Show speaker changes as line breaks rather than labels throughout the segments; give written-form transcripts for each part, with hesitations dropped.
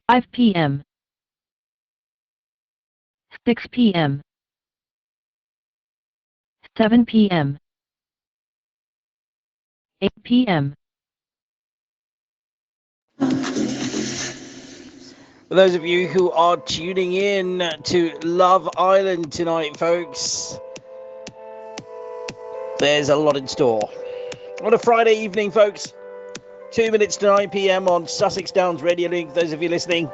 5 p.m. 6 p.m. 7 p.m. 8 p.m.
For those of you who are tuning in to Love Island tonight, folks, there's a lot in store. On a Friday evening, folks, 2 minutes to 9 p.m. on Sussex Downs Radio Link, those of you listening.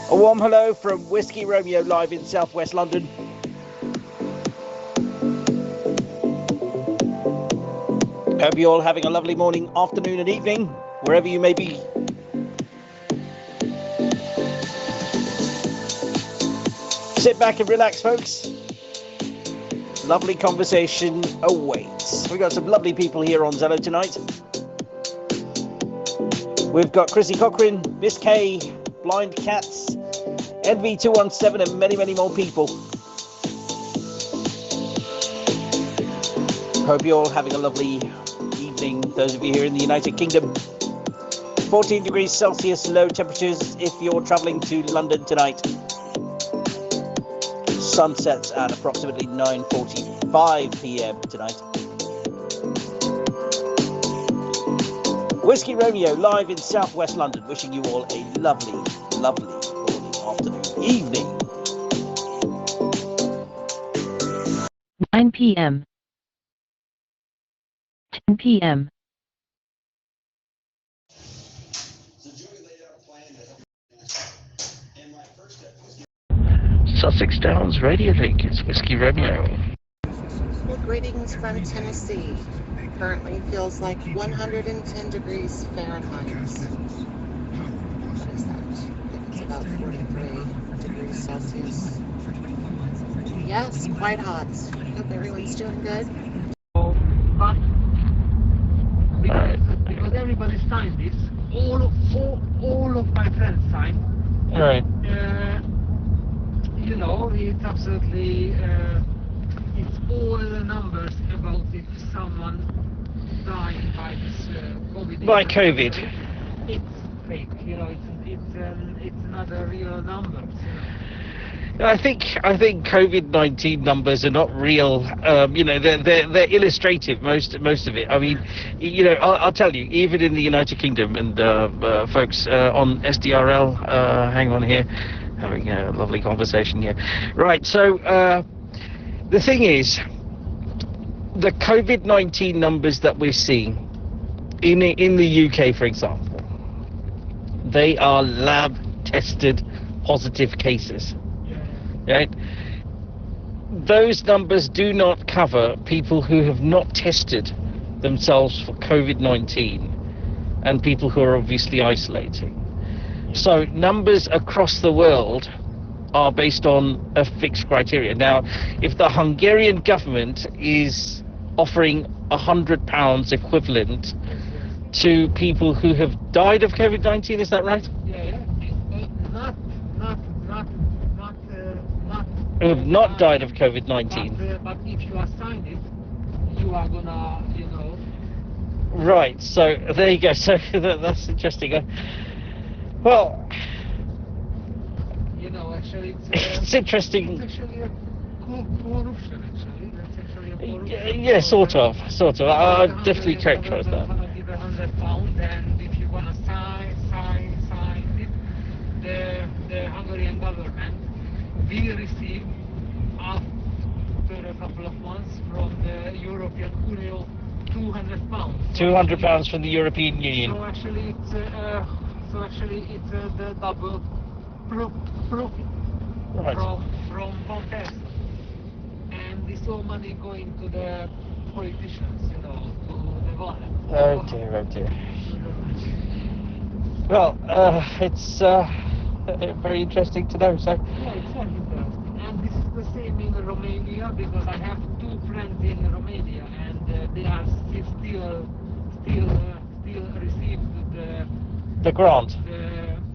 A warm hello from Whiskey Romeo live in southwest London. Hope you're all having a lovely morning, afternoon and evening, wherever you may be. Sit back and relax, folks. Lovely conversation awaits. We've got some lovely people here on Zello tonight. We've got Chrissy Cochran, Miss K, Blind Cats, NV217 and many, many more people. Hope you're all having a lovely evening, those of you here in the United Kingdom. 14 degrees Celsius, low temperatures if you're travelling to London tonight. Sunsets at approximately 9:45 p.m. tonight. Whiskey Romeo live in southwest London, wishing you all a lovely, lovely morning, afternoon, evening.
9 p.m. 10 p.m.
Sussex Downs Radio Link, it's Whiskey Romeo.
Well, greetings from Tennessee. Currently feels like 110 degrees Fahrenheit. What is that? I think it's about 43 degrees Celsius. Yes, quite hot. Hope everyone's doing good.
But because everybody signed this, all of my friends signed.
Right.
You know, it's absolutely, it's all the numbers about if someone dying by this COVID.
By COVID.
It's fake, you know, it's not a real number. You know.
I think COVID-19 numbers are not real. You know, they're illustrative. Most of it. I mean, you know, I'll tell you. Even in the United Kingdom, and folks on Sdrl, hang on here, having a lovely conversation here. Right. So the thing is, the COVID-19 numbers that we're seeing in the UK, for example, they are lab-tested positive cases. Right? Those numbers do not cover people who have not tested themselves for COVID-19 and people who are obviously isolating. So numbers across the world are based on a fixed criteria. Now, if the Hungarian government is offering £100 equivalent to people who have died of COVID-19, is that right?
Yeah.
Who have not died of COVID-19.
But if you assign it, you are gonna, you know.
Right. So there you go. So that's interesting. Well,
you know, actually,
it's interesting.
It's actually a corruption. Actually, that's actually a corruption.
Yeah, sort of. I definitely characterize that.
Give £100, and if you wanna sign it, the Hungarian government will receive after a couple of months from the European Union £200.
£200 from the European Union.
So actually, it's the double profit
Right.
from contest, and this all money going to the politicians, you know, to the government.
Oh dear. Well, it's very interesting to know. So.
Yeah, it's very interesting, and this is the same in Romania, because I have two friends in Romania, and they are still received
The grant.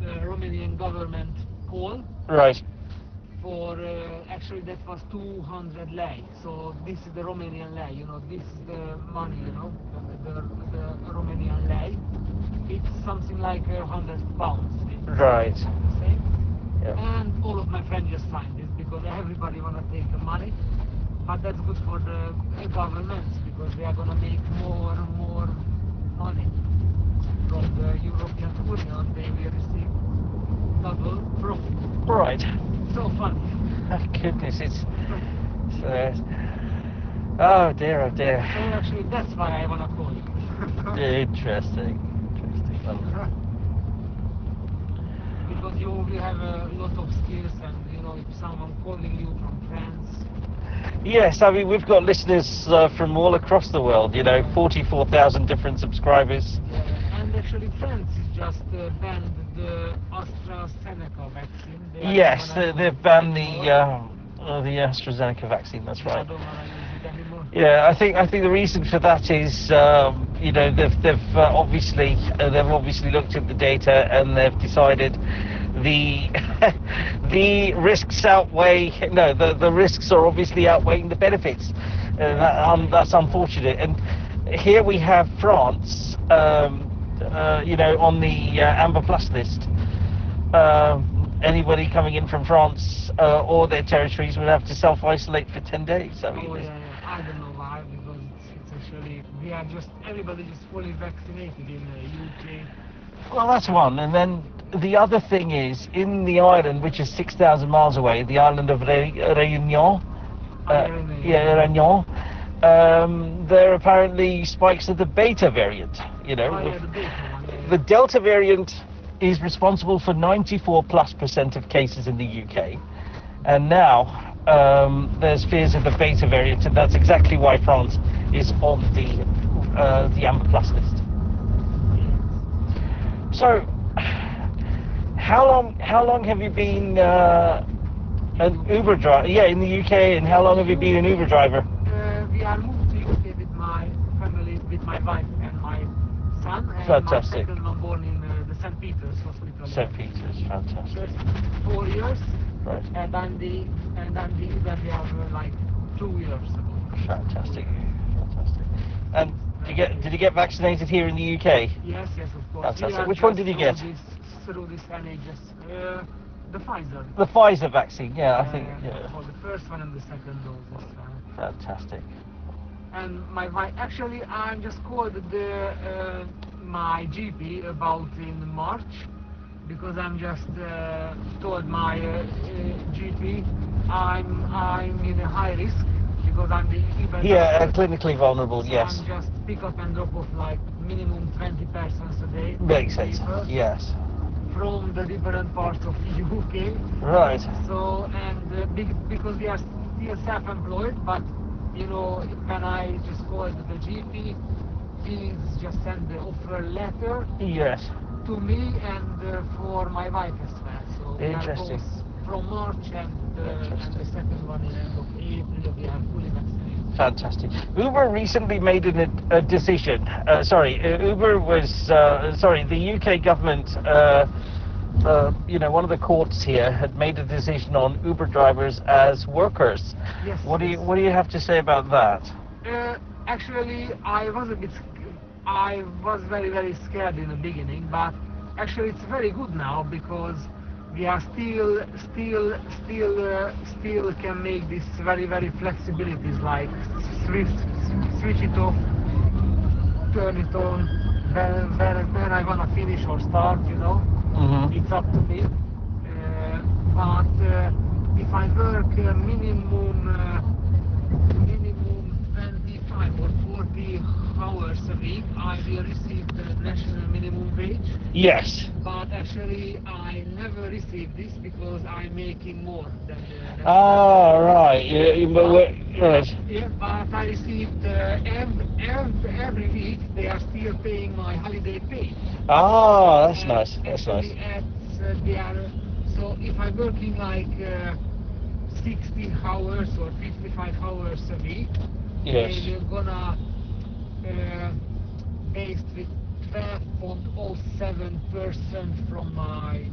the Romanian government call.
Right.
For actually that was 200 lei. So this is the Romanian lei. You know, this is the money. You know, the Romanian lei. it's something like £100.
Right.
Same.
Yeah.
And all of my friends just signed this because everybody wanna take the money. But that's good for the governments because they are gonna make more and more money from the European Union. They will receive double profit.
Right.
So funny.
Oh, goodness, it's oh dear, oh dear.
So actually, that's why I wanna call you.
Interesting.
Because you will have a lot of skills, and you know, if someone calling you from France.
Yes, I mean we've got listeners from all across the world. 44,000 different subscribers.
And actually, France is just banned the AstraZeneca vaccine.
Yes, they've banned the AstraZeneca vaccine. That's right.
I don't wanna use it anymore.
Yeah, I think the reason for that is they've obviously looked at the data and they've decided the the risks the risks are obviously outweighing the benefits. That's unfortunate. And here we have France, on the Amber Plus list. Anybody coming in from France or their territories would have to self-isolate for 10 days. I mean,
I don't know why, because it's actually everybody just fully vaccinated in the UK.
well, that's one. And then the other thing is, in the island, which is 6,000 miles away, the island of Réunion, Réunion, there are apparently spikes of the beta variant.
The beta one,
The Delta variant is responsible for 94+% of cases in the UK, and now there's fears of the beta variant, and that's exactly why France is on the Amber Plus list. So, how long have you been an Uber driver? Yeah, in the UK, and how long have you been an Uber driver?
We are moved to UK with my family, with my wife and my son, and
Fantastic.
my second one born in the St. Peter's Hospital.
St. Peter's, fantastic.
Just 4 years,
Right.
and Andy we have like 2 years ago.
Fantastic. And did you get vaccinated here in the UK?
Yes, of course.
Fantastic. Which one did you get?
Through this NHS, the Pfizer.
The Pfizer vaccine, yeah, I think.
For the first one and the second dose.
Fantastic.
And my wife, actually, I just called my GP about in March, because I'm just told my GP I'm in a high risk because I'm the
clinically vulnerable.
So
yes.
I'm just pick up and drop off like minimum 20 persons a day.
Makes sense. Yes.
From the different parts of the UK.
Right.
So because we are still self-employed, but when I just called the GP, he just sent the offer letter.
Yes.
To me and for my wife as well. So
interesting.
We are both from March and the second one in end of April we are fully vaccinated.
Fantastic. Uber recently made a decision. Uber was the UK government. One of the courts here had made a decision on Uber drivers as workers.
Yes.
What do you have to say about that?
Actually, I was very, very scared in the beginning, but actually it's very good now because we are still can make this very, very flexibilities, like switch it off, turn it on, when I wanna finish or start,
Mm-hmm.
It's up to me. But if I work minimum 25 or 40 hours a week, I will receive the national minimum wage.
Yes.
But actually, I never receive this because I'm making more than the
right. Right.
Yeah, but I received every week. They are still paying my holiday pay.
That's nice. That's nice.
So if I'm working like 60 hours or 55 hours a week,
Yes.
they're gonna based with 12.07% from my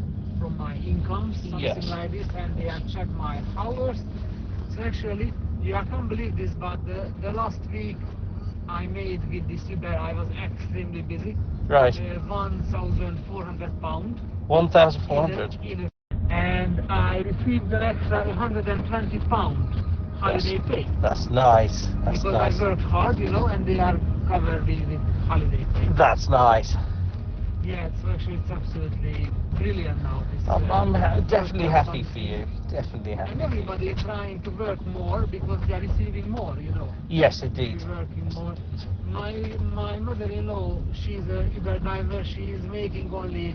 income, something
Yes.
like this, and they have checked my hours. So actually, I can't believe this, but the last week I made with this Uber, I was extremely busy.
Right.
1,400 pound.
1,400.
And I received an extra 120 pound holiday pay.
That's nice. That's
Because
nice.
I worked hard, you know, and they are covered with holiday pay.
That's nice.
Yeah, so actually it's absolutely brilliant now.
I'm definitely happy for you. Definitely happy.
And everybody is trying to work more because they are receiving more, you know.
Yes, indeed.
She's working more. My mother-in-law, she's a Uber driver. She is making only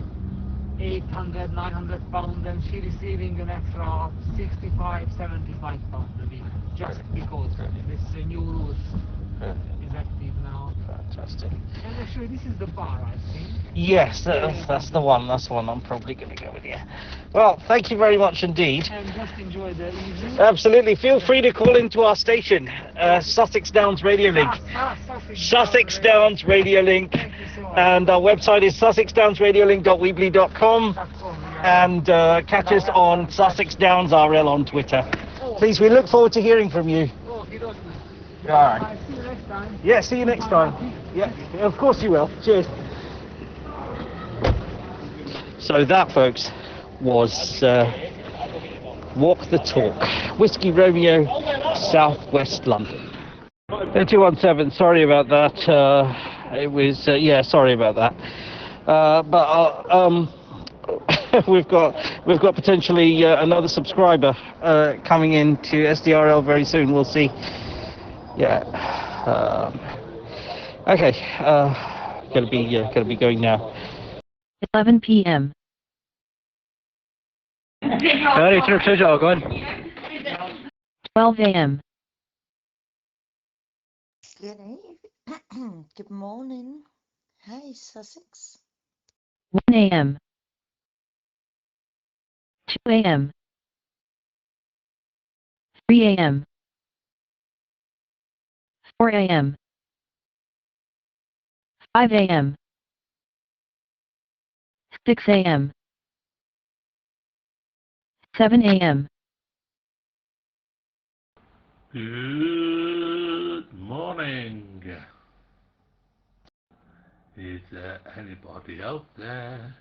800, 900 pounds, and she receiving an extra 65, 75 pounds a week, just because this new rules is active now.
Fantastic.
And actually, this is the bar, I think.
Yes, that's the one. That's the one. I'm probably going to go with you. Well, thank you very much indeed.
And just enjoy the evening.
Absolutely. Feel free to call into our station, Sussex Downs Radio Link. Sussex Downs Radio Link.
Thank you so much.
And our website is sussexdownsradiolink.weebly.com. And catch us on Sussex Downs RL on Twitter. Please, we look forward to hearing from you. All right.
See you next time.
Yeah, see you next time. Yeah, of course you will. Cheers. So that, folks, was Walk the Talk. Whiskey Romeo, Southwest London. 217, sorry about that. It was, yeah, sorry about that. But we've got potentially another subscriber coming in to Sdrl very soon. We'll see. Yeah. Okay. Gonna be going now.
11 p.m. 12 a.m.
Good evening. Good morning. Hey, Sussex.
1 a.m. 2 a.m. 3 a.m. 4 a.m. 5 a.m. 6 a.m. 7 a.m.
Good morning. Is there anybody out there?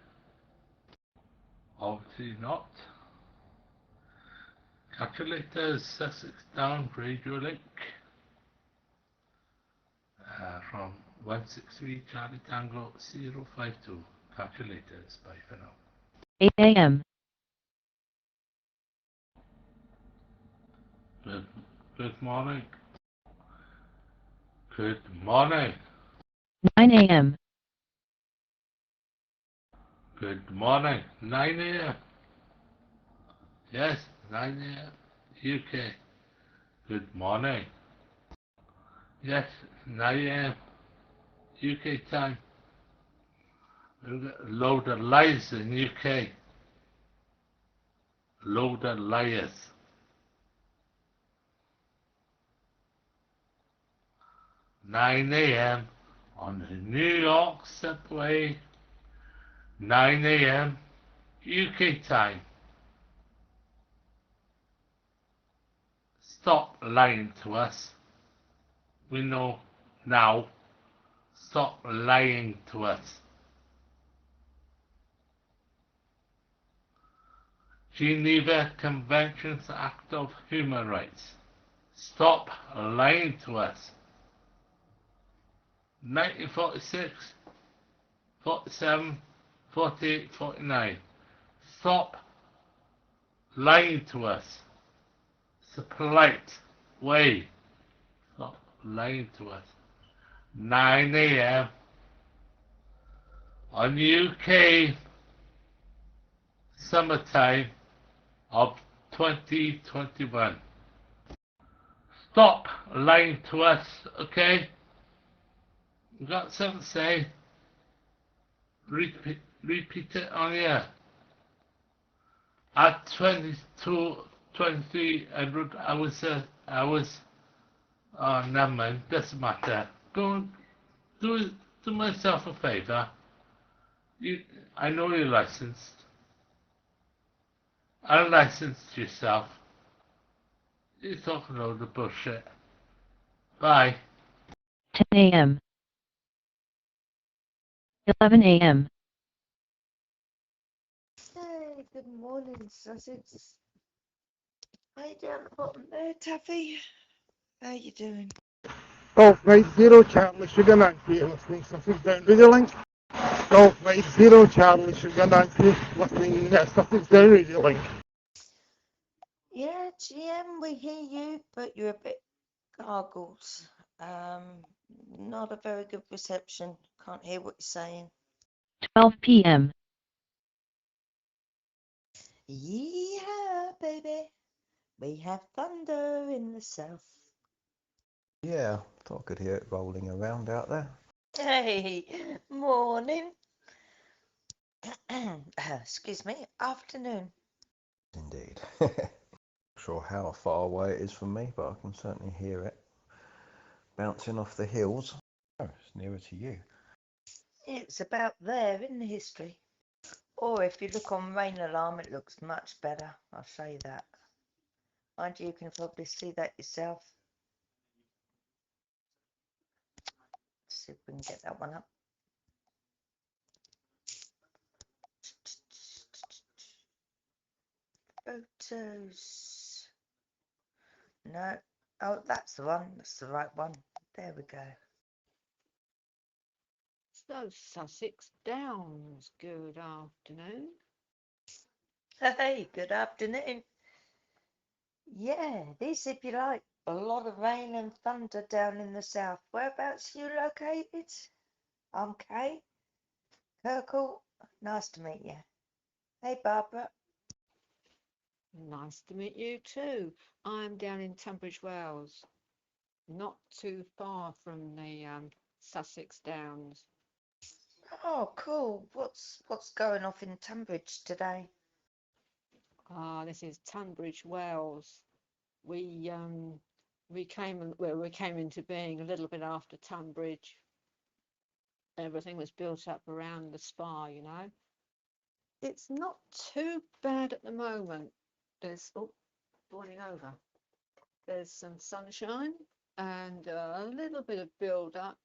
Obviously not. Calculators, Sussex Down Radio Link from 163 Charlie Tango 052. Calculators, bye for now.
8 a.m.
Good morning. Good morning.
9 a.m.
Good morning. 9 a.m. Yes, 9 a.m. UK. Good morning. Yes, 9 a.m. UK time. We've got a load of liars in UK. Load of liars. 9 a.m. on the New York subway. 9 a.m. UK time. Stop lying to us. We know now. Stop lying to us. Geneva Conventions Act of Human Rights. Stop lying to us. 1946, 47, 48, 49. Stop lying to us. It's a polite way. Stop lying to us. 9 a.m. on UK summertime of 2021. Stop lying to us, okay? You got something to say? Repeat it on here. At 22, 23 hours, oh no man, doesn't matter. Go and do myself a favour. I know you're licensed. Unlicensed yourself. You're talking a load of bullshit. Bye.
10 a.m. 11 a.m.
Hey, good morning, Sussex. Hey, down the bottom there, Taffy. How you doing?
Golf rate 0 Charlie Sugar 90, listening Sussex down Radio Link. Golf rate 0 Charlie Sugar 90, listening Sussex down Radio Link.
Yeah, GM, we hear you, but you're a bit gargled. Not a very good reception. Can't hear what you're saying.
12 p.m.
Yeah, baby. We have thunder in the south.
Yeah, thought I could hear it rolling around out there.
Hey, morning. Excuse me, afternoon.
Indeed. Not sure how far away it is from me, but I can certainly hear it bouncing off the hills. Oh, it's nearer to you.
It's about there in the history. Or if you look on rain alarm, it looks much better. I'll say that. Mind you, you can probably see that yourself. See if we can get that one up. Photos. No. Oh, that's the one. That's the right one. There we go.
So, Sussex Downs, good afternoon.
Hey, good afternoon. Yeah, it is, if you like, a lot of rain and thunder down in the south. Whereabouts are you located? I'm Kay. Kirkle, nice to meet you. Hey, Barbara.
Nice to meet you too. I'm down in Tunbridge Wells, not too far from the Sussex Downs.
Oh, cool. What's going off in Tunbridge today?
This is Tunbridge Wells. We came into being a little bit after Tunbridge. Everything was built up around the spa, you know. It's not too bad at the moment. There's boiling over. There's some sunshine and a little bit of build up.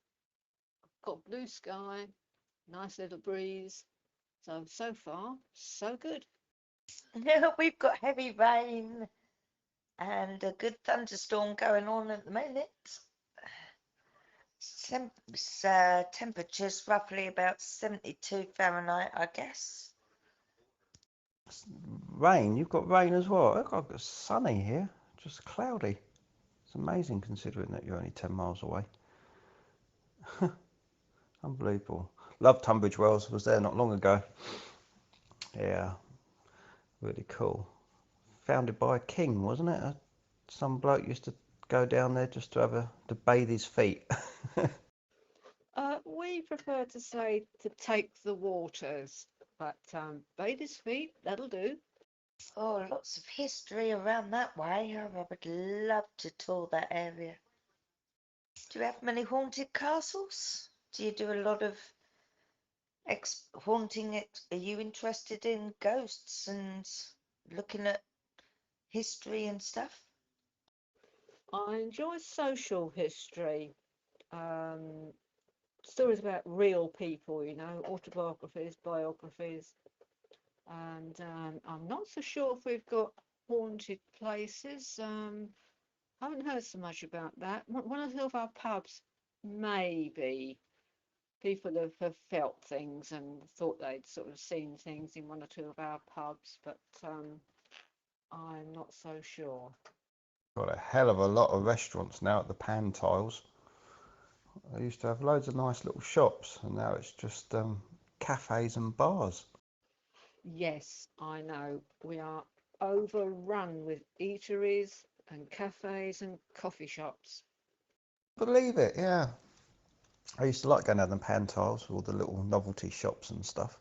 Got blue sky, nice little breeze. So far, so good.
We've got heavy rain and a good thunderstorm going on at the minute. Temperatures roughly about 72 Fahrenheit, I guess.
Rain, you've got rain as well. I've got sunny here, just cloudy. It's amazing considering that you're only 10 miles away. Unbelievable. Love Tunbridge Wells, was there not long ago. Yeah, really cool. Founded by a king, wasn't it? Some bloke used to go down there just to bathe his feet.
We prefer to say to take the waters, but bathe his feet, that'll do.
Oh, lots of history around that way. I would love to tour that area. Do you have many haunted castles? Do you do a lot of haunting? Are you interested in ghosts and looking at history and stuff?
I enjoy social history, um, stories about real people, you know, autobiographies, biographies, and I'm not so sure if we've got haunted places. Haven't heard so much about that. One or two of our pubs, maybe. People have felt things and thought they'd sort of seen things in one or two of our pubs, but I'm not so sure.
Got a hell of a lot of restaurants now at the Pan Tiles. They used to have loads of nice little shops, and now it's just cafes and bars.
Yes, I know. We are overrun with eateries and cafes and coffee shops.
Believe it, yeah. I used to like going down the Pan Tiles with all the little novelty shops and stuff.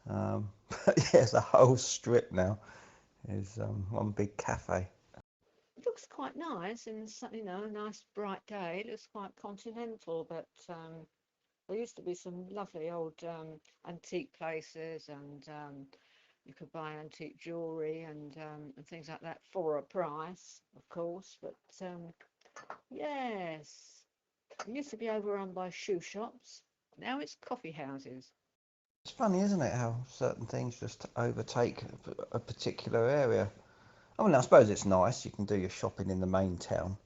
But yeah, the whole strip now is one big cafe.
It looks quite nice and you know, a nice bright day. It looks quite continental, but there used to be some lovely old antique places, and you could buy antique jewellery and things like that for a price, of course. But yes, it used to be overrun by shoe shops, Now it's coffee houses.
It's funny, isn't it, how certain things just overtake a particular area. I mean, I suppose it's nice. You can do your shopping in the main town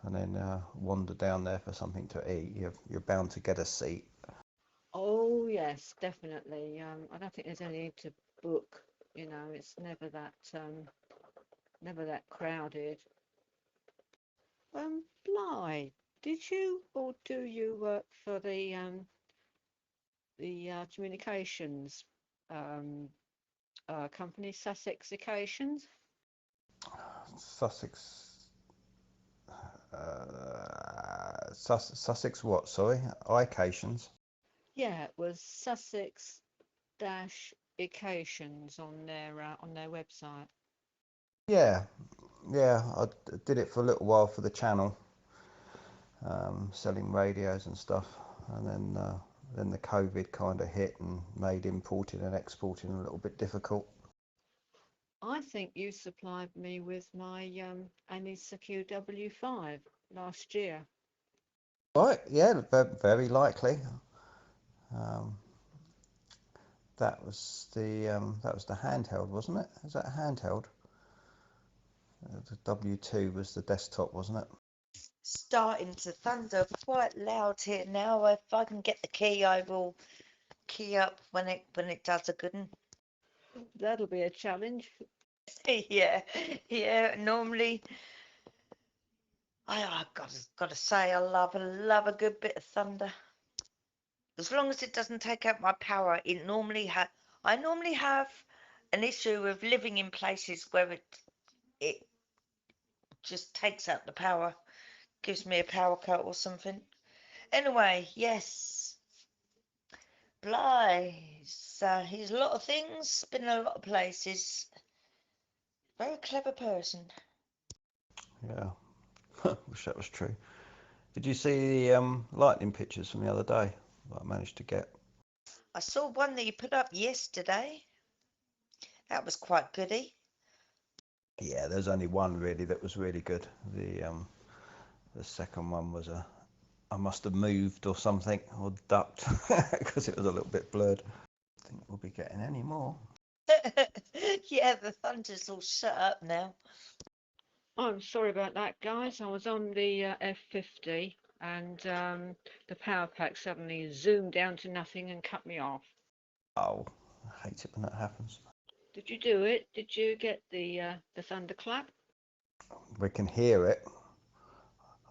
and then wander down there for something to eat. You're bound to get a seat.
Oh yes, definitely. I don't think there's any need to book. You know, it's never that crowded. Bly, did you or do you work for the communications um, company, Sussex Occasions?
Sussex. Sussex what? Sorry, Ications.
Yeah, it was Sussex dash Occasions on their website.
Yeah, yeah. Did it for a little while for the channel, selling radios and stuff, and then the COVID kind of hit and made importing and exporting a little bit difficult.
I think you supplied me with my Annie's QW5 last year.
Right? Yeah, very likely. Um, that was the handheld, wasn't it? Is that a handheld? The W2 was the desktop, wasn't it?
Starting to thunder quite loud here now. If I can get the key, I will key up when it does a good one.
That'll be a challenge.
Yeah, yeah. Normally, I've got to say, I love a good bit of thunder. As long as it doesn't take out my power, I normally have an issue of living in places where it just takes out the power, gives me a power cut or something. Anyway, yes, Bly. So he's a lot of things, been in a lot of places. Very clever person.
Yeah. Wish that was true. Did you see the lightning pictures from the other day that I managed to get?
I saw one that you put up yesterday. That was quite goody.
Yeah, there's only one really that was really good. The second one was I must have moved or something or ducked because it was a little bit blurred. I think we'll be getting any more.
Yeah, the thunder's all shut up now.
I'm sorry about that, guys. I was on the F50 and the power pack suddenly zoomed down to nothing and cut me off.
Oh, I hate it when that happens.
Did you do it? Did you get the thunderclap?
We can hear it.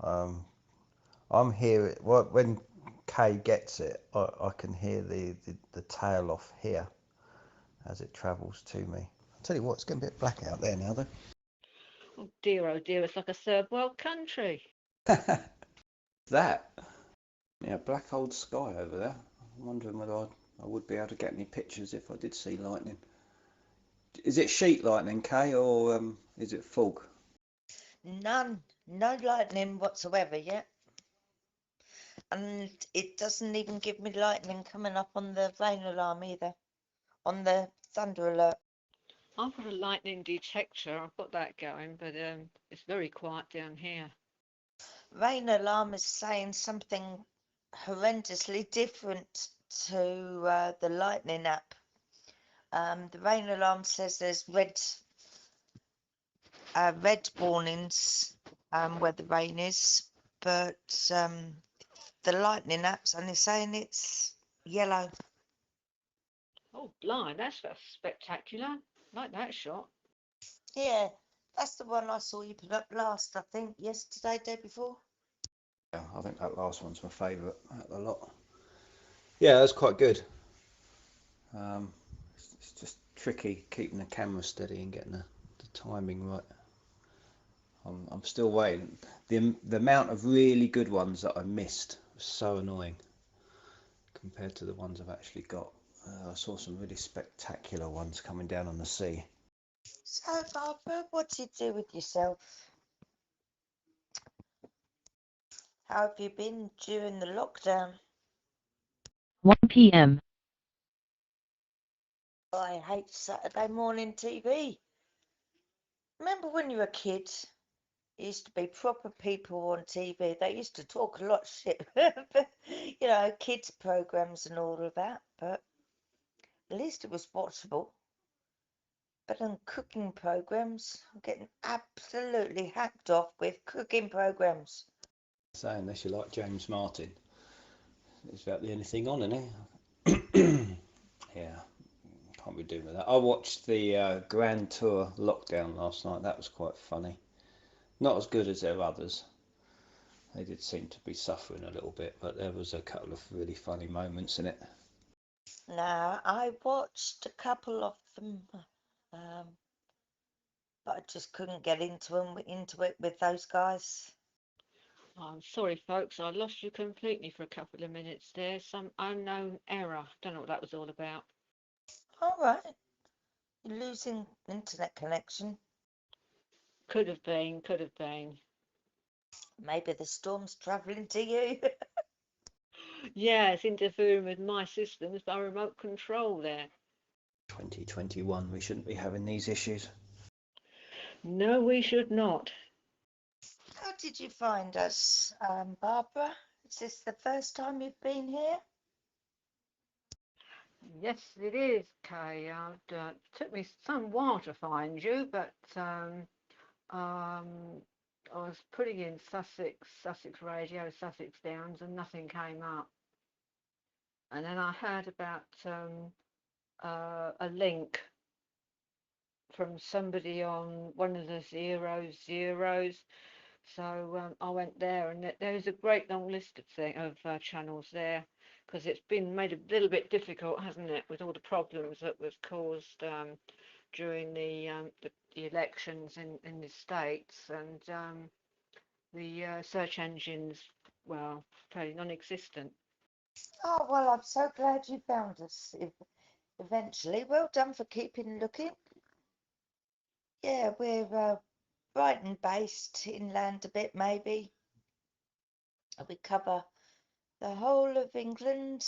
I'm hearing when Kay gets it. I can hear the tail off here as it travels to me. I'll tell you what, it's getting a bit black out there now, though.
Oh dear, it's like a third world country.
That, yeah, black old sky over there. I'm wondering whether I would be able to get any pictures if I did see lightning. Is it sheet lightning, Kay, or is it fog?
None, no lightning whatsoever yet. And it doesn't even give me lightning coming up on the rain alarm either, on the thunder alert.
I've got a lightning detector. I've got that going, but it's very quiet down here.
Rain alarm is saying something horrendously different to the lightning app. The rain alarm says there's red warnings where the rain is, but the lightning app's only saying it's yellow.
Oh, blind, that's spectacular. Like that shot.
Yeah, that's the one I saw you put up last, I think, yesterday, day before.
Yeah, I think that last one's my favourite out of the lot. Yeah, that's quite good. It's just tricky keeping the camera steady and getting the timing right. I'm still waiting. The amount of really good ones that I missed was so annoying compared to the ones I've actually got. I saw some really spectacular ones coming down on the sea.
So, Barbara, what do you do with yourself? How have you been during the lockdown?
1 p.m.
I hate Saturday morning TV. Remember when you were a kid Used to be proper people on TV. They used to talk a lot of shit, but, you know, kids programs and all of that. But at least it was watchable. But on cooking programs, I'm getting absolutely hacked off with cooking programs.
So unless you like James Martin, it's about the only thing on, isn't it? Yeah, can't be doing with that. I watched the Grand Tour Lockdown last night. That was quite funny. Not as good as their others. They did seem to be suffering a little bit, but there was a couple of really funny moments in it.
Now, I watched a couple of them, but I just couldn't get into it with those guys.
I'm sorry, folks, I lost you completely for a couple of minutes there. Some unknown error. Don't know what that was all about.
All right, you're losing internet connection.
Could have been, could have been.
Maybe the storm's travelling to you.
Yeah, it's interfering with my systems by remote control there.
2021, we shouldn't be having these issues.
No, we should not.
How did you find us, Barbara? Is this the first time you've been here?
Yes, it is, Kay. It took me some while to find you, but I was putting in Sussex Radio, Sussex Downs, and nothing came up. And then I heard about a link from somebody on one of the zeros. So I went there, and there's a great long list of channels there, because it's been made a little bit difficult, hasn't it, with all the problems that was caused during the elections in the States, and the search engines, well, fairly non-existent.
Oh, well, I'm so glad you found us eventually. Well done for keeping looking. Yeah, we're Brighton based, inland a bit maybe. We cover the whole of England.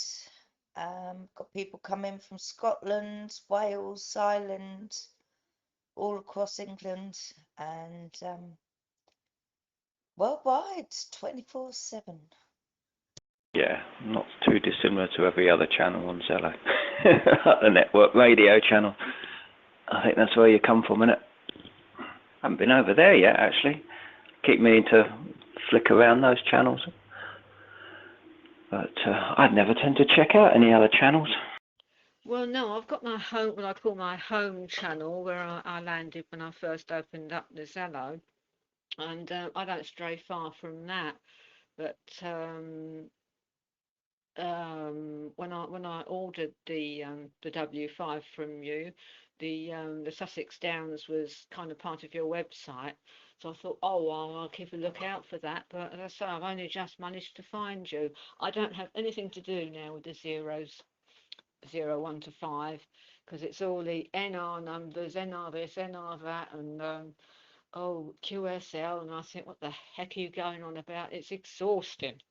Got people coming from Scotland, Wales, Ireland, all across England, and worldwide, 24/7.
Yeah, not too dissimilar to every other channel on Zello. The network radio channel. I think that's where you come from, innit? Haven't been over there yet, actually. Keep meaning to flick around those channels. But I'd never tend to check out any other channels.
Well, no, I've got my home, what I call my home channel, where I landed when I first opened up the Zello, and I don't stray far from that. But when I ordered the W5 from you, the Sussex Downs was kind of part of your website, so I thought, oh well, I'll keep a lookout for that. But as I say, I've only just managed to find you. I don't have anything to do now with the zeros, 0, 1 to 5, because it's all the NR numbers, NR this, NR that, and oh, QSL, and I think, what the heck are you going on about? It's exhausting.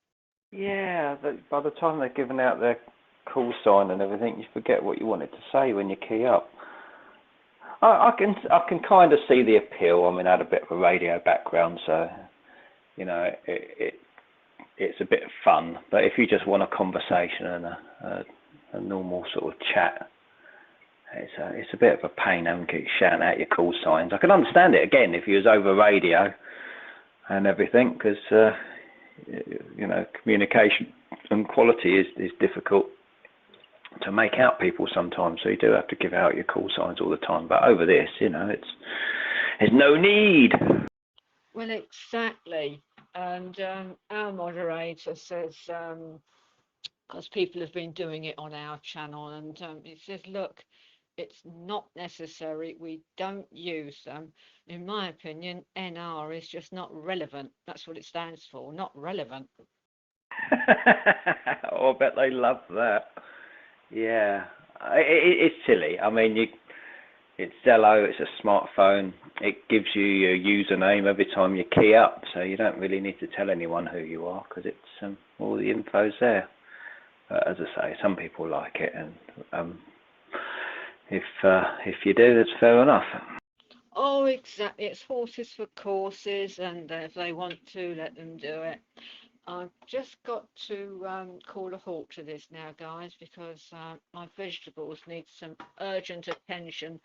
Yeah, by the time they've given out their call sign and everything, you forget what you wanted to say when you key up. I can kind of see the appeal. I mean, I had a bit of a radio background, so you know it's a bit of fun. But if you just want a conversation and a normal sort of chat, it's a bit of a pain having to keep shouting out your call signs. I can understand it again if you was over radio and everything, because you know, communication and quality is difficult to make out people sometimes, so you do have to give out your call signs all the time. But over this, you know, there's no need.
Well, exactly. And our moderator says, because people have been doing it on our channel, and he says, look, it's not necessary, we don't use them. In my opinion, NR is just not relevant. That's what it stands for, not relevant.
Oh, I bet they love that. Yeah, it's silly. I mean, it's Zello, it's a smartphone. It gives you your username every time you key up, so you don't really need to tell anyone who you are, because it's all the info's there. But as I say, some people like it, and if you do, that's fair enough.
Oh, exactly. It's horses for courses, and if they want to, let them do it. I've just got to call a halt to this now, guys, because my vegetables need some urgent attention.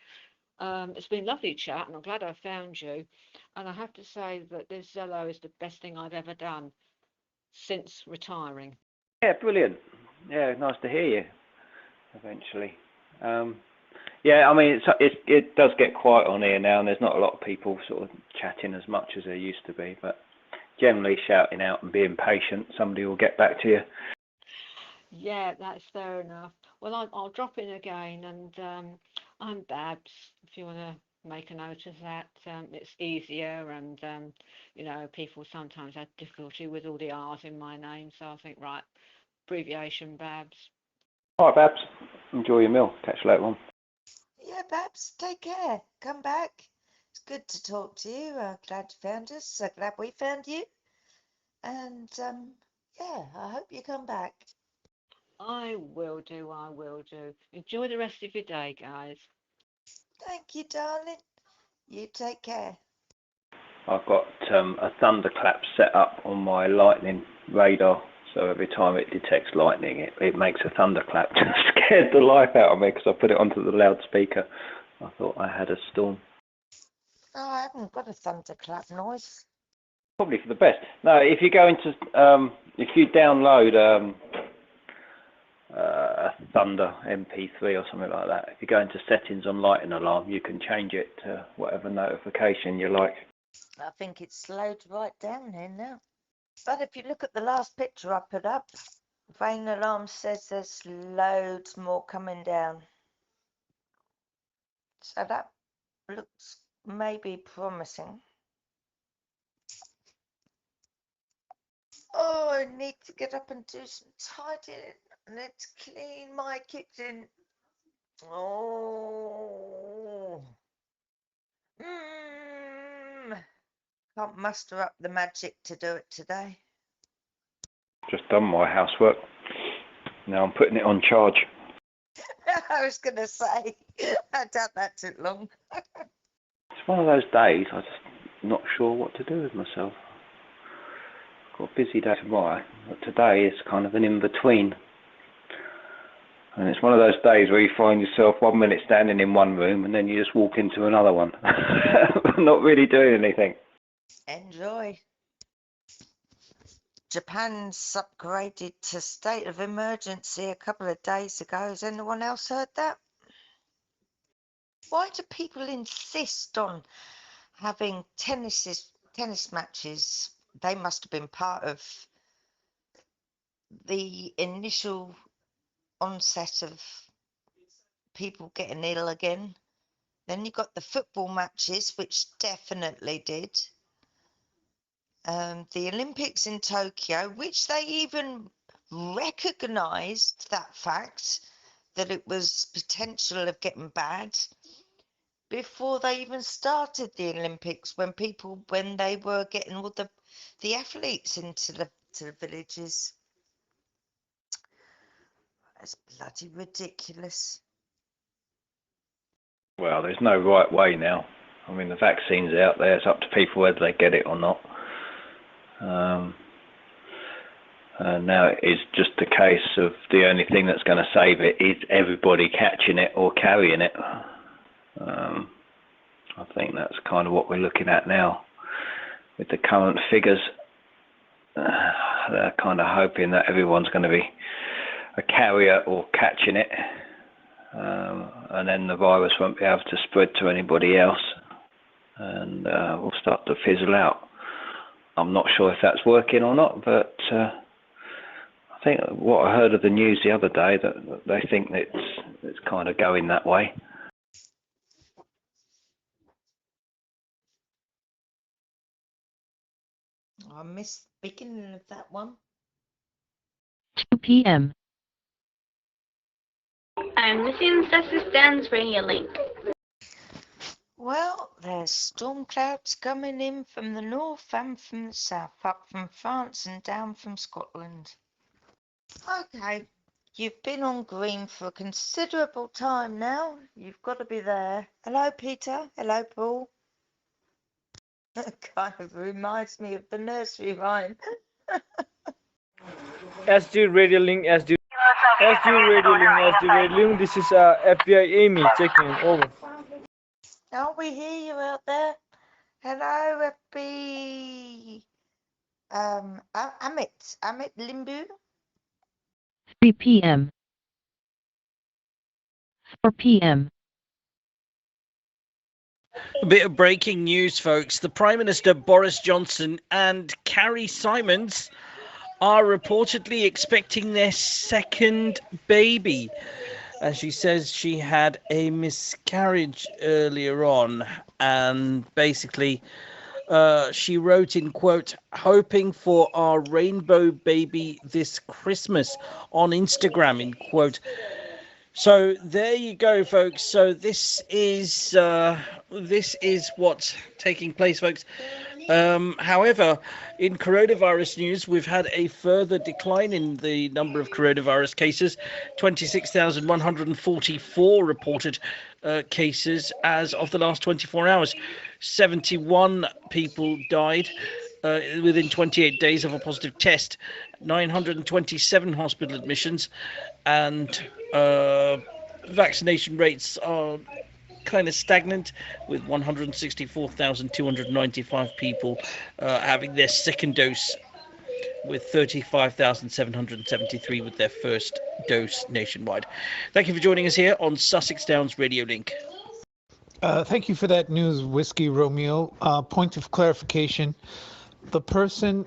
It's been lovely chat, and I'm glad I found you. And I have to say that this Zello is the best thing I've ever done since retiring.
Yeah, brilliant. Yeah, nice to hear you eventually. Yeah, I mean, it does get quiet on here now, and there's not a lot of people sort of chatting as much as there used to be, but generally shouting out and being patient, somebody will get back to you.
Yeah, that's fair enough. Well, I'll drop in again, and I'm Babs, if you want to make a note of that. It's easier, and people sometimes have difficulty with all the R's in my name, so I think, right, abbreviation Babs.
All right, Babs, enjoy your meal. Catch you later on.
Yeah, Babs, take care. Come back. It's good to talk to you. Glad you found us. So glad we found you. And yeah, I hope you come back.
I will do, I will do. Enjoy the rest of your day, guys.
Thank you, darling. You take care.
I've got a thunderclap set up on my lightning radar, so every time it detects lightning, it makes a thunderclap. Scared the life out of me because I put it onto the loudspeaker. I thought I had a storm.
Oh, I haven't got a thunderclap noise.
Probably for the best. No, if you go into, if you download a Thunder MP3 or something like that, if you go into settings on lightning alarm, you can change it to whatever notification you like.
I think it's slowed right down here now. But if you look at the last picture I put up, Rain Alarm says there's loads more coming down. So that looks maybe promising. Oh, I need to get up and do some tidying. I need to clean my kitchen. Oh. Can't muster up the magic to do it today.
Just done my housework. Now I'm putting it on charge.
I was going to say, I doubt that took long.
It's one of those days I'm just not sure what to do with myself. Got a busy day tomorrow, but today is kind of an in-between. And it's one of those days where you find yourself 1 minute standing in one room and then you just walk into another one. Not really doing anything.
Enjoy. Japan's upgraded to state of emergency a couple of days ago. Has anyone else heard that? Why do people insist on having tennis matches? They must have been part of the initial onset of people getting ill again. Then you got the football matches, which definitely did. The Olympics in Tokyo, which they even recognised that fact that it was potential of getting bad before they even started the Olympics, when they were getting all the athletes into the villages. It's bloody ridiculous.
Well, there's no right way now. I mean, the vaccine's out there. It's up to people whether they get it or not. And now it's just a case of the only thing that's going to save it is everybody catching it or carrying it. I think that's kind of what we're looking at now with the current figures. They're kind of hoping that everyone's going to be a carrier or catching it, and then the virus won't be able to spread to anybody else, and we'll start to fizzle out. I'm not sure if that's working or not, but I think what I heard of the news the other day, that they think that it's kind of going that way.
I missed the beginning of that one.
2 p.m.
I'm missing Sussex Dan's radio link.
Well, there's storm clouds coming in from the north and from the south, up from France and down from Scotland. Okay, you've been on green for a considerable time now. You've got to be there. Hello, Peter. Hello, Paul. Kind of reminds me of the nursery rhyme.
SD Radio Link, SD Radio Link, SD Radio Link. This is FBI Amy checking over.
Oh, we hear you out there. Hello, FB. Amit Limbu.
3 p.m. 4 p.m.
A bit of breaking news, folks. The Prime Minister Boris Johnson and Carrie Simons are reportedly expecting their second baby. She says she had a miscarriage earlier on, and basically she wrote in quote, hoping for our rainbow baby this Christmas on Instagram in quote. So there you go, folks. So this is what's taking place, folks. However, in coronavirus news, we've had a further decline in the number of coronavirus cases. 26,144 reported cases as of the last 24 hours. 71 people died within 28 days of a positive test. 927 hospital admissions, and vaccination rates are kind of stagnant, with 164,295 people having their second dose, with 35,773 with their first dose nationwide. Thank you for joining us here on Sussex Downs Radio Link.
Thank you for that news, Whiskey Romeo. Point of clarification, the person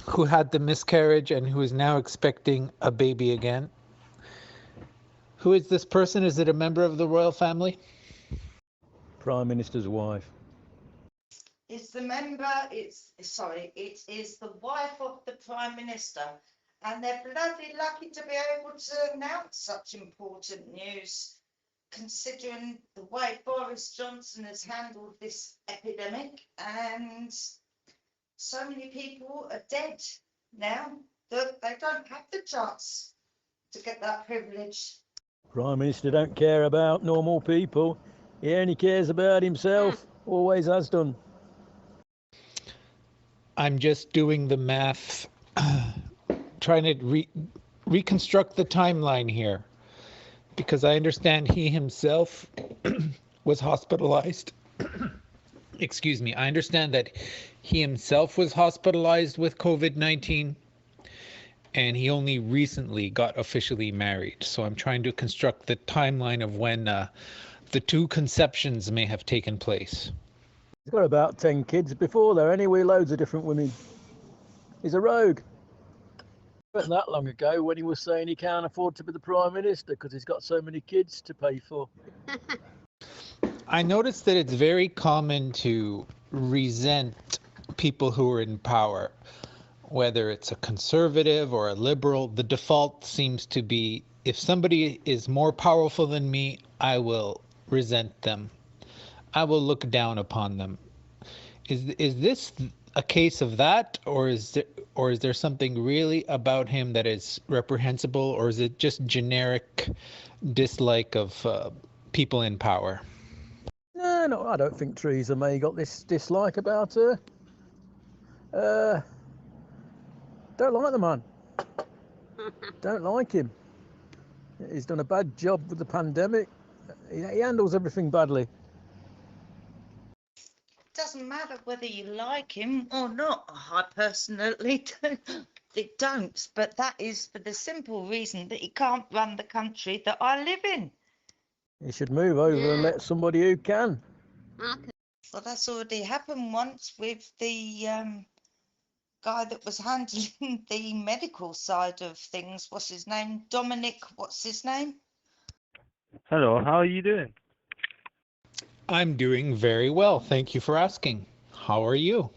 who had the miscarriage and who is now expecting a baby again, who is this person? Is it a member of the royal family?
Prime Minister's wife.
It's the member, it is the wife of the Prime Minister. And they're bloody lucky to be able to announce such important news, considering the way Boris Johnson has handled this epidemic, and so many people are dead now that they don't have the chance to get that privilege.
Prime Minister don't care about normal people. He only cares about himself. Always has done.
I'm just doing the math, trying to reconstruct the timeline here, because I understand he himself was hospitalized. Excuse me. I understand that he himself was hospitalized with COVID-19, and he only recently got officially married. So I'm trying to construct the timeline of when the two conceptions may have taken place.
He's got about 10 kids before there anyway, loads of different women. He's a rogue. It wasn't that long ago when he was saying he can't afford to be the Prime Minister because he's got so many kids to pay for.
I noticed that it's very common to resent people who are in power, whether it's a conservative or a liberal. The default seems to be, if somebody is more powerful than me, I will resent them. I will look down upon them. Is this a case of that, or is there something really about him that is reprehensible, or is it just generic dislike of people in power?
No, I don't think Theresa May got this dislike about her. Don't like the man. Don't like him. He's done a bad job with the pandemic. He handles everything badly.
Doesn't matter whether you like him or not. I personally don't, but that is for the simple reason that he can't run the country that I live in.
He should move over and let somebody who can.
Well, that's already happened once with the guy that was handling the medical side of things. What's his name? Dominic, what's his name?
Hello, how are you doing?
I'm doing very well. Thank you for asking. How are you?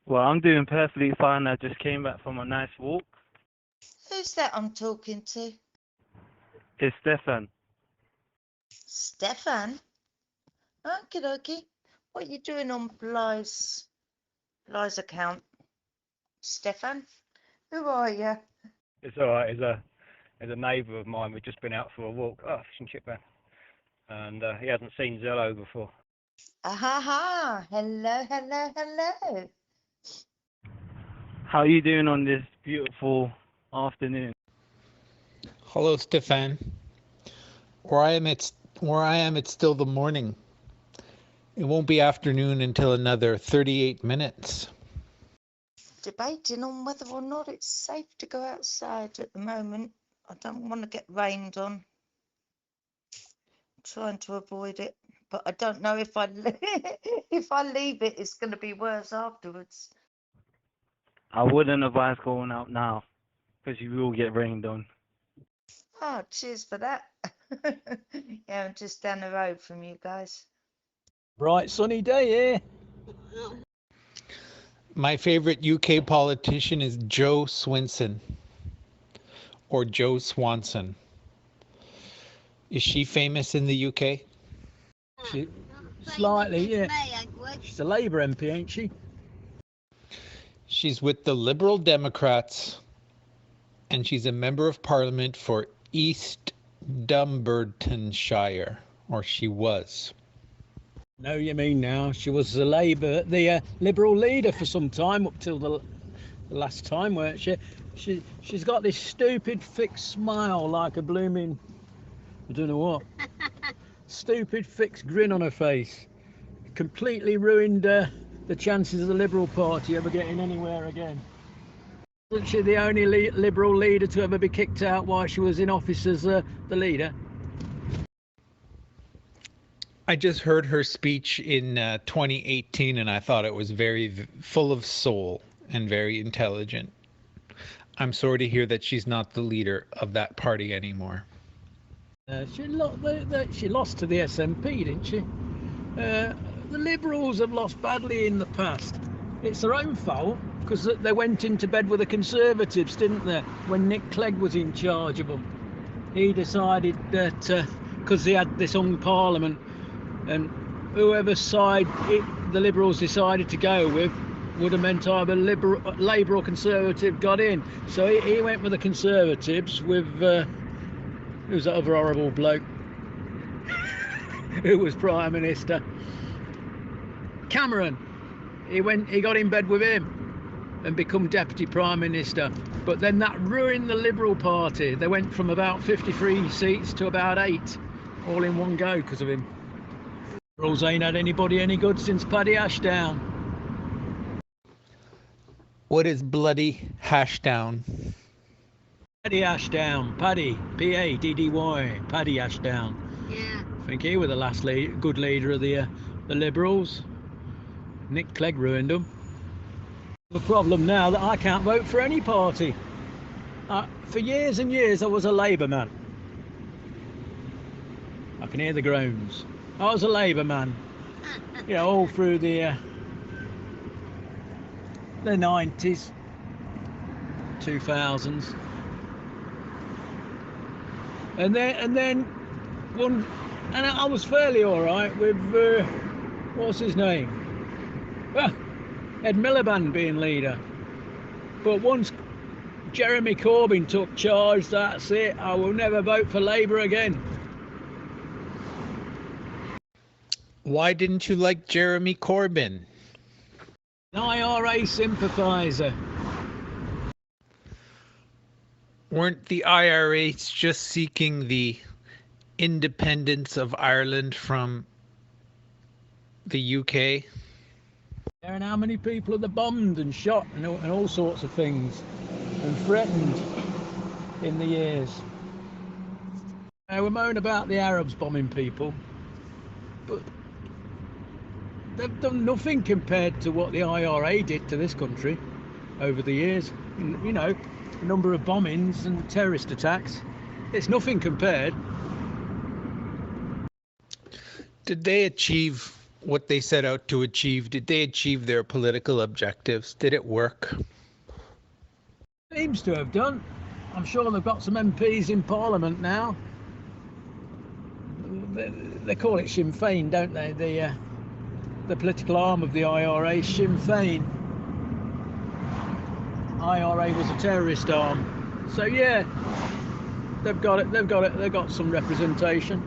Well, I'm doing perfectly fine. I just came back from a nice walk.
Who's that I'm talking to?
It's Stefan.
Stefan? Okie dokie. What are you doing on Bly's account? Stefan? Who are you?
It's all right. There's a neighbour of mine. We've just been out for a walk. Oh, fishing chip man. And he hasn't seen Zello before.
Aha! Hello, hello, hello.
How are you doing on this beautiful afternoon?
Hello, Stefan. Where I am, it's still the morning. It won't be afternoon until another 38 minutes.
Debating on whether or not it's safe to go outside at the moment. I don't want to get rained on. I'm trying to avoid it, but I don't know if I if I leave it, it's going to be worse afterwards.
I wouldn't advise going out now because you will get rained on.
Oh, cheers for that. Yeah, I'm just down the road from you guys.
Bright sunny day here.
My favorite UK politician is Joe Swinson, or Joe Swanson. Is she famous in the UK?
Slightly, yeah. She's a Labour MP, ain't she?
She's with the Liberal Democrats, and she's a member of Parliament for East Dunbartonshire, or she was.
No, you mean now. She was the Liberal leader for some time, up till the last time, weren't she? She's got this stupid fixed smile like a blooming, I don't know what. Stupid fixed grin on her face. Completely ruined the chances of the Liberal Party ever getting anywhere again. Wasn't she the only Liberal leader to ever be kicked out while she was in office as the leader?
I just heard her speech in 2018, and I thought it was very full of soul and very intelligent. I'm sorry to hear that she's not the leader of that party anymore.
She lost to the SNP, didn't she? The Liberals have lost badly in the past. It's their own fault, because they went into bed with the Conservatives, didn't they, when Nick Clegg was in charge of them. He decided that, because he had this on Parliament, and whoever side the Liberals decided to go with would have meant either Labour or Conservative got in. So he went with the Conservatives with, who's that other horrible bloke who was Prime Minister? Cameron. He got in bed with him and become Deputy Prime Minister. But then that ruined the Liberal Party. They went from about 53 seats to about 8, all in one go because of him. Liberals ain't had anybody any good since Paddy Ashdown.
What is bloody Hashdown?
Paddy Ashdown. Paddy. P-A-D-D-Y. Paddy Ashdown.
Yeah.
I think he was the last good leader of the Liberals. Nick Clegg ruined them. The problem now that I can't vote for any party. For years and years I was a Labour man. I can hear the groans. I was a Labour man. You know, all through the 90s, 2000s. And then I was fairly all right with what's his name? Well, Ed Miliband being leader. But once Jeremy Corbyn took charge, that's it. I will never vote for Labour again.
Why didn't you like Jeremy Corbyn?
An IRA sympathiser.
Weren't the IRAs just seeking the independence of Ireland from the UK?
And how many people are they bombed and shot and all sorts of things and threatened in the years? We moan about the Arabs bombing people, but they've done nothing compared to what the IRA did to this country over the years. You know, the number of bombings and terrorist attacks, it's nothing compared.
Did they achieve what they set out to achieve? Did they achieve their political objectives? Did it work?
Seems to have done. I'm sure they've got some MPs in Parliament now. They call it Sinn Féin, don't they? The political arm of the IRA, Sinn Féin. IRA was a terrorist arm. So yeah, they've got some representation.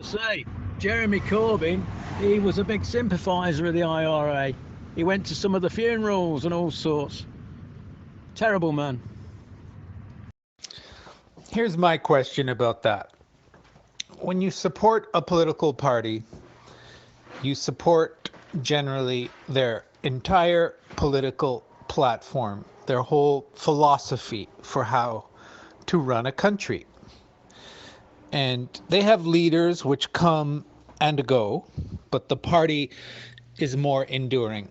Say, Jeremy Corbyn, he was a big sympathiser of the IRA. He went to some of the funerals and all sorts. Terrible man.
Here's my question about that. When you support a political party, you support generally their entire political platform, their whole philosophy for how to run a country. And they have leaders which come and go, but the party is more enduring.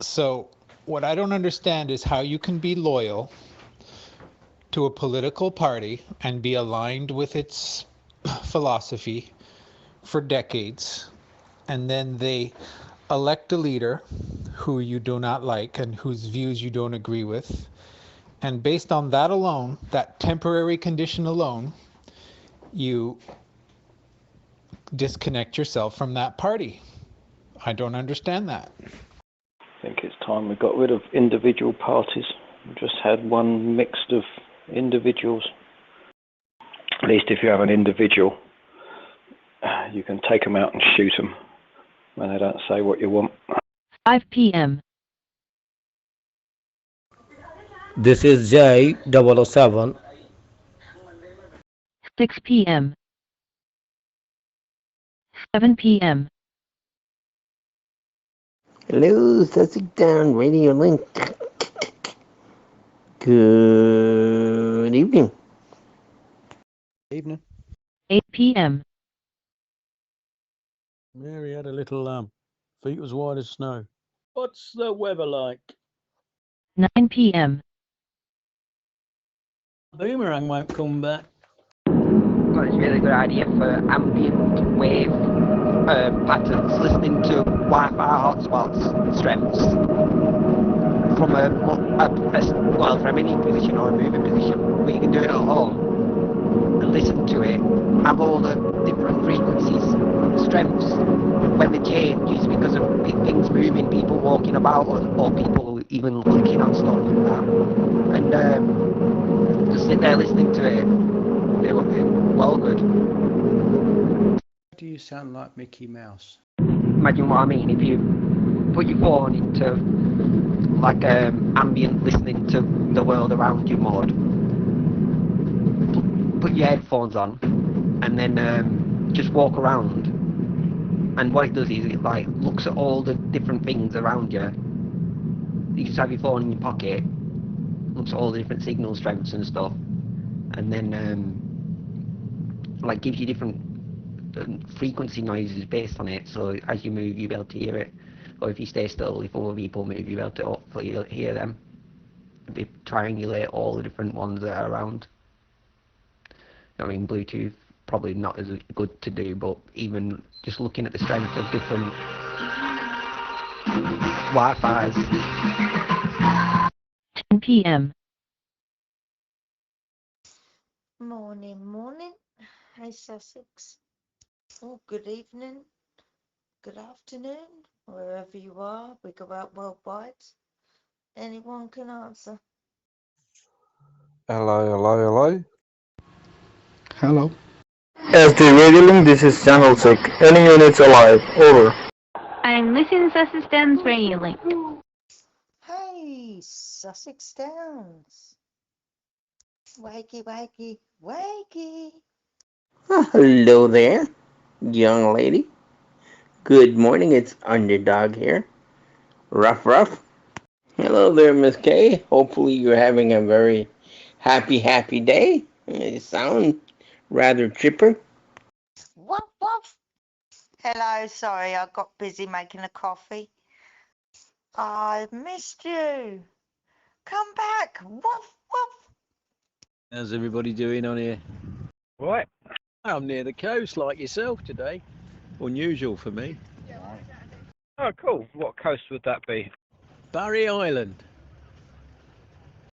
So what I don't understand is how you can be loyal to a political party and be aligned with its philosophy for decades, and then they elect a leader who you do not like and whose views you don't agree with, and based on that alone, that temporary condition alone, you disconnect yourself from that party. I don't understand that.
I think it's time we got rid of individual parties. We just had one mixed of individuals. At least if you have an individual, you can take them out and shoot them when they don't say what you want.
5 p.m.
This is J007.
6 p.m. 7 p.m.
Hello, Sussex Down Radio Link. Good evening.
Evening.
8 p.m.
Mary had a little lamb. Feet was white as snow. What's the weather like?
9 p.m.
Boomerang won't come back.
Well, it's a really good idea for ambient wave patterns, listening to Wi-Fi hotspots strengths from from any position or a moving position, where you can do it at home and listen to it, have all the different frequencies, strengths when they change, is because of things moving, people walking about, or people even clicking on stuff like that, and just sit there listening to it. It would be well good.
Do you sound like Mickey Mouse?
Imagine what I mean. If you put your phone into like ambient listening to the world around you mode, put your headphones on, and then just walk around. And what it does is it like looks at all the different things around you. You just have your phone in your pocket, looks at all the different signal strengths and stuff, and then like gives you different frequency noises based on it, so as you move you'll be able to hear it, or if you stay still, if other people move you'll be able to hopefully hear them. They triangulate all the different ones that are around. I mean, Bluetooth probably not as good to do, but even just looking at the strength of different Wi-Fi's.
10 p.m.
Morning. Hi, Sussex. Oh, good evening. Good afternoon. Wherever you are, we go out worldwide. Anyone can answer.
Hello.
Hello.
SD Radio Link, this is Channel 6. Any units alive? Over.
I'm listening to Sussex Downs Radio Link.
Hey, Sussex Downs. Wakey.
Hello there, young lady. Good morning, it's Underdog here. Ruff. Hello there, Miss K. Hopefully you're having a very happy day. You sound rather chipper.
Woof. Hello, sorry, I got busy making a coffee. I missed you. Come back. Woof.
How's everybody doing on here?
Right.
I'm near the coast like yourself today. Unusual for me.
Oh, cool. What coast would that be?
Barry Island.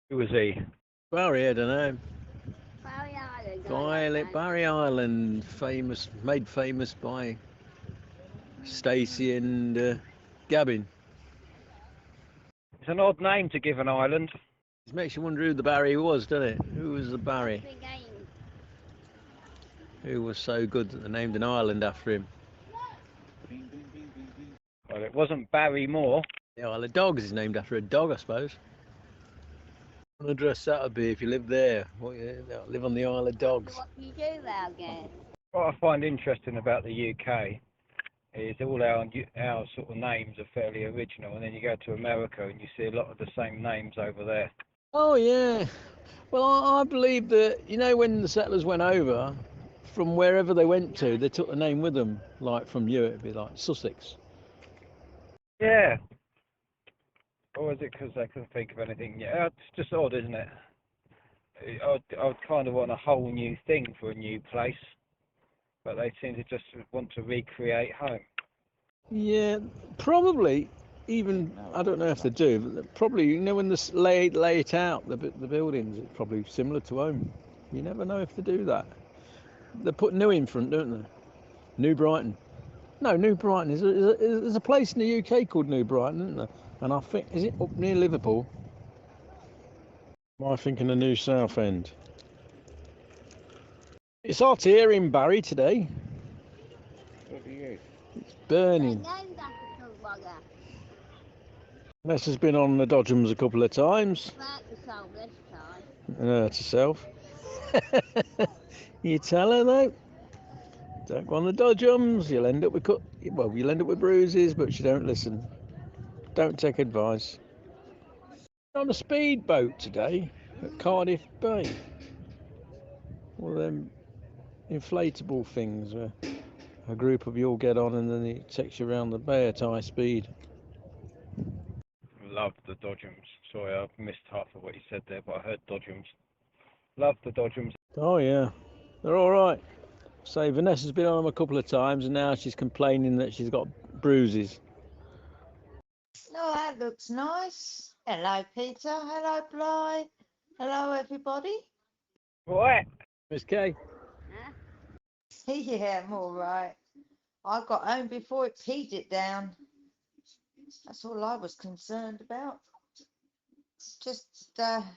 Who was he?
Barry, I don't know. Barry Island, made famous by Stacey and Gavin.
It's an odd name to give an island.
It makes you wonder who the Barry was, doesn't it? Who was the Barry? Who was so good that they named an island after him?
Well, it wasn't Barry Moore.
The Isle of Dogs is named after a dog, I suppose. What address that would be if you lived there? Well, yeah, live on the Isle of Dogs.
What do you do there again?
What I find interesting about the UK is all our sort of names are fairly original, and then you go to America and you see a lot of the same names over there.
Oh, yeah. Well, I believe that, you know, when the settlers went over, from wherever they went to, they took the name with them. Like from you, it'd be like Sussex.
Yeah. Or is it because they couldn't think of anything? Yeah, it's just odd, isn't it? I'd kind of want a whole new thing for a new place, but they seem to just want to recreate home.
Yeah, probably. Even, I don't know if they do, but probably, you know, when they lay it out, the buildings, it's probably similar to home. You never know if they do that. They put New in front, don't they? New Brighton. No, New Brighton. There's a place in the UK called New Brighton, isn't there? And I think, is it up near Liverpool? Am I thinking of New Southend? It's hot here in Barry today. It's burning. Ness has been on the Dodgems a couple of times. Hurt herself. You tell her though. Don't go on the Dodgems. You'll end up with bruises, but she don't listen. Don't take advice. On a speedboat today at Cardiff Bay. One of them inflatable things where a group of you all get on and then it takes you around the bay at high speed.
Love the Dodgems. Sorry, I missed half of what you said there, but I heard Dodgems. Love the Dodgems.
Oh yeah, they're all right. So Vanessa's been on them a couple of times and now she's complaining that she's got bruises.
Oh, that looks nice. Hello, Peter. Hello, Bly. Hello, everybody.
What?
Miss Kay?
Huh? Yeah, I'm all right. I got home before it peed it down. That's all I was concerned about. Just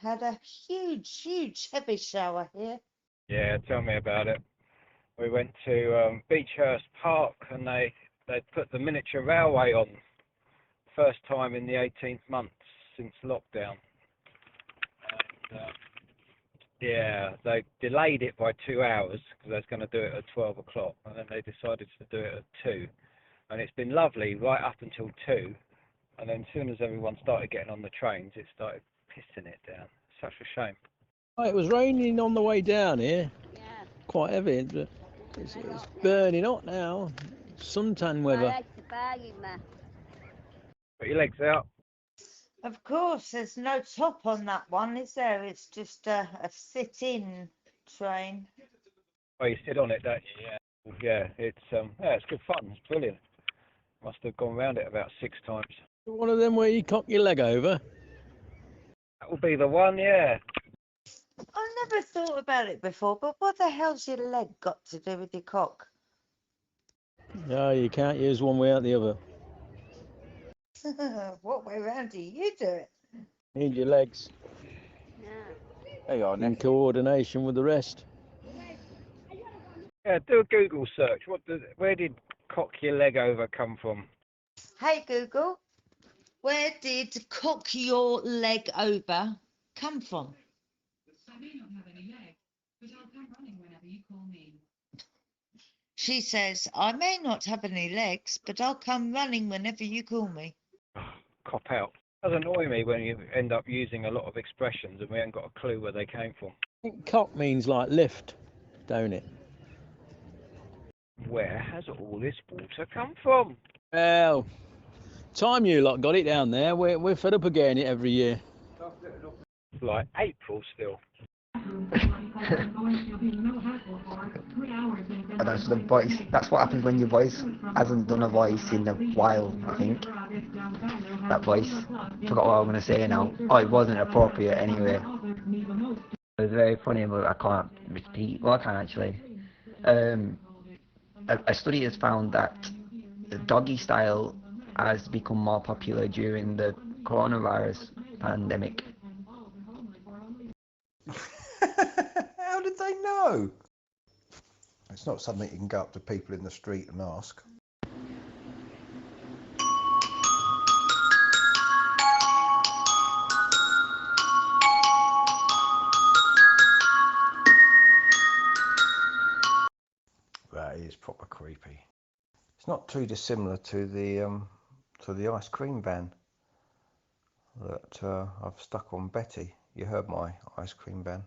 had a huge, heavy shower here.
Yeah, tell me about it. We went to Beechhurst Park and they put the miniature railway on. First time in the 18th month since lockdown. And, yeah, they delayed it by 2 hours because they was going to do it at 12 o'clock and then they decided to do it at 2. And it's been lovely right up until 2. And then as soon as everyone started getting on the trains, it started pissing it down. Such a shame.
Oh, it was raining on the way down here. Yeah. Quite heavy. But it's burning hot now. Suntan weather.
Put your legs out.
Of course, there's no top on that one, is there? It's just a sit-in train.
Oh, you sit on it, don't you? Yeah. Yeah, it's good fun. It's brilliant. Must have gone round it about 6 times.
One of them where you cock your leg over?
That will be the one, yeah.
I never thought about it before, but what the hell's your leg got to do with your cock?
No, you can't use one without the other.
What way round do you do it?
Need your legs.
Yeah.
There you are,
in coordination with the rest.
Yeah, do a Google search. Where did cock your leg over come from?
Hey Google, where did cock your leg over come from?
I may not have any legs, but I'll come running whenever you call me.
She says, I may not have any legs, but I'll come running whenever you call me.
Cop out. It does annoy me when you end up using a lot of expressions and we haven't got a clue where they came from.
I think cock means like lift, don't it?
Where has all this water come from?
Well, time you lot got it down there. We're fed up of getting it every year.
It's like April still.
That's the voice. That's what happens when your voice hasn't done a voice in a while, I think. That voice. Forgot what I was going to say now. Oh, it wasn't appropriate anyway. It was very funny, but I can't repeat. Well, I can actually. A study has found that the doggy style has become more popular during the coronavirus pandemic.
How did they know? It's not something you can go up to people in the street and ask. too dissimilar to the ice cream van that I've stuck on Betty. You heard my ice cream van.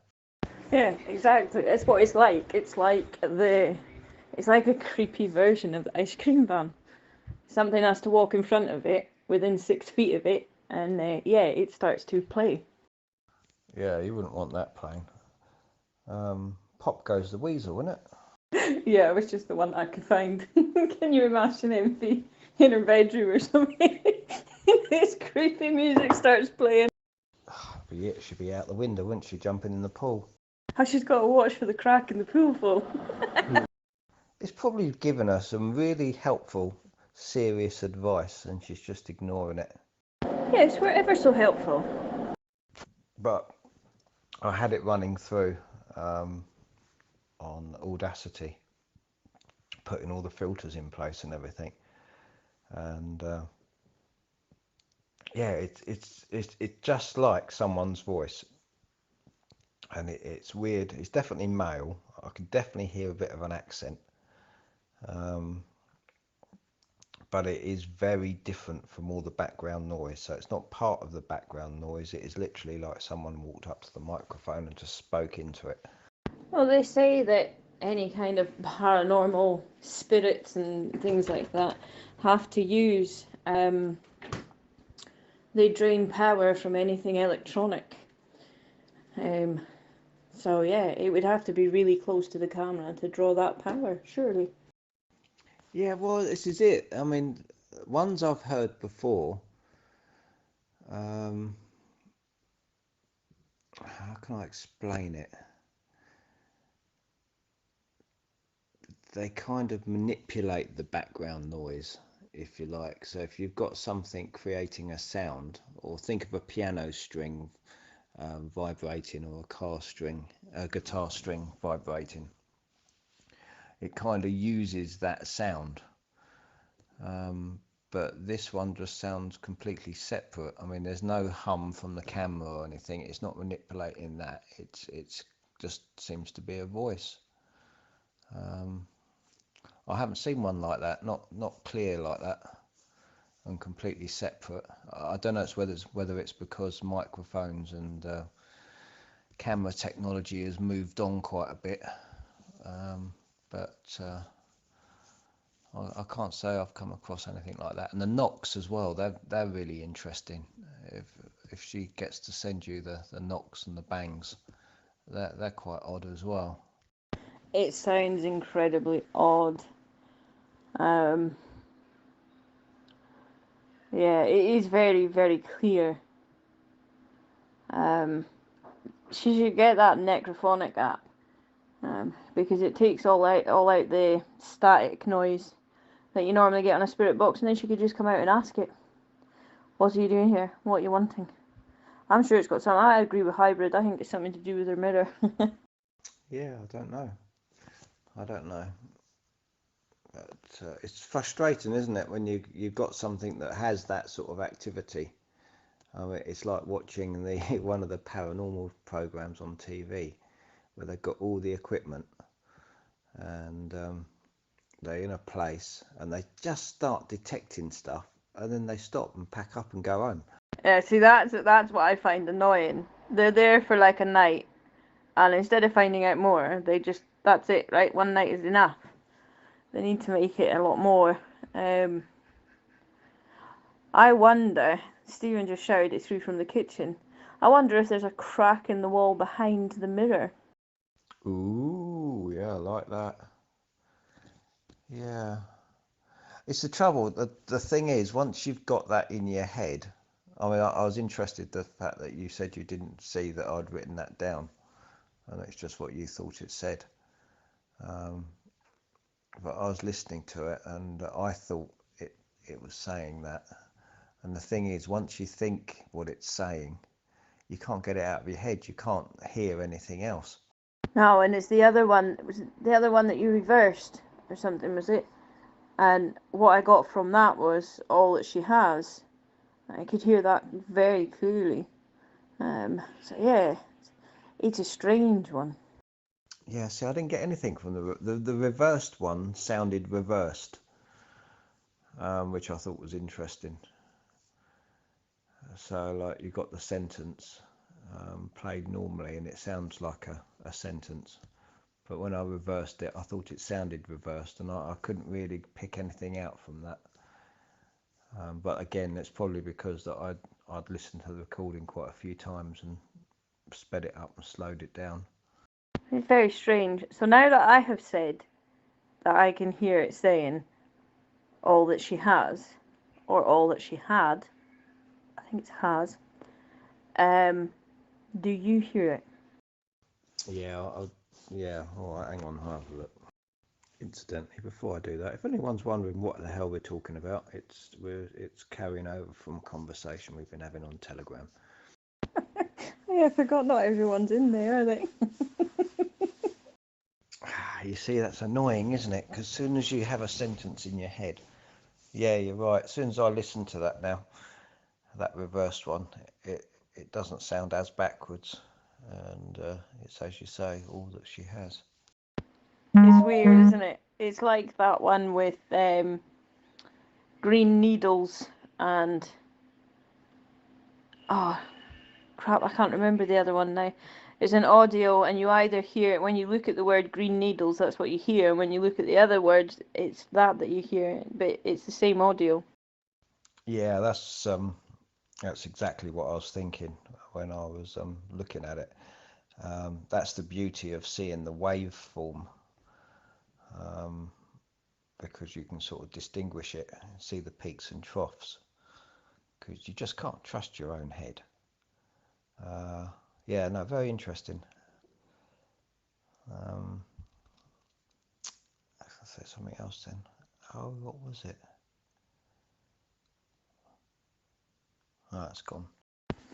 Yeah, exactly. That's what it's like. It's like a creepy version of the ice cream van. Something has to walk in front of it, within 6 feet of it, and yeah, it starts to play.
Yeah, you wouldn't want that playing. Pop Goes the Weasel, wouldn't it?
Yeah, it was just the one that I could find. Can you imagine him be in her bedroom or something? This creepy music starts playing.
She'd be out the window, wouldn't she, jumping in the pool?
How she's got to watch for the crack in the pool full.
It's probably given her some really helpful, serious advice, and she's just ignoring it.
Yes, we're ever so helpful.
But I had it running through on Audacity, putting all the filters in place and everything, and yeah, it's just like someone's voice, and it's weird. It's definitely male. I can definitely hear a bit of an accent, but it is very different from all the background noise. So it's not part of the background noise. It is literally like someone walked up to the microphone and just spoke into it.
Well, they say that any kind of paranormal spirits and things like that have to use, they drain power from anything electronic. So yeah, it would have to be really close to the camera to draw that power, surely.
Yeah, well, this is it. I mean, ones I've heard before, how can I explain it? They kind of manipulate the background noise, if you like. So if you've got something creating a sound, or think of a piano string vibrating, or a guitar string vibrating, it kind of uses that sound. But this one just sounds completely separate. I mean, there's no hum from the camera or anything. It's not manipulating that. It's just seems to be a voice. I haven't seen one like that, not clear like that, and completely separate. I don't know whether it's because microphones and camera technology has moved on quite a bit, but I can't say I've come across anything like that. And the knocks as well, they're really interesting. If she gets to send you the knocks and the bangs, they're quite odd as well.
It sounds incredibly odd. Yeah, it is very, very clear. She should get that Necrophonic app, because it takes all out the static noise that you normally get on a spirit box, and then she could just come out and ask it, "What are you doing here? What are you wanting?" I'm sure it's got something. I agree with Hybrid. I think it's something to do with her mirror.
Yeah, I don't know. But it's frustrating, isn't it, when you've got something that has that sort of activity. I mean, it's like watching one of the paranormal programs on TV, where they've got all the equipment, and they're in a place, and they just start detecting stuff, and then they stop and pack up and go home.
Yeah, see, that's what I find annoying. They're there for like a night, and instead of finding out more, that's it, right? One night is enough. They need to make it a lot more. I wonder, Stephen just shouted it through from the kitchen, I wonder if there's a crack in the wall behind the mirror.
Ooh, yeah, I like that. Yeah. It's the trouble. The thing is, once you've got that in your head, I mean, I was interested the fact that you said you didn't see that I'd written that down, and it's just what you thought it said. But I was listening to it, and I thought it was saying that. And the thing is, once you think what it's saying, you can't get it out of your head. You can't hear anything else.
No, and it's the other one. Was it the other one that you reversed or something? Was it? And what I got from that was all that she has. I could hear that very clearly. So yeah, it's a strange one.
Yeah, see, I didn't get anything from the reversed one. Sounded reversed. which I thought was interesting. So like you got the sentence played normally and it sounds like a sentence, but when I reversed it I thought it sounded reversed, and I couldn't really pick anything out from that. But again, it's probably because that I'd listened to the recording quite a few times and sped it up and slowed it down.
It's very strange. So now that I have said that I can hear it saying all that she has, or all that she had, I think it's has, do you hear it?
Yeah, yeah. All right, hang on, I'll have a look. Incidentally, before I do that, if anyone's wondering what the hell we're talking about, it's carrying over from a conversation we've been having on Telegram.
Yeah, I forgot not everyone's in there, are they?
You see, that's annoying, isn't it? Because as soon as you have a sentence in your head, yeah, you're right. As soon as I listen to that now, that reversed one, it doesn't sound as backwards, and it's, as you say, all that she has.
It's weird, isn't it? It's like that one with green needles and oh crap, I can't remember the other one now. It's an audio, and you either hear it when you look at the word green needles, that's what you hear, and when you look at the other words, it's that you hear, but it's the same audio.
Yeah, that's exactly what I was thinking when I was looking at it. That's the beauty of seeing the waveform, because you can sort of distinguish it, see the peaks and troughs, because you just can't trust your own head. Yeah, no, very interesting. I'll say something else then. Oh, what was it? Oh, it's gone.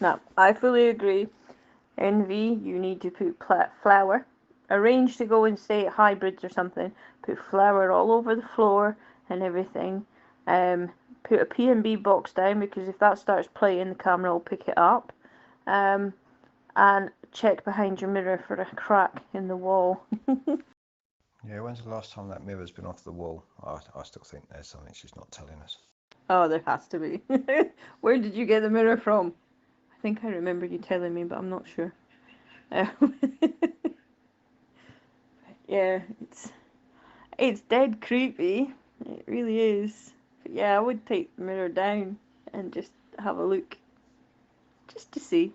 No, I fully agree. Envy, you need to put flour. Arrange to go and stay at Hybrids or something. Put flour all over the floor and everything. Put a P&B box down, because if that starts playing, the camera will pick it up. And check behind your mirror for a crack in the wall.
Yeah, when's the last time that mirror's been off the wall? I still think there's something she's not telling us.
Oh, there has to be. Where did you get the mirror from? I think I remember you telling me, but I'm not sure. Yeah, it's dead creepy. It really is. But yeah, I would take the mirror down and just have a look, just to see.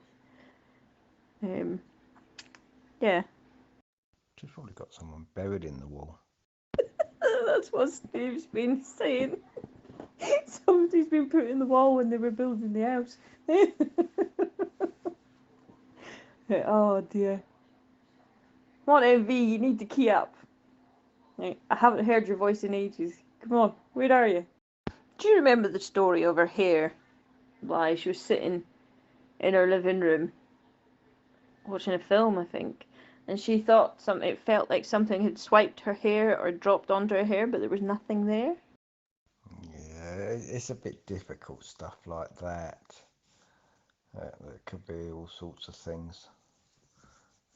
Yeah.
She's probably got someone buried in the wall.
That's what Steve's been saying. Somebody's been put in the wall when they were building the house. Oh dear. Come on, MV, you need to key up. I haven't heard your voice in ages. Come on, where are you? Do you remember the story of her hair? Why, she was sitting in her living room watching a film, I think, and she thought it felt like something had swiped her hair or dropped onto her hair, but there was nothing there.
Yeah, it's a bit difficult, stuff like that. There could be all sorts of things.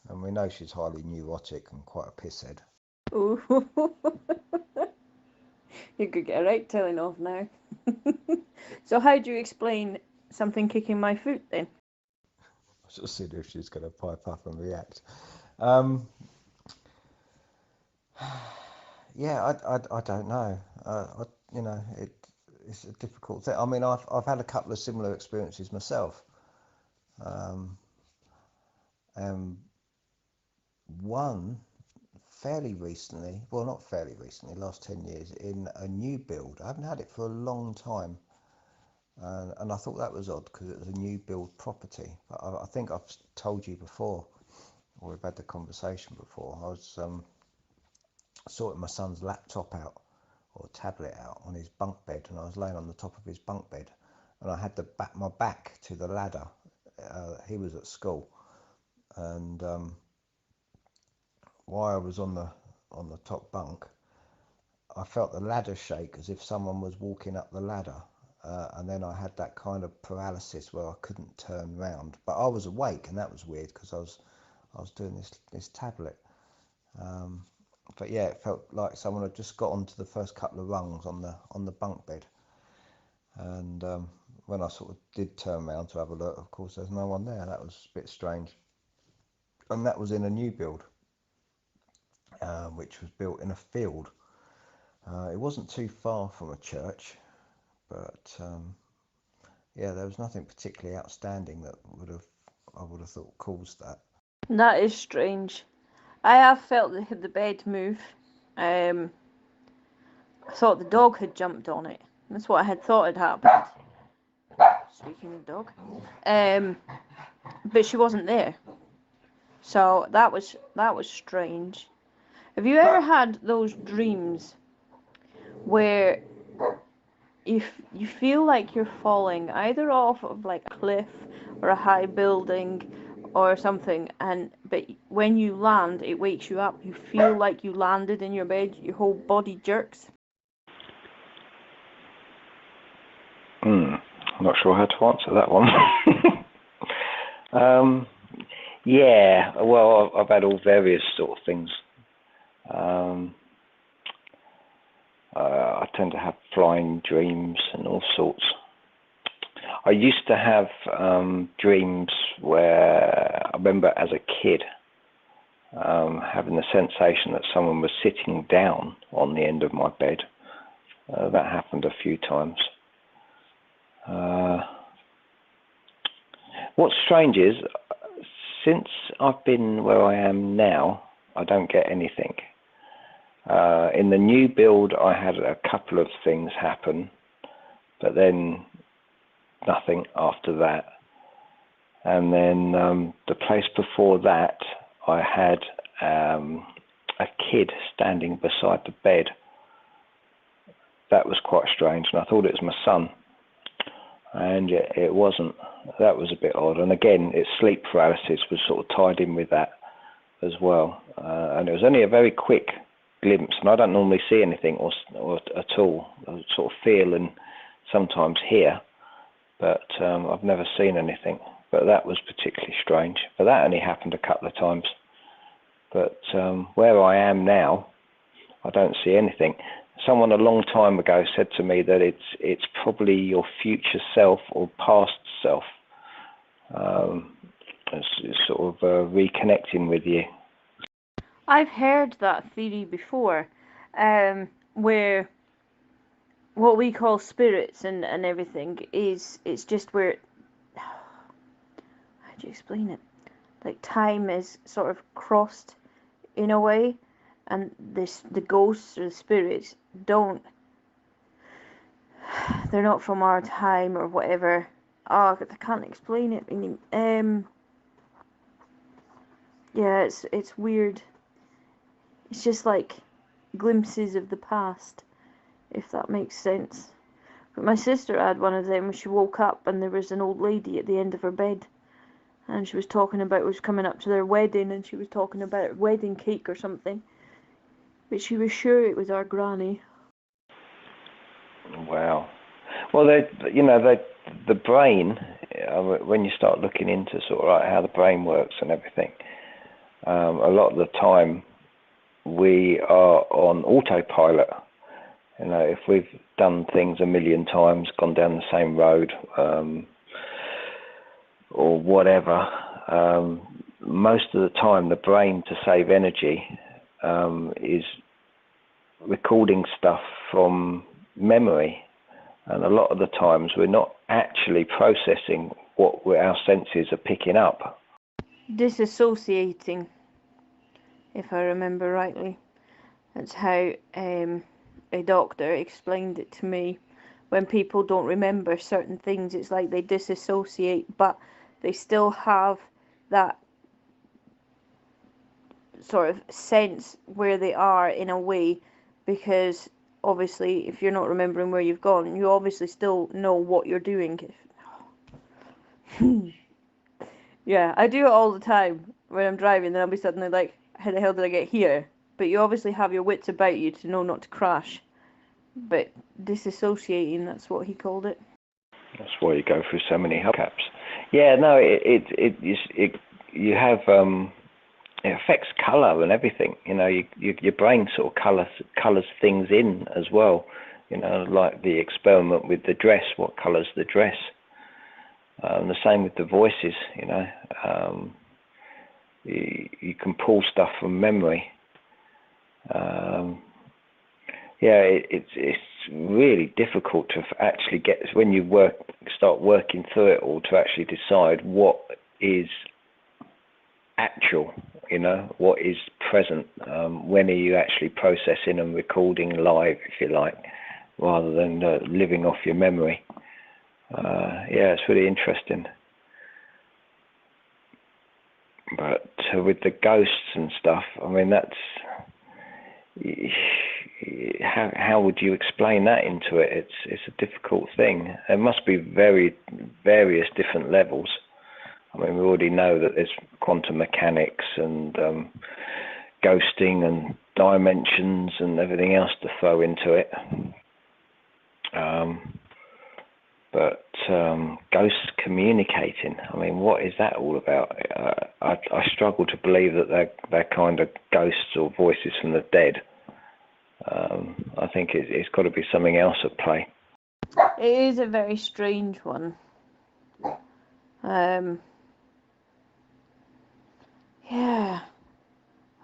And we know she's highly neurotic and quite a pisshead.
Ooh. You could get a right telling off now. So how do you explain something kicking my foot then?
I should see if she's going to pipe up and react. Yeah, I don't know. It's a difficult thing. I mean, I've had a couple of similar experiences myself. One fairly recently, well, not fairly recently, last 10 years, in a new build. I haven't had it for a long time. And I thought that was odd because it was a new build property. But I think I've told you before, or we've had the conversation before. I was sorting my son's laptop out, or tablet out, on his bunk bed, and I was laying on the top of his bunk bed, and I had my back to the ladder. He was at school, and while I was on the top bunk, I felt the ladder shake as if someone was walking up the ladder. And then I had that kind of paralysis where I couldn't turn round, but I was awake, and that was weird because I was doing this tablet. But yeah, it felt like someone had just got onto the first couple of rungs on the bunk bed, And when I sort of did turn around to have a look, of course, there's no one there. That was a bit strange. And that was in a new build, which was built in a field. It wasn't too far from a church, but yeah, there was nothing particularly outstanding that I would have thought caused that.
That is strange. I have felt the bed move. I thought the dog had jumped on it. That's what I had thought had happened. Speaking of dog. But she wasn't there. So that was strange. Have you ever had those dreams where you feel like you're falling either off of like a cliff or a high building or something, but when you land, it wakes you up. You feel like you landed in your bed. Your whole body jerks.
I'm not sure how to answer that one. Yeah, well, I've had all various sort of things. I tend to have flying dreams and all sorts. I used to have dreams where I remember as a kid having the sensation that someone was sitting down on the end of my bed. That happened a few times. What's strange is, since I've been where I am now, I don't get anything. In the new build, I had a couple of things happen, but then nothing after that. And then the place before that, I had a kid standing beside the bed. That was quite strange, and I thought it was my son. And it wasn't. That was a bit odd. And again, its sleep paralysis was sort of tied in with that as well. And it was only a very quick glimpse, and I don't normally see anything or at all. I sort of feel and sometimes hear, but I've never seen anything. But that was particularly strange. But that only happened a couple of times. But where I am now, I don't see anything. Someone a long time ago said to me that it's probably your future self or past self. It's sort of reconnecting with you.
I've heard that theory before, where what we call spirits and everything it's just where, how do you explain it? Like time is sort of crossed in a way, and the ghosts or the spirits they're not from our time or whatever. Oh, I can't explain it. Yeah, it's weird. It's just like glimpses of the past, if that makes sense. But my sister had one of them when she woke up and there was an old lady at the end of her bed. And she was talking about, it was coming up to their wedding, and she was talking about wedding cake or something. But she was sure it was our granny.
Wow. Well, the brain, when you start looking into sort of like how the brain works and everything, a lot of the time we are on autopilot. You know, if we've done things a million times, gone down the same road, or whatever, most of the time the brain, to save energy, is recording stuff from memory, and a lot of the times we're not actually processing what our senses are picking up.
Disassociating, if I remember rightly. That's how a doctor explained it to me. When people don't remember certain things, it's like they disassociate, but they still have that sort of sense where they are in a way, because obviously if you're not remembering where you've gone, you obviously still know what you're doing. Yeah, I do it all the time when I'm driving, then I'll be suddenly like, how the hell did I get here? But you obviously have your wits about you to know not to crash. But disassociating, that's what he called it.
That's why you go through so many hubcaps. Yeah, no, you have it affects colour and everything. You know, your brain sort of colours things in as well. You know, like the experiment with the dress, what colour's the dress? The same with the voices, you know. You can pull stuff from memory. Yeah, it's really difficult to actually get, when you start working through it all, to actually decide what is actual, you know, what is present. When are you actually processing and recording live, if you like, rather than living off your memory. Yeah, it's really interesting. But with the ghosts and stuff, I mean, that's how would you explain that into it? It's a difficult thing. There must be various different levels. I mean, we already know that there's quantum mechanics and ghosting and dimensions and everything else to throw into it. But ghosts communicating, I mean, what is that all about? I struggle to believe that they're kind of ghosts or voices from the dead. I think it's got to be something else at play.
It is a very strange one. Yeah,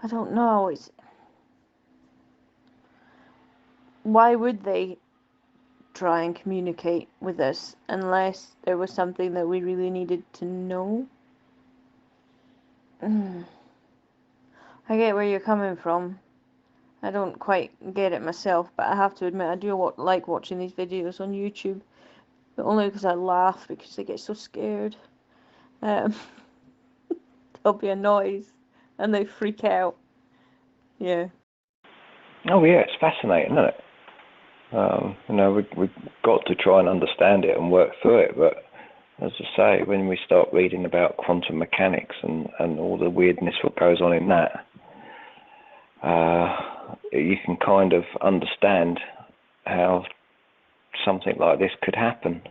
I don't know. Why would they try and communicate with us unless there was something that we really needed to know? I get where you're coming from. I don't quite get it myself, but I have to admit I do like watching these videos on YouTube, but only because I laugh, because they get so scared. There'll be a noise and they freak out. Yeah.
Oh yeah, it's fascinating, isn't it? You know, we've got to try and understand it and work through it, but as I say, when we start reading about quantum mechanics and all the weirdness what goes on in that, you can kind of understand how something like this could happen.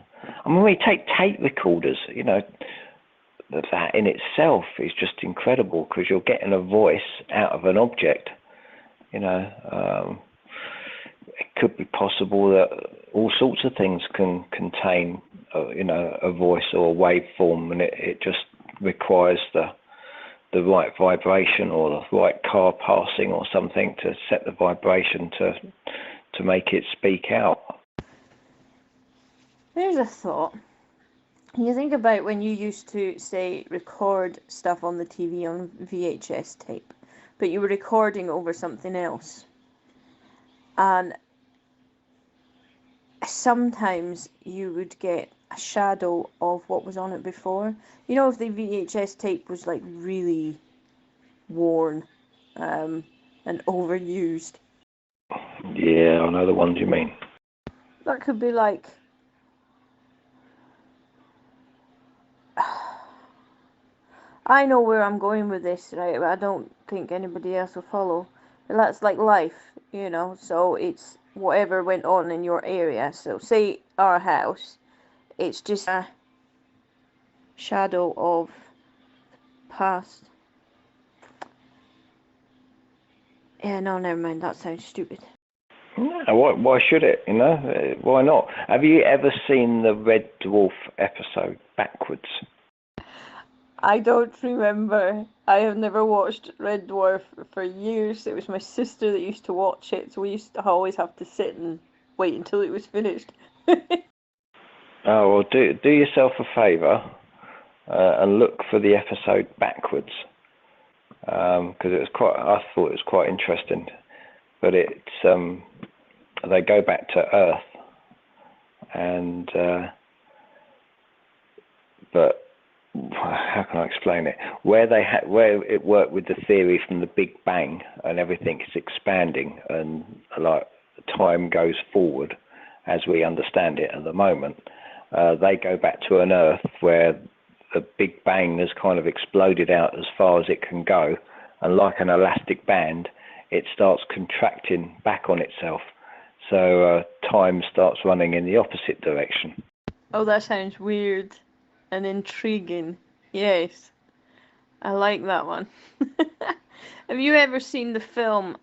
I mean, we take tape recorders, you know, that in itself is just incredible, because you're getting a voice out of an object, you know. It could be possible that all sorts of things can contain, you know, a voice or a waveform, and it just requires the right vibration or the right car passing or something to set the vibration to make it speak out.
There's a thought. You think about when you used to, say, record stuff on the TV on VHS tape, but you were recording over something else. And sometimes you would get a shadow of what was on it before. You know, if the VHS tape was like really worn and overused.
Yeah, I know the ones you mean.
That could be like, I know where I'm going with this, right? But I don't think anybody else will follow. But that's like life, you know. So it's whatever went on in your area. So say our house, it's just a shadow of past. Yeah, no, never mind. That sounds stupid.
No, why should it? You know, why not? Have you ever seen the Red Dwarf episode backwards?
I don't remember. I have never watched Red Dwarf for years. It was my sister that used to watch it, so we used to always have to sit and wait until it was finished.
Oh, well, do yourself a favour and look for the episode backwards, because I thought it was quite interesting. But they go back to Earth, and but how can I explain it? Where it worked with the theory from the Big Bang, and everything is expanding, and like time goes forward as we understand it at the moment. They go back to an Earth where the Big Bang has kind of exploded out as far as it can go, and like an elastic band, it starts contracting back on itself. So time starts running in the opposite direction.
Oh, that sounds weird and intriguing. Yes, I like that one. Have you ever seen the film?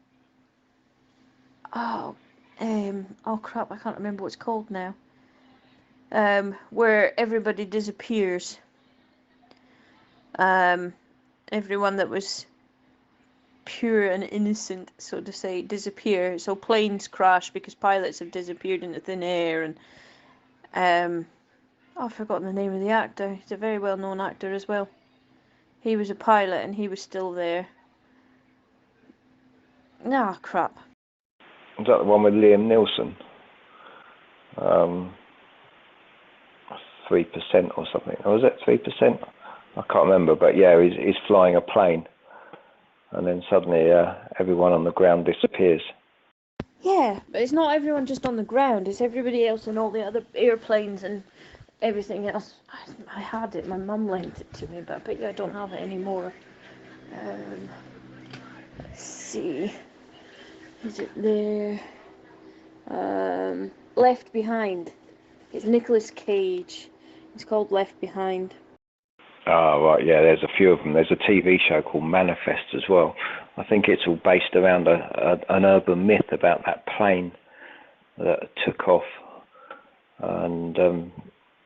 Oh, oh crap, I can't remember what it's called now. Where everybody disappears. Everyone that was pure and innocent, so to say, disappear. So planes crash because pilots have disappeared into thin air, and I've forgotten the name of the actor. He's a very well-known actor as well. He was a pilot and he was still there. Ah, crap.
Is that the one with Liam Neeson? 3% or something. Or was it 3%? I can't remember, but yeah, he's flying a plane, and then suddenly everyone on the ground disappears.
Yeah, but it's not everyone just on the ground. It's everybody else and all the other airplanes and everything else. I had it. My mum lent it to me, but I bet you I don't have it anymore. Let's see. Is it there? Left Behind. It's Nicolas Cage. It's called Left Behind.
Oh, right, yeah, there's a few of them. There's a TV show called Manifest as well. I think it's all based around an urban myth about that plane that took off, and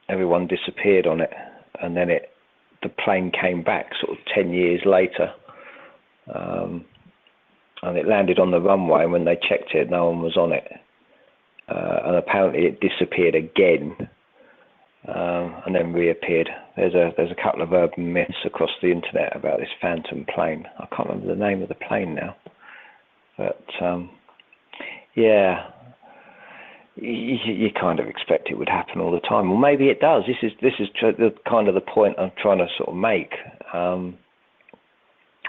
everyone disappeared on it, and then the plane came back sort of 10 years later, and it landed on the runway, and when they checked it, no one was on it, and apparently it disappeared again, and then reappeared. There's a couple of urban myths across the internet about this phantom plane. I can't remember the name of the plane now, but yeah, you kind of expect it would happen all the time. Well, maybe it does. This is the kind of the point I'm trying to sort of make.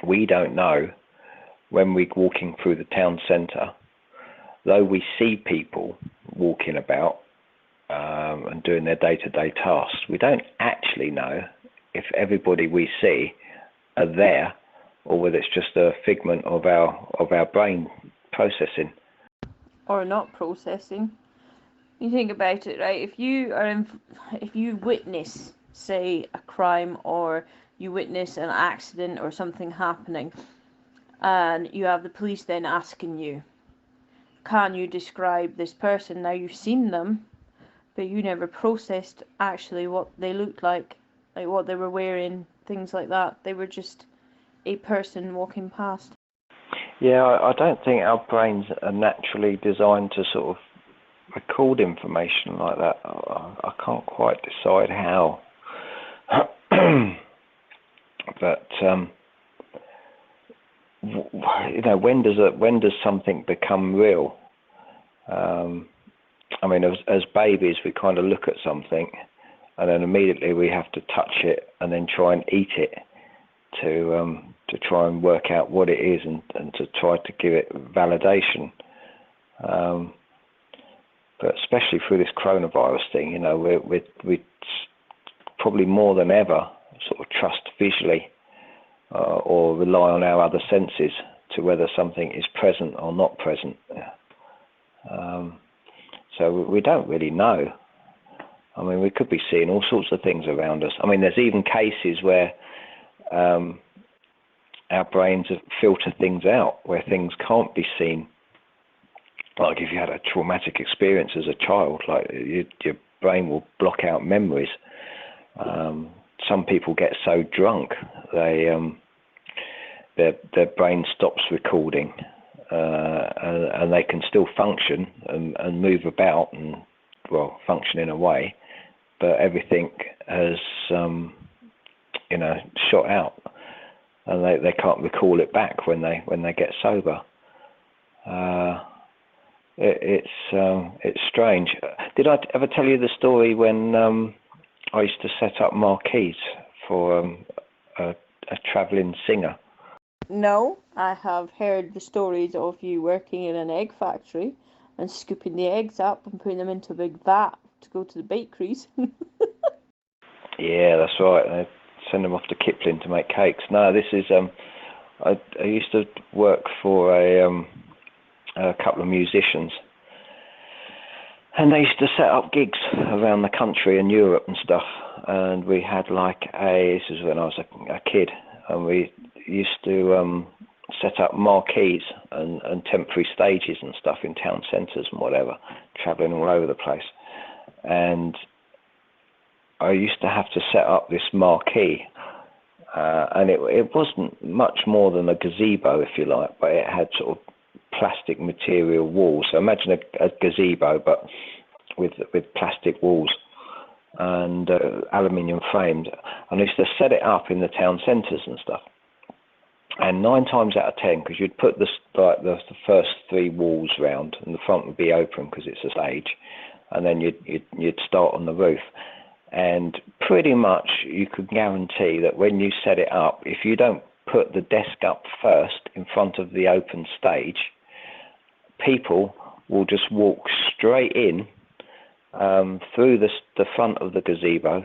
We don't know when we're walking through the town centre, though we see people walking about and doing their day-to-day tasks. We don't actually know if everybody we see are there, or whether it's just a figment of our brain processing.
Or not processing. You think about it, right? If you witness, say, a crime, or you witness an accident or something happening, and you have the police then asking you, can you describe this person? Now you've seen them, but you never processed actually what they looked like what they were wearing, things like that. They were just a person walking past.
Yeah, I don't think our brains are naturally designed to sort of record information like that. I can't quite decide how. But you know, when does something become real? I mean, as babies, we kind of look at something, and then immediately we have to touch it and then try and eat it to try and work out what it is, and to try to give it validation. But especially through this coronavirus thing, you know, we probably more than ever sort of trust visually or rely on our other senses to whether something is present or not present. So we don't really know. I mean, we could be seeing all sorts of things around us. I mean, there's even cases where our brains filter things out, where things can't be seen. Like if you had a traumatic experience as a child, like your brain will block out memories. Some people get so drunk their brain stops recording, and they can still function and move about and function in a way, but everything has shot out, and they can't recall it back when they get sober. It's strange. Did I ever tell you the story when I used to set up marquees for a travelling singer?
No, I have heard the stories of you working in an egg factory and scooping the eggs up and putting them into a big vat to go to the bakeries.
Yeah, that's right. They send them off to Kipling to make cakes. No, this is I used to work for a couple of musicians, and they used to set up gigs around the country and Europe and stuff. And we had this is when I was a kid, and we used to set up marquees and temporary stages and stuff in town centres and whatever, travelling all over the place. And I used to have to set up this marquee, and it wasn't much more than a gazebo, if you like, but it had sort of plastic material walls. So imagine a gazebo, but with plastic walls and aluminium framed. And I used to set it up in the town centres and stuff. And 9 times out of 10, because you'd put the first 3 walls round, and the front would be open because it's a stage, and then you'd start on the roof. And pretty much you could guarantee that when you set it up, if you don't put the desk up first in front of the open stage, people will just walk straight in through the front of the gazebo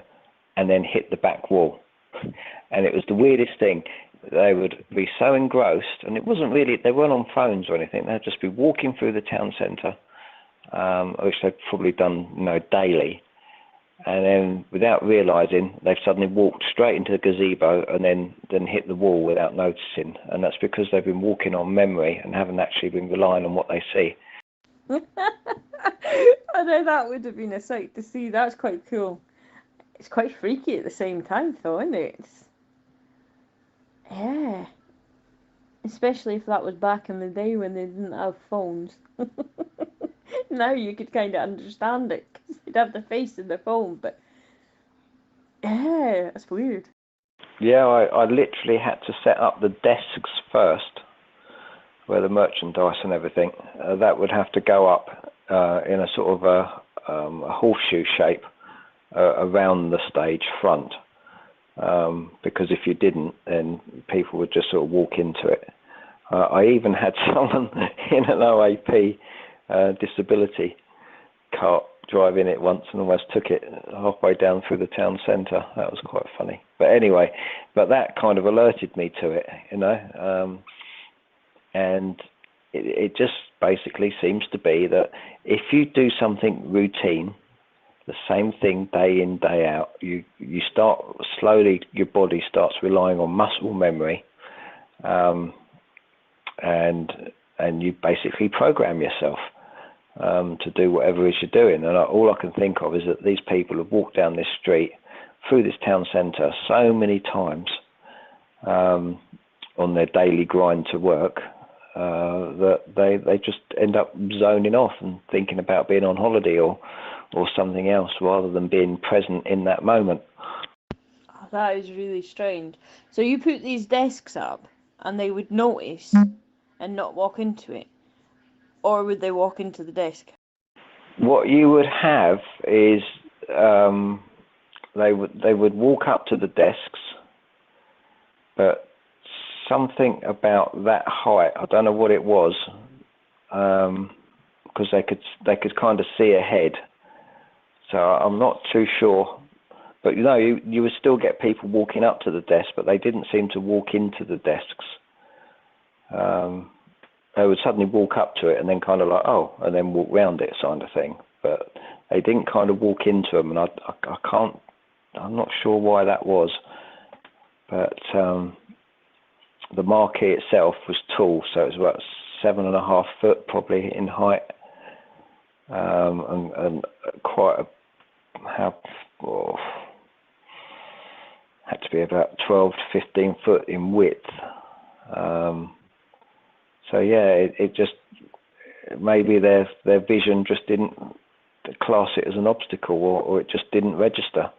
and then hit the back wall. And it was the weirdest thing. They would be so engrossed, and it wasn't really, they weren't on phones or anything, they'd just be walking through the town centre, which they'd probably done, daily, and then without realising, they've suddenly walked straight into the gazebo and then hit the wall without noticing. And that's because they've been walking on memory and haven't actually been relying on what they see.
I know that would have been a sight to see. That's quite cool. It's quite freaky at the same time, though, isn't it? Yeah. Especially if that was back in the day when they didn't have phones. Now you could kind of understand it, because you'd have the face in the phone, but yeah, that's weird.
Yeah, I literally had to set up the desks first, where the merchandise and everything, that would have to go up in a sort of a horseshoe shape around the stage front, because if you didn't, then people would just sort of walk into it. I even had someone in an OAP disability cart driving it once and almost took it halfway down through the town centre. That was quite funny. But anyway, that kind of alerted me to it, and it just basically seems to be that if you do something routine, the same thing day in, day out, you start slowly, your body starts relying on muscle memory, and you basically program yourself to do whatever it is you're doing. And all I can think of is that these people have walked down this street through this town centre so many times on their daily grind to work, that they just end up zoning off and thinking about being on holiday or something else rather than being present in that moment.
Oh, that is really strange. So you put these desks up and they would notice and not walk into it? Or would they walk into the desk?
What you would have is they would walk up to the desks, but something about that height, I don't know what it was, because they could kind of see ahead. So I'm not too sure. But you would still get people walking up to the desk, but they didn't seem to walk into the desks. They would suddenly walk up to it and then kind of like, oh, and then walk round it, kind of thing. But they didn't kind of walk into them, and I'm not sure why that was. But the marquee itself was tall, so it was about 7.5 foot probably in height, and quite had to be about 12 to 15 foot in width. So yeah, it just, maybe their vision just didn't class it as an obstacle, or it just didn't register.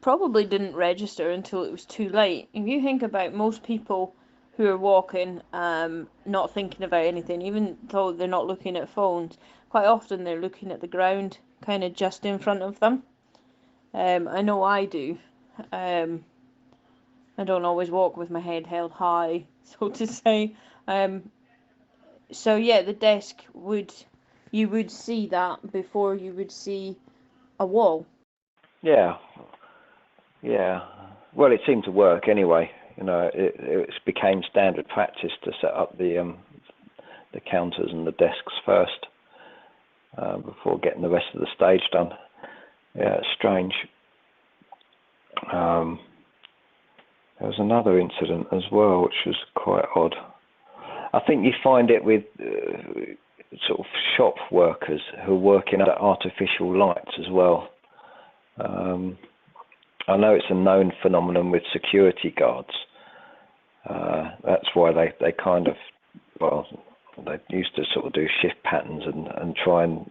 Probably didn't register until it was too late. If you think about most people who are walking, not thinking about anything, even though they're not looking at phones, quite often they're looking at the ground, kind of just in front of them. I know I do. I don't always walk with my head held high, so to say. So yeah, the desk you would see that before you would see a wall.
Yeah. Well, it seemed to work anyway. It became standard practice to set up the counters and the desks first before getting the rest of the stage done. Yeah, it's strange. There was another incident as well, which was quite odd. I think you find it with sort of shop workers who are working under artificial lights as well. I know it's a known phenomenon with security guards. That's why they kind of, well, they used to sort of do shift patterns and try and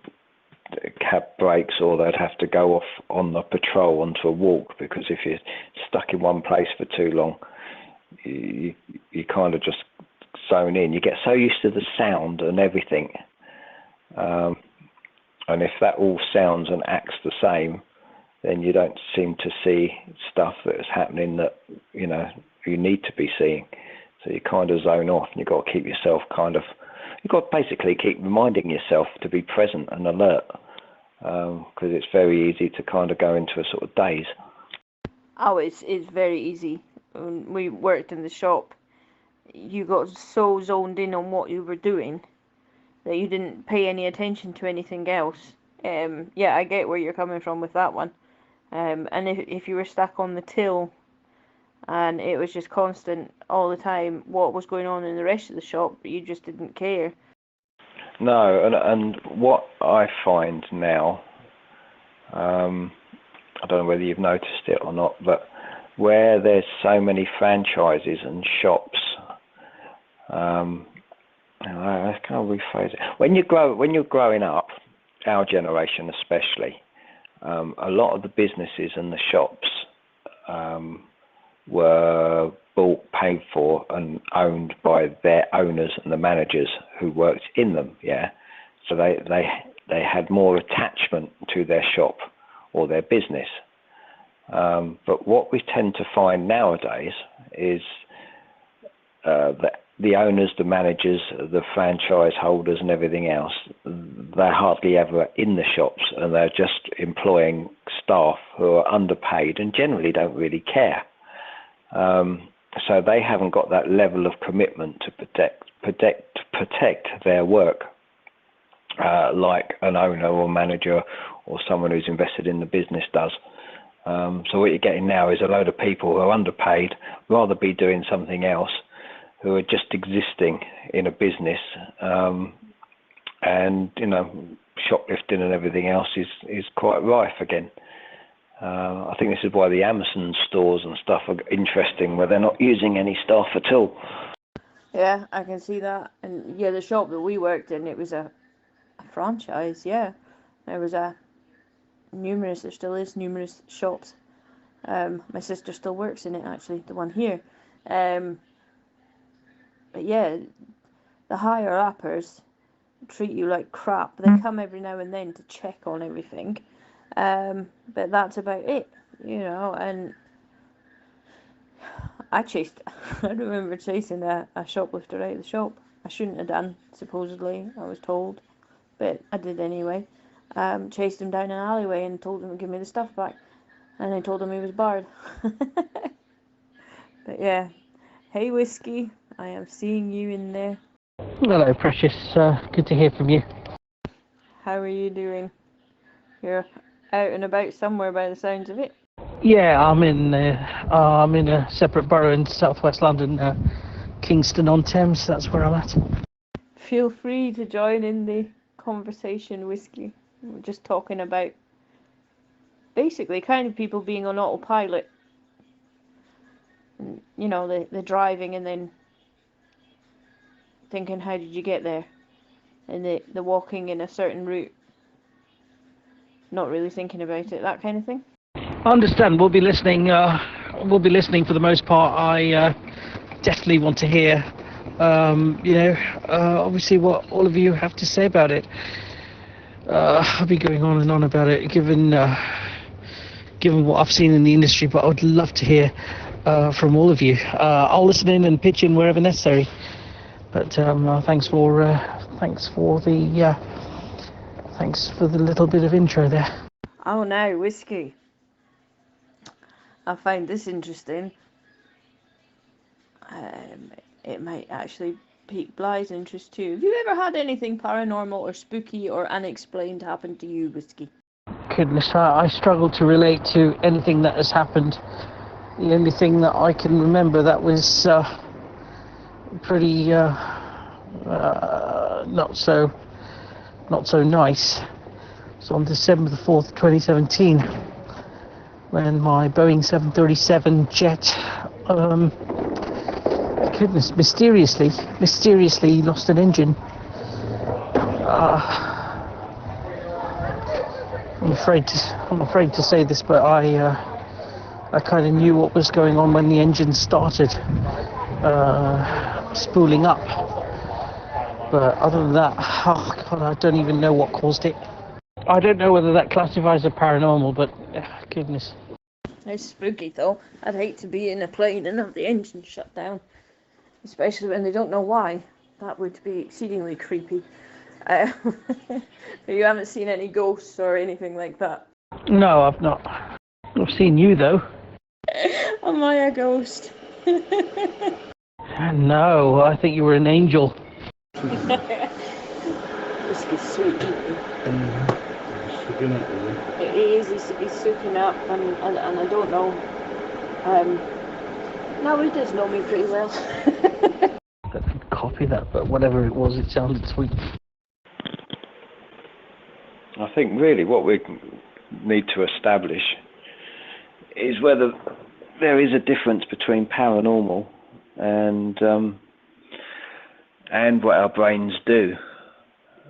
have breaks, or they'd have to go off on the patrol onto a walk, because if you're stuck in one place for too long, you kind of just zone in. You get so used to the sound and everything, and if that all sounds and acts the same, then you don't seem to see stuff that is happening that you need to be seeing. So you kind of zone off, and you've got to keep yourself you've got to basically keep reminding yourself to be present and alert, because it's very easy to kind of go into a sort of daze.
Oh, it's very easy. When we worked in the shop, you got so zoned in on what you were doing that you didn't pay any attention to anything else. Yeah, I get where you're coming from with that one. And if you were stuck on the till and it was just constant all the time what was going on in the rest of the shop, you just didn't care.
No, and what I find now, I don't know whether you've noticed it or not, but where there's so many franchises and shops, I can't rephrase it. When you're growing up, our generation especially, a lot of the businesses and the shops were bought, paid for, and owned by their owners and the managers who worked in them. Yeah, so they had more attachment to their shop or their business. But what we tend to find nowadays is that the owners, the managers, the franchise holders and everything else, they're hardly ever in the shops, and they're just employing staff who are underpaid and generally don't really care. So they haven't got that level of commitment to protect their work like an owner or manager or someone who's invested in the business does. So what you're getting now is a load of people who are underpaid, rather be doing something else, who are just existing in a business, and shoplifting and everything else is quite rife again. I think this is why the Amazon stores and stuff are interesting, where they're not using any staff at all.
Yeah, I can see that. And yeah, the shop that we worked in, it was a franchise. Yeah, there was there still is numerous shops. My sister still works in it, actually, the one here. But yeah, the higher uppers treat you like crap. They come every now and then to check on everything, but that's about it, and I remember chasing a shoplifter out of the shop. I shouldn't have done, supposedly, I was told, but I did anyway. Chased him down an alleyway and told him to give me the stuff back, and I told him he was barred. But yeah, hey Whiskey, I am seeing you in there.
Hello, Precious. Good to hear from you.
How are you doing? You're out and about somewhere by the sounds of it.
Yeah, I'm in a separate borough in southwest London, Kingston-on-Thames. That's where I'm at.
Feel free to join in the conversation, Whiskey. We're just talking about basically kind of people being on autopilot. The driving and then thinking, how did you get there? And the walking in a certain route, not really thinking about it, that kind of thing.
I understand. We'll be listening for the most part. I definitely want to hear, obviously what all of you have to say about it. I'll be going on and on about it, given what I've seen in the industry, but I would love to hear from all of you. I'll listen in and pitch in wherever necessary. But thanks for the little bit of intro there.
Oh no, Whiskey. I find this interesting. It might actually pique Bly's interest too. Have you ever had anything paranormal or spooky or unexplained happen to you, Whiskey?
Goodness, I struggle to relate to anything that has happened. The only thing that I can remember that was pretty not so nice. So on December the 4th, 2017, when my Boeing 737 jet, goodness, mysteriously lost an engine. I'm afraid to say this, but I kind of knew what was going on when the engine started spooling up. But other than that, oh God, I don't even know what caused it. I don't know whether that classifies as paranormal, but goodness.
It's spooky though. I'd hate to be in a plane and have the engine shut down, especially when they don't know why. That would be exceedingly creepy. But you haven't seen any ghosts or anything like that?
No, I've not. I've seen you though.
Am I a ghost?
No, I think you were an angel.
This is sweet. It is. He's soaking up, and I don't know. No, he does know me pretty well.
I didn't copy that, but whatever it was, it sounded sweet.
I think really what we need to establish is whether there is a difference between paranormal and what our brains do,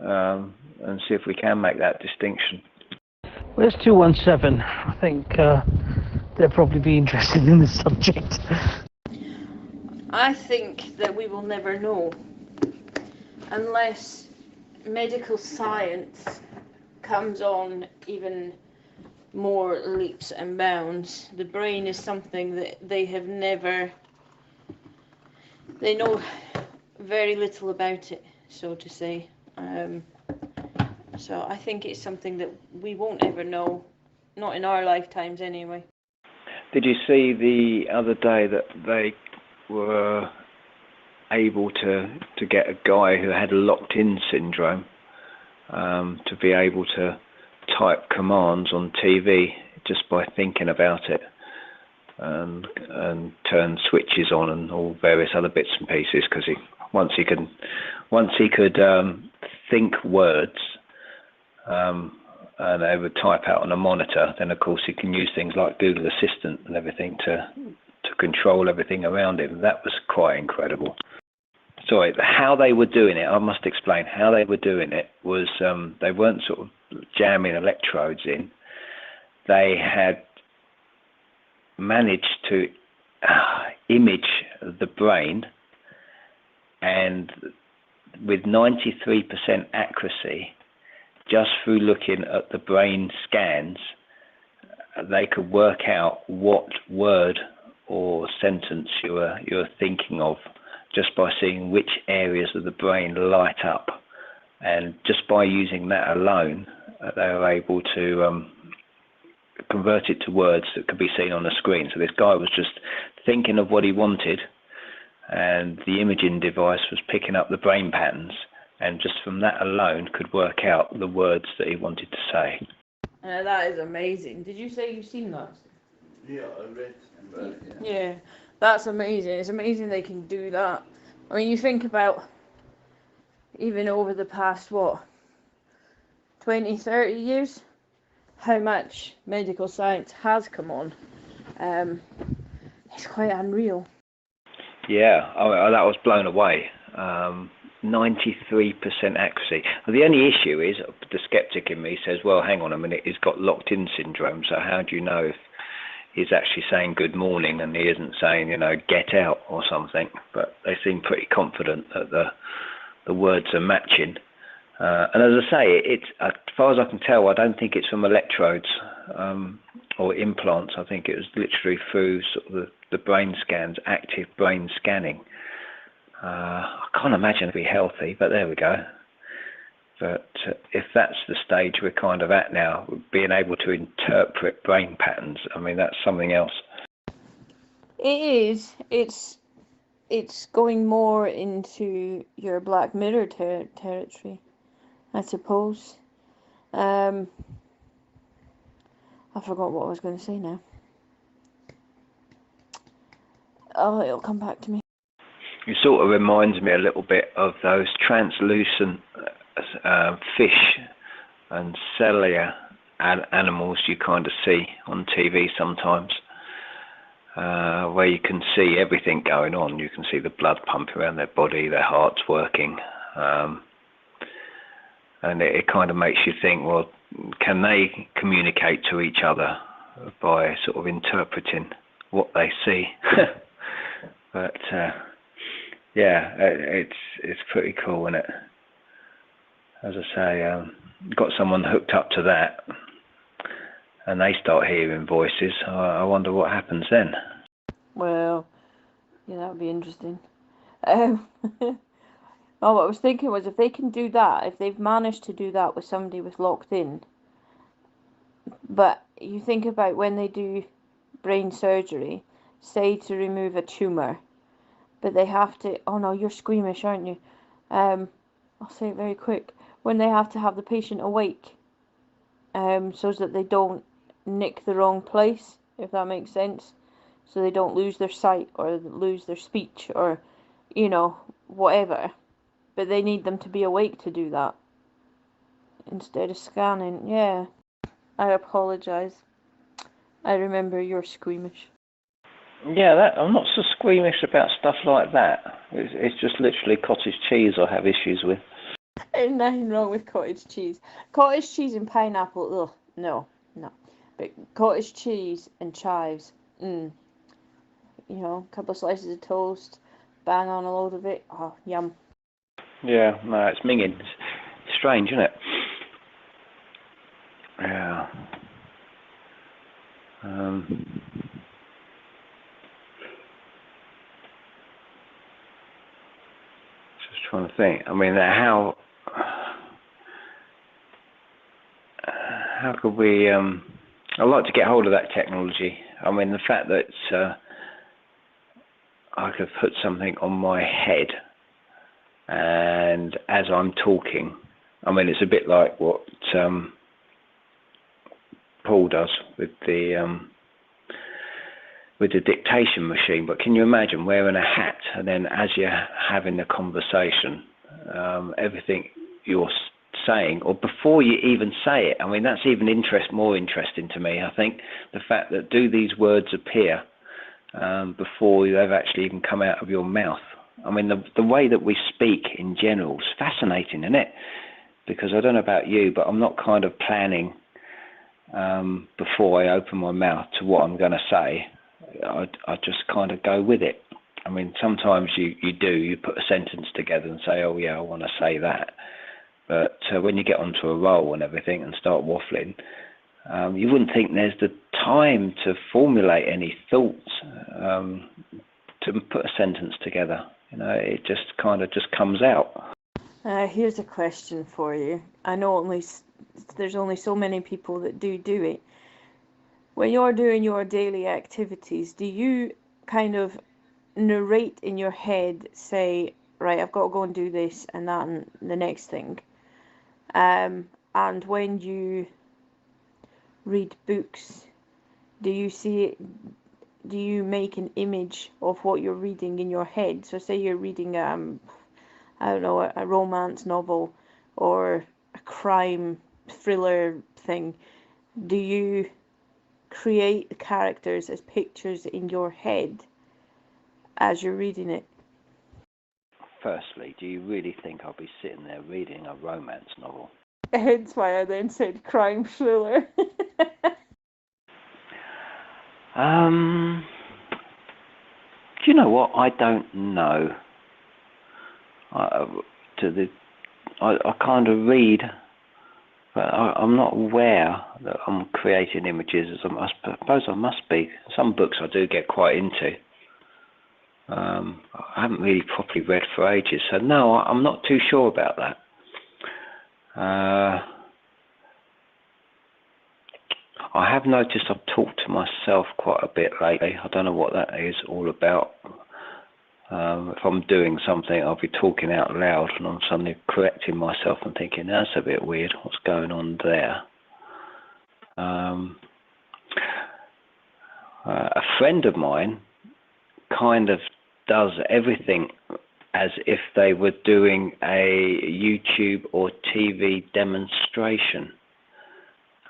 and see if we can make that distinction.
Where's 217? I think they'll probably be interested in this subject.
I think that we will never know unless medical science comes on even more leaps and bounds. The brain is something that they know very little about it, so to say. So I think it's something that we won't ever know, not in our lifetimes anyway.
Did you see the other day that they were able to get a guy who had locked-in syndrome to be able to type commands on TV just by thinking about it, and turn switches on and all various other bits and pieces, because once he could think words, and they would type out on a monitor, then of course he can use things like Google Assistant and everything to control everything around him. That was quite incredible. Sorry, how they were doing it, I must explain. How they were doing it was they weren't sort of jamming electrodes in. They had managed to image the brain, and with 93% accuracy, just through looking at the brain scans, they could work out what word or sentence you're thinking of, just by seeing which areas of the brain light up. And just by using that alone, they were able to convert it to words that could be seen on the screen. So this guy was just thinking of what he wanted, and the imaging device was picking up the brain patterns, and just from that alone could work out the words that he wanted to say.
That is amazing. Did you say you've seen that?
Yeah, I read about it.
Yeah, that's amazing. It's amazing they can do that. I mean, you think about even over the past, 20, 30 years, how much medical science has come on. It's quite unreal.
Yeah, that was blown away. 93% accuracy. The only issue is the skeptic in me says, well, hang on a minute, he's got locked-in syndrome, so how do you know if he's actually saying good morning and he isn't saying, get out or something? But they seem pretty confident that the words are matching. And as I say, it's, as far as I can tell, I don't think it's from electrodes or implants. I think it was literally through sort of the brain scans, active brain scanning. I can't imagine it'd be healthy, but there we go. But if that's the stage we're kind of at now, being able to interpret brain patterns, I mean, that's something else.
It is. It's going more into your Black Mirror territory, I suppose. I forgot what I was going to say now. Oh, it'll come back to me.
it sort of reminds me a little bit of those translucent fish and cellular animals you kind of see on TV sometimes, where you can see everything going on. You can see the blood pumping around their body, their heart's working, and it kind of makes you think, well, can they communicate to each other by sort of interpreting what they see? But yeah, it's pretty cool, isn't it? As I say, got someone hooked up to that, and they start hearing voices. I wonder what happens then.
Well, yeah, that would be interesting. Oh, what I was thinking was, if they can do that, if they've managed to do that with somebody with locked in, but you think about when they do brain surgery, say to remove a tumour, but they have to, oh no, you're squeamish, aren't you? I'll say it very quick. When they have to have the patient awake, so that they don't nick the wrong place, if that makes sense, so they don't lose their sight or lose their speech or, you know, whatever. But they need them to be awake to do that instead of scanning. Yeah, I apologise. I remember you're squeamish.
Yeah, I'm not so squeamish about stuff like that. It's just literally cottage cheese I have issues with.
There's nothing wrong with cottage cheese. Cottage cheese and pineapple, ugh, no. But cottage cheese and chives, you know, a couple of slices of toast, bang on a load of it, oh, yum.
Yeah, no, it's minging. It's strange, isn't it? Yeah. Just trying to think. I mean, how could we? I'd like to get hold of that technology. I mean, the fact that I could put something on my head, and as I'm talking, I mean, it's a bit like what Paul does with the dictation machine. But can you imagine wearing a hat, and then as you're having the conversation, everything you're saying, or before you even say it, I mean, that's even more interesting to me. I think the fact that do these words appear before they've actually even come out of your mouth. I mean, the way that we speak in general is fascinating, isn't it? Because I don't know about you, but I'm not kind of planning before I open my mouth to what I'm going to say. I just kind of go with it. I mean, sometimes you put a sentence together and say, oh yeah, I want to say that. But when you get onto a roll and everything and start waffling, you wouldn't think there's the time to formulate any thoughts, to put a sentence together. You know, it just kind of just comes out.
Here's a question for you. I know there's only so many people that do it. When you're doing your daily activities, do you kind of narrate in your head, say, right, I've got to go and do this and that and the next thing? And when you read books, do you see it? Do you make an image of what you're reading in your head? So say you're reading I don't know, a romance novel or a crime thriller thing. Do you create the characters as pictures in your head as you're reading it?
Firstly, do you really think I'll be sitting there reading a romance novel?
Hence why I then said crime thriller.
Do you know what? I don't know. I kind of read, but I'm not aware that I'm creating images. I suppose I must be. Some books I do get quite into. I haven't really properly read for ages, so no, I'm not too sure about that. I have noticed I've talked to myself quite a bit lately. I don't know what that is all about. If I'm doing something, I'll be talking out loud and I'm suddenly correcting myself and thinking, that's a bit weird, what's going on there? A friend of mine kind of does everything as if they were doing a YouTube or TV demonstration.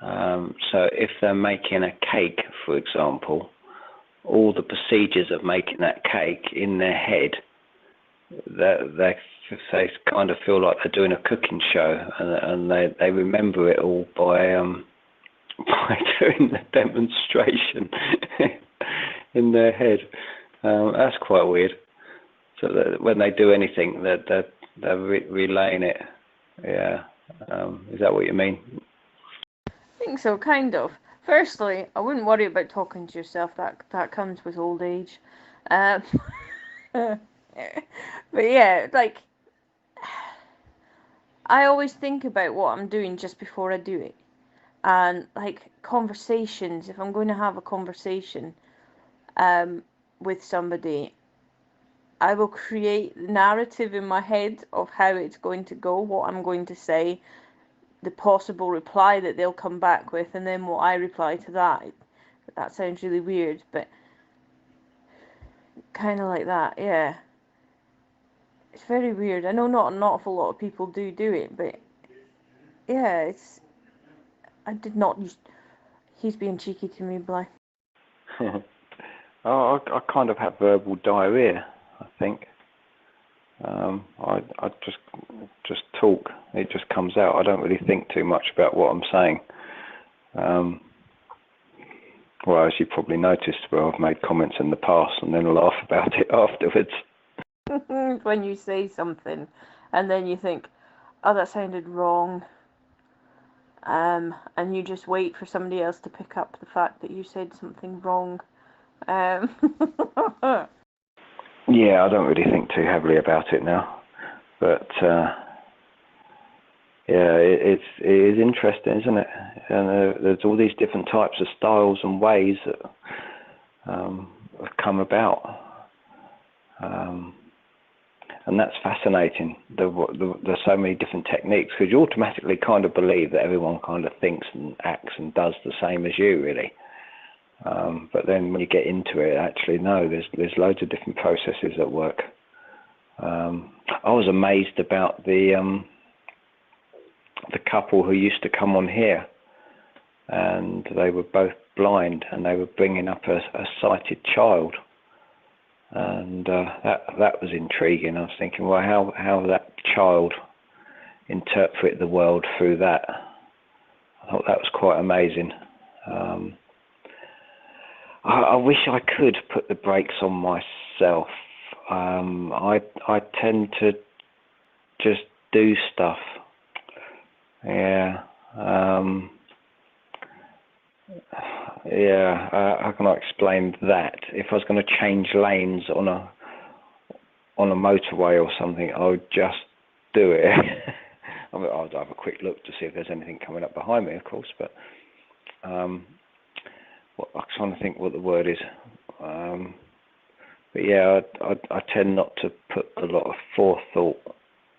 So if they're making a cake, for example, all the procedures of making that cake in their head, they kind of feel like they're doing a cooking show, and they remember it all by doing the demonstration in their head. That's quite weird. So that when they do anything, they're relaying it. Yeah. Is that what you mean?
I think so, kind of. Firstly, I wouldn't worry about talking to yourself. That comes with old age. But yeah, like, I always think about what I'm doing just before I do it. And like conversations, if I'm going to have a conversation with somebody, I will create the narrative in my head of how it's going to go, what I'm going to say, the possible reply that they'll come back with, and then what I reply to that. That sounds really weird, but kind of like that, yeah. It's very weird. I know not an awful lot of people do it, but yeah, it's. I did not use. He's being cheeky to me, Bly.
I kind of have verbal diarrhea, I think. I just talk. It just comes out. I don't really think too much about what I'm saying. Well, as you probably noticed, where I've made comments in the past and then laugh about it afterwards.
When you say something and then you think, oh, that sounded wrong, and you just wait for somebody else to pick up the fact that you said something wrong.
Yeah, I don't really think too heavily about it now, but yeah, it is interesting, isn't it? And there's all these different types of styles and ways that have come about. And that's fascinating. There's so many different techniques, because you automatically kind of believe that everyone kind of thinks and acts and does the same as you, really. But then when you get into it, actually, no, there's loads of different processes at work. I was amazed about the couple who used to come on here, and they were both blind, and they were bringing up a sighted child. And that was intriguing. I was thinking, well, how that child interpret the world through that. I thought that was quite amazing. I wish I could put the brakes on myself. I tend to just do stuff. Yeah. How can I explain that? If I was going to change lanes on a motorway or something, I would just do it. I mean, I'd have a quick look to see if there's anything coming up behind me, of course, but I'm trying to think what the word is. But yeah, I tend not to put a lot of forethought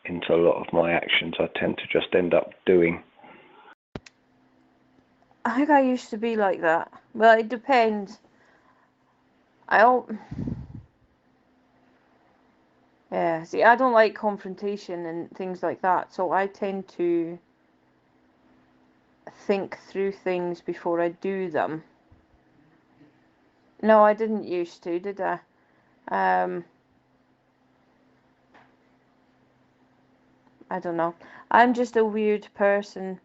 into a lot of my actions. I tend to just end up doing.
I think I used to be like that. Well, it depends. Yeah, see, I don't like confrontation and things like that, so I tend to think through things before I do them. No, I didn't used to, did I? I don't know. I'm just a weird person,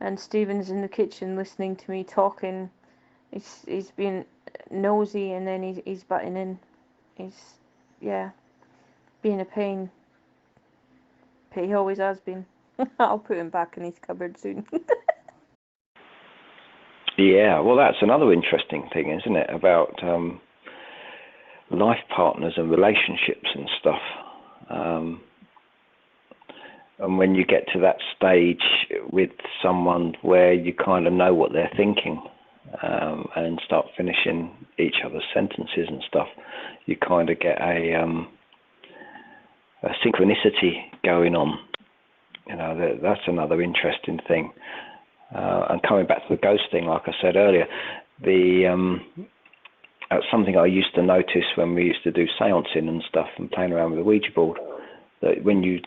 and Stephen's in the kitchen listening to me talking. He's being nosy, and then he's butting in. He's, yeah, being a pain. But he always has been. I'll put him back in his cupboard soon.
Yeah, well, that's another interesting thing, isn't it, about life partners and relationships and stuff. And when you get to that stage with someone where you kind of know what they're thinking, and start finishing each other's sentences and stuff, you kind of get a synchronicity going on. You know, that's another interesting thing. And coming back to the ghost thing, like I said earlier, something I used to notice when we used to do seancing and stuff and playing around with the Ouija board. that when you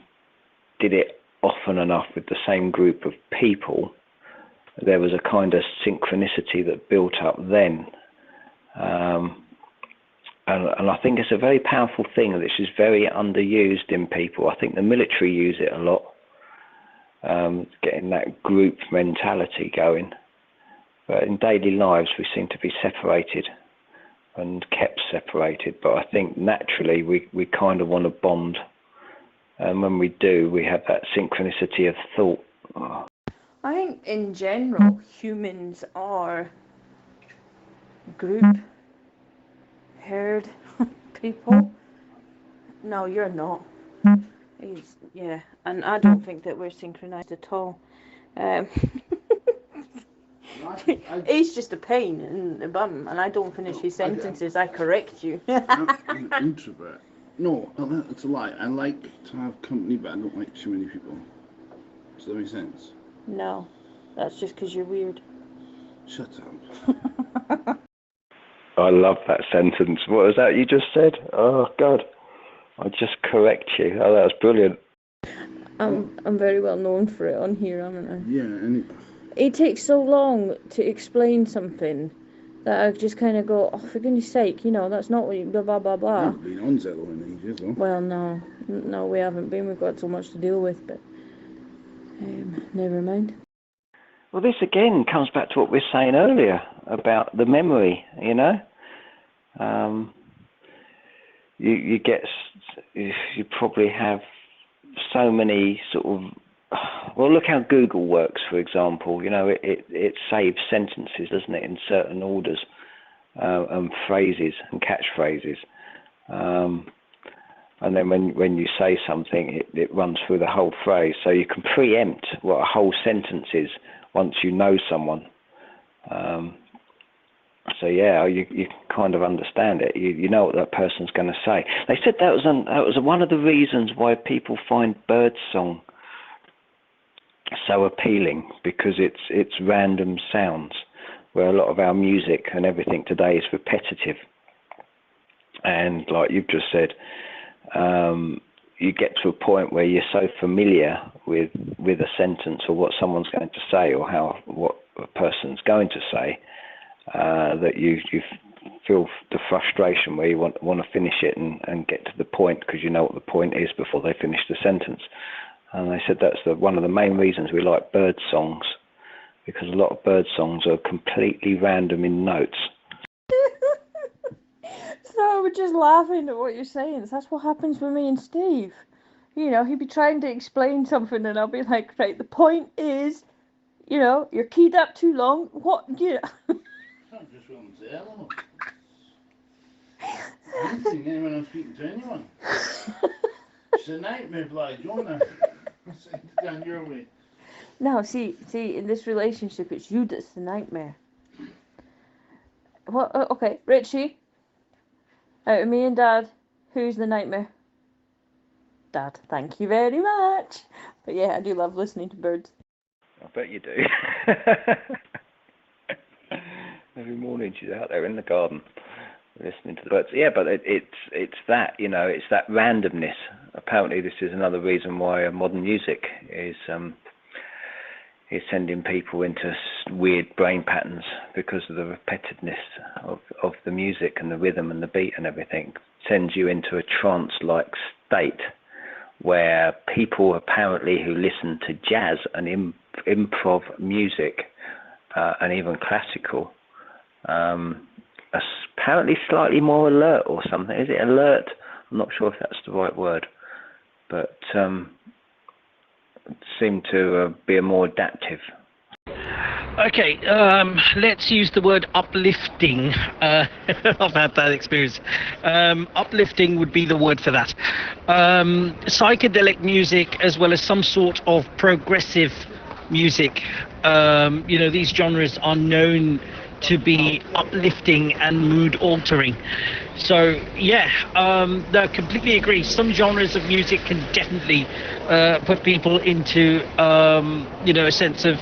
did it often enough with the same group of people, there was a kind of synchronicity that built up then. And I think it's a very powerful thing, which is very underused in people. I think the military use it a lot, getting that group mentality going. But in daily lives, we seem to be separated and kept separated. But I think naturally we kind of want to bond. And when we do, we have that synchronicity of thought.
I think in general, humans are group, herd people. No, you're not. Yeah, and I don't think that we're synchronized at all. He's just a pain in the bum, and I don't finish his sentences. I correct you.
I'm an introvert. No, it's a lie. I like to have company, but I don't like too many people. Does that make sense?
No, that's just because you're weird.
Shut up.
I love that sentence. What was that you just said? Oh, God. I just correct you. Oh, that was brilliant.
I'm very well known for it on here, aren't I?
Yeah, and
It takes so long to explain something that I just kind of go, oh, for goodness sake, you know, that's not what you, blah, blah, blah,
I
blah.
haven't been on Zello in ages, though.
Well, no, we haven't been. We've got so much to deal with, but never mind.
Well, this again comes back to what we were saying earlier about the memory, you know. You probably have so many sort of, well, look how Google works, for example. You know, it saves sentences, doesn't it, in certain orders, and phrases and catchphrases. And then when you say something, it runs through the whole phrase. So you can preempt what a whole sentence is once you know someone. So yeah, you kind of understand it. You know what that person's going to say. They said that was one of the reasons why people find birdsong so appealing, because it's random sounds, where a lot of our music and everything today is repetitive. And like you've just said, you get to a point where you're so familiar with a sentence or what someone's going to say or what a person's going to say, that you feel the frustration where you want to finish it and get to the point, because you know what the point is before they finish the sentence. And they said that's one of the main reasons we like bird songs, because a lot of bird songs are completely random in notes.
So we're just laughing at what you're saying. That's what happens with me and Steve. You know, he'd be trying to explain something and I'll be like, right, the point is, you know, you're keyed up too long. What? You know.
I'm just on Zello. I don't think anyone I'm speaking to anyone. It's a nightmare, bloody Jonah. Down your way.
No, see, in this relationship, it's you that's the nightmare. What? Okay, Richie. Out of me and Dad, who's the nightmare? Dad, thank you very much. But yeah, I do love listening to birds.
I bet you do. Every morning she's out there in the garden listening to the birds. Yeah, but it's that, you know, it's that randomness. Apparently this is another reason why modern music is sending people into weird brain patterns, because of the repetitiveness of the music and the rhythm and the beat and everything. It sends you into a trance-like state where people apparently who listen to jazz and improv music and even classical are apparently slightly more alert or something. Is it alert? I'm not sure if that's the right word, but seem to be more adaptive.
Okay, let's use the word uplifting. I've had that experience. Uplifting would be the word for that. Psychedelic music, as well as some sort of progressive music. You know, these genres are known to be uplifting and mood altering. So yeah, I completely agree. Some genres of music can definitely put people into you know, a sense of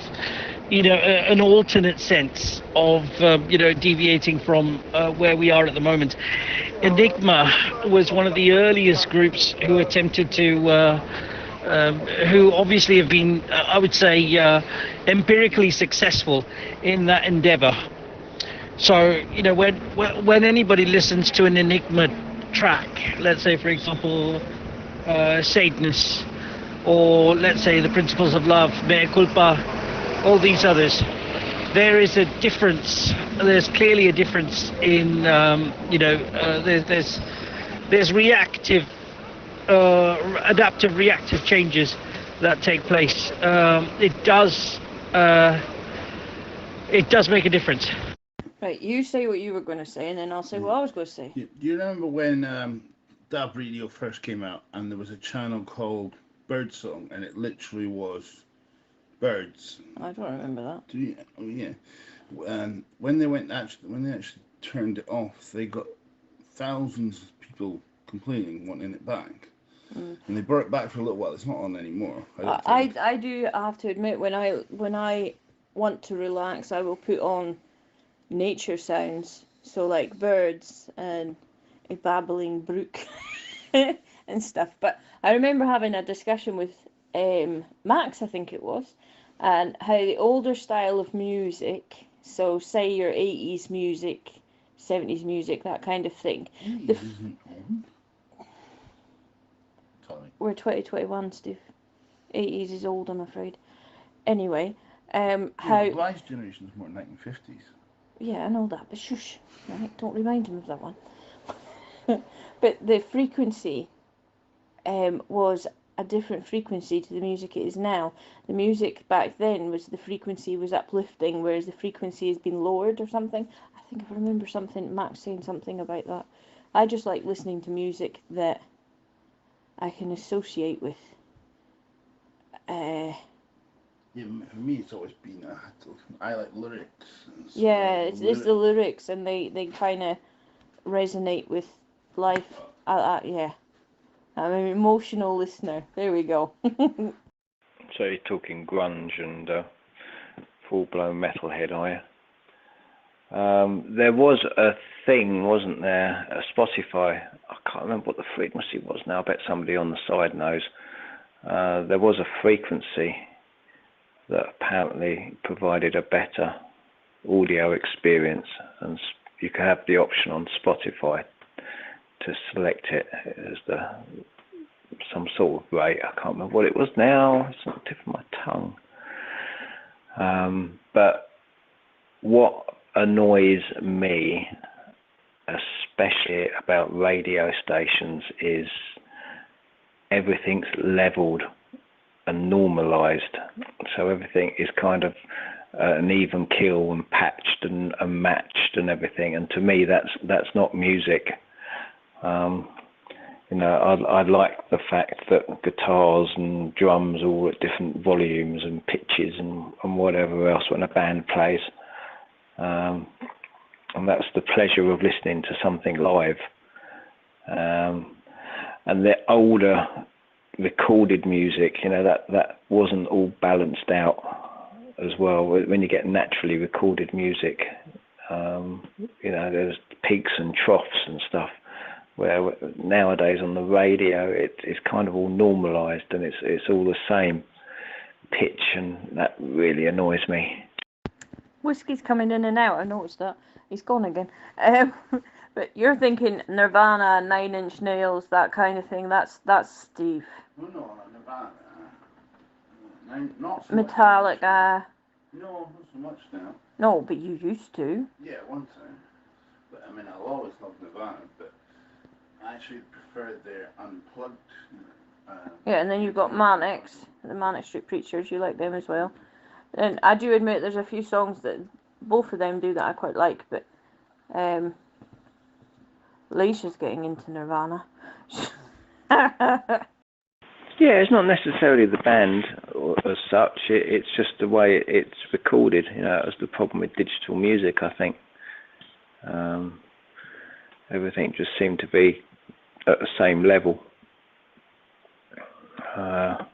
an alternate sense of deviating from where we are at the moment. Enigma was one of the earliest groups who attempted to who obviously have been I would say empirically successful in that endeavor. So when anybody listens to an Enigma track, let's say for example Satanists, or let's say the Principles of Love, Mea Culpa, all these others, there is a difference. There's clearly a difference in there's reactive, adaptive, reactive changes that take place. It does make a difference.
Right, you say what you were going to say, and then I'll say what I was going to say.
Do you remember when DAB radio first came out, and there was a channel called Birdsong, and it literally was birds?
I don't remember that.
Do you? Oh yeah. When they actually turned it off, they got thousands of people complaining, wanting it back. And they brought it back for a little while. It's not on anymore.
I do have to admit, when I want to relax, I will put on nature sounds, so like birds and a babbling brook and stuff. But I remember having a discussion with Max, I think it was, and how the older style of music, so say your 80s music, 70s music, that kind of thing. We're 2021, Steve. 80s is old, I'm afraid. Anyway, how...
The last generation is more 1950s.
Yeah, I know that, but shush, right? Don't remind him of that one. But the frequency was a different frequency to the music it is now. The music back then was, the frequency was uplifting, whereas the frequency has been lowered or something. I think I remember something, Max saying something about that. I just like listening to music that I can associate with.
Yeah, for me it's always been I like lyrics.
Yeah, it's the lyrics, and they kind of resonate with life. Yeah, I'm an emotional listener. There we go.
So you're talking grunge and full-blown metalhead, are you? There was a thing, wasn't there? Spotify. I can't remember what the frequency was now. I bet somebody on the side knows. There was a frequency that apparently provided a better audio experience, and you can have the option on Spotify to select it as some sort of rate. I can't remember what it was now. It's on the tip of my tongue. But what annoys me, especially about radio stations, is everything's leveled and normalized, so everything is kind of an even keel and patched and matched and everything. And to me, that's not music. I like the fact that guitars and drums are all at different volumes and pitches and whatever else when a band plays. And that's the pleasure of listening to something live. And the older recorded music, that wasn't all balanced out as well. When you get naturally recorded music, there's peaks and troughs and stuff, where nowadays on the radio it's kind of all normalized and it's all the same pitch, and that really annoys me.
Whiskey's coming in and out, I noticed that. He's gone again. But you're thinking Nirvana, Nine Inch Nails, that kind of thing. That's Steve.
No, not Nirvana. Not so
Metallica.
No, not so much now.
No, but you used to.
Yeah, one time. But I mean, I'll always love Nirvana, but I actually prefer their unplugged.
Yeah, and then you've got Manics, the Manic Street Preachers. You like them as well. And I do admit there's a few songs that both of them do that I quite like, but Leisha's getting into Nirvana.
Yeah, it's not necessarily the band as such. It's just the way it's recorded. That was the problem with digital music, I think. Everything just seemed to be at the same level. I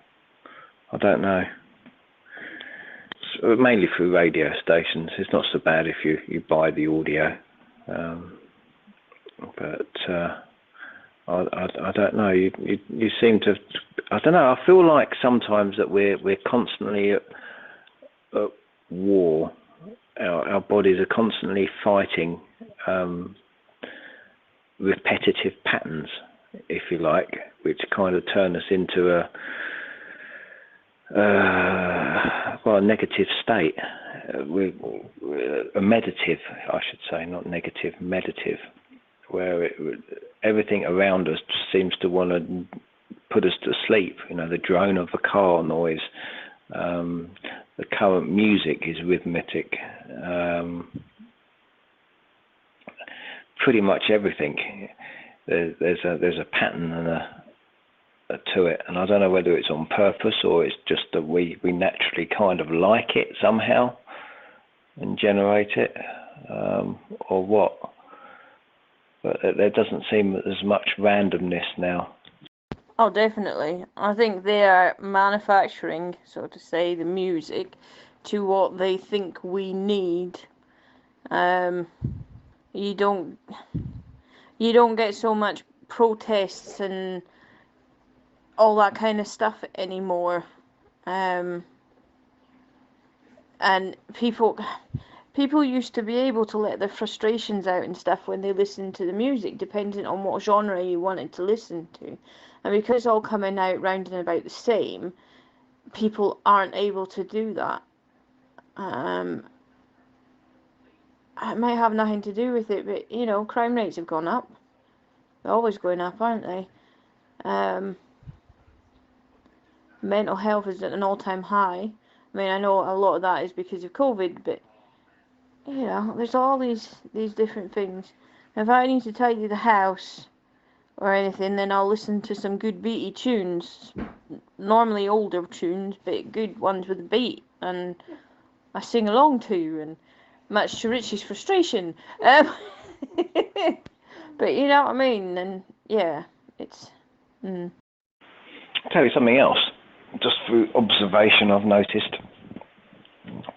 don't know. mainly through radio stations. It's not so bad if you buy the audio, but I don't know. You seem to. I don't know. I feel like sometimes that we're constantly at war. Our bodies are constantly fighting repetitive patterns, if you like, which kind of turn us into a negative state. A meditative, I should say, not negative, meditative, where everything around us just seems to want to put us to sleep. You know, the drone of a car noise, the current music is rhythmic. Pretty much everything. There's a pattern and to it, and I don't know whether it's on purpose or it's just that we naturally kind of like it somehow and generate it, or what. But there doesn't seem as much randomness now.
Oh, definitely. I think they are manufacturing, so to say, the music to what they think we need. You don't get so much protests and all that kind of stuff anymore. And people used to be able to let their frustrations out and stuff when they listened to the music, depending on what genre you wanted to listen to. And because it's all coming out round and about the same, people aren't able to do that. It might have nothing to do with it, but, you know, crime rates have gone up. They're always going up, aren't they? Mental health is at an all-time high. I mean, I know a lot of that is because of COVID, but, you know, there's all these different things. If I need to tidy the house or anything, then I'll listen to some good beaty tunes. Normally older tunes, but good ones with a beat, and I sing along to, and much to Richie's frustration. But you know what I mean, and yeah, it's...
I'll tell you something else, just through observation I've noticed.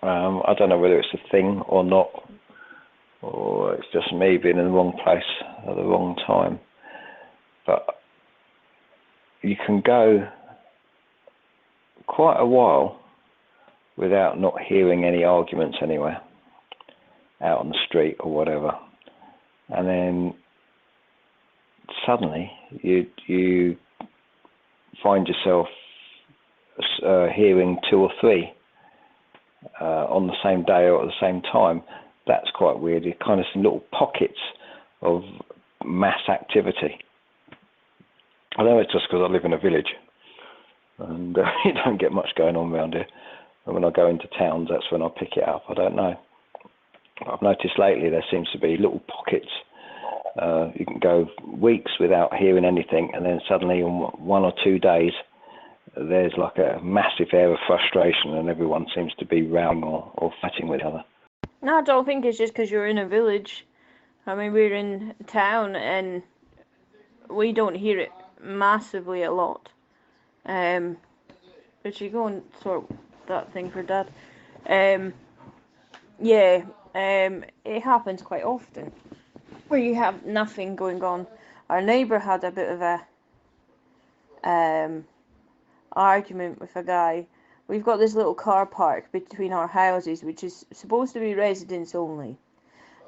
I don't know whether it's a thing or not, or it's just me being in the wrong place at the wrong time. But you can go quite a while without not hearing any arguments anywhere, out on the street or whatever. And then suddenly you find yourself hearing two or three on the same day or at the same time. That's quite weird. You kind of see little pockets of mass activity. I know it's just because I live in a village and you don't get much going on around here. And when I go into towns, that's when I pick it up. I don't know. I've noticed lately there seems to be little pockets. You can go weeks without hearing anything, and then suddenly in 1 or 2 days, there's like a massive air of frustration, and everyone seems to be rowing or fighting with each other.
No, I don't think it's just because you're in a village. I mean, we're in a town, and we don't hear it massively a lot. But you go and sort that thing for Dad. It happens quite often where you have nothing going on. Our neighbour had a bit of a argument with a guy. We've got this little car park between our houses, which is supposed to be residents only.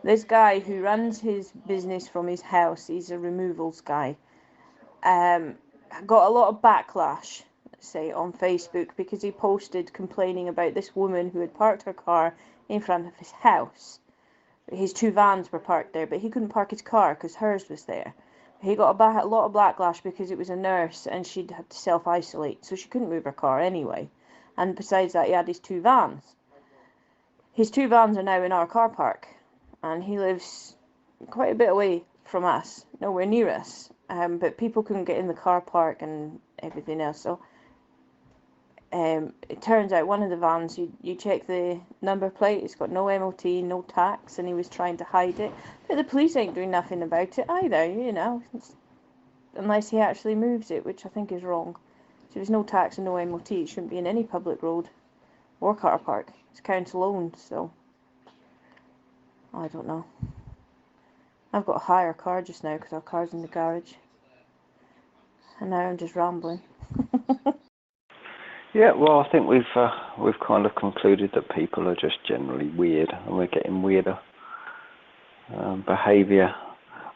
This guy who runs his business from his house, he's a removals guy, got a lot of backlash, say, on Facebook because he posted complaining about this woman who had parked her car in front of his house. His 2 vans were parked there, but he couldn't park his car because hers was there. He got a lot of backlash because it was a nurse and she'd had to self-isolate, so she couldn't move her car anyway. And besides that, he had his 2 vans. His 2 vans are now in our car park, and he lives quite a bit away from us, nowhere near us. But people couldn't get in the car park and everything else, so it turns out one of the vans, you check the number plate, it's got no MOT, no tax, and he was trying to hide it. But the police ain't doing nothing about it either, you know, unless he actually moves it, which I think is wrong. So there's no tax and no MOT, it shouldn't be in any public road or car park. It's council owned, so I don't know. I've got to hire a car just now because our car's in the garage. And now I'm just rambling.
Yeah, well, I think we've kind of concluded that people are just generally weird, and we're getting weirder behaviour.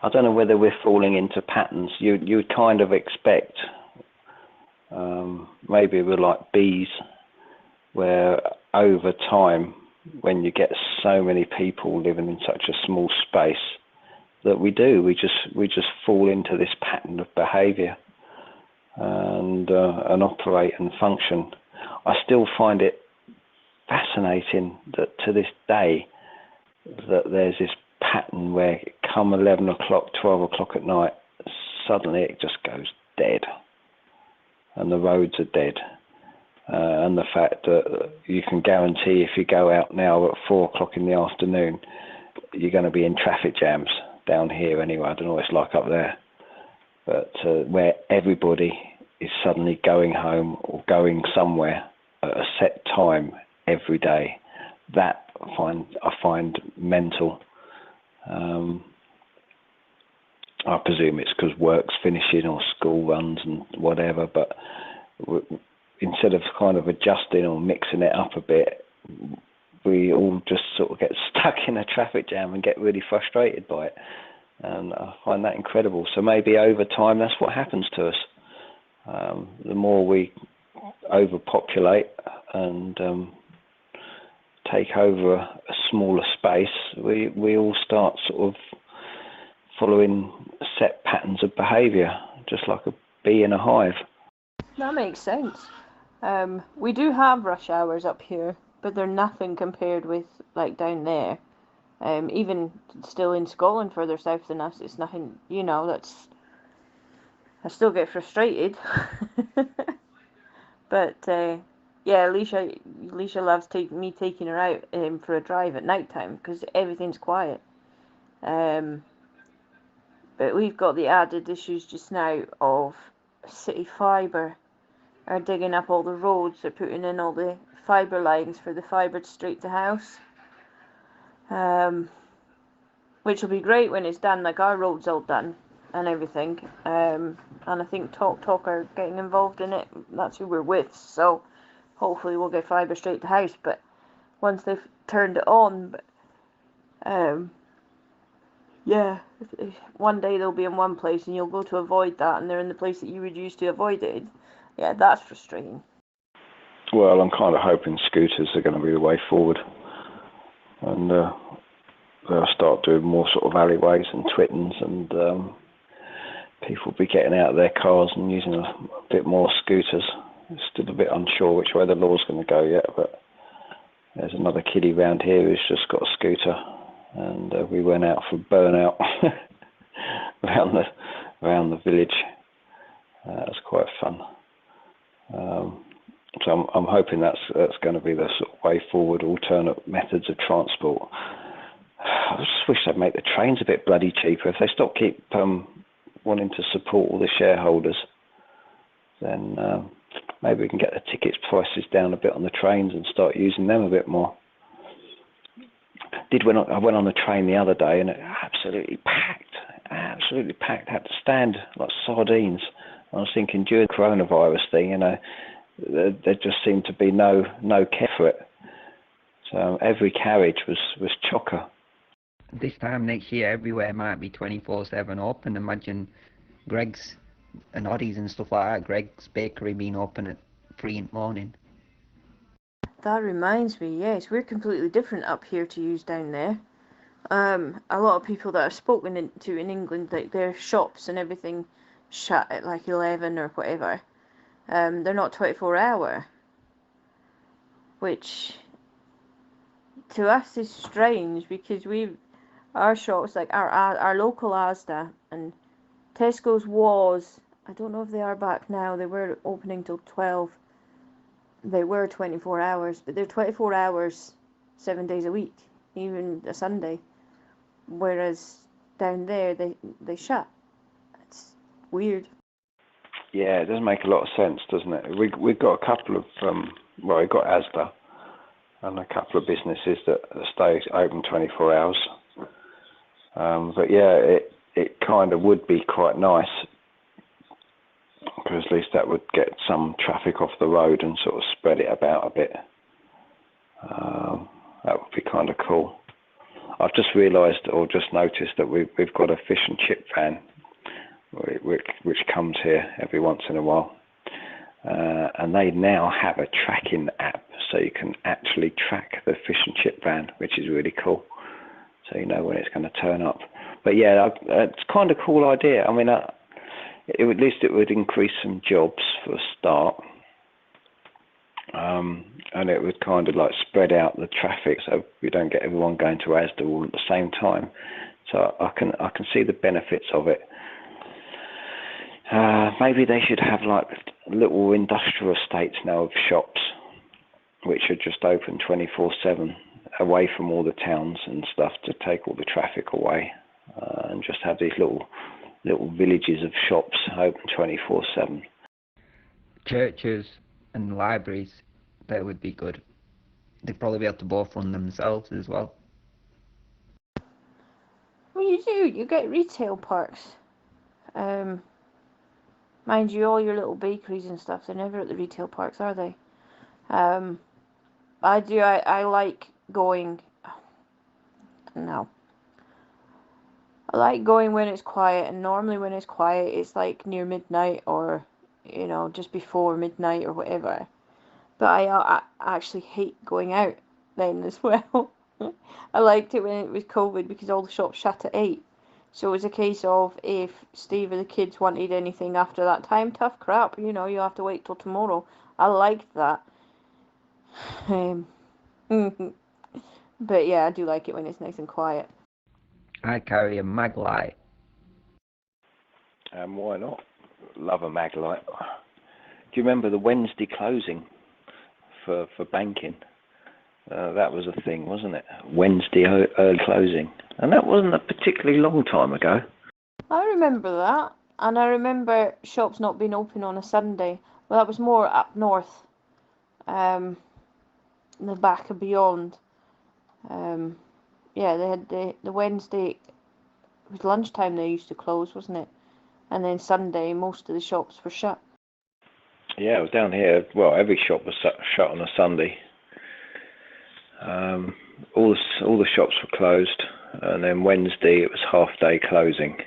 I don't know whether we're falling into patterns. You'd kind of expect maybe we're like bees, where over time, when you get so many people living in such a small space, that we just fall into this pattern of behaviour and operate and function. I still find it fascinating that to this day that there's this pattern where come 11 o'clock, 12 o'clock at night, suddenly it just goes dead and the roads are dead. And the fact that you can guarantee if you go out now at 4 o'clock in the afternoon, you're going to be in traffic jams down here anyway. I don't know what it's like up there. But where everybody is suddenly going home or going somewhere at a set time every day, that I find mental. I presume it's because work's finishing or school runs and whatever, but instead of kind of adjusting or mixing it up a bit, we all just sort of get stuck in a traffic jam and get really frustrated by it. And I find that incredible. So maybe over time that's what happens to us. The more we overpopulate and take over a smaller space, we all start sort of following set patterns of behaviour, just like a bee in a hive.
That makes sense. We do have rush hours up here, but they're nothing compared with like down there. Even still in Scotland, further south than us, it's nothing. You know, I still get frustrated. But yeah, Alicia loves me taking her out for a drive at night time because everything's quiet. But we've got the added issues just now of City Fibre are digging up all the roads. They're putting in all the fibre lines for the fibre straight to house. Which will be great when it's done, like our road's all done and everything. And I think Talk are getting involved in it. That's who we're with. So hopefully we'll get fibre straight to house. But once they've turned it on, yeah, one day they'll be in one place and you'll go to avoid that and they're in the place that you would use to avoid it. Yeah, that's frustrating.
Well, I'm kind of hoping scooters are going to be the way forward. And they'll start doing more sort of alleyways and twittens, and people will be getting out of their cars and using a bit more scooters. Still a bit unsure which way the law's going to go yet, but there's another kiddie round here who's just got a scooter, and we went out for burnout around the village. It was quite fun. So I'm hoping that's going to be the sort of way forward, alternate methods of transport. I just wish they'd make the trains a bit bloody cheaper. If they keep wanting to support all the shareholders, then maybe we can get the tickets prices down a bit on the trains and start using them a bit more. I went on the train the other day and it absolutely packed. Had to stand like sardines. I was thinking during the coronavirus thing, you know, there just seemed to be no care for it. So every carriage was chocker.
This time next year, everywhere might be 24/7 open. Imagine Greg's and Oddie's and stuff like that. Greg's Bakery being open at 3 in the morning.
That reminds me, yes, we're completely different up here to use down there. A lot of people that I've spoken to in England, like their shops and everything shut at like 11 or whatever. They're not 24-hour, which to us is strange because our shops, like our local Asda and Tesco's was, I don't know if they are back now, they were opening till 12. They were 24 hours, but they're 24 hours 7 days a week, even a Sunday. Whereas down there they shut. It's weird.
Yeah, it does make a lot of sense, doesn't it? We've got a couple of we've got Asda, and a couple of businesses that stay open 24 hours. But yeah, it kind of would be quite nice, because at least that would get some traffic off the road and sort of spread it about a bit. That would be kind of cool. I've just realised or just noticed that we've got a fish and chip van which comes here every once in a while, and they now have a tracking app, so you can actually track the fish and chip van, which is really cool. So you know when it's going to turn up. But yeah, it's kind of cool idea. I mean, at least it would increase some jobs for a start, and it would kind of like spread out the traffic, so we don't get everyone going to Asda all at the same time. So I can see the benefits of it. Maybe they should have like little industrial estates now of shops, which are just open 24/7, away from all the towns and stuff, to take all the traffic away, and just have these little villages of shops open 24/7.
Churches and libraries, that would be good. They'd probably be able to both run themselves as well.
Well, you get retail parks. Mind you, all your little bakeries and stuff, they're never at the retail parks, are they? I like going... No. I like going when it's quiet, and normally when it's quiet, it's like near midnight, or, you know, just before midnight or whatever. But I actually hate going out then as well. I liked it when it was COVID, because all the shops shut at 8. So it was a case of, if Steve or the kids wanted anything after that time, tough crap, you know, you have to wait till tomorrow. I liked that. But yeah, I do like it when it's nice and quiet.
I carry a mag light.
Why not? Love a mag light. Do you remember the Wednesday closing for banking? That was a thing, wasn't it? Wednesday early closing. And that wasn't a particularly long time ago.
I remember that. And I remember shops not being open on a Sunday. Well, that was more up north. In the back and beyond. Yeah, they had the Wednesday, it was lunchtime they used to close, wasn't it? And then Sunday, most of the shops were shut.
Yeah, it was down here. Well, every shop was shut on a Sunday. All the shops were closed, and then Wednesday it was half-day closing.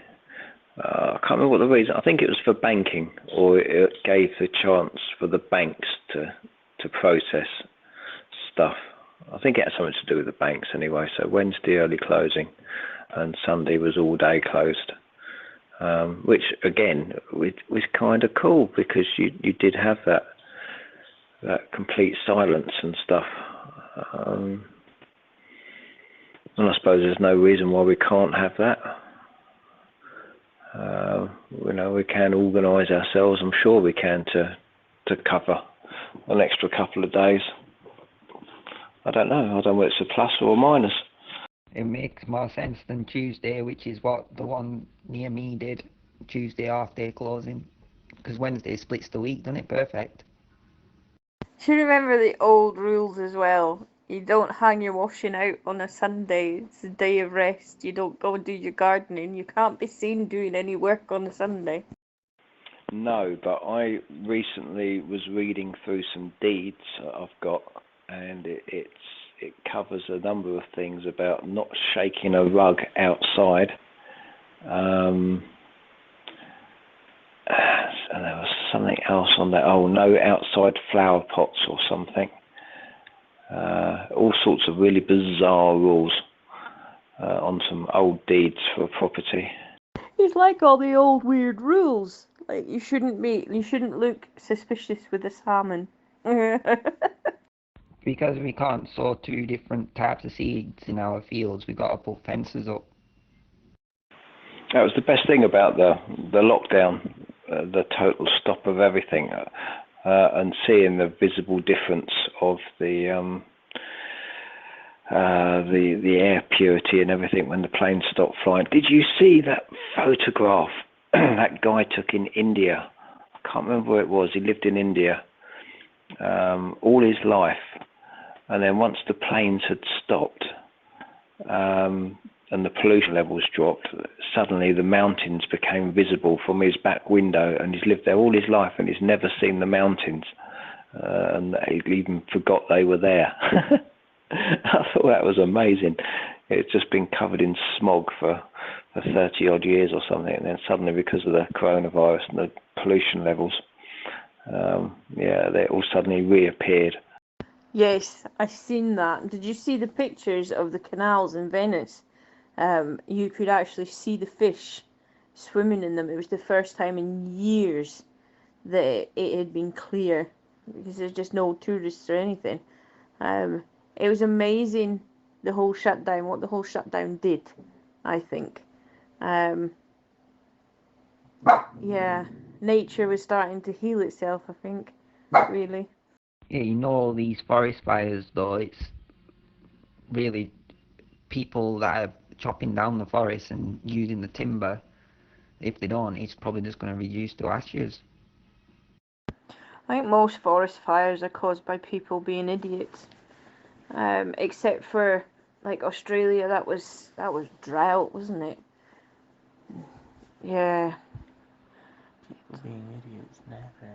I can't remember what the reason. I think it was for banking, or it gave the chance for the banks to process stuff. I think it had something to do with the banks anyway. So Wednesday early closing, and Sunday was all day closed. Which again was kind of cool, because you did have that complete silence and stuff. And I suppose there's no reason why we can't have that. You know, we can organise ourselves. I'm sure we can to cover an extra couple of days. I don't know. I don't know if it's a plus or a minus.
It makes more sense than Tuesday, which is what the one near me did. Tuesday half-day closing. Because Wednesday splits the week, doesn't it? Perfect.
Do you remember the old rules as well? You don't hang your washing out on a Sunday. It's a day of rest. You don't go and do your gardening. You can't be seen doing any work on a Sunday.
No, but I recently was reading through some deeds I've got, and it covers a number of things about not shaking a rug outside. And there was something else on that. Oh, no outside flower pots or something. All sorts of really bizarre rules on some old deeds for property.
It's like all the old weird rules. Like you shouldn't look suspicious with a salmon.
Because we can't sow 2 different types of seeds in our fields, we've got to put fences up.
That was the best thing about the lockdown, the total stop of everything, and seeing the visible difference of the air purity and everything when the plane stopped flying. Did you see that photograph that guy took in India? I can't remember where it was. He lived in India all his life, And then once the planes had stopped and the pollution levels dropped, suddenly the mountains became visible from his back window, and he's lived there all his life and he's never seen the mountains, and he even forgot they were there. I thought that was amazing. It's just been covered in smog for 30 odd years or something, and then suddenly, because of the coronavirus and the pollution levels, they all suddenly reappeared.
Yes, I've seen that. Did you see the pictures of the canals in Venice? You could actually see the fish swimming in them. It was the first time in years that it had been clear, because there's just no tourists or anything. It was amazing, the whole shutdown, what the whole shutdown did, I think. Nature was starting to heal itself, I think, really.
Yeah, you know, all these forest fires, though, it's really people that are chopping down the forest and using the timber. If they don't, it's probably just going to reduce to ashes.
I think most forest fires are caused by people being idiots. Except for like Australia, that was drought, wasn't it? Yeah.
Being idiots, never.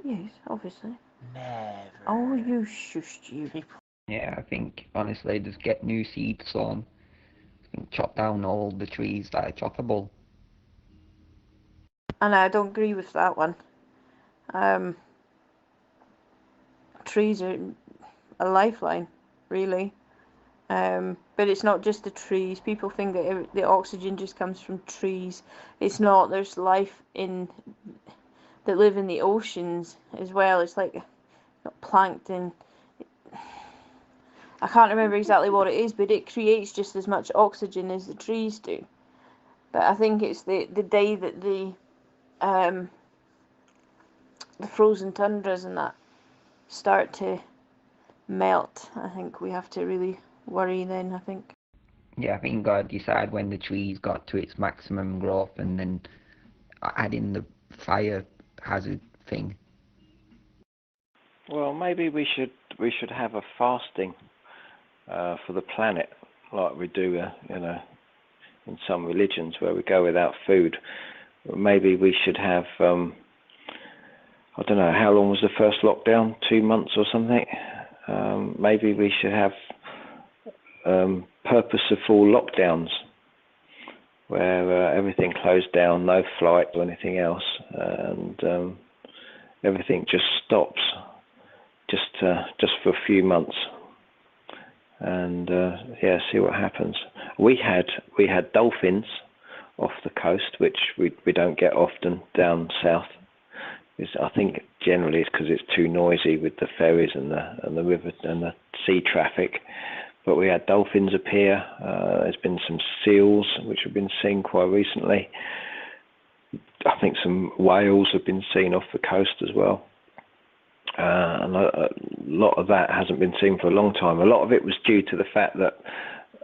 Yes, obviously.
Never.
Oh, you shushed you.
Yeah, I think, honestly, just get new seed sown and chop down all the trees that are choppable.
And I don't agree with that one. Trees are a lifeline, really. But it's not just the trees. People think that the oxygen just comes from trees. It's not. There's life that live in the oceans as well. It's like plankton. I can't remember exactly what it is, but it creates just as much oxygen as the trees do. But I think it's the day that the frozen tundras and that start to melt, I think we have to really worry then, I think.
Yeah, I think you've got to decide when the tree's got to its maximum growth and then add in the fire hazard thing.
Well, maybe we should have a fasting for the planet, like we do, in some religions where we go without food. Maybe we should have, I don't know, how long was the first lockdown? 2 months or something? Maybe we should have purposeful lockdowns where everything closed down, no flight or anything else, and everything just stops, just for a few months, and see what happens. We had dolphins off the coast, which we don't get often down south. I think generally it's because it's too noisy with the ferries and the river and the sea traffic. But we had dolphins appear. There's been some seals which have been seen quite recently. I think some whales have been seen off the coast as well. And a lot of that hasn't been seen for a long time. A lot of it was due to the fact that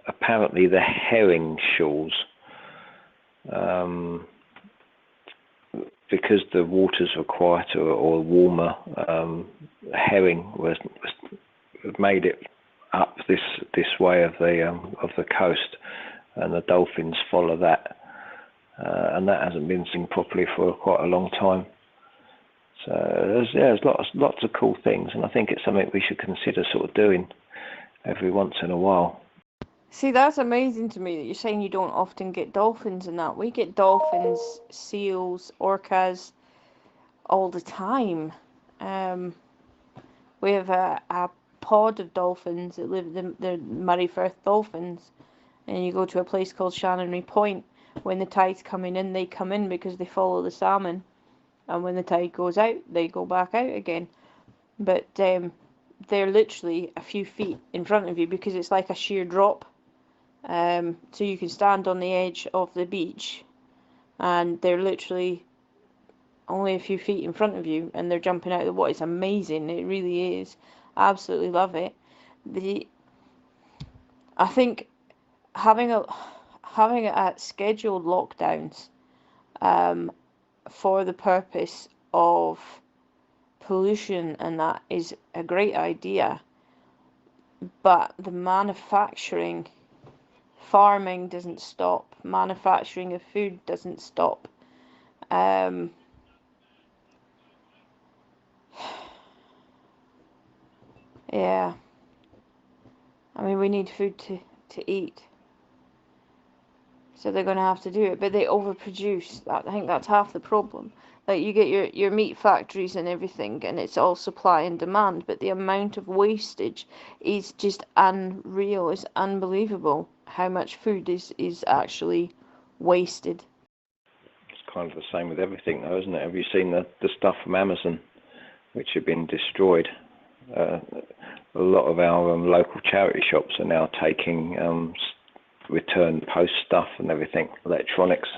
apparently the herring shoals, because the waters were quieter or warmer, herring was made it up this way of the coast, and the dolphins follow that, and that hasn't been seen properly for quite a long time. So there's lots of cool things, and I think it's something we should consider sort of doing every once in a while.
See, that's amazing to me that you're saying you don't often get dolphins and that. We get dolphins, seals, orcas all the time. We have a pod of dolphins that live, the Murray Firth dolphins, and you go to a place called Shannonry Point. When the tide's coming in, they come in because they follow the salmon, and when the tide goes out, they go back out again. But they're literally a few feet in front of you because it's like a sheer drop. So you can stand on the edge of the beach, and they're literally only a few feet in front of you, and they're jumping out of the water. It's amazing. It really is. I absolutely love it. I think having a scheduled lockdowns for the purpose of pollution and that is a great idea. but the farming doesn't stop. Manufacturing of food doesn't stop. Yeah, I mean, we need food to eat. So they're going to have to do it, but they overproduce. I think that's half the problem. Like, you get your meat factories and everything, and it's all supply and demand, but the amount of wastage is just unreal. It's unbelievable how much food is actually wasted.
It's kind of the same with everything, though, isn't it? Have you seen the stuff from Amazon, which have been destroyed? A lot of our local charity shops are now taking return post stuff and everything, electronics.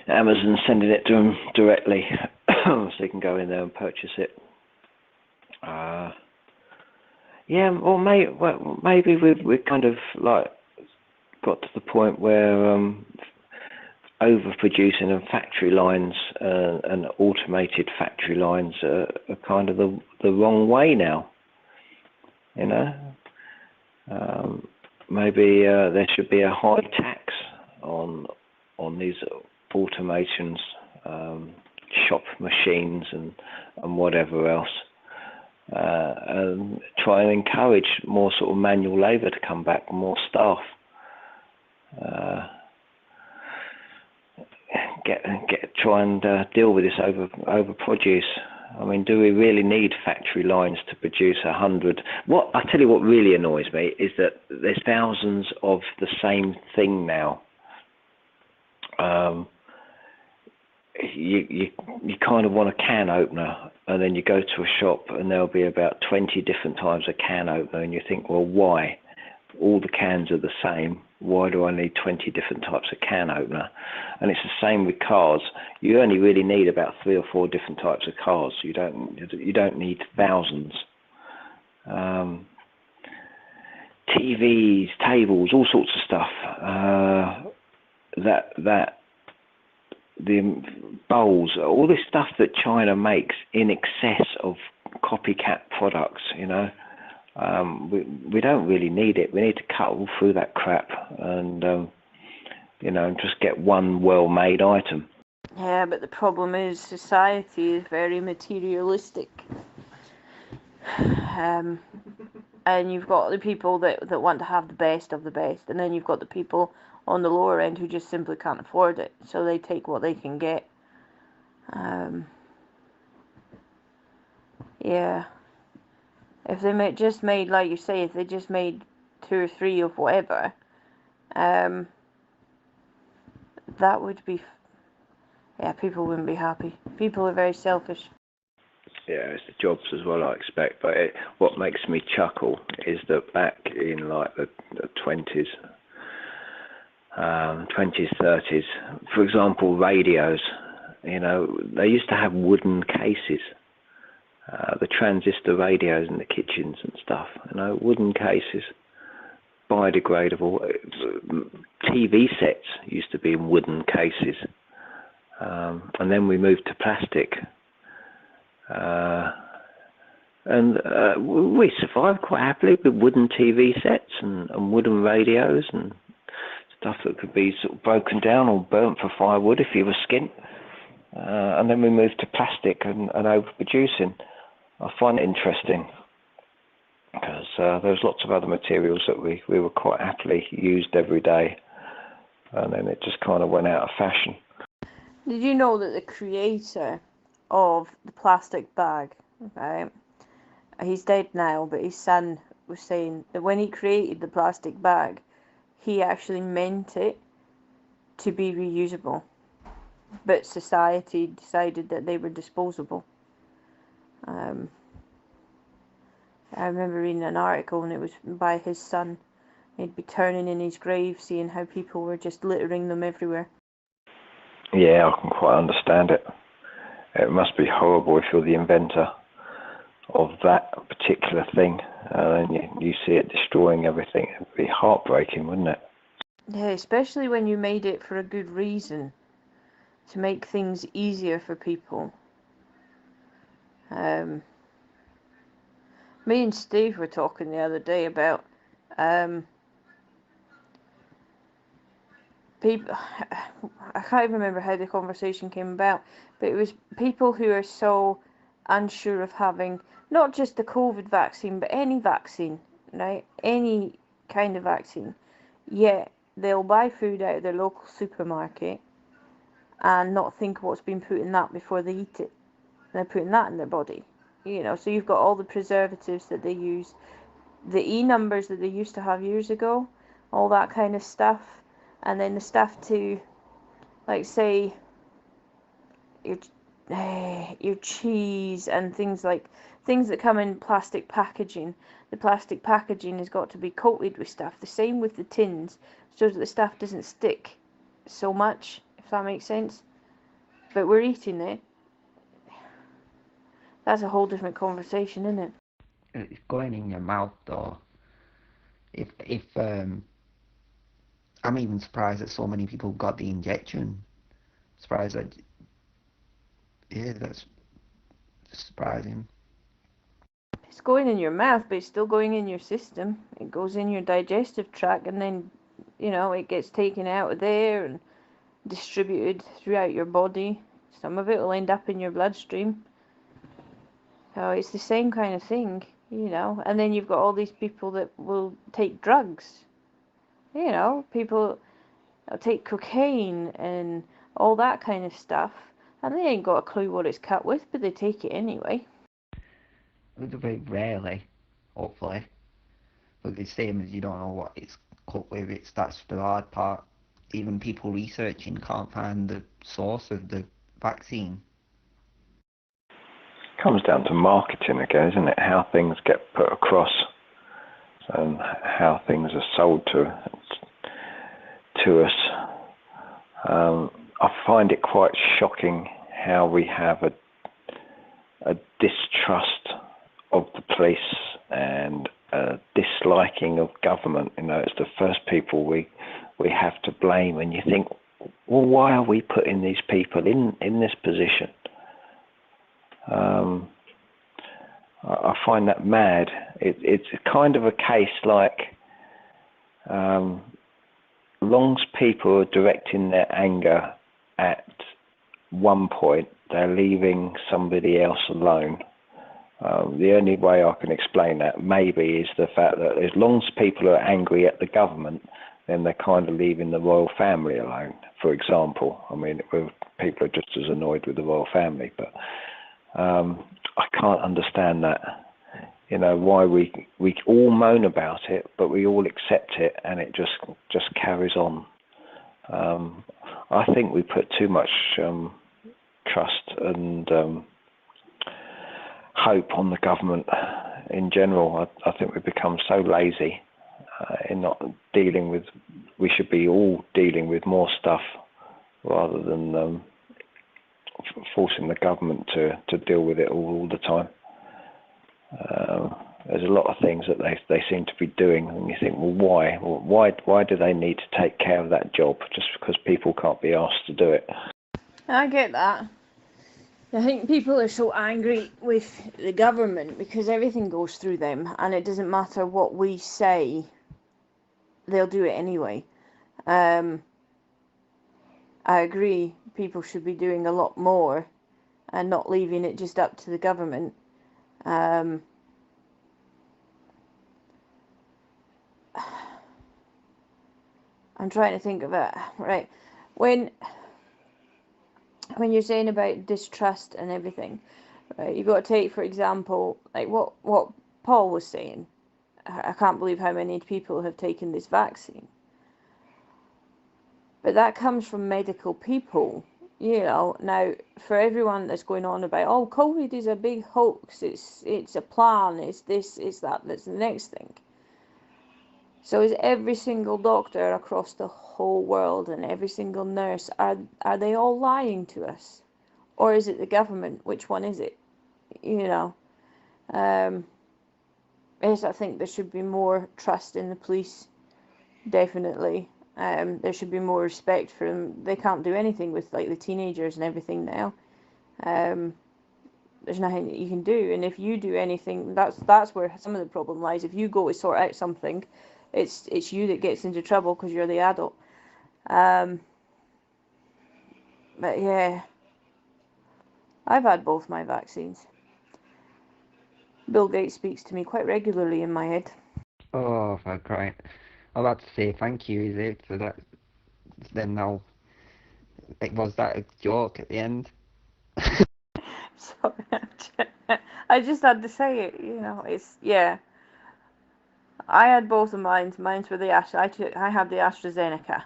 Amazon sending it to them directly, so you can go in there and purchase it. Yeah, or maybe we've kind of like got to the point where overproducing and factory lines and automated factory lines are kind of the wrong way now. You know, maybe there should be a high tax on these automations, shop machines and whatever else, and try and encourage more sort of manual labour to come back, more staff. Try and deal with this overproduce. I mean, do we really need factory lines to produce 100? I tell you what really annoys me is that there's thousands of the same thing now. You kind of want a can opener, and then you go to a shop and there'll be about 20 different types of can opener, and you think, well, why? All the cans are the same. Why do I need 20 different types of can opener? And it's the same with cars. You only really need about 3 or 4 different types of cars. You don't need thousands. TVs, tables, all sorts of stuff. The bowls, all this stuff that China makes in excess of copycat products, you know. We don't really need it. We need to cut all through that crap and just get one well-made item.
Yeah, but the problem is society is very materialistic. And you've got the people that want to have the best of the best, and then you've got the people on the lower end who just simply can't afford it, so they take what they can get. Yeah. If they just made, like you say, if they just made 2 or 3 of whatever, that would be, yeah, people wouldn't be happy. People are very selfish.
Yeah, it's the jobs as well, I expect. But what makes me chuckle is that back in like the 20s, 30s, for example, radios, you know, they used to have wooden cases. The transistor radios in the kitchens and stuff, you know, wooden cases, biodegradable. TV sets used to be in wooden cases, and then we moved to plastic, and we survived quite happily with wooden TV sets and wooden radios and stuff that could be sort of broken down or burnt for firewood if you were skint. And then we moved to plastic and overproducing. I find it interesting because there's lots of other materials that we were quite happily used every day, and then it just kind of went out of fashion.
Did you know that the creator of the plastic bag, right, he's dead now, but his son was saying that when he created the plastic bag, he actually meant it to be reusable, but society decided that they were disposable. I remember reading an article, and it was by his son. He'd be turning in his grave, seeing how people were just littering them everywhere.
Yeah, I can quite understand it. It must be horrible if you're the inventor of that particular thing, and you see it destroying everything. It'd be heartbreaking, wouldn't it?
Yeah, especially when you made it for a good reason, to make things easier for people. Me and Steve were talking the other day about people. I can't even remember how the conversation came about, but it was people who are so unsure of having not just the COVID vaccine, but any vaccine, right? Any kind of vaccine. Yet they'll buy food out of their local supermarket and not think what's been put in that before they eat it. They're putting that in their body. You know, so you've got all the preservatives that they use, the E numbers that they used to have years ago, all that kind of stuff, and then the stuff to, like, say, your cheese and things that come in plastic packaging. The plastic packaging has got to be coated with stuff. The same with the tins, so that the stuff doesn't stick so much, if that makes sense. But we're eating it. That's a whole different conversation, isn't it?
It's going in your mouth though. If I'm even surprised that so many people got the injection. Surprised that, yeah, that's surprising.
It's going in your mouth, but it's still going in your system. It goes in your digestive tract, and then, you know, it gets taken out of there and distributed throughout your body. Some of it will end up in your bloodstream. So it's the same kind of thing, you know. And then you've got all these people that will take drugs. You know, people take cocaine and all that kind of stuff, and they ain't got a clue what it's cut with, but they take it anyway.
Very rarely, hopefully. But the same as you don't know what it's cut with, that's the hard part. Even people researching can't find the source of the vaccine.
Comes down to marketing again, isn't it? How things get put across and how things are sold to us. I find it quite shocking how we have a distrust of the police and a disliking of government. You know, it's the first people we have to blame, and you think, well, why are we putting these people in this position? I find that mad. It's kind of a case like long as people are directing their anger at one point, they're leaving somebody else alone. The only way I can explain that maybe is the fact that as long as people are angry at the government, then they're kind of leaving the royal family alone, for example. I mean, people are just as annoyed with the royal family, but I can't understand that. You know, why we all moan about it, but we all accept it, and it just carries on. I think we put too much trust and hope on the government in general. I think we've become so lazy in not dealing with. We should be all dealing with more stuff rather than forcing the government to deal with it all the time. There's a lot of things that they seem to be doing, and you think, well, why? Why do they need to take care of that job just because people can't be asked to do it?
I get that. I think people are so angry with the government because everything goes through them, and it doesn't matter what we say, they'll do it anyway. I agree, people should be doing a lot more and not leaving it just up to the government. I'm trying to think of it. Right, when you're saying about distrust and everything, right, you've got to take, for example, like what Paul was saying. I can't believe how many people have taken this vaccine. But that comes from medical people, you know. Now, for everyone that's going on about, oh, COVID is a big hoax, it's a plan, it's this, it's that, that's the next thing. So is every single doctor across the whole world and every single nurse, are they all lying to us? Or is it the government? Which one is it? You know. Yes, I think there should be more trust in the police, definitely. There should be more respect for them. They can't do anything with, like, the teenagers and everything now. there's nothing that you can do. And if you do anything, that's where some of the problem lies. If you go to sort out something, it's you that gets into trouble because you're the adult. But yeah, I've had both my vaccines. Bill Gates speaks to me quite regularly in my head.
Oh, for crying. I'm about to say thank you, is it? So that, then now, was that a joke at the end?
Sorry, I just had to say it. It's yeah. I had both of mine. Mine's were the I had the AstraZeneca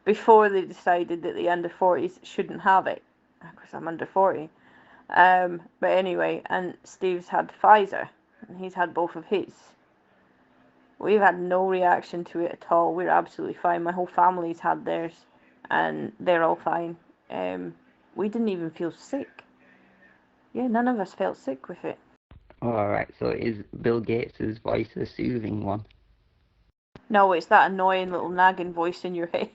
before they decided that the under 40s shouldn't have it, because I'm under 40. But anyway, and Steve's had Pfizer, and he's had both of his. We've had no reaction to it at all. We're absolutely fine. My whole family's had theirs, and they're all fine. We didn't even feel sick. Yeah, none of us felt sick with it.
Alright, so is Bill Gates' voice a soothing one?
No, it's that annoying little nagging voice in your head.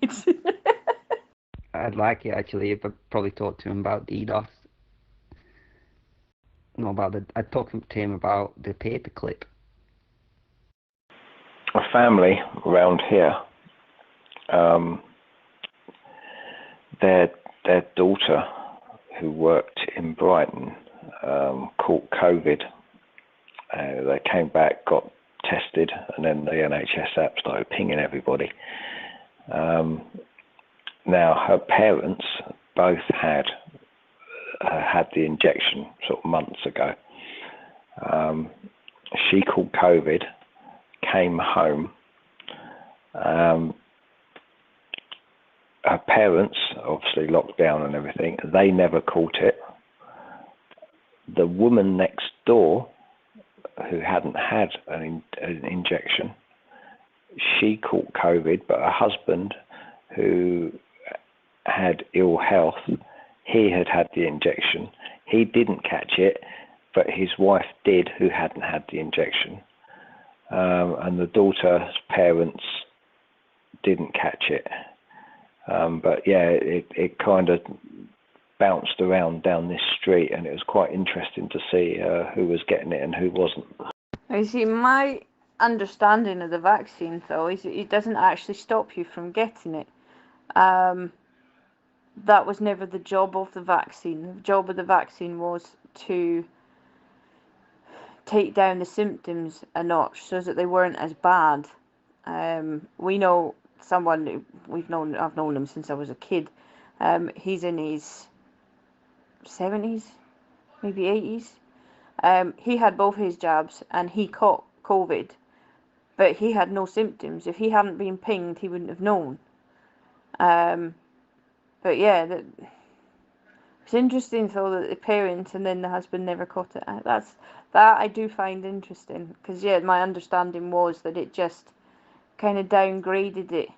I'd like it actually if I probably talked to him about DDoS. No, I'd talk to him about the paperclip.
A family around here, their daughter, who worked in Brighton, caught COVID. They came back, got tested, and then the NHS app started pinging everybody. Now her parents both had the injection sort of months ago. She caught COVID, came home. Her parents, obviously locked down and everything, they never caught it. The woman next door, who hadn't had an injection, she caught COVID, but her husband, who had ill health, he had the injection. He didn't catch it, but his wife did, who hadn't had the injection. And the daughter's parents didn't catch it. But yeah, it kind of bounced around down this street, and it was quite interesting to see who was getting it and who wasn't.
You see, my understanding of the vaccine, though, is it doesn't actually stop you from getting it. That was never the job of the vaccine. The job of the vaccine was to take down the symptoms a notch so that they weren't as bad. We know someone I've known him since I was a kid. He's in his 70s, maybe 80s. He had both his jabs and he caught COVID, but he had no symptoms. If he hadn't been pinged, he wouldn't have known. But yeah, it's interesting though that the parents and then the husband never caught it. That I do find interesting, because yeah, my understanding was that it just kind of downgraded it,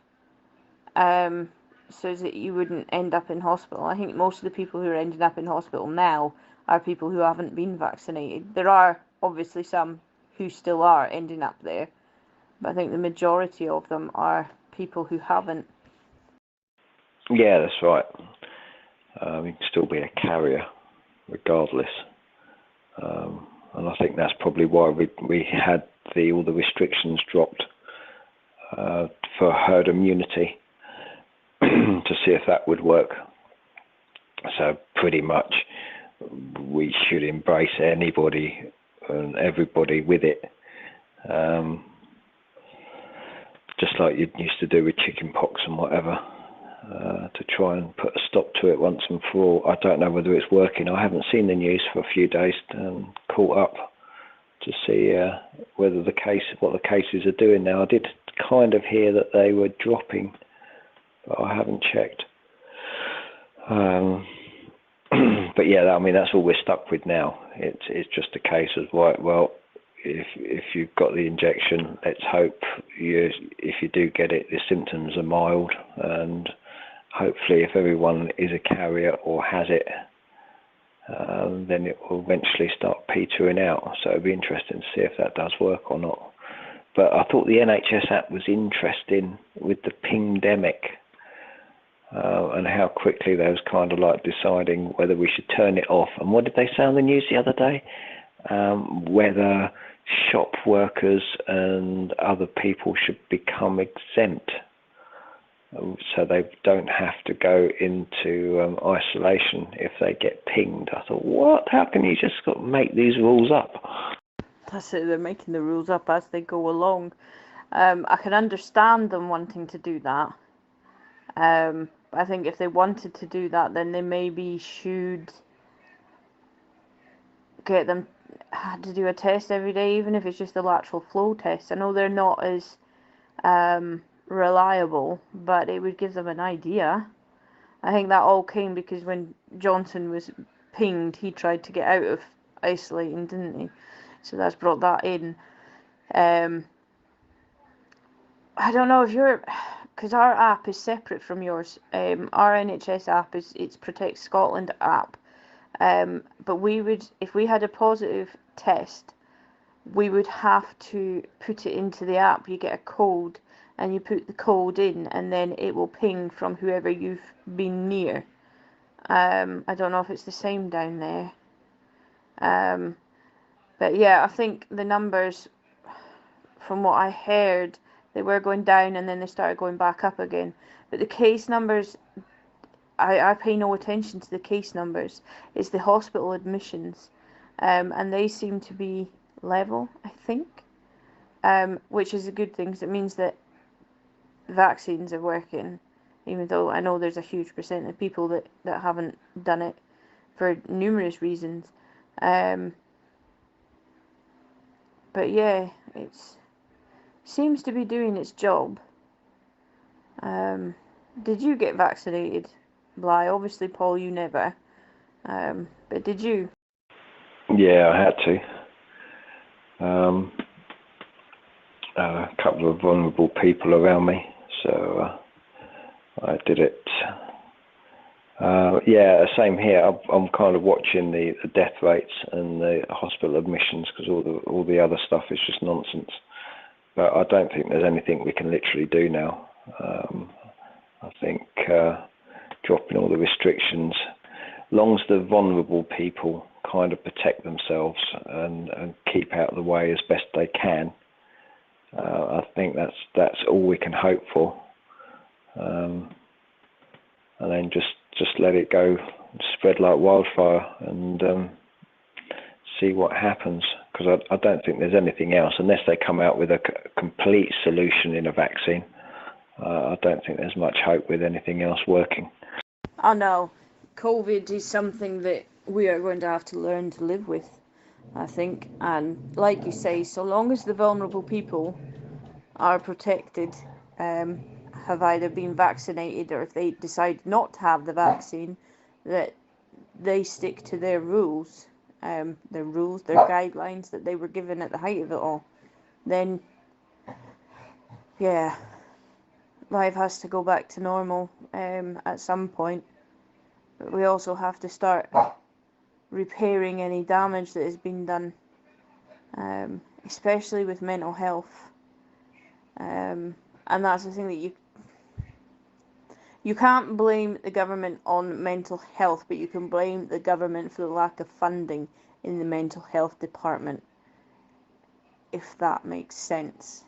so that you wouldn't end up in hospital. I think most of the people who are ending up in hospital now are people who haven't been vaccinated. There are obviously some who still are ending up there, but I think the majority of them are people who haven't.
Yeah, that's right. You can still be a carrier regardless. And I think that's probably why we had all the restrictions dropped for herd immunity to see if that would work. So pretty much we should embrace anybody and everybody with it, just like you used to do with chicken pox and whatever, to try and put a stop to it once and for all. I don't know whether it's working. I haven't seen the news for a few days and caught up to see what the cases are doing now. I did kind of hear that they were dropping, but I haven't checked. But yeah, I mean, that's all we're stuck with now. It's just a case of, right, well, if you've got the injection, let's hope if you do get it, the symptoms are mild, and hopefully if everyone is a carrier or has it, then it will eventually start petering out. So it'll be interesting to see if that does work or not. But I thought the NHS app was interesting with the pingdemic. and how quickly they was kind of like deciding whether we should turn it off. And what did they say on the news the other day? Whether shop workers and other people should become exempt, so they don't have to go into isolation if they get pinged. I thought, what? How can you just make these rules up?
That's it, they're making the rules up as they go along. I can understand them wanting to do that. I think if they wanted to do that, then they maybe should get them to do a test every day, even if it's just a lateral flow test. I know they're not as reliable, but it would give them an idea. I think that all came because when Johnson was pinged, he tried to get out of isolating, didn't he? So that's brought that in. I don't know if you're, because our app is separate from yours. Our NHS app it's Protect Scotland app. But we would, if we had a positive test, we would have to put it into the app. You get a code, and you put the code in, and then it will ping from whoever you've been near. I don't know if it's the same down there. But yeah, I think the numbers, from what I heard, they were going down and then they started going back up again. But the case numbers, I pay no attention to the case numbers. It's the hospital admissions, and they seem to be level, I think, which is a good thing, because it means that vaccines are working, even though I know there's a huge percent of people that haven't done it for numerous reasons. But yeah, it seems to be doing its job. Did you get vaccinated, Bly? Obviously, Paul, you never. But did you?
Yeah, I had to. A couple of vulnerable people around me, so I did it. Yeah, same here. I'm kind of watching the death rates and the hospital admissions, because all the other stuff is just nonsense. But I don't think there's anything we can literally do now. I think dropping all the restrictions, long as the vulnerable people kind of protect themselves and keep out of the way as best they can, I think that's all we can hope for. And then just let it go, spread like wildfire, and see what happens. Because I don't think there's anything else, unless they come out with a complete solution in a vaccine. I don't think there's much hope with anything else working.
Oh no, COVID is something that we are going to have to learn to live with, I think. And like you say, so long as the vulnerable people are protected, have either been vaccinated, or if they decide not to have the vaccine, that they stick to their rules, their guidelines that they were given at the height of it all, then yeah, life has to go back to normal at some point. But we also have to start repairing any damage that has been done, especially with mental health. And that's the thing, that you can't blame the government on mental health, but you can blame the government for the lack of funding in the mental health department, if that makes sense.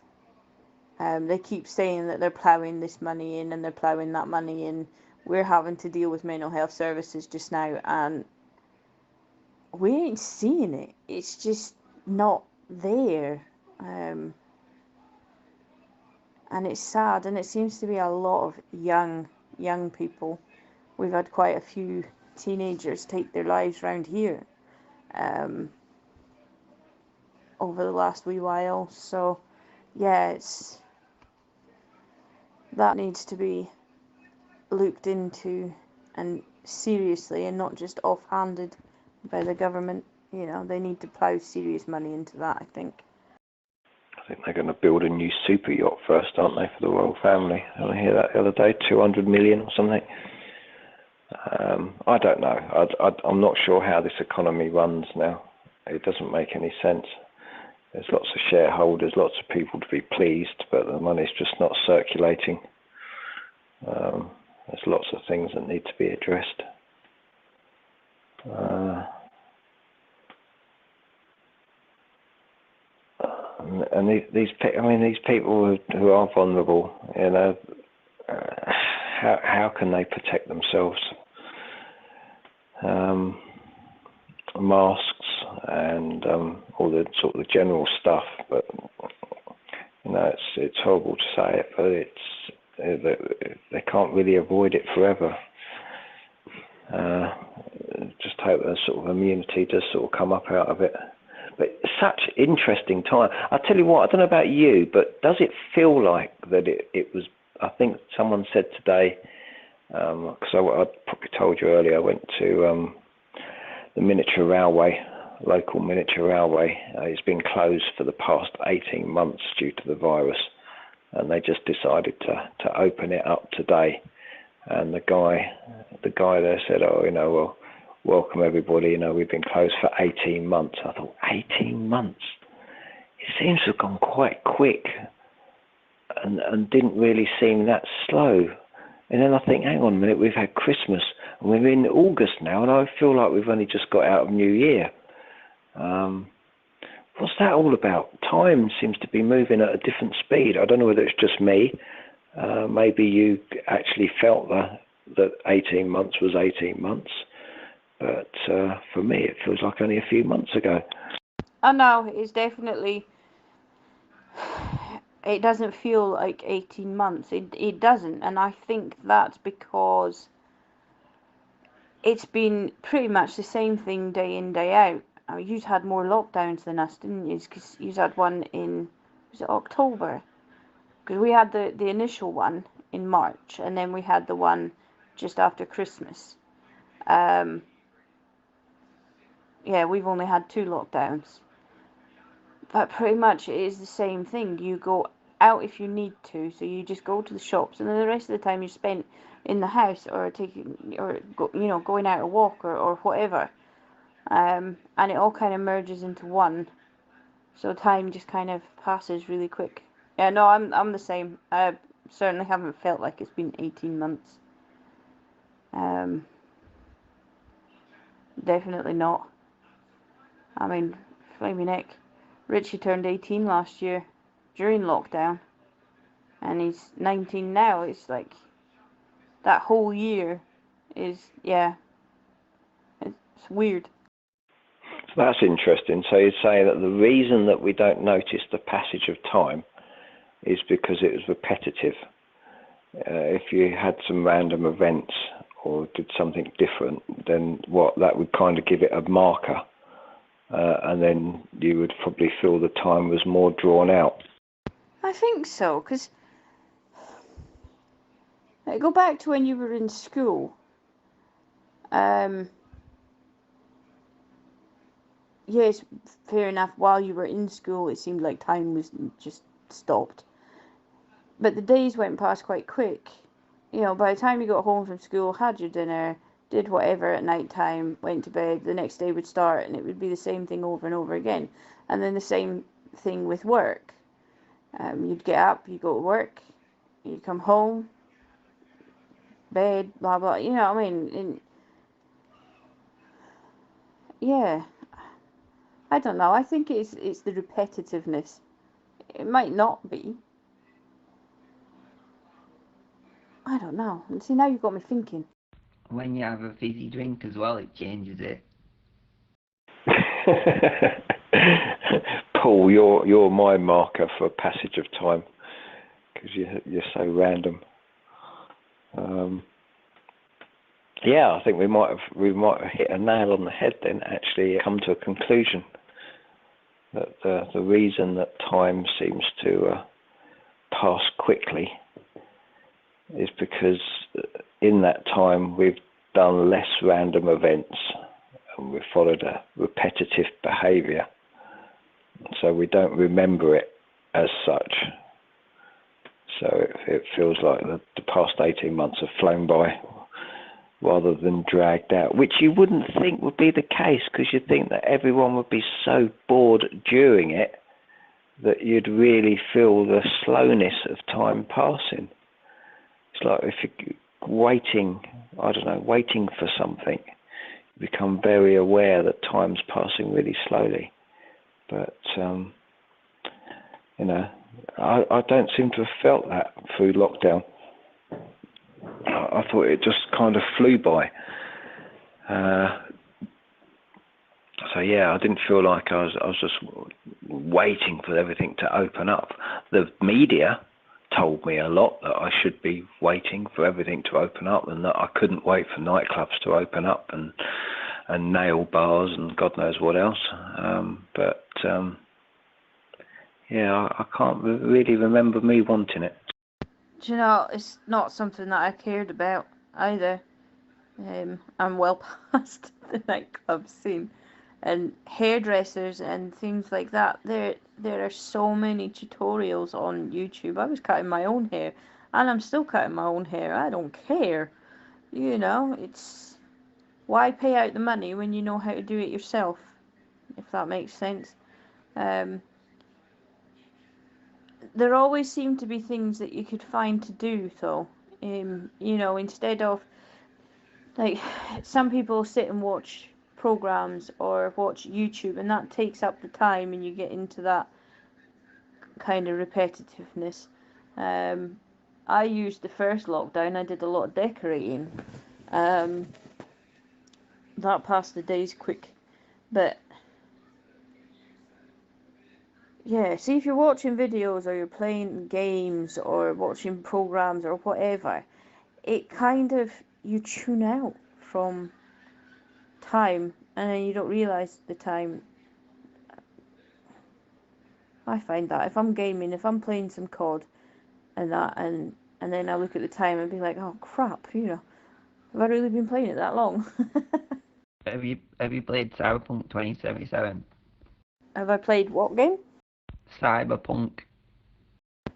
They keep saying that they're ploughing this money in and they're ploughing that money in. We're having to deal with mental health services just now, and we ain't seeing it. It's just not there. And it's sad, and it seems to be a lot of young people. We've had quite a few teenagers take their lives round here over the last wee while. So yeah, that needs to be looked into, and seriously, and not just offhanded by the government. You know, they need to plough serious money into that, I think.
I think they're going to build a new super yacht first, aren't they, for the royal family? I hear that the other day, 200 million or something. I don't know. I'm not sure how this economy runs now. It doesn't make any sense. There's lots of shareholders, lots of people to be pleased, but the money's just not circulating. There's lots of things that need to be addressed. And these people who are vulnerable, you know, how can they protect themselves? Masks and all the sort of the general stuff, but you know, it's horrible to say it, but they can't really avoid it forever. Just hope that sort of immunity does sort of come up out of it. But it's such interesting time. I tell you what, I don't know about you, but does it feel like that it was? I think someone said today, because I probably told you earlier, I went to the miniature railway, local miniature railway. It's been closed for the past 18 months due to the virus, and they just decided to open it up today. And the guy there said, "Oh, you know, well, welcome everybody. You know, we've been closed for 18 months." I thought, 18 months? It seems to have gone quite quick, and didn't really seem that slow. And then I think, hang on a minute, we've had Christmas, and we're in August now, and I feel like we've only just got out of New Year. What's that all about? Time seems to be moving at a different speed. I don't know whether it's just me. Maybe you actually felt that 18 months was 18 months. But for me, it feels like only a few months ago.
I know, it's definitely... It doesn't feel like 18 months. It doesn't. And I think that's because it's been pretty much the same thing day in, day out. I mean, you've had more lockdowns than us, didn't you? Because you had one in, was it October? Because we had the initial one in March, and then we had the one just after Christmas. Yeah, we've only had 2 lockdowns. But pretty much it is the same thing. You go out if you need to, so you just go to the shops, and then the rest of the time you spent in the house or going out a walk or whatever. And it all kind of merges into one, so time just kind of passes really quick. Yeah, no, I'm the same. I certainly haven't felt like it's been 18 months. Definitely not. I mean, flaming heck. Richie turned 18 last year during lockdown, and he's 19 now. It's like that whole year is, yeah, it's weird.
That's interesting. So you're saying that the reason that we don't notice the passage of time is because it was repetitive. If you had some random events or did something different, then that would kind of give it a marker. And then you would probably feel the time was more drawn out.
I think so, because go back to when you were in school. Yes, fair enough, while you were in school it seemed like time was just stopped. But the days went past quite quick. You know, by the time you got home from school, had your dinner, did whatever at night time, went to bed, the next day would start, and it would be the same thing over and over again. And then the same thing with work. You'd get up, you'd go to work, you'd come home, bed, blah blah, you know what I mean? Yeah, I don't know, I think it's the repetitiveness. It might not be. I don't know. And see, now you've got me thinking.
When you have a fizzy drink as well, it changes it.
Paul, you're my marker for passage of time because you're so random. Yeah, I think we might have hit a nail on the head then. Actually, come to a conclusion that the reason that time seems to pass quickly is because in that time we've done less random events and we've followed a repetitive behaviour, so we don't remember it as such. So it feels like the past 18 months have flown by rather than dragged out, which you wouldn't think would be the case, because you'd think that everyone would be so bored during it that you'd really feel the slowness of time passing. It's like waiting, I don't know, waiting for something. You become very aware that time's passing really slowly. But, you know, I don't seem to have felt that through lockdown. I thought it just kind of flew by. So yeah, I didn't feel like I was just waiting for everything to open up. The media told me a lot that I should be waiting for everything to open up, and that I couldn't wait for nightclubs to open up and nail bars and God knows what else. Yeah, I can't really remember me wanting it.
Do you know, it's not something that I cared about either. I'm well past the nightclub scene. And hairdressers and things like that. There are so many tutorials on YouTube. I was cutting my own hair, and I'm still cutting my own hair. I don't care. You know, it's why pay out the money when you know how to do it yourself, if that makes sense. There always seem to be things that you could find to do, though. You know, instead of, like, some people sit and watch programs or watch YouTube, and that takes up the time, and you get into that kind of repetitiveness. I used the first lockdown, I did a lot of decorating. That passed the days quick. But yeah, see, if you're watching videos or you're playing games or watching programs or whatever, it kind of, you tune out from time, and then you don't realise the time. I find that if I'm gaming, if I'm playing some COD and that, and then I look at the time and be like, oh crap, you know, have I really been playing it that long?
Have you played Cyberpunk 2077?
Have I played what game?
Cyberpunk.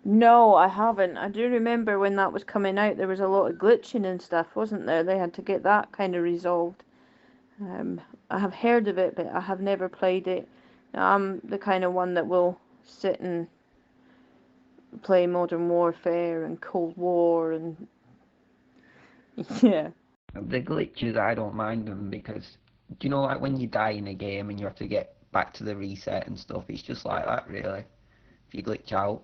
No, I haven't. I do remember when that was coming out, there was a lot of glitching and stuff, wasn't there? They had to get that kind of resolved. I have heard of it, but I have never played it. I'm the kind of one that will sit and play Modern Warfare and Cold War and yeah.
The glitches, I don't mind them because, do you know, like when you die in a game and you have to get back to the reset and stuff, it's just like that, really. If you glitch out,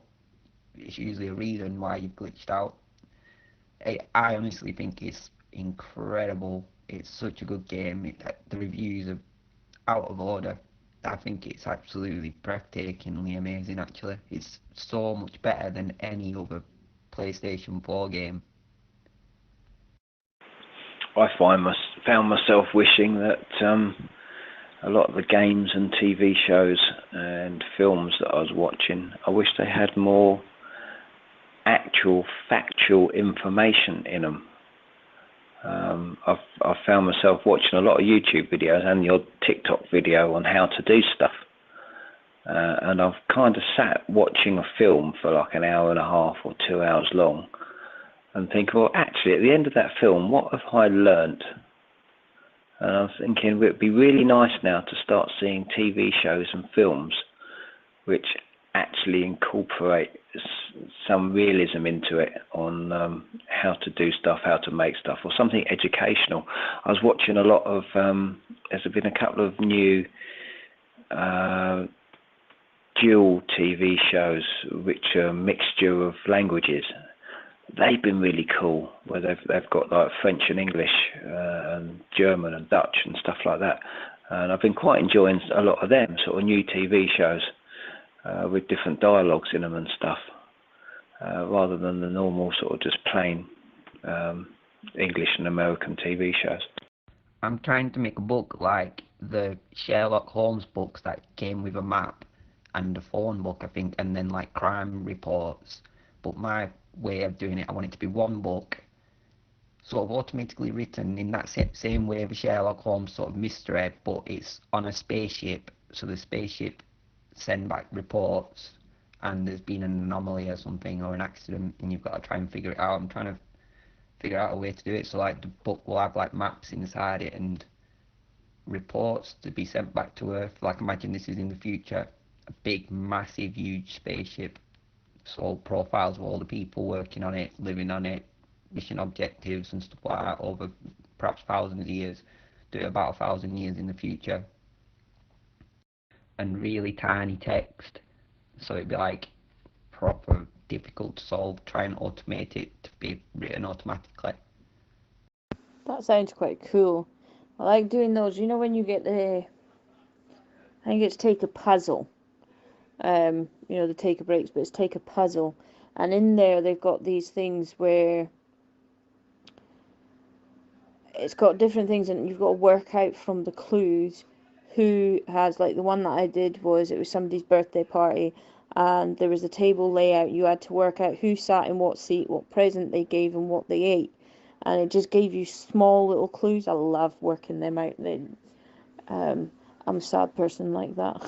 it's usually a reason why you've glitched out. I honestly think it's incredible. It's such a good game. The reviews are out of order. I think it's absolutely breathtakingly amazing, actually. It's so much better than any other PlayStation 4 game.
I found myself wishing that a lot of the games and TV shows and films that I was watching, I wish they had more actual factual information in them. I've found myself watching a lot of YouTube videos and the odd TikTok video on how to do stuff. And I've kind of sat watching a film for like an hour and a half or 2 hours long and think, well, actually, at the end of that film, what have I learnt? And I was thinking, it'd be really nice now to start seeing TV shows and films which actually incorporate some realism into it on how to do stuff, how to make stuff, or something educational. I was watching a lot of, there's been a couple of new dual TV shows which are a mixture of languages. They've been really cool, where they've got like French and English and German and Dutch and stuff like that. And I've been quite enjoying a lot of them, sort of new TV shows with different dialogues in them and stuff, rather than the normal sort of just plain English and American TV shows.
I'm trying to make a book like the Sherlock Holmes books that came with a map and a phone book, I think, and then like crime reports. But my way of doing it, I want it to be one book, sort of automatically written in that same way of a Sherlock Holmes sort of mystery, but it's on a spaceship. So the spaceship send back reports, and there's been an anomaly or something or an accident, and you've got to try and figure it out. I'm trying to figure out a way to do it. So like the book will have like maps inside it and reports to be sent back to Earth. Like imagine this is in the future, a big, massive, huge spaceship. So profiles of all the people working on it, living on it, mission objectives and stuff like that over perhaps thousands of years, do it about 1,000 years in the future, and really tiny text, so it'd be like proper difficult to solve, try and automate it to be written automatically.
That sounds quite cool. I like doing those. You know when you get the, I think it's take a puzzle. You know, the take a breaks, but it's take a puzzle, and in there they've got these things where it's got different things, and you've got to work out from the clues who has, like the one that I did was, it was somebody's birthday party, and there was a table layout. You had to work out who sat in what seat, what present they gave, and what they ate, and it just gave you small little clues. I love working them out. I'm a sad person like that.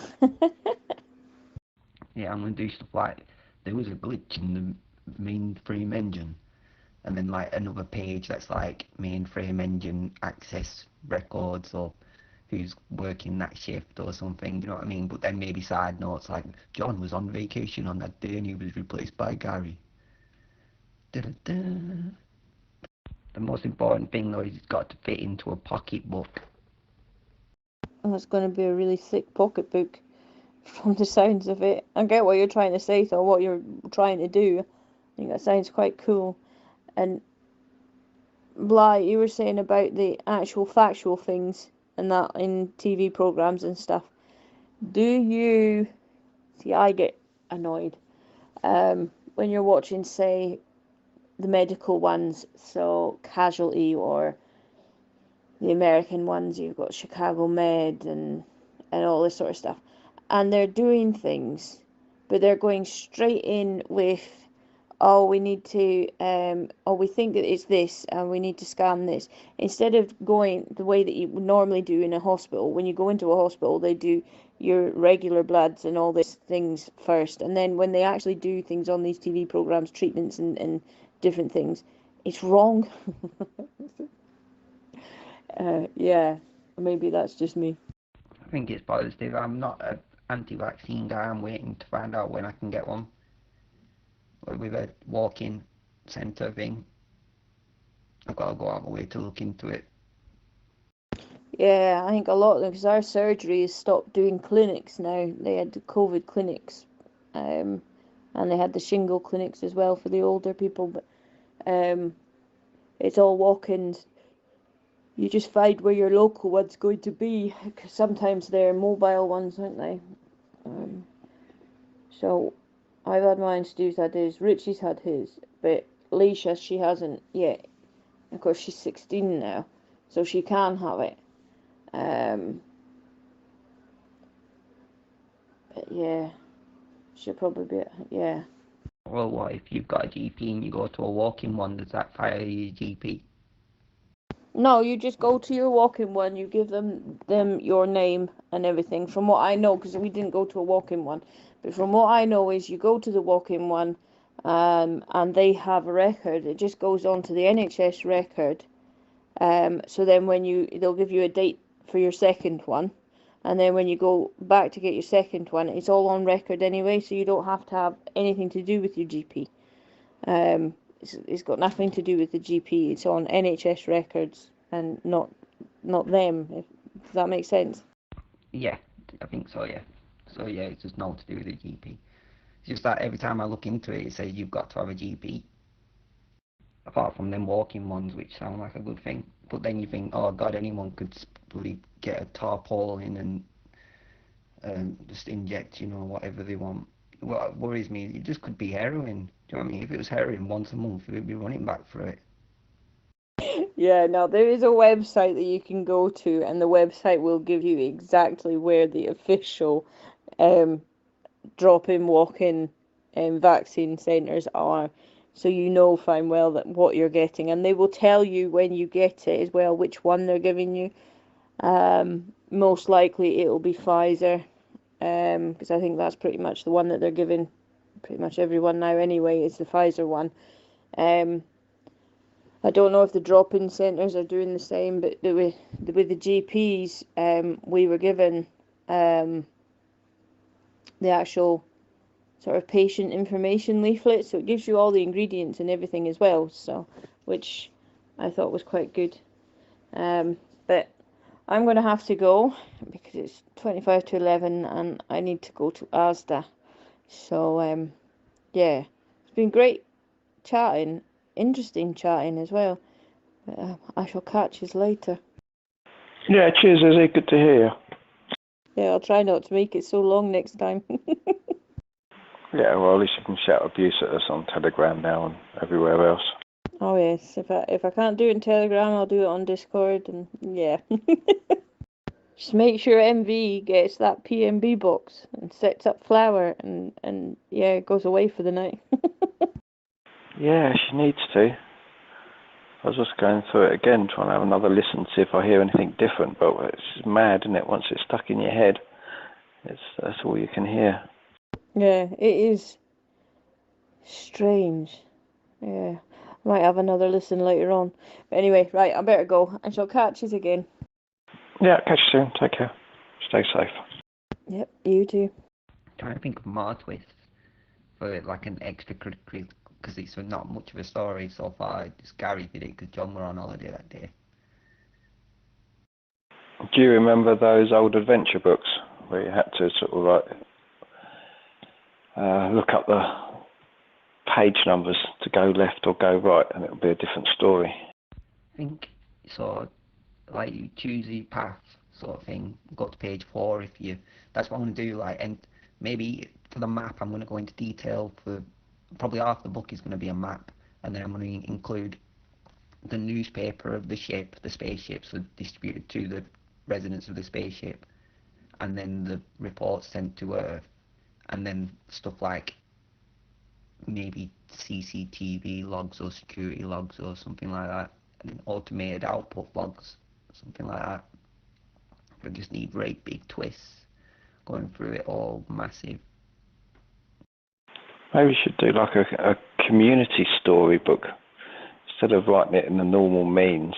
Yeah, I'm gonna do stuff like, there was a glitch in the mainframe engine, and then like another page that's like mainframe engine access records, or who's working that shift or something, you know what I mean? But then maybe side notes like, John was on vacation on that day and he was replaced by Gary. Da-da-da. The most important thing though is it's got to fit into a pocketbook.
Oh, it's going to be a really thick pocketbook from the sounds of it. I get what you're trying to say, though, what you're trying to do. I think that sounds quite cool. And Bly, you were saying about the actual factual things and that in TV programs and stuff. Do you see? I get annoyed when you're watching, say, the medical ones, so Casualty, or the American ones. You've got Chicago Med and all this sort of stuff, and they're doing things, but they're going straight in with, oh, we need to, oh, we think that it's this, and we need to scan this, instead of going the way that you would normally do in a hospital. When you go into a hospital, they do your regular bloods and all these things first, and then when they actually do things on these TV programs, treatments and different things, it's wrong. Yeah, maybe that's just me.
I think it's positive. I'm not an anti-vaccine guy. I'm waiting to find out when I can get one. With a walk-in centre thing, I've got to go out of my way to look into it.
Yeah, I think a lot of them, because our surgery has stopped doing clinics now. They had the COVID clinics, and they had the shingle clinics as well for the older people, but it's all walk-ins. You just find where your local one's going to be, because sometimes they're mobile ones, aren't they? So I've had mine, Stu's had his, Richie's had his, but Leisha, she hasn't yet. Of course, she's 16 now, so she can have it. But yeah, she'll probably be, yeah.
Well, what if you've got a GP and you go to a walk-in one? Does that fire your GP?
No, you just go to your walk-in one, you give them your name and everything. From what I know, because we didn't go to a walk-in one, but from what I know is you go to the walk-in one, and they have a record. It just goes on to the NHS record. So then they'll give you a date for your second one, and then when you go back to get your second one, it's all on record anyway, so you don't have to have anything to do with your GP. It's got nothing to do with the GP. It's on NHS records and not them. Does that make sense?
Yeah, I think so, yeah. So yeah, it's just not to do with the GP. It's just that every time I look into it, it says you've got to have a GP. Apart from them walking ones, which sound like a good thing. But then you think, oh God, anyone could really get a tarpaulin and just inject, whatever they want. What worries me, it just could be heroin. Do you know what I mean? If it was heroin once a month, we'd be running back for it.
Yeah, no, there is a website that you can go to, and the website will give you exactly where the official drop-in, walk-in vaccine centres are, so you know fine well that what you're getting, and they will tell you when you get it as well which one they're giving you. Most likely it'll be Pfizer, because I think that's pretty much the one that they're giving pretty much everyone now anyway, is the Pfizer one. I don't know if the drop-in centres are doing the same, but with the GPs, we were given the actual sort of patient information leaflet, so it gives you all the ingredients and everything as well. So which I thought was quite good. But I'm going to have to go because it's 25 to 11 and I need to go to Asda. So, yeah, it's been great chatting, interesting chatting as well. But, I shall catch you later.
Yeah, cheers, Izzy. Good to hear you.
Yeah, I'll try not to make it so long next time.
Yeah, well, at least you can shout abuse at us on Telegram now and everywhere else.
Oh yes, if I can't do it in Telegram, I'll do it on Discord, and yeah. Just make sure MV gets that PMB box and sets up Flower, and yeah, goes away for the night.
Yeah, she needs to. I was just going through it again, trying to have another listen, see if I hear anything different, but it's mad, isn't it? Once it's stuck in your head, that's all you can hear.
Yeah, it is strange. Yeah, I might have another listen later on. But anyway, right, I better go. I shall catch you again.
Yeah, catch you soon. Take care. Stay safe.
Yep, you too.
Trying to think of more twists for like an extracurricular, because it's not much of a story so far. Just Gary did it because John were on holiday that day.
Do you remember those old adventure books where you had to sort of like look up the page numbers to go left or go right, and it would be a different story?
I think so. Like you choose your path, sort of thing. Go to page 4 if you. That's what I'm gonna do. Like, and maybe for the map, I'm gonna go into detail for probably half the book is gonna be a map, and then I'm gonna include the newspaper of the ship, the spaceship, so distributed to the residents of the spaceship, and then the reports sent to Earth, and then stuff like maybe CCTV logs or security logs or something like that, and automated output logs, something like that. I just need great big twists going through it all, massive.
Maybe we should do like a community storybook instead of writing it in the normal means.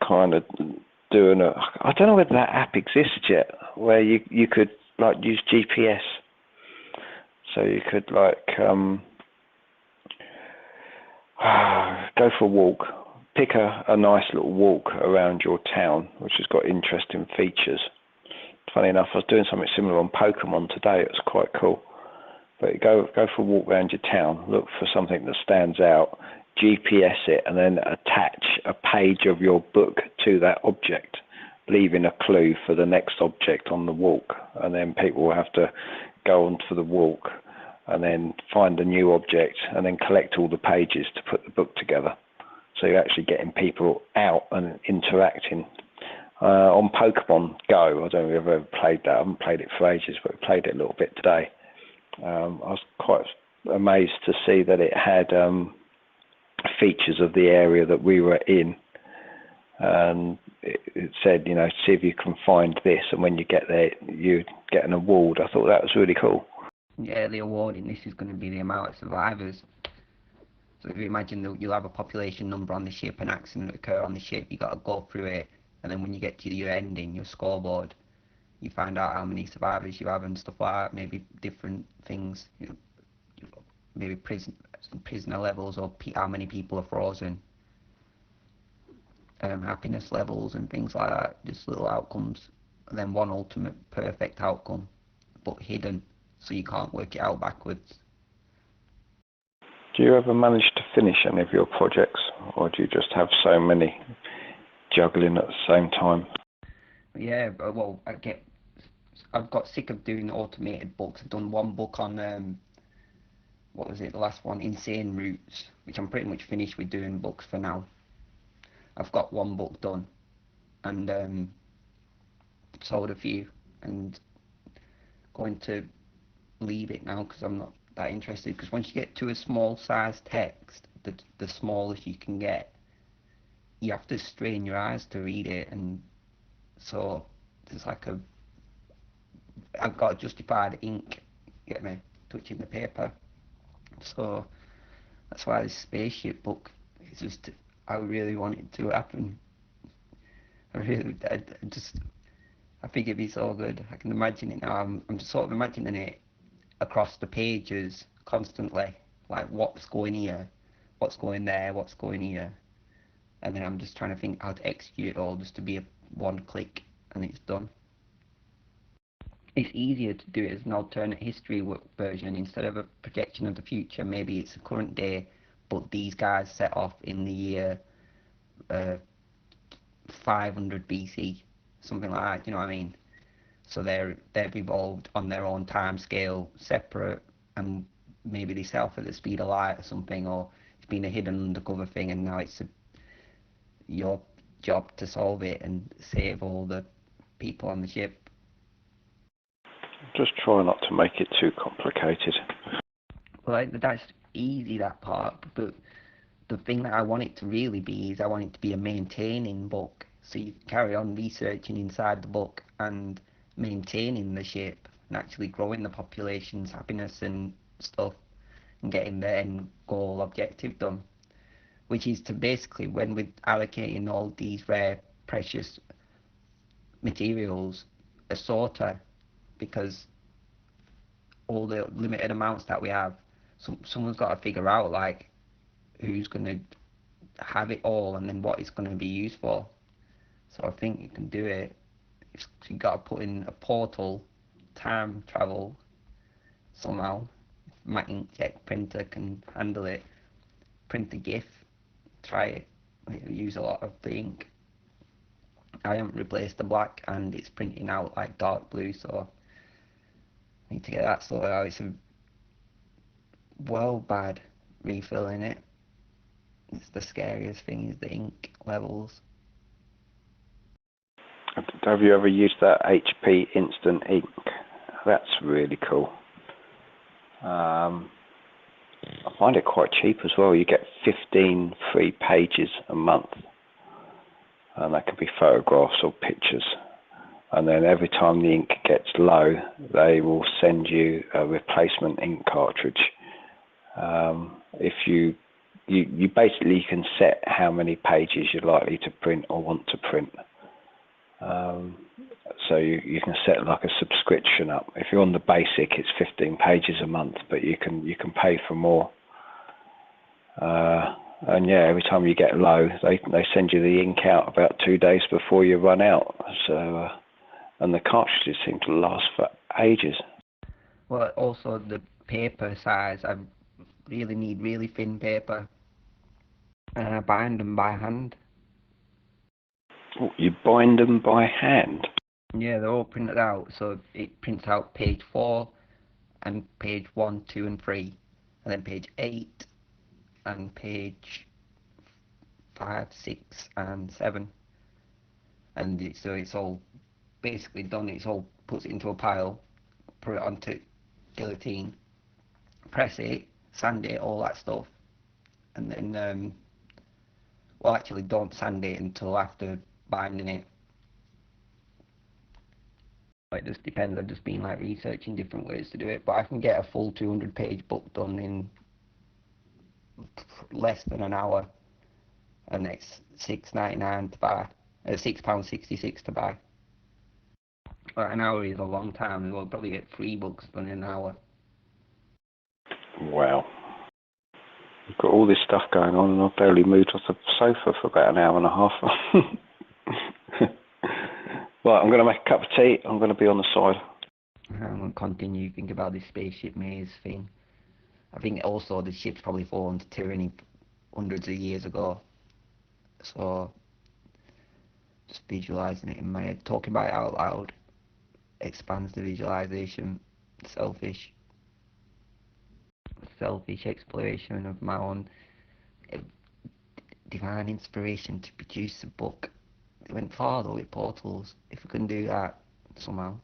Kind of doing I don't know whether that app exists yet, where you could like use GPS, so you could like go for a walk, pick a nice little walk around your town, which has got interesting features. Funny enough, I was doing something similar on Pokemon today. It was quite cool. But go for a walk around your town, look for something that stands out, GPS it, and then attach a page of your book to that object, leaving a clue for the next object on the walk. And then people will have to go on for the walk and then find a new object and then collect all the pages to put the book together. So you're actually getting people out and interacting. On Pokemon Go, I don't know if you've ever played that. I haven't played it for ages, but I played it a little bit today. I was quite amazed to see that it had features of the area that we were in, and it said, you know, see if you can find this, and when you get there, you get an award. I thought that was really cool.
Yeah, the award in this is going to be the amount of survivors. So if you imagine that you'll have a population number on the ship, an accident occur on the ship, you got to go through it, and then when you get to your ending, your scoreboard, you find out how many survivors you have and stuff like that. Maybe different things, you know, maybe prisoner levels or how many people are frozen, happiness levels and things like that. Just little outcomes, and then one ultimate perfect outcome, but hidden, so you can't work it out backwards.
Do you ever manage to finish any of your projects, or do you just have so many juggling at the same time?
Yeah, well, I've got sick of doing automated books. I've done one book on what was it, the last one, Insane Routes, which I'm pretty much finished with doing books for now. I've got one book done, and sold a few, and going to leave it now because I'm not that interested. Because once you get to a small size text, the smallest you can get, you have to strain your eyes to read it, and so there's like I've got to justify the ink, get me, touching the paper. So that's why this spaceship book is just, I really want it to happen. I think it'd be so good. I can imagine it now. I'm just sort of imagining it across the pages constantly, like what's going here, what's going there, what's going here, and then I'm just trying to think how to execute it all just to be a one click and it's done. It's easier to do it as an alternate history version instead of a projection of the future. Maybe it's a current day, but these guys set off in the year 500 BC, something like that. You know what I mean? So they've evolved on their own time scale, separate, and maybe they set off at the speed of light or something, or it's been a hidden undercover thing, and now it's your job to solve it and save all the people on the ship.
Just try not to make it too complicated.
Well, that's easy, that part, but the thing that I want it to really be is I want it to be a maintaining book, so you carry on researching inside the book and maintaining the ship and actually growing the population's happiness and stuff and getting their end goal objective done, which is to basically, when we're allocating all these rare precious materials, a sorter, because all the limited amounts that we have, someone's got to figure out like who's going to have it all and then what it's going to be used for. So I think you can do it. You've got to put in a portal, time travel somehow. My inkjet printer can handle it. Print a GIF, try it. It'll use a lot of the ink. I haven't replaced the black and it's printing out like dark blue, so I need to get that sorted out. It's well bad refilling it. It's the scariest thing is the ink levels.
Have you ever used that HP Instant Ink? That's really cool. I find it quite cheap as well. You get 15 free pages a month, and that could be photographs or pictures. And then every time the ink gets low, they will send you a replacement ink cartridge. If you basically can set how many pages you're likely to print or want to print. So you can set like a subscription up. If you're on the basic, it's 15 pages a month, but you can pay for more. And yeah, every time you get low, they send you the ink out about 2 days before you run out. So and the cartridges seem to last for ages.
Well, also the paper size. I really need really thin paper, and I bind them by hand.
Oh, you bind them by hand?
Yeah, they're all printed out, so it prints out page 4 and page 1, 2 and 3, and then page 8 and page 5, 6 and 7, and so it's all basically done. It's all puts it into a pile, put it onto guillotine, press it, sand it, all that stuff, and then well, actually don't sand it until after binding it. It just depends. I've just been like researching different ways to do it, but I can get a full 200-page book done in less than an hour, and it's £6.99 to buy, £6.66 to buy. But an hour is a long time. We'll probably get 3 books done in an hour.
Wow. I've got all this stuff going on and I've barely moved off the sofa for about an hour and a half. Right, I'm going to make a cup of tea. I'm going to be on the side.
I'm going to continue thinking about this spaceship maze thing. I think also the ship's probably fallen to tyranny hundreds of years ago. So, just visualising it in my head. Talking about it out loud expands the visualisation. Selfish exploration of my own divine inspiration to produce a book. It went farther with portals. If we can do that somehow.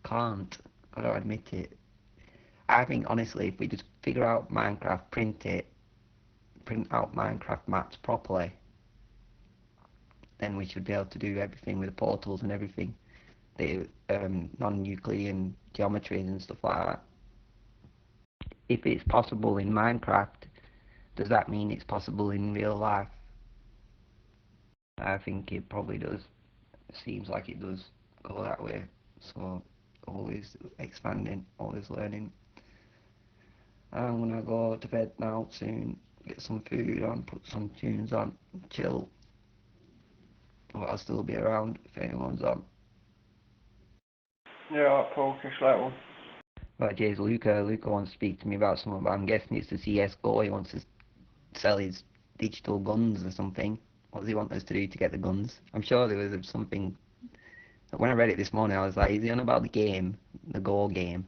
Can't. I don't admit it. I think honestly, if we just figure out Minecraft, print out Minecraft maps properly, then we should be able to do everything with the portals and everything. The non-Euclidean geometries and stuff like that. If it's possible in Minecraft, does that mean it's possible in real life? I think it probably does. It seems like it does go that way. So always expanding, always learning. I'm gonna go to bed now soon, get some food on, put some tunes on, chill. But I'll still be around if anyone's on.
Yeah, all right, Paul, catch you later.
Right, Jays, Luca wants to speak to me about something, but I'm guessing it's the CSGO. He wants to sell his digital guns or something. What does he want us to do to get the guns? I'm sure there was something. When I read it this morning, I was like, is he on about the game, the Go game?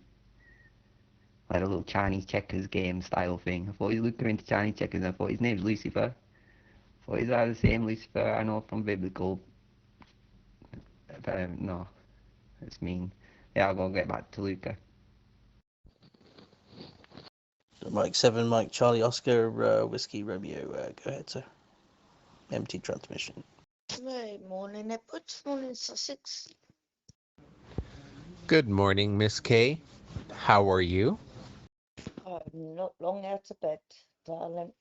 Like a little Chinese checkers game style thing. I thought he was looking into Chinese checkers, and I thought his name's Lucifer. I thought he's either the same Lucifer I know from biblical. But no, it's mean. Yeah, I'll go get back to Luca.
Mike 7, Mike Charlie Oscar, Whiskey Romeo. Go ahead, sir. Empty transmission.
Good morning, Edwards. Morning, Sussex.
Good morning, Miss K. How are you?
I'm not long out of bed, darling.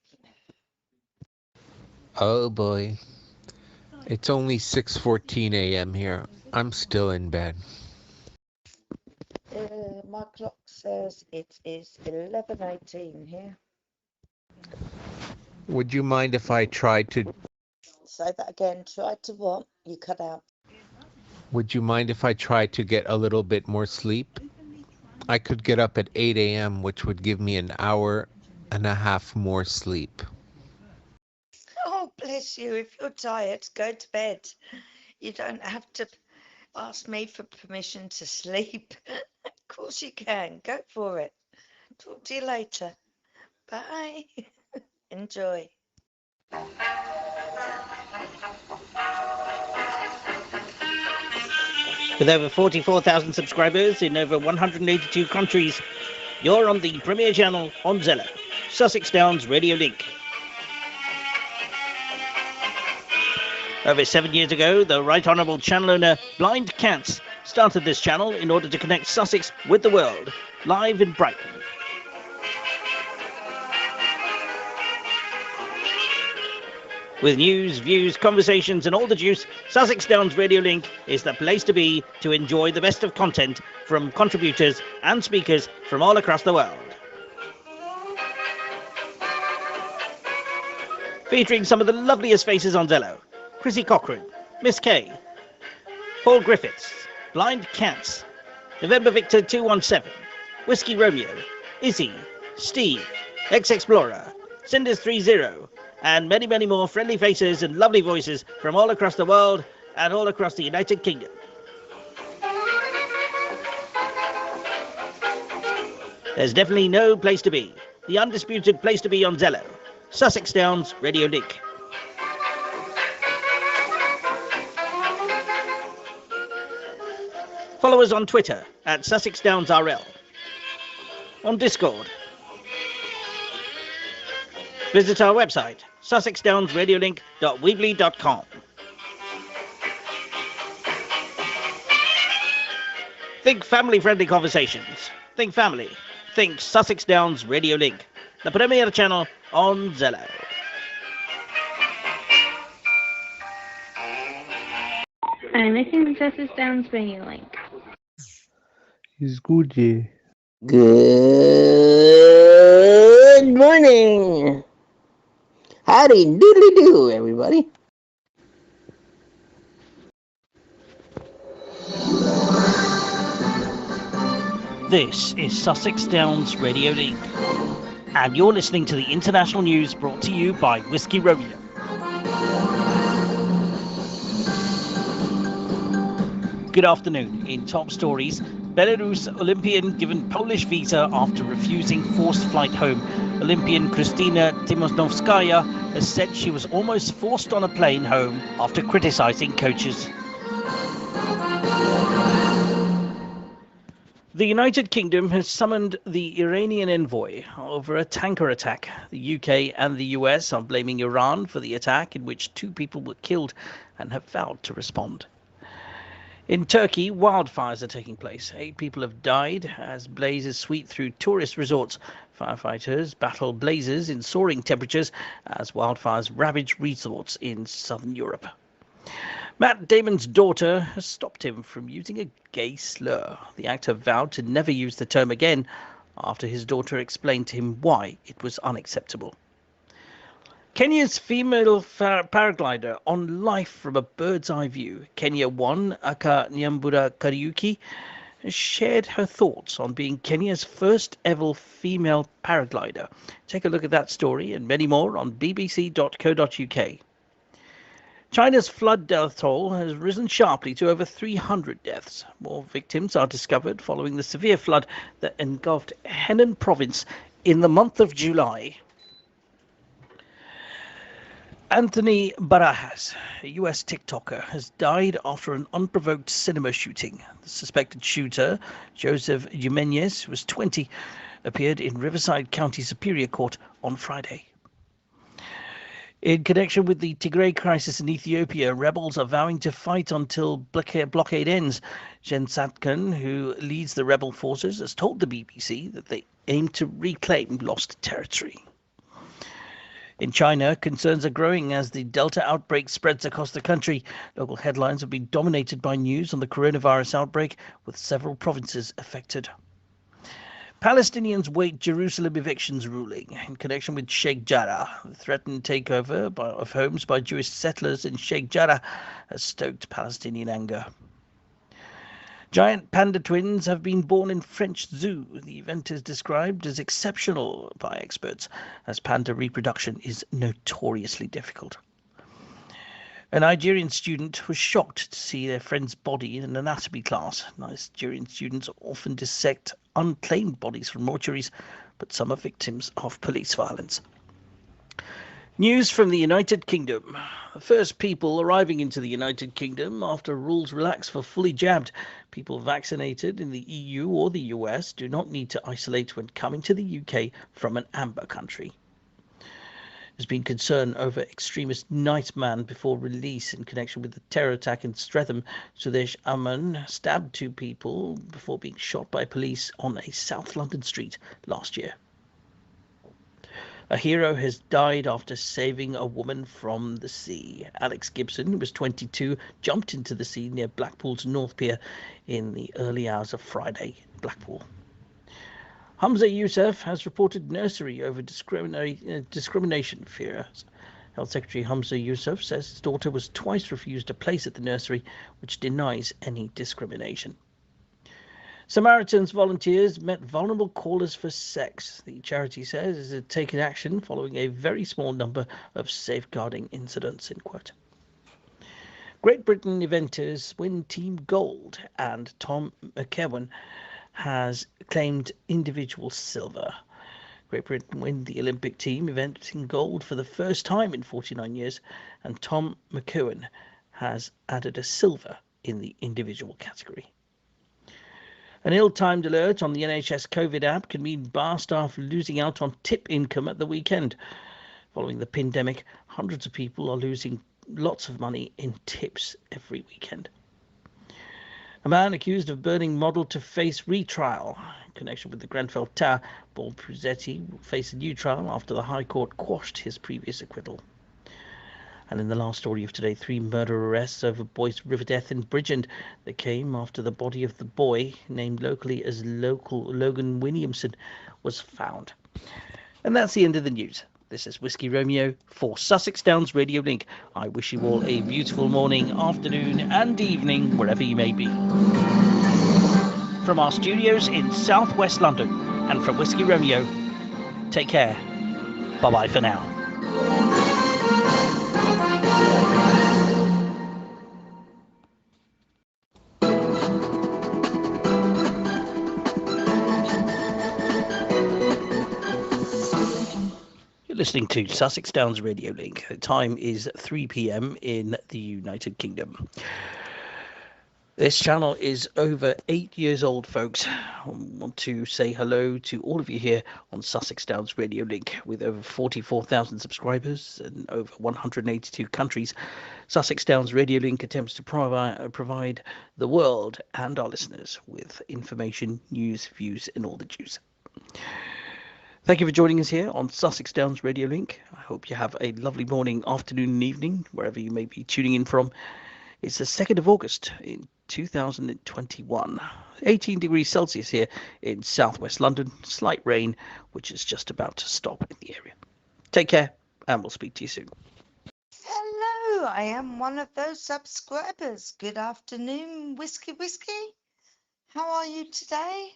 Oh boy. It's only 6:14 a.m. here. I'm still in bed.
My clock says it is 11:18 here.
Would you mind if I tried to...
Say that again. Try to what? You cut out.
Would you mind if I tried to get a little bit more sleep? I could get up at 8 a.m., which would give me an hour and a half more sleep.
Oh, bless you. If you're tired, go to bed. You don't have to ask me for permission to sleep. Of course you can. Go for it. Talk to you later. Bye. Enjoy.
With over 44,000 subscribers in over 182 countries, you're on the premier channel on Zello, Sussex Downs Radio Link. Over 7 years ago, the Right Honourable channel owner Blind Cats started this channel in order to connect Sussex with the world, live in Brighton. With news, views, conversations and all the juice, Sussex Downs Radio Link is the place to be to enjoy the best of content from contributors and speakers from all across the world. Featuring some of the loveliest faces on Zello: Chrissy Cochran, Miss K, Paul Griffiths, Blind Cats, November Victor 217, Whiskey Romeo, Izzy, Steve, Ex-Explorer, Cinders 30, and many, many more friendly faces and lovely voices from all across the world and all across the United Kingdom. There's definitely no place to be. The undisputed place to be on Zello, Sussex Downs Radio Link. Follow us on Twitter at Sussex Downs RL, on Discord. Visit our website, sussexdownsradiolink.weebly.com. Think family-friendly conversations. Think family. Think Sussex Downs Radio Link, the premier channel on Zello.
I'm listening to Sussex Downs Radio Link.
It's good, yeah.
Good morning. Howdy doodly do, everybody.
This is Sussex Downs Radio Link, and you're listening to the international news brought to you by Whiskey Romeo. Good afternoon. In top stories, Belarus Olympian given Polish visa after refusing forced flight home. Olympian Kristina Timonovskaya has said she was almost forced on a plane home after criticizing coaches. The United Kingdom has summoned the Iranian envoy over a tanker attack. The UK and the US are blaming Iran for the attack, in which 2 people were killed, and have vowed to respond. In Turkey, wildfires are taking place. 8 people have died as blazes sweep through tourist resorts. Firefighters battle blazes in soaring temperatures as wildfires ravage resorts in southern Europe. Matt Damon's daughter has stopped him from using a gay slur. The actor vowed to never use the term again after his daughter explained to him why it was unacceptable. Kenya's female paraglider on life from a bird's eye view, Kenya 1 Aka Nyambura Kariuki, shared her thoughts on being Kenya's first ever female paraglider. Take a look at that story and many more on bbc.co.uk. China's flood death toll has risen sharply to over 300 deaths. More victims are discovered following the severe flood that engulfed Henan province in the month of July. Anthony Barajas, a US TikToker, has died after an unprovoked cinema shooting. The suspected shooter, Joseph Jimenez, who was 20, appeared in Riverside County Superior Court on Friday. In connection with the Tigray crisis in Ethiopia, rebels are vowing to fight until blockade ends. Jen Satkan, who leads the rebel forces, has told the BBC that they aim to reclaim lost territory. In China, concerns are growing as the Delta outbreak spreads across the country. Local headlines have been dominated by news on the coronavirus outbreak, with several provinces affected. Palestinians wait Jerusalem evictions ruling in connection with Sheikh Jarrah. The threatened takeover of homes by Jewish settlers in Sheikh Jarrah has stoked Palestinian anger. Giant panda twins have been born in French zoo. The event is described as exceptional by experts, as panda reproduction is notoriously difficult. A Nigerian student was shocked to see their friend's body in an anatomy class. Nigerian students often dissect unclaimed bodies from mortuaries, but some are victims of police violence. News from the United Kingdom. The first people arriving into the United Kingdom after rules relax for fully jabbed. People vaccinated in the EU or the US do not need to isolate when coming to the UK from an amber country. There's been concern over extremist nightman before release in connection with the terror attack in Streatham. Sudesh Aman stabbed 2 people before being shot by police on a South London street last year. A hero has died after saving a woman from the sea. Alex Gibson, who was 22, jumped into the sea near Blackpool's North Pier in the early hours of Friday, Blackpool. Hamza Youssef has reported nursery over discrimination fears. Health Secretary Hamza Youssef says his daughter was twice refused a place at the nursery, which denies any discrimination. Samaritans volunteers met vulnerable callers for sex. The charity says it has taken action following a very small number of safeguarding incidents, in quote. Great Britain eventers win team gold, and Tom McEwen has claimed individual silver. Great Britain win the Olympic team event in gold for the first time in 49 years, and Tom McEwen has added a silver in the individual category. An ill-timed alert on the NHS COVID app can mean bar staff losing out on tip income at the weekend. Following the pandemic, hundreds of people are losing lots of money in tips every weekend. A man accused of burning model to face retrial. In connection with the Grenfell Tower, Paul Prusetti will face a new trial after the High Court quashed his previous acquittal. And in the last story of today, 3 murder arrests over boy's river death in Bridgend. They came after the body of the boy, named locally as Logan Williamson, was found. And that's the end of the news. This is Whiskey Romeo for Sussex Downs Radio Link. I wish you all a beautiful morning, afternoon and evening, wherever you may be. From our studios in southwest London and from Whiskey Romeo, take care. Bye-bye for now. Listening to Sussex Downs Radio Link. The time is 3 p.m. in the United Kingdom. This channel is over 8 years old, folks. I want to say hello to all of you here on Sussex Downs Radio Link. With over 44,000 subscribers and over 182 countries, Sussex Downs Radio Link attempts to provide the world and our listeners with information, news, views, and all the juice. Thank you for joining us here on Sussex Downs Radio Link. I hope you have a lovely morning, afternoon and evening, wherever you may be tuning in from. It's the 2nd of August in 2021. 18 degrees Celsius here in southwest London. Slight rain, which is just about to stop in the area. Take care, and we'll speak to you soon.
Hello, I am one of those subscribers. Good afternoon, Whiskey. How are you today?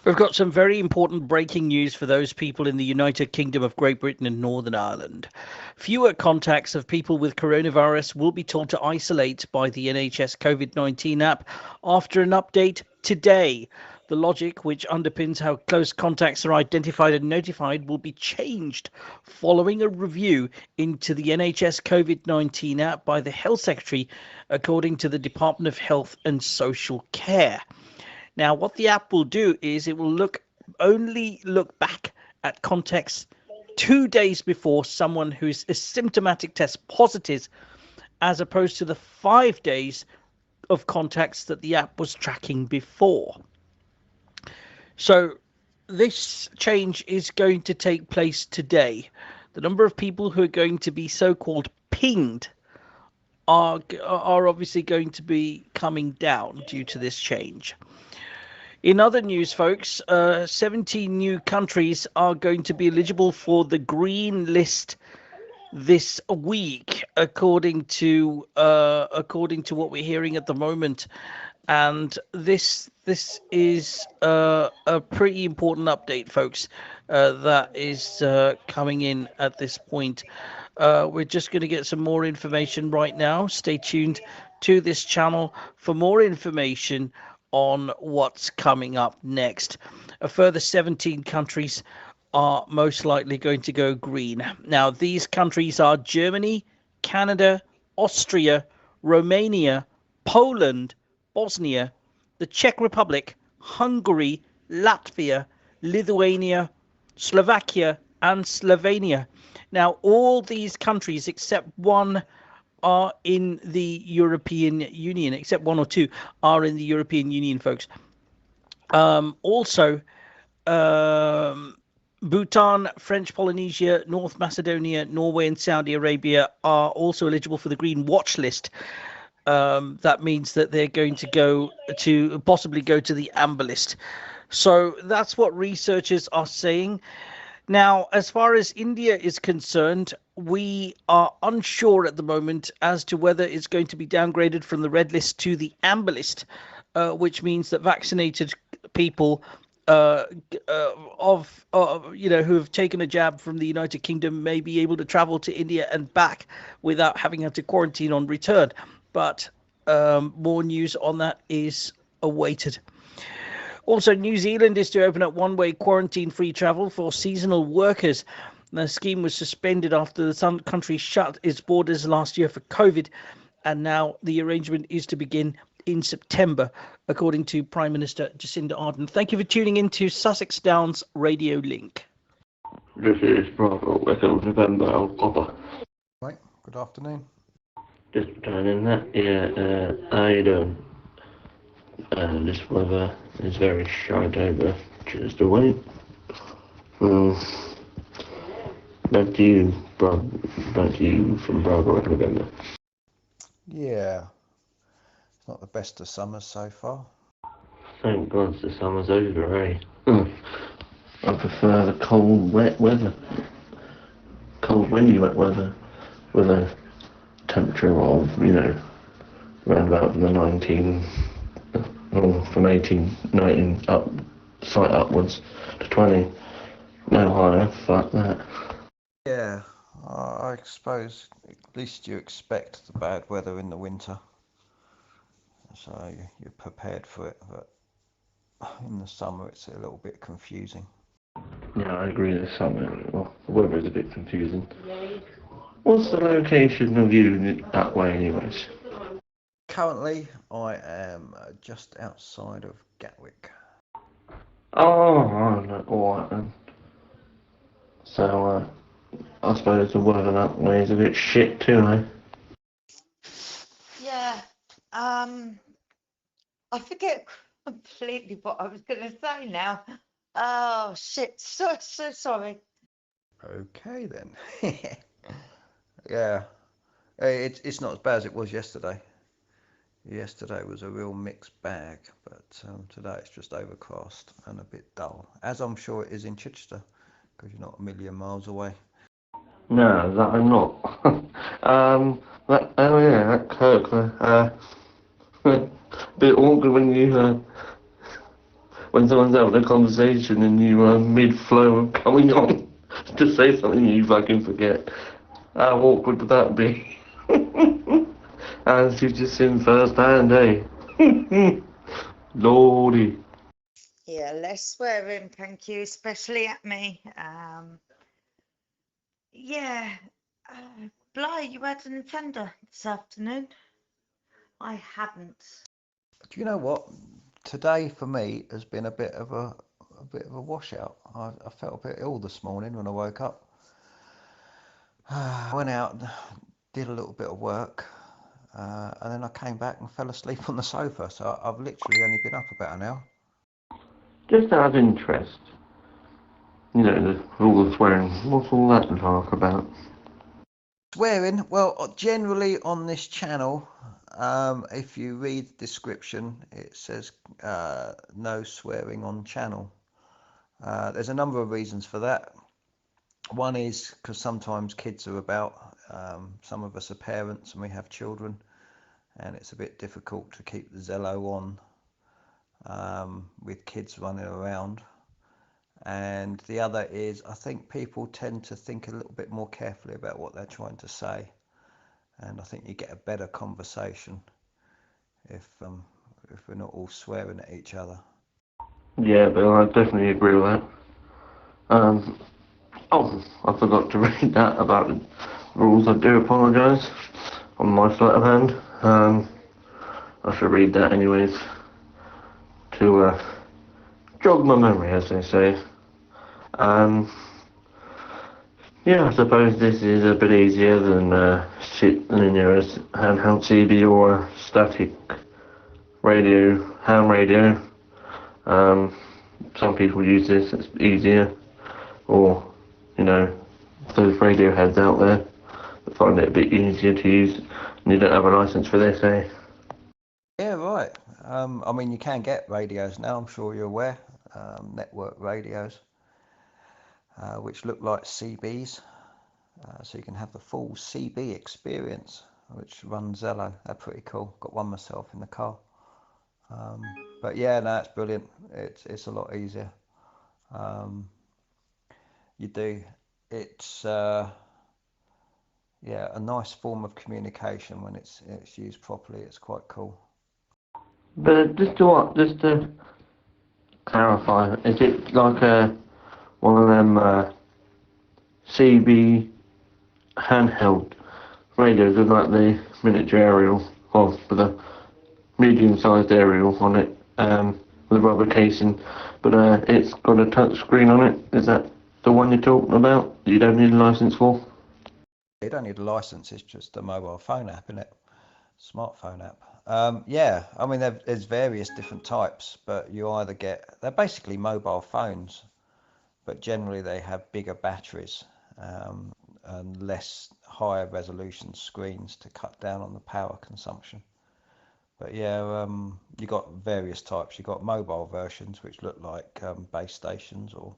We've got some very important breaking news for those people in the United Kingdom of Great Britain and Northern Ireland. Fewer contacts of people with coronavirus will be told to isolate by the NHS COVID-19 app after an update today. The logic which underpins how close contacts are identified and notified will be changed following a review into the NHS COVID-19 app by the Health Secretary, according to the Department of Health and Social Care. Now, what the app will do is it will only look back at contacts 2 days before someone who's asymptomatic tests positive, as opposed to the 5 days of contacts that the app was tracking before. So this change is going to take place today. The number of people who are going to be so-called pinged are obviously going to be coming down due to this change. In other news, folks, 17 new countries are going to be eligible for the green list this week, according to what we're hearing at the moment. And this is a pretty important update, folks, that is coming in at this point. We're just going to get some more information right now. Stay tuned to this channel for more information on what's coming up next. A further 17 countries are most likely going to go green. Now, these countries are Germany, Canada, Austria, Romania, Poland, Bosnia, the Czech Republic, Hungary, Latvia, Lithuania, Slovakia, and Slovenia. Now, all these countries except one are in the European Union, except one or two are in the European Union, folks. Also, Bhutan, French Polynesia, North Macedonia, Norway, and Saudi Arabia are also eligible for the green watch list. That means that they're going to possibly go to the amber list. So that's what researchers are saying. Now, as far as India is concerned, we are unsure at the moment as to whether it's going to be downgraded from the red list to the amber list, which means that vaccinated people who have taken a jab from the United Kingdom may be able to travel to India and back without having had to quarantine on return. But more news on that is awaited. Also, New Zealand is to open up one-way quarantine-free travel for seasonal workers. The scheme was suspended after the country shut its borders last year for COVID, and now the arrangement is to begin in September, according to Prime Minister Jacinda Ardern. Thank you for tuning in to Sussex Downs Radio Link.
This is Bravo Echo November Alpha.
Right, good afternoon.
Just returning that. Yeah, how you doing? This weather is very shite over just a week. Back to you from Bravo Echo November.
Yeah, it's not the best of summers so far.
Thank God the summer's over, eh? I prefer the cold, wet weather. Cold, windy, wet weather with a temperature of, around about from 18, 19 up, slight upwards to 20. No higher, fuck that.
Yeah, I suppose at least you expect the bad weather in the winter, so you're prepared for it, but in the summer it's a little bit confusing.
Yeah, I agree this summer. Well, the weather is a bit confusing. What's the location of you that way anyways?
Currently I am just outside of Gatwick.
Oh, alright then. So, I suppose the weather that way is a bit shit too, eh?
Yeah. I forget completely what I was going to say now. Oh shit! So sorry.
Okay then. Yeah, It's not as bad as it was yesterday. Yesterday was a real mixed bag, but today it's just overcast and a bit dull, as I'm sure it is in Chichester, because you're not a million miles away.
No, that I'm not. Oh yeah, that Kirk. Bit awkward when you when someone's having a conversation and you mid-flow of coming on to say something you fucking forget. How awkward would that be? As you've just seen firsthand, eh? Lordy.
Yeah, less swearing, thank you, especially at me. Yeah, Bly, you had an offender this afternoon? I hadn't.
Do you know what? Today for me has been a bit of a washout. I felt a bit ill this morning when I woke up. I went out and did a little bit of work, and then I came back and fell asleep on the sofa. So I've literally only been up about an hour.
Just out of interest, all the swearing, what's all that talk about?
Swearing, well, generally on this channel, if you read the description, it says no swearing on channel. There's a number of reasons for that. One is because sometimes kids are about. Some of us are parents and we have children, and it's a bit difficult to keep the Zello on with kids running around. And the other is, I think people tend to think a little bit more carefully about what they're trying to say, and I think you get a better conversation if we're not all swearing at each other.
Yeah, Bill, I definitely agree with that. Oh, I forgot to read that about the rules. I do apologise on my sleight of hand. I should read that anyways to jog my memory, as they say. Yeah, I suppose this is a bit easier than sitting in your handheld CB or static radio, ham radio. Some people use this, it's easier. Or, those radio heads out there that find it a bit easier to use and you don't have a license for this, eh?
Yeah, right. I mean, you can get radios now, I'm sure you're aware, network radios, which look like CBs. So you can have the full CB experience, which runs Zello. They're pretty cool. Got one myself in the car. But yeah, no, it's brilliant. It's a lot easier. It's yeah, a nice form of communication when it's used properly. It's quite cool.
But just to clarify, is it like one of them CB handheld radios with like the miniature aerial, or with a medium-sized aerial on it, with a rubber casing, but it's got a touch screen on it? Is that the one you're talking about that you don't need a license for?
You don't need a license, it's just a mobile phone app, isn't it? Smartphone app. Yeah, I mean, there's various different types, but you either they're basically mobile phones, but generally they have bigger batteries and less higher resolution screens to cut down on the power consumption. But yeah, you got various types. You got mobile versions which look like base stations or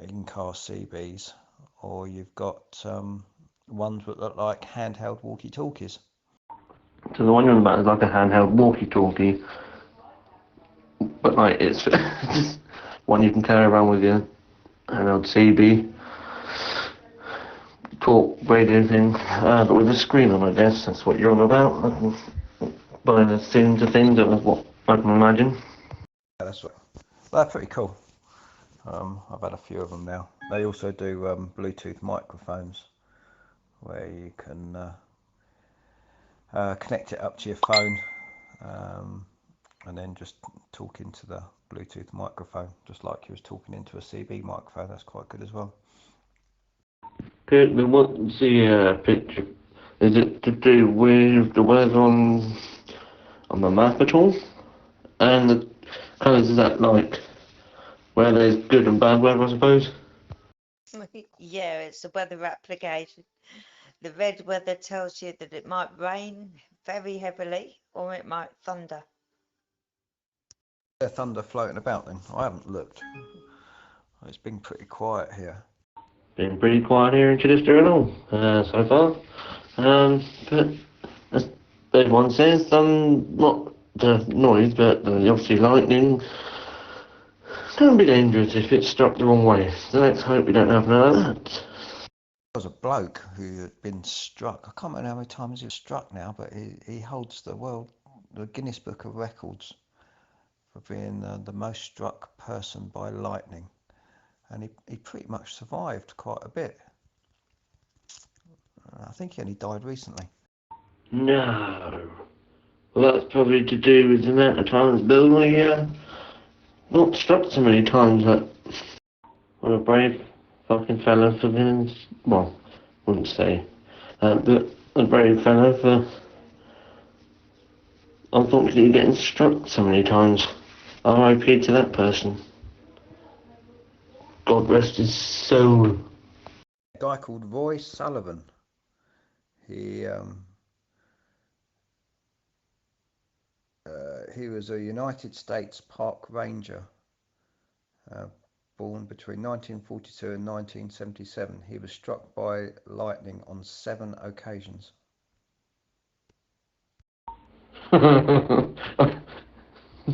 in-car CBs, or you've got ones that look like handheld walkie-talkies.
So the one you're on about is like a handheld walkie-talkie, but like it's just one you can carry around with you, handheld CB talk radio thing, but with a screen on. I guess that's what you're on about. Behind the scenes of things, that's what I can imagine.
Yeah, that's right. They're pretty cool. I've had a few of them now. They also do Bluetooth microphones, where you can connect it up to your phone and then just talk into the Bluetooth microphone, just like you was talking into a CB microphone. That's quite good as well.
Good, then what's the picture? Is it to do with the weather on the map at all? And the colours, is that like where there's good and bad weather, I suppose?
Yeah, it's a weather application. the red weather tells you that it might rain very heavily or it might thunder.
There's thunder floating about then. I haven't looked. It's been pretty quiet here.
Been pretty quiet here in Sdrl so far. But as everyone says, not the noise, but obviously lightning can be dangerous if it's struck the wrong way. So let's hope we don't have none of that.
There was a bloke who had been struck. I can't remember how many times he was struck now, but he holds the Guinness Book of Records for being the most struck person by lightning. And he pretty much survived quite a bit. I think he only died recently.
No. Well, that's probably to do with the amount of times Bill not struck so many times. What a brave fucking fella for being, well, wouldn't say, but a brave fella for unfortunately getting struck so many times. R.I.P. to that person. God rest his soul.
A guy called Roy Sullivan. He was a United States Park Ranger, born between 1942 and 1977. He was struck by lightning on 7 occasions.
I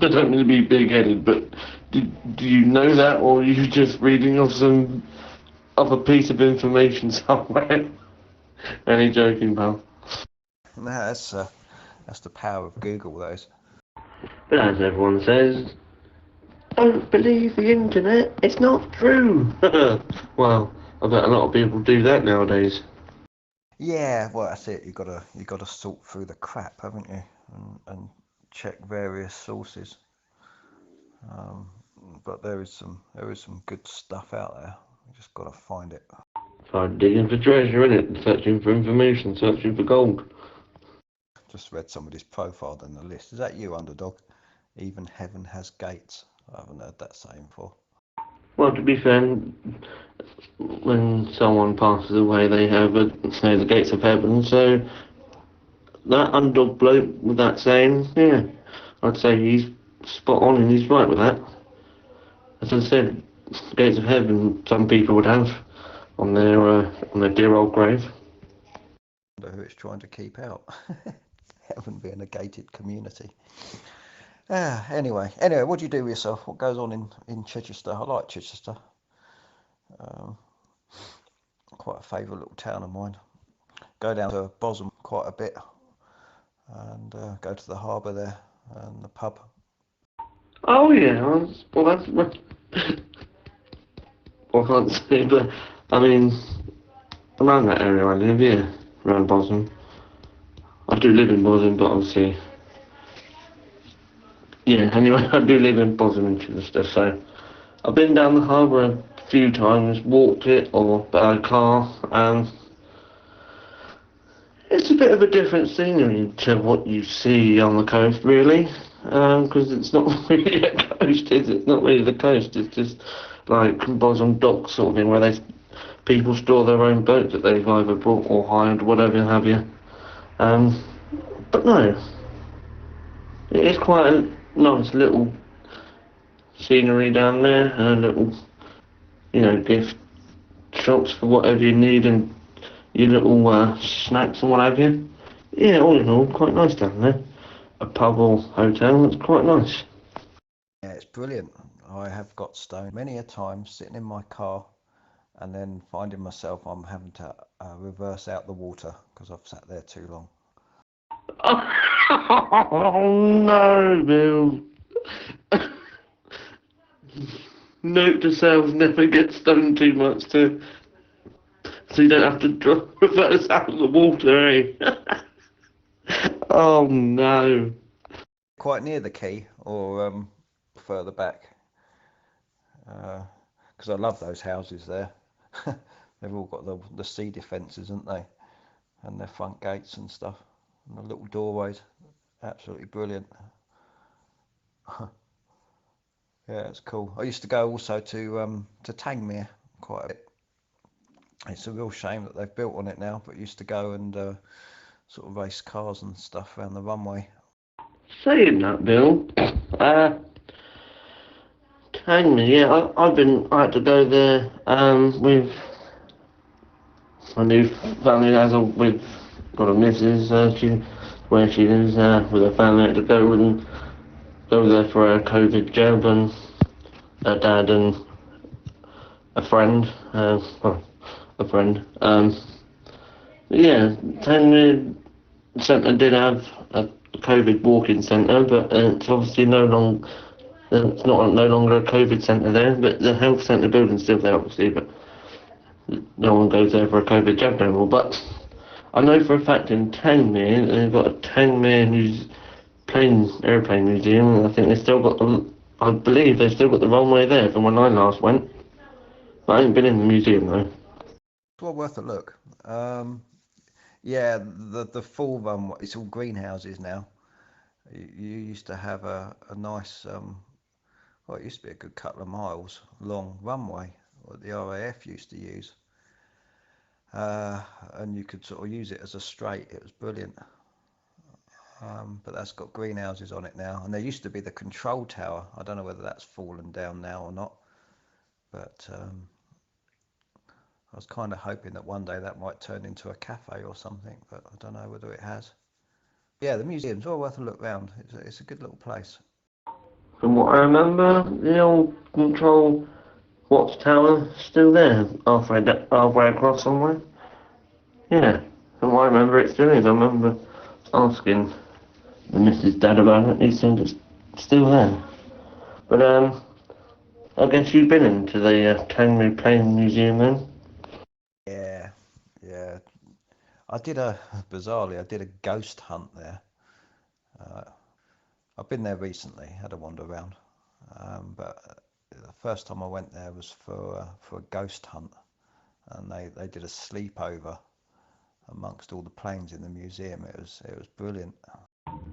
don't mean to be big-headed, but do you know that, or are you just reading off some other piece of information somewhere? Any joking, pal?
No, that's the power of Google, those.
But as everyone says, don't believe the internet, it's not true. Well, I bet a lot of people do that nowadays.
Yeah, well, that's it. You gotta sort through the crap, haven't you, and check various sources. But there is some good stuff out there. You just gotta find it.
It's like digging for treasure, isn't it? Searching for information, searching for gold.
Just read somebody's profile on the list. Is that you, Underdog? Even heaven has gates. I haven't heard that saying before.
Well, to be fair, when someone passes away, they have the gates of heaven. So that underdog bloke with that saying, yeah, I'd say he's spot on and he's right with that. As I said, gates of heaven, some people would have on their dear old grave.
I wonder who it's trying to keep out. Heaven being a gated community. Anyway, what do you do with yourself? What goes on in Chichester? I like Chichester. Quite a favourite little town of mine. Go down to Bosham quite a bit and go to the harbour there and the pub.
Oh yeah, well that's well, I can't say, but I mean around that area I live, yeah, around Bosham. I do live in Bosham, but obviously, yeah. Anyway, I do live in Bosham and Chichester, so I've been down the harbour a few times, walked it or by car, and it's a bit of a different scenery to what you see on the coast, really, because it's not really a coast, is it? It's not really the coast. It's just like Bosham Docks sort of thing, where people store their own boats that they've either brought or hired, whatever have you. But no, it is quite a nice little scenery down there, and little, gift shops for whatever you need and your little snacks and what have you. Yeah, all in all, quite nice down there. A pub or hotel, that's quite nice.
Yeah, it's brilliant. I have got stoned many a time sitting in my car and then finding myself I'm having to reverse out the water because I've sat there too long.
Oh no, Bill. Note to self, never get stoned too much so you don't have to reverse out the water, eh? Oh no.
Quite near the quay or further back because I love those houses there. They've all got the sea defences, haven't they? And their front gates and stuff and the little doorways. Absolutely brilliant. Yeah, it's cool. I used to go also to Tangmere quite a bit. It's a real shame that they've built on it now, but used to go and sort of race cars and stuff around the runway.
Saying that, Bill, hang me, yeah, I had to go there with my new family as we've got a missus, where she lives with her family. I had to go there for a COVID jab, and her dad and a friend, well, a friend. Yeah, Tanmere Centre did have a COVID walk-in centre, but it's obviously it's no longer a COVID centre there, but the health centre building's still there, obviously, but no one goes there for a COVID jab no more. But I know for a fact in Tanmere, they've got a Tanmere aeroplane museum, and I think I believe they've still got the runway there from when I last went. But I ain't been in the museum though.
It's well worth a look. Yeah, the full runway, it's all greenhouses now. You used to have a nice, well, it used to be a good couple of miles long runway, what the RAF used to use. And you could sort of use it as a straight. It was brilliant. But that's got greenhouses on it now. And there used to be the control tower. I don't know whether that's fallen down now or not. But I was kind of hoping that one day that might turn into a cafe or something, but I don't know whether it has. Yeah, the museum's well worth a look round. It's a good little place.
From what I remember, the old control watchtower still there, halfway across somewhere. Yeah, from what I remember, it still is. I remember asking the Mrs. Dad about it. He said it's still there. But I guess you've been into the Tanmere Plane Museum then.
Yeah. Bizarrely, I did a ghost hunt there. I've been there recently, had a wander around. But the first time I went there was for a ghost hunt. And they did a sleepover amongst all the planes in the museum. It was brilliant.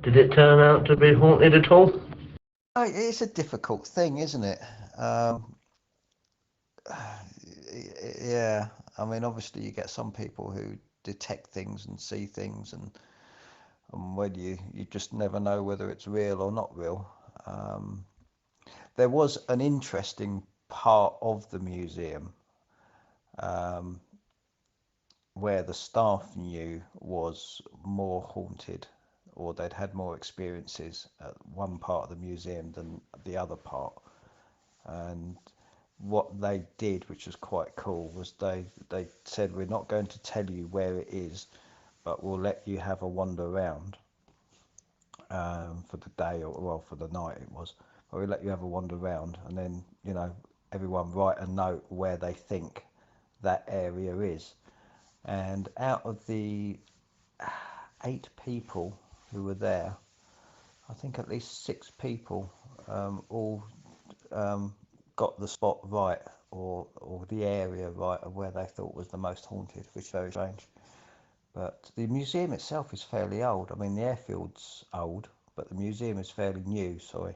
Did it turn out to be haunted at all?
It's a difficult thing, isn't it? Yeah, I mean, obviously you get some people who detect things and see things, and when you just never know whether it's real or not real. There was an interesting part of the museum where the staff knew was more haunted, or they'd had more experiences at one part of the museum than the other part. And what they did, which was quite cool, was they said, we're not going to tell you where it is, but we'll let you have a wander around for the day, or well, for the night it was. But we'll let you have a wander around, and then, you know, everyone write a note where they think that area is. And out of the 8 people who were there, I think at least 6 people all got the spot right, or the area right of where they thought was the most haunted, which is very strange. But the museum itself is fairly old. I mean, the airfield's old, but the museum is fairly new, sorry.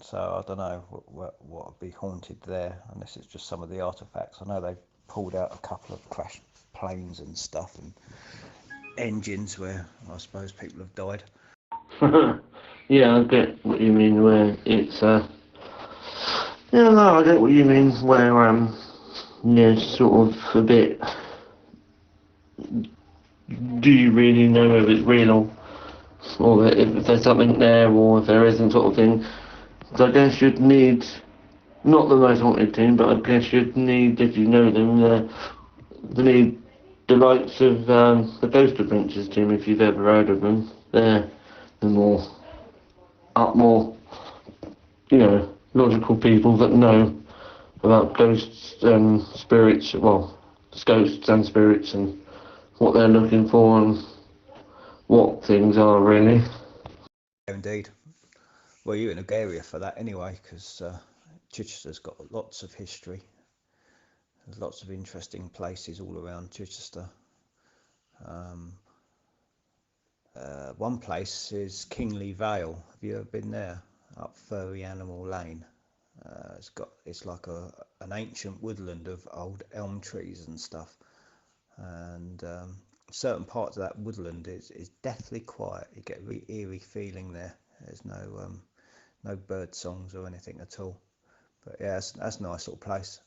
So I don't know what would be haunted there, unless it's just some of the artefacts. I know they've pulled out a couple of crashed planes and stuff, and engines where I suppose people have died.
Yeah, I get what you mean where it's yeah, no, I get what you mean where yeah, sort of a bit, do you really know if it's real, or if there's something there, or if there isn't, sort of thing. So I guess you'd need, not the most haunted team, but I guess you'd need, if you know them, need the likes of the Ghost Adventures team, if you've ever heard of them. They're the more, you know, logical people that know about ghosts and spirits, well, ghosts and spirits, and what they're looking for and what things are really.
Indeed. Well, you're in a good area for that anyway, because Chichester's got lots of history. There's lots of interesting places all around Chichester. One place is Kingley Vale. Have you ever been there? Up Furry Animal Lane. It's like an ancient woodland of old elm trees and stuff, and certain parts of that woodland is deathly quiet. You get a really eerie feeling there. There's no bird songs or anything at all. But yeah, that's a nice little place.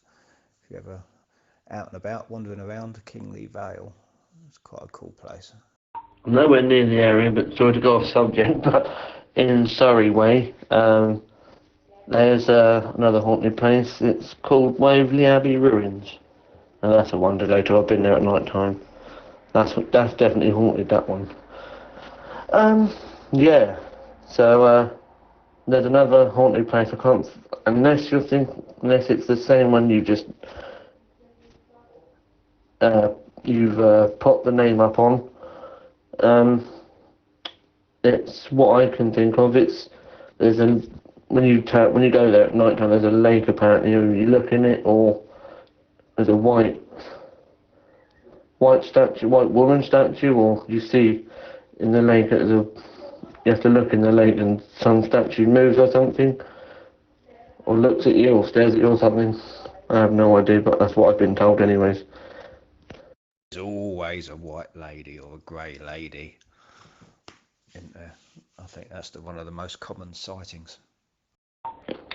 If you're ever out and about, wandering around Kingly Vale, it's quite a cool place.
I'm nowhere near the area, but sorry to go off subject, but in Surrey way, there's another haunted place. It's called Waverley Abbey Ruins, and that's a one to go to. I've been there at night time. That's definitely haunted, that one. Yeah. So there's another haunted place. I can't, unless it's the same one you've popped the name up on. It's what I can think of. When you go there at night time, there's a lake apparently. You look in it, or there's a white woman statue, or you see in the lake. You have to look in the lake, and some statue moves or something, or looks at you, or stares at you, or something. I have no idea, but that's what I've been told, anyways.
There's always a white lady or a grey lady in there. I think that's one of the most common sightings.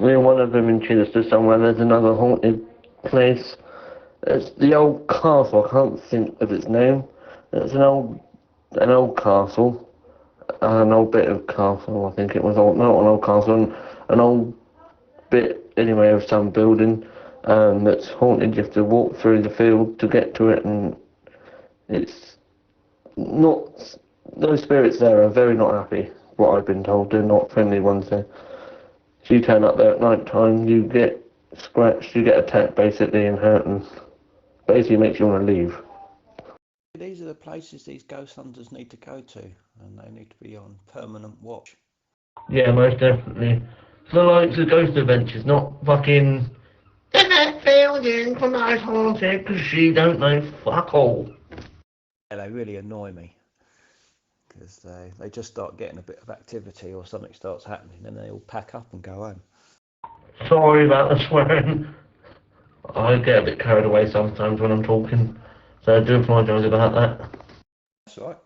Yeah, one of them in Chichester somewhere. There's another haunted place. It's the old castle. I can't think of its name. It's an old castle, an old bit of castle. I think it was not an old castle, an old bit anyway of some building that's haunted. You have to walk through the field to get to it, and it's not. Those spirits there are very not happy. What I've been told, they're not friendly ones there. If you turn up there at night time, you get scratched, you get attacked basically and hurt, and basically makes you want to leave.
These are the places these ghost hunters need to go to, and they need to be on permanent watch.
Yeah, most definitely. For like the ghost adventures, not fucking in that field in for night haunted, because she don't know fuck all.
Yeah, they really annoy me, because they just start getting a bit of activity or something starts happening, and they all pack up and go home.
Sorry about the swearing. I get a bit carried away sometimes when I'm talking, so I do apologise about that.
That's all right.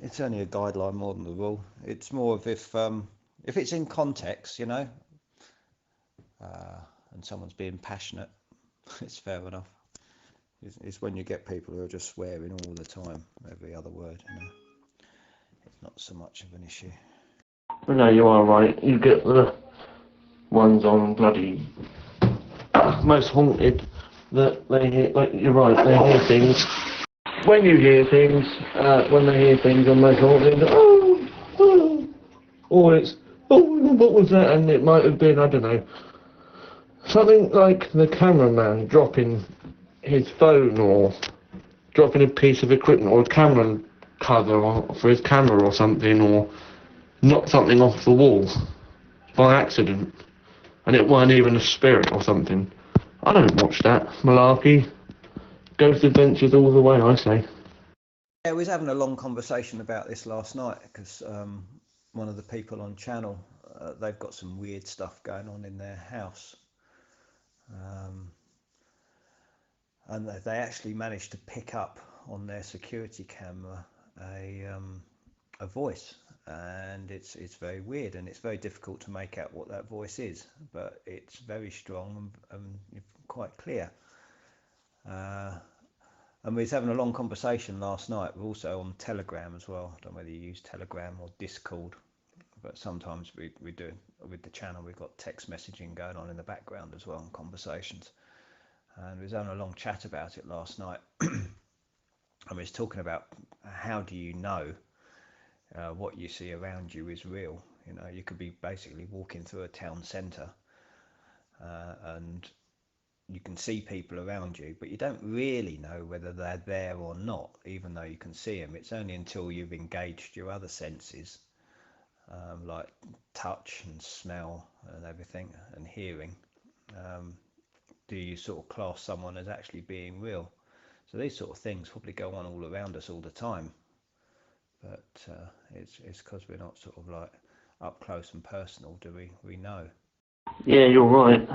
It's only a guideline more than the rule. It's more of if it's in context, and someone's being passionate, it's fair enough. It's when you get people who are just swearing all the time, every other word, It's not so much of an issue.
No, you are right. You get the ones on bloody most haunted that they hear. Like, you're right, they hear things. When you hear things, when they hear things on most haunted, or it's what was that? And it might have been, I don't know, something like the cameraman dropping his phone or dropping a piece of equipment or a camera cover for his camera or something, or knocked something off the wall by accident, and it weren't even a spirit or something. I don't watch that malarkey. Ghost adventures all the way, I say.
Yeah, we was having a long conversation about this last night, because one of the people on channel, they've got some weird stuff going on in their house. And they actually managed to pick up on their security camera a voice, and it's very weird, and it's very difficult to make out what that voice is, but it's very strong and quite clear. And we was having a long conversation last night. We're also on Telegram as well. I don't know whether you use Telegram or Discord, but sometimes we do with the channel. We've got text messaging going on in the background as well, and conversations. And we was having a long chat about it last night. And we was talking about how do you know what you see around you is real. You could be basically walking through a town centre and you can see people around you, but you don't really know whether they're there or not, even though you can see them. It's only until you've engaged your other senses, like touch and smell and everything, and hearing, do you sort of class someone as actually being real. So these sort of things probably go on all around us all the time, but it's because we're not sort of like up close and personal, do we know.
Yeah, you're right.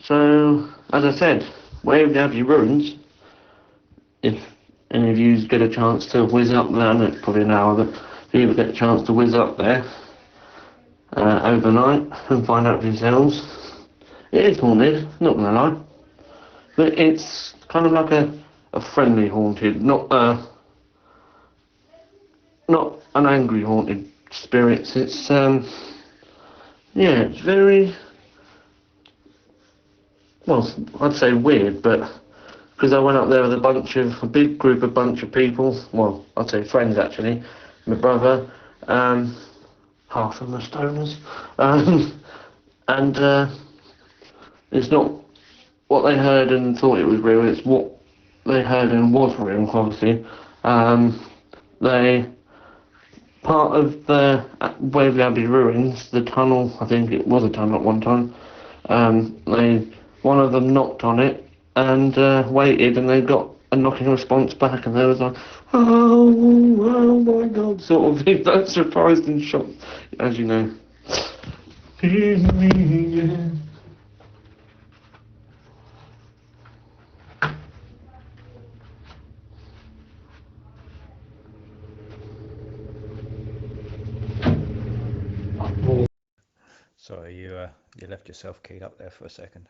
So, as I said, Waverley Abbey ruins. If any of you get a chance to whiz up there, and it's probably an hour, but if you ever get a chance to whiz up there overnight and find out for yourselves, it is haunted, not gonna lie. But it's kind of like a friendly haunted, not an angry haunted spirits. It's yeah, it's very, well, I'd say weird, but because I went up there with a big bunch of people, well, I'd say friends actually, my brother, half of them are stoners, and it's not what they heard and thought it was real, it's what they heard and was real, obviously. They, part of the Waverley Abbey ruins, the tunnel, I think it was a tunnel at one time, one of them knocked on it and waited, and they got a knocking response back, and they was like, oh my god, sort of thing. That's surprised and shocked, as you know.
Sorry, you left yourself keyed up there for a second.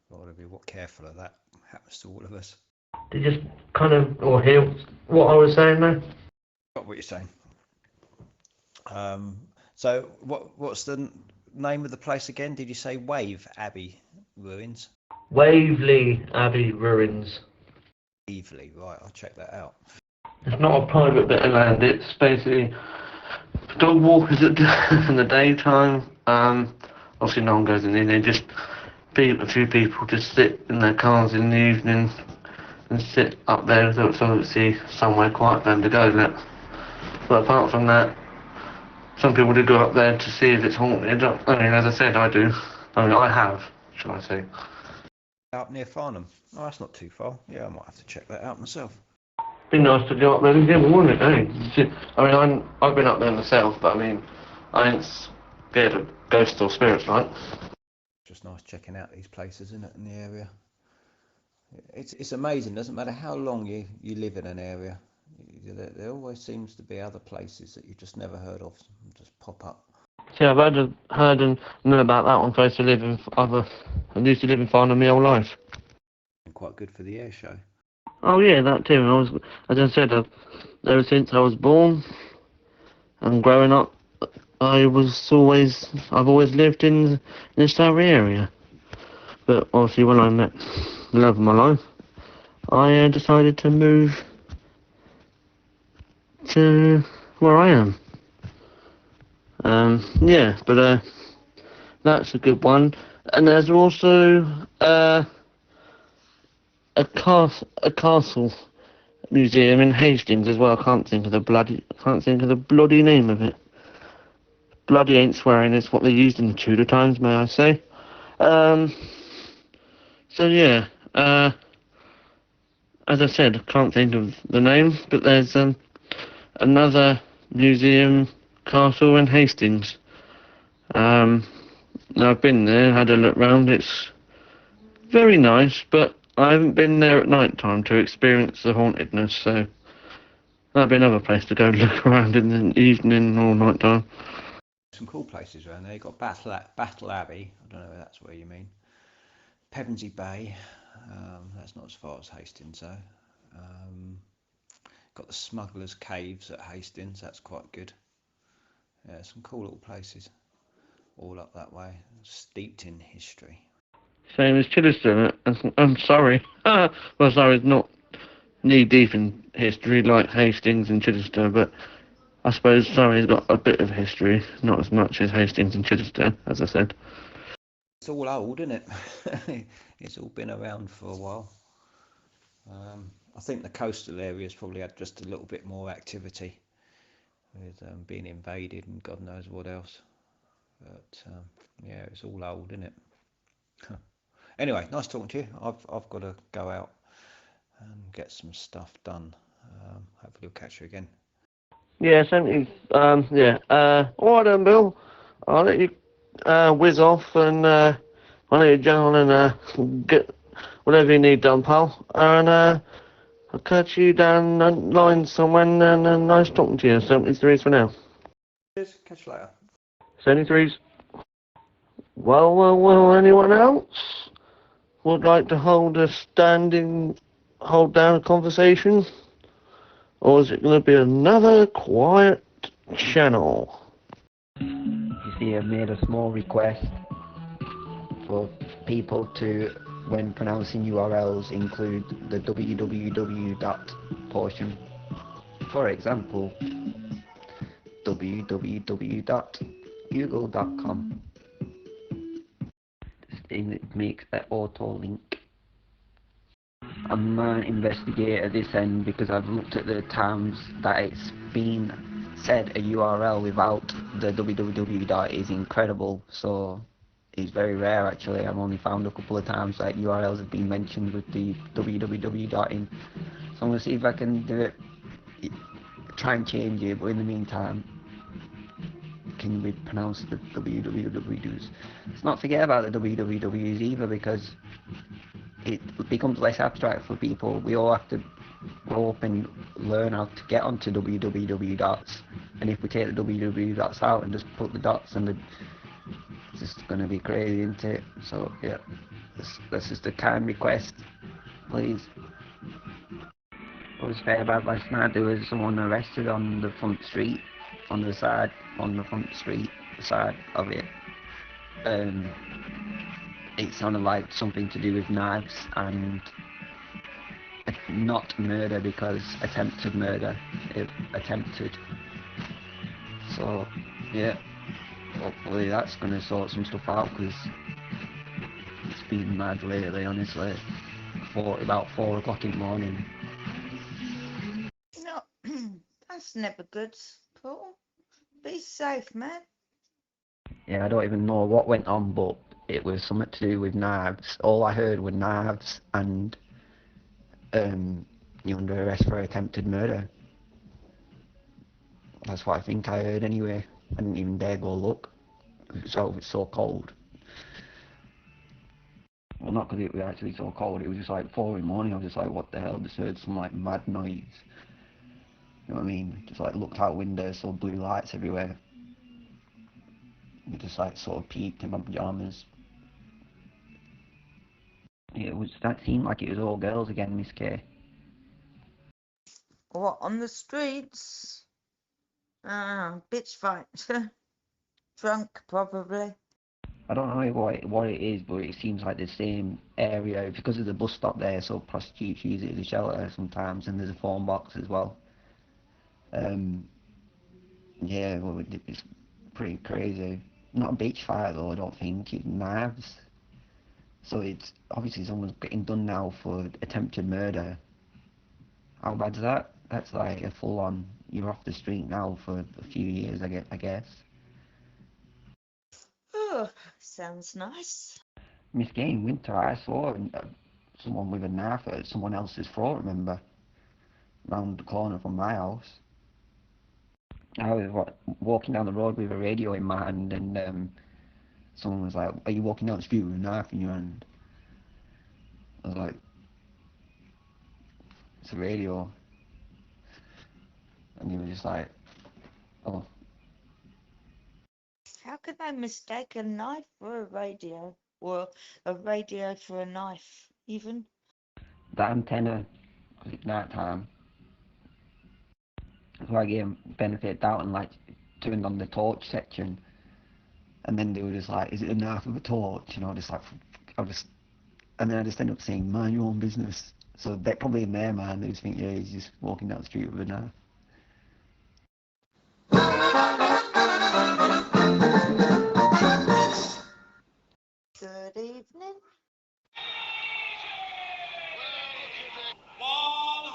Got to be careful of that. Happens to all of us.
Did you just kind of, or hear what I was saying there?
Got what you're saying. So what's the name of the place again? Did you say Wave Abbey Ruins?
Waverley Abbey ruins.
Waverley, right? I'll check that out.
It's not a private bit of land. It's basically dog walkers in the daytime. Obviously, no one goes in there. Just a few people just sit in their cars in the evening and sit up there, so it's obviously somewhere quiet for them to go. But apart from that, some people do go up there to see if it's haunted. I mean, as I said, I do. I mean, I have, shall I say.
Up near Farnham. Oh, that's not too far. Yeah, I might have to check that out myself.
Be nice to go up there again, wouldn't it? Eh? I mean, I've been up there myself, but I mean, I ain't scared of ghosts or spirits, right?
Just nice checking out these places, isn't it, in the area? It's amazing. Doesn't matter how long you live in an area, there always seems to be other places that you just never heard of just pop up.
See, I've heard and known about that one. I used to live in Farnham my whole life.
Quite good for the air show.
Oh yeah, that too. As I said, ever since I was born and growing up, I've always lived in this Surrey area. But obviously, when I met the love of my life, I decided to move to where I am. Yeah, but that's a good one. And there's also a castle museum in Hastings as well. I can't think of the bloody name of it. Bloody ain't swearing, it's what they used in the Tudor times, may I say. So yeah, as I said, I can't think of the name, but there's another museum castle in Hastings. I've been there, had a look round. It's very nice, but I haven't been there at night time to experience the hauntedness, so that'd be another place to go look around in the evening or night time.
Some cool places around there. You've got Battle Abbey. I don't know if that's where you mean. Pevensey Bay. That's not as far as Hastings though. Got the Smugglers Caves at Hastings. That's quite good. Yeah, some cool little places. All up that way. Steeped in history.
Same as Chiddiston. I'm sorry. Well, sorry, it's not knee deep in history like Hastings and Chiddiston, but I suppose Surrey's got a bit of history, not as much as Hastings and Chiddiston, as I said.
It's all old, isn't it? It's all been around for a while. I think the coastal areas probably had just a little bit more activity with being invaded and God knows what else. But yeah, it's all old, isn't it? Anyway, nice talking to you. I've got to go out and get some stuff done. Hopefully we'll catch you again.
Yeah, 70. Yeah. All right then, Bill. I'll let you whiz off and I'll let you get on and get whatever you need done, pal. And I'll catch you down the line somewhere and nice talking to you. 73s for now.
Cheers. Catch you later.
73s. Well, anyone else would like to hold down a conversation? Or is it going to be another quiet channel?
You see, I've made a small request for people to, when pronouncing URLs, include the www portion. For example, www.google.com. This thing that makes that auto link. I'm an investigator at this end because I've looked at the times that it's been said a URL without the www dot is incredible, so it's very rare actually. I've only found a couple of times that URLs have been mentioned with the www dot in. So I'm going to see if I can do it, try and change it, but in the meantime, can we pronounce the wwws? Let's not forget about the wwws either, because it becomes less abstract for people. We all have to grow up and learn how to get onto www dots, and if we take the www dots out and just put the dots and it's just going to be crazy, isn't it? So yeah, that's just a kind request, please. What was fair about last night, there was someone arrested on the front street, on the front street side of it. It sounded like something to do with knives and not murder, because attempted murder. Attempted. So yeah, hopefully that's going to sort some stuff out, because it's been mad lately, honestly. About 4 o'clock in the morning.
No, that's never good, Paul. Be safe, man.
Yeah, I don't even know what went on, but it was something to do with knives. All I heard were knives and you're under arrest for attempted murder. That's what I think I heard anyway. I didn't even dare go look. It was so cold. Well, not because it was actually so cold, it was just like 4 in the morning. I was just like, what the hell? Just heard some like mad noise. You know what I mean? Just like looked out windows, saw blue lights everywhere. I just like sort of peeked in my pyjamas. That seemed like it was all girls again, Miss K.
What, on the streets? Bitch fight. Drunk, probably.
I don't know what it is, but it seems like the same area because of the bus stop there. So prostitutes use it as a shelter sometimes, and there's a phone box as well. Yeah, well, it's pretty crazy. Not a beach fire though, I don't think. It's knives. So it's obviously someone's getting done now for attempted murder. How bad's that? That's like a full-on. You're off the street now for a few years, I guess.
Oh, sounds nice.
Miss Game Winter, I saw someone with a knife at someone else's throat, remember? Round the corner from my house. I was walking down the road with a radio in my hand, and someone was like, "Are you walking down the street with a knife in your hand?" I was like, "It's a radio." And he was just like, "Oh."
How could they mistake a knife for a radio? Or a radio for a knife, even?
The antenna, because it's night time. So I gave him benefit of doubt and like turned on the torch section. And then they were just like, "Is it a knife with a torch?" You know, just like, and then I just ended up saying, "Mind your own business." So they're probably in their mind, they just think, yeah, he's just walking down the street with a knife.
Good evening.
Well,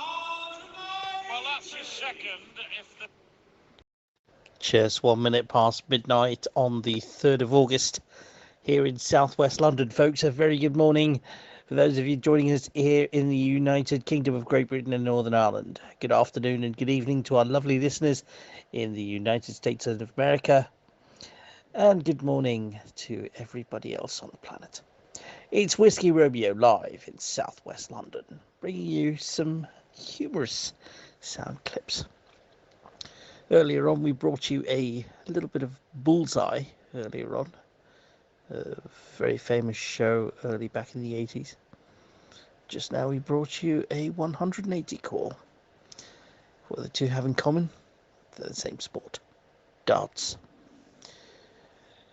that's his second.
Just 1 minute past midnight on the 3rd of August here in southwest London, folks. A very good morning for those of you joining us here in the United Kingdom of Great Britain and Northern Ireland. Good afternoon and good evening to our lovely listeners in the United States of America. And good morning to everybody else on the planet. It's Whiskey Romeo live in southwest London, bringing you some humorous sound clips. Earlier on, we brought you a little bit of Bullseye earlier on, a very famous show early back in the 80s. Just now, we brought you a 180 call. What the two have in common? They're the same sport, darts.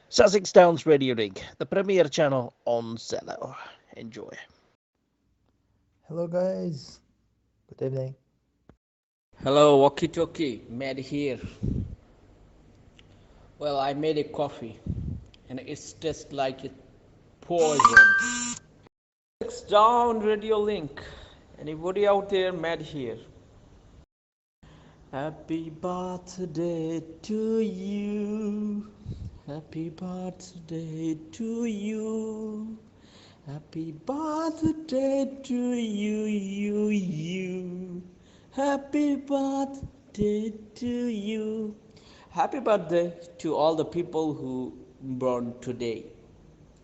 Sussex Downs Radio Link, the premier channel on Zello. Enjoy.
Hello guys, good evening.
Hello, walkie talkie, Matt here. Well, I made a coffee and it tastes like a poison. It's down Radio Link. Anybody out there, Matt here. Happy birthday to you. Happy birthday to you. Happy birthday to you. Happy birthday to you. Happy birthday to all the people who born today.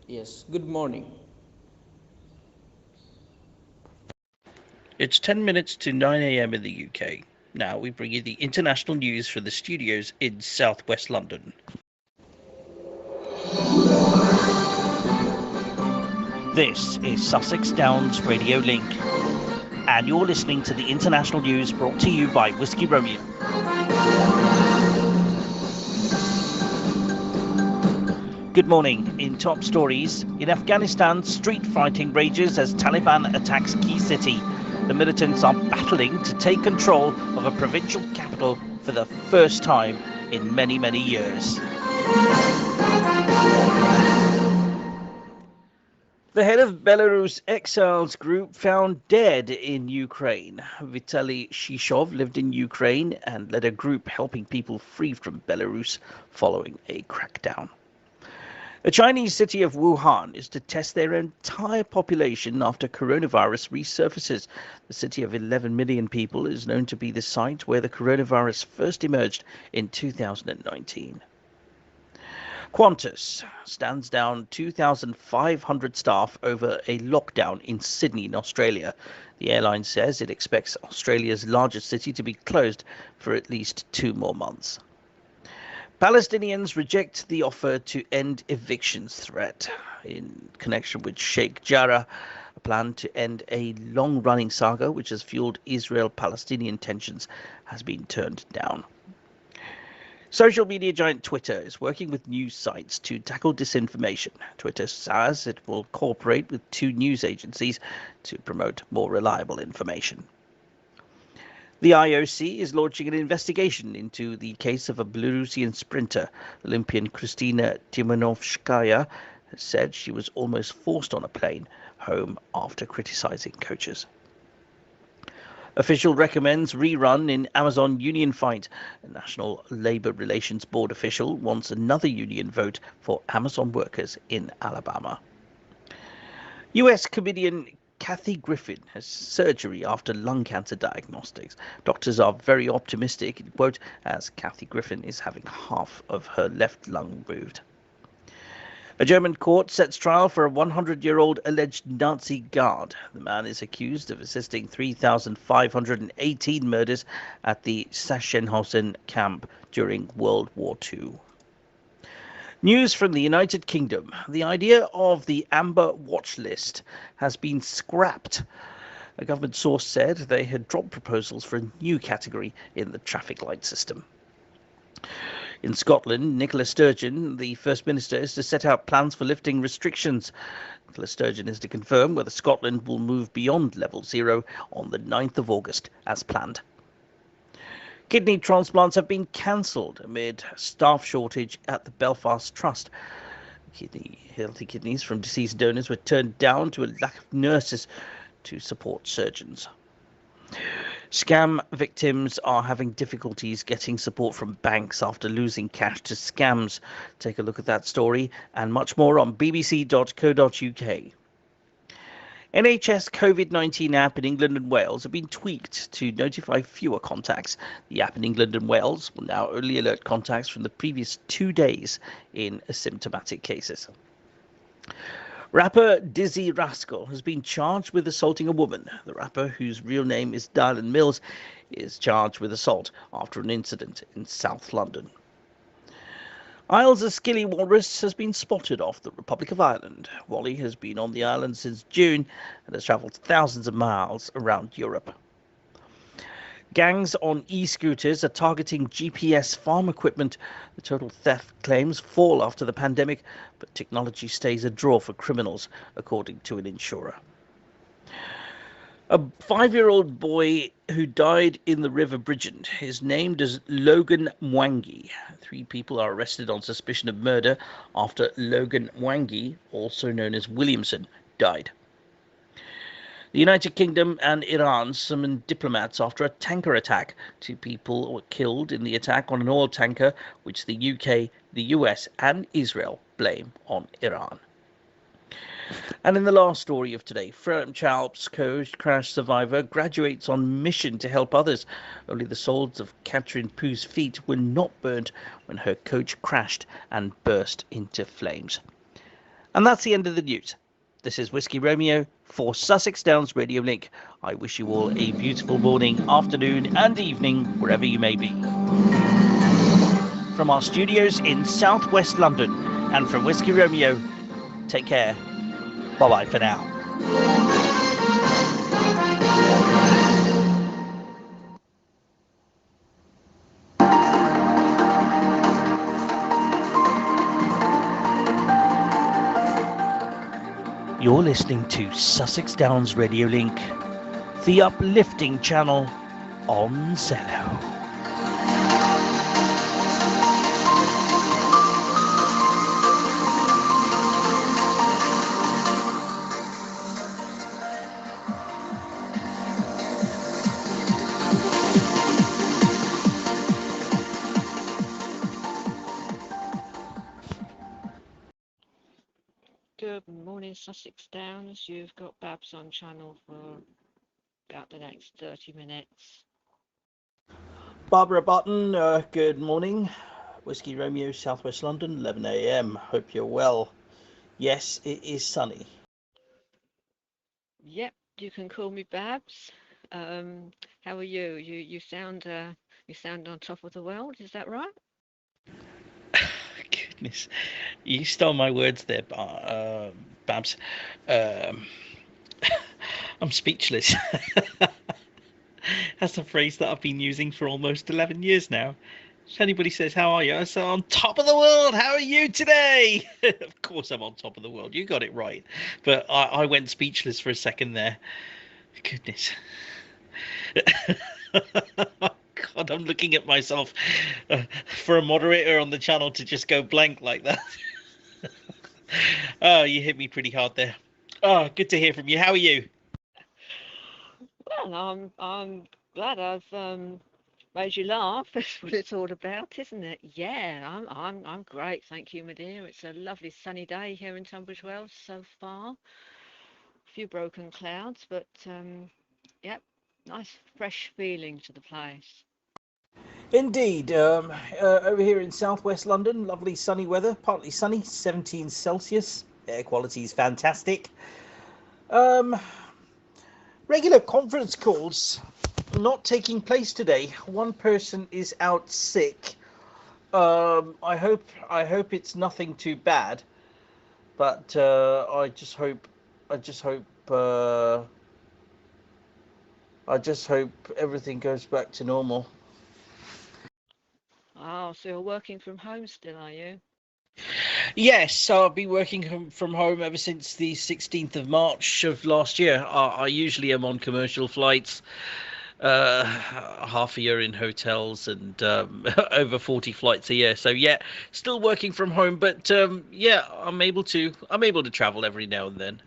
Yes, good morning.
It's 10 minutes to 9 a.m. in the UK. Now we bring you the international news from the studios in southwest London. This is Sussex Downs Radio Link, and you're listening to the international news brought to you by Whiskey Romeo. Good morning. In top stories, in Afghanistan, street fighting rages as Taliban attacks key city. The militants are battling to take control of a provincial capital for the first time in many, many years. The head of Belarus Exiles Group found dead in Ukraine. Vitaly Shishov lived in Ukraine and led a group helping people free from Belarus following a crackdown. The Chinese city of Wuhan is to test their entire population after coronavirus resurfaces. The city of 11 million people is known to be the site where the coronavirus first emerged in 2019. Qantas stands down 2,500 staff over a lockdown in Sydney, in Australia. The airline says it expects Australia's largest city to be closed for at least 2 more months. Palestinians reject the offer to end evictions threat in connection with Sheikh Jarrah. A plan to end a long-running saga which has fueled Israel-Palestinian tensions has been turned down. Social media giant Twitter is working with news sites to tackle disinformation. Twitter says it will cooperate with 2 news agencies to promote more reliable information. The IOC is launching an investigation into the case of a Belarusian sprinter. Olympian Kristina Timanovskaya has said she was almost forced on a plane home after criticizing coaches. Official recommends rerun in Amazon union fight. A National Labor Relations Board official wants another union vote for Amazon workers in Alabama. US comedian Kathy Griffin has surgery after lung cancer diagnostics. Doctors are very optimistic, quote, as Kathy Griffin is having half of her left lung removed. A German court sets trial for a 100-year-old alleged Nazi guard. The man is accused of assisting 3,518 murders at the Sachsenhausen camp during World War II. News from the United Kingdom. The idea of the Amber Watch List has been scrapped. A government source said they had dropped proposals for a new category in the traffic light system. In Scotland, Nicola Sturgeon, the First Minister, is to set out plans for lifting restrictions. Nicola Sturgeon is to confirm whether Scotland will move beyond level 0 on the 9th of August as planned. Kidney transplants have been cancelled amid staff shortage at the Belfast Trust. Healthy kidneys from deceased donors were turned down to a lack of nurses to support surgeons. Scam victims are having difficulties getting support from banks after losing cash to scams. Take a look at that story and much more on bbc.co.uk. NHS COVID-19 app in England and Wales have been tweaked to notify fewer contacts. The app in England and Wales will now only alert contacts from the previous 2 days in asymptomatic cases. Rapper Dizzy Rascal has been charged with assaulting a woman. The rapper, whose real name is Dylan Mills, is charged with assault after an incident in South London. Isles' Skilly walrus has been spotted off the Republic of Ireland. Wally has been on the island since June and has travelled thousands of miles around Europe. Gangs on e-scooters are targeting GPS farm equipment. The total theft claims fall after the pandemic, but technology stays a draw for criminals, according to an insurer. A 5-year-old boy who died in the River Bridgend is named as Logan Mwangi. 3 people are arrested on suspicion of murder after Logan Mwangi, also known as Williamson, died. The United Kingdom and Iran summoned diplomats after a tanker attack. 2 people were killed in the attack on an oil tanker, which the UK, the US and Israel blame on Iran. And in the last story of today, French Alps coach crash survivor graduates on mission to help others. Only the soles of Catherine Pou's feet were not burnt when her coach crashed and burst into flames. And that's the end of the news. This is Whiskey Romeo for Sussex Downs Radio Link. I wish you all a beautiful morning, afternoon and evening, wherever you may be. From our studios in southwest London and from Whiskey Romeo, take care. Bye-bye for now. You're listening to Sussex Downs Radio Link, the uplifting channel on Zello.
Good morning, Sussex Downs. You've got Babs on channel for about the next 30 minutes.
Barbara Button, good morning. Whiskey Romeo, Southwest London, 11 a.m. Hope you're well. Yes, it is sunny.
Yep, you can call me Babs. How are you? You sound on top of the world. Is that right?
Goodness, you stole my words there, Babs. I'm speechless. That's a phrase that I've been using for almost 11 years now. If anybody says, how are you? I say, on top of the world. How are you today? Of course I'm on top of the world. You got it right. But I went speechless for a second there. Goodness. God, I'm looking at myself for a moderator on the channel to just go blank like that. Oh, you hit me pretty hard there. Oh, good to hear from you. How are you?
Well, I'm glad I've made you laugh. That's what it's all about, isn't it? Yeah, I'm great, thank you, my dear. It's a lovely sunny day here in Tunbridge Wells so far. A few broken clouds, but yep, nice fresh feeling to the place.
Indeed. Over here in southwest London, lovely sunny weather, partly sunny, 17 Celsius. Air quality is fantastic. Regular conference calls not taking place today. One person is out sick. I hope it's nothing too bad, but I just hope everything goes back to normal.
Oh, so you're working from home still, are you?
Yes, so I've been working from home ever since the 16th of March of last year. I usually am on commercial flights, half a year in hotels, and over 40 flights a year. So yeah, still working from home, but yeah, I'm able to travel every now and then.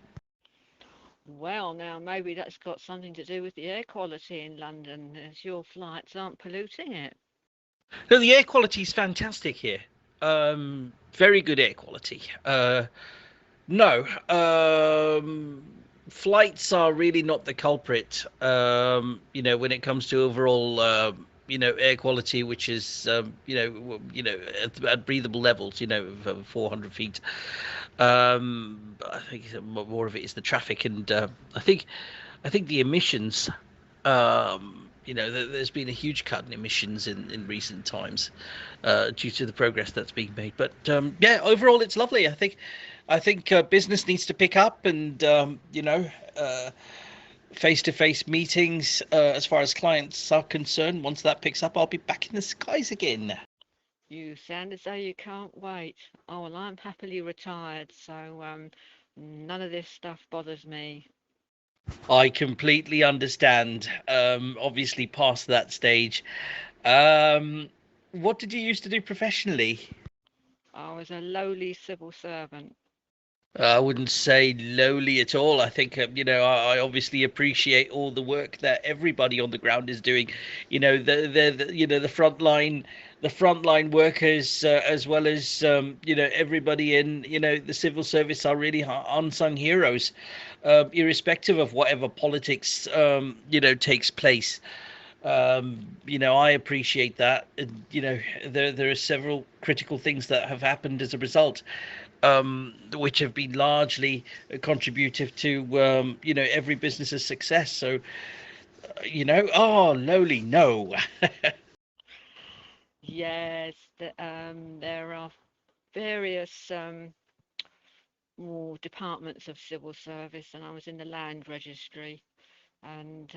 Well, now maybe that's got something to do with the air quality in London, as your flights aren't polluting it.
No, the air quality is fantastic here. Very good air quality. flights are really not the culprit. When it comes to overall, air quality, which is, at breathable levels, of 400 feet. I think more of it is the traffic, and I think the emissions. There's been a huge cut in emissions in recent times due to the progress that's being made. But overall, it's lovely. I think business needs to pick up, and face-to-face meetings as far as clients are concerned. Once that picks up, I'll be back in the skies again.
You sound as though you can't wait. Oh, well, I'm happily retired, so none of this stuff bothers me.
I completely understand. Obviously, past that stage. What did you used to do professionally?
I was a lowly civil servant.
I wouldn't say lowly at all. I think I obviously appreciate all the work that everybody on the ground is doing. The frontline workers, as well as everybody in the civil service are really unsung heroes, irrespective of whatever politics takes place. I appreciate that. There are several critical things that have happened as a result, which have been largely contributive to every business's success. So lowly, no.
Yes, there are various departments of civil service, and I was in the land registry, and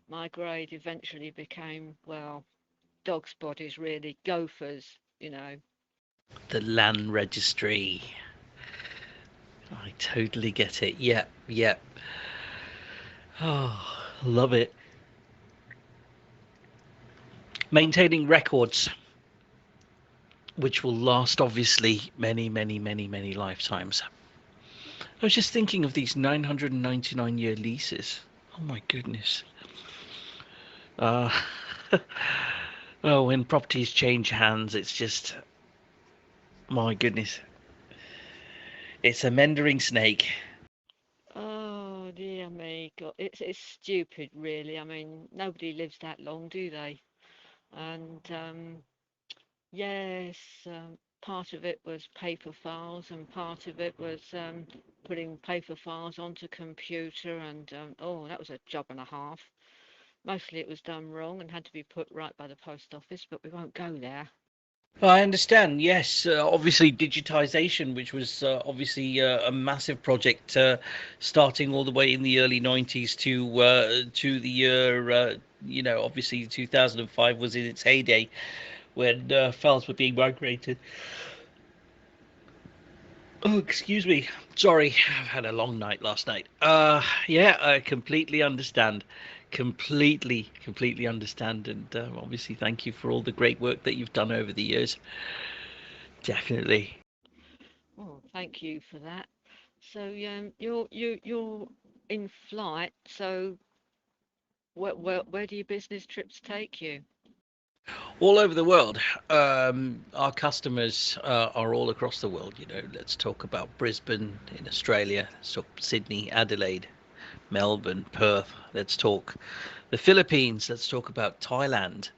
my grade eventually became, well, dog's bodies, really, gophers.
The land registry. I totally get it. Yep. Oh, love it. Maintaining records, which will last obviously many lifetimes. I was just thinking of these 999-year leases. Oh my goodness. When properties change hands, it's just, my goodness. It's a mendering snake.
Oh dear me, God, it's stupid, really. I mean, nobody lives that long, do they? And yes, part of it was paper files, and part of it was putting paper files onto computer, and that was a job and a half. Mostly it was done wrong and had to be put right by the post office, but we won't go there.
I understand. Yes, obviously digitization, which was obviously a massive project, starting all the way in the early 90s to the year, obviously 2005 was in its heyday when files were being migrated. Oh, excuse me. Sorry, I've had a long night last night. I completely understand. Completely understand. And obviously, thank you for all the great work that you've done over the years. Definitely.
Oh, thank you for that. So, you're in flight. So, where do your business trips take you?
All over the world. Our customers are all across the world. Let's talk about Brisbane in Australia. Let's talk Sydney, Adelaide, Melbourne, Perth. Let's talk the Philippines. Let's talk about Thailand,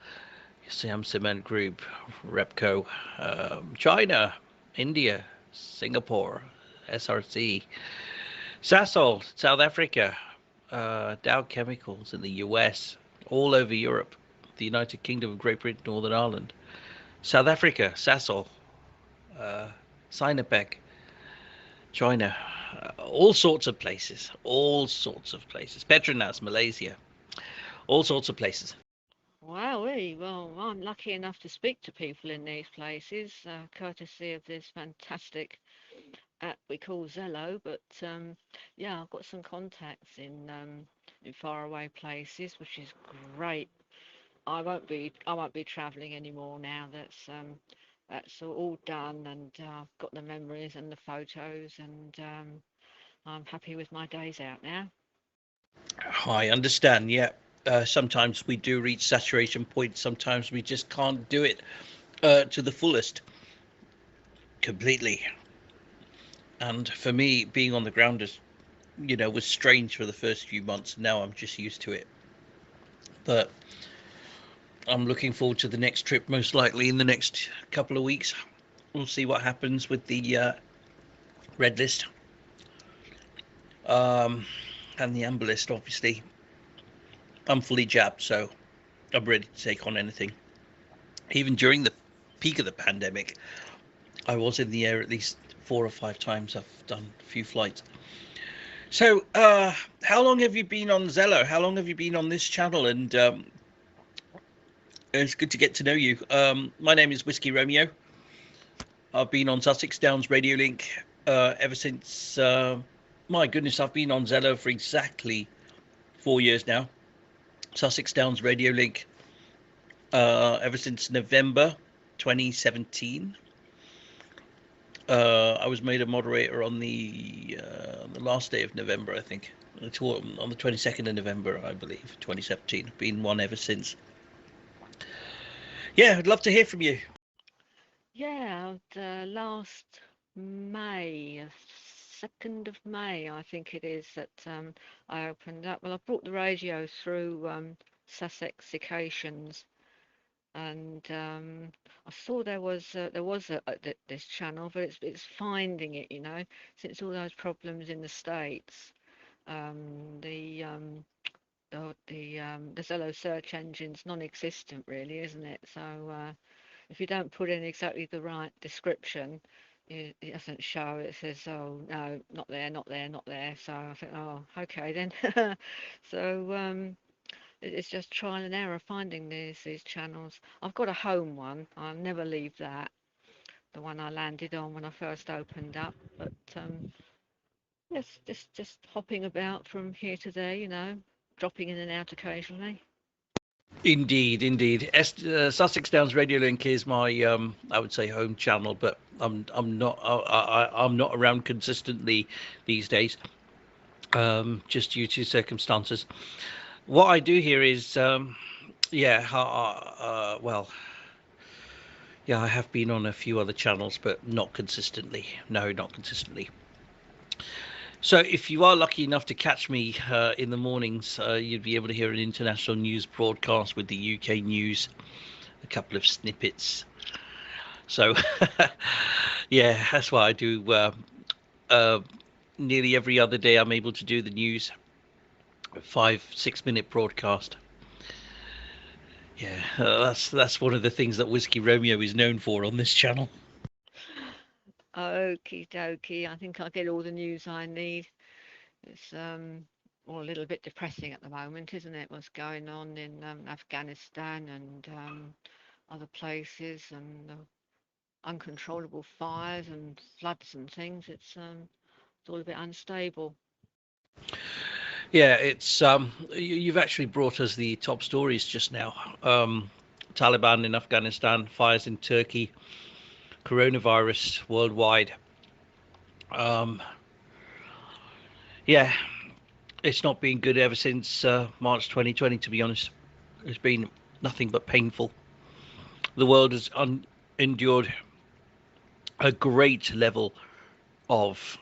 Siam Cement Group, Repco, China, India, Singapore, SRC, Sasol, South Africa, Dow Chemicals in the US, all over Europe, the United Kingdom of Great Britain, Northern Ireland, South Africa, Sasol, Sinopec, China, all sorts of places, Petronas, Malaysia, all sorts of places.
Wowee, well, I'm lucky enough to speak to people in these places, courtesy of this fantastic app we call Zello. But I've got some contacts in faraway places, which is great. I won't be travelling anymore now. That's all done, and I've got the memories and the photos, and I'm happy with my days out now.
I understand. Yeah. Sometimes we do reach saturation points. Sometimes we just can't do it to the fullest, completely. And for me, being on the ground is was strange for the first few months. Now I'm just used to it. But I'm looking forward to the next trip, most likely in the next couple of weeks. We'll see what happens with the red list and the amber list, obviously. I'm fully jabbed, so I'm ready to take on anything. Even during the peak of the pandemic, I was in the air at least 4 or 5 times. I've done a few flights. So, how long have you been on Zello? How long have you been on this channel? And it's good to get to know you. My name is Whiskey Romeo. I've been on Sussex Downs Radio Link ever since, my goodness, I've been on Zello for exactly 4 years now. Sussex Downs Radio Link ever since November 2017. I was made a moderator on the last day of November, I think. On the 22nd of November, I believe, 2017. Been one ever since. Yeah, I'd love to hear from you.
Yeah, last May, 2nd of May, I think it is, that I opened up. Well, I brought the radio through Sussexications, and I saw there was this channel, but it's finding it, since all those problems in the States. The Zello search engine's non-existent, really, isn't it? So if you don't put in exactly the right description, it doesn't show. It says, oh no, not there, not there, not there. So I think, oh, okay then. So it's just trial and error finding these channels. I've got a home one. I'll never leave that. The one I landed on when I first opened up. But yes, just hopping about from here to there, dropping in and out occasionally.
Indeed. Sussex Downs Radio Link is my, I would say, home channel, but I'm not around consistently these days, just due to circumstances. What I do here is, I have been on a few other channels, but not consistently. No, not consistently. So if you are lucky enough to catch me in the mornings, you'd be able to hear an international news broadcast with the UK news, a couple of snippets. So, yeah, that's what I do. Nearly every other day I'm able to do the news, a 5-6 minute broadcast. Yeah, that's one of the things that Whiskey Romeo is known for on this channel.
Okie dokie. I think I'll get all the news I need. It's a little bit depressing at the moment, isn't it? What's going on in Afghanistan and other places, and uncontrollable fires and floods and things. It's all a bit unstable.
Yeah, it's you've actually brought us the top stories just now. Taliban in Afghanistan, fires in Turkey, coronavirus worldwide. Yeah, it's not been good ever since March 2020, to be honest. It's been nothing but painful. The world has endured a great level of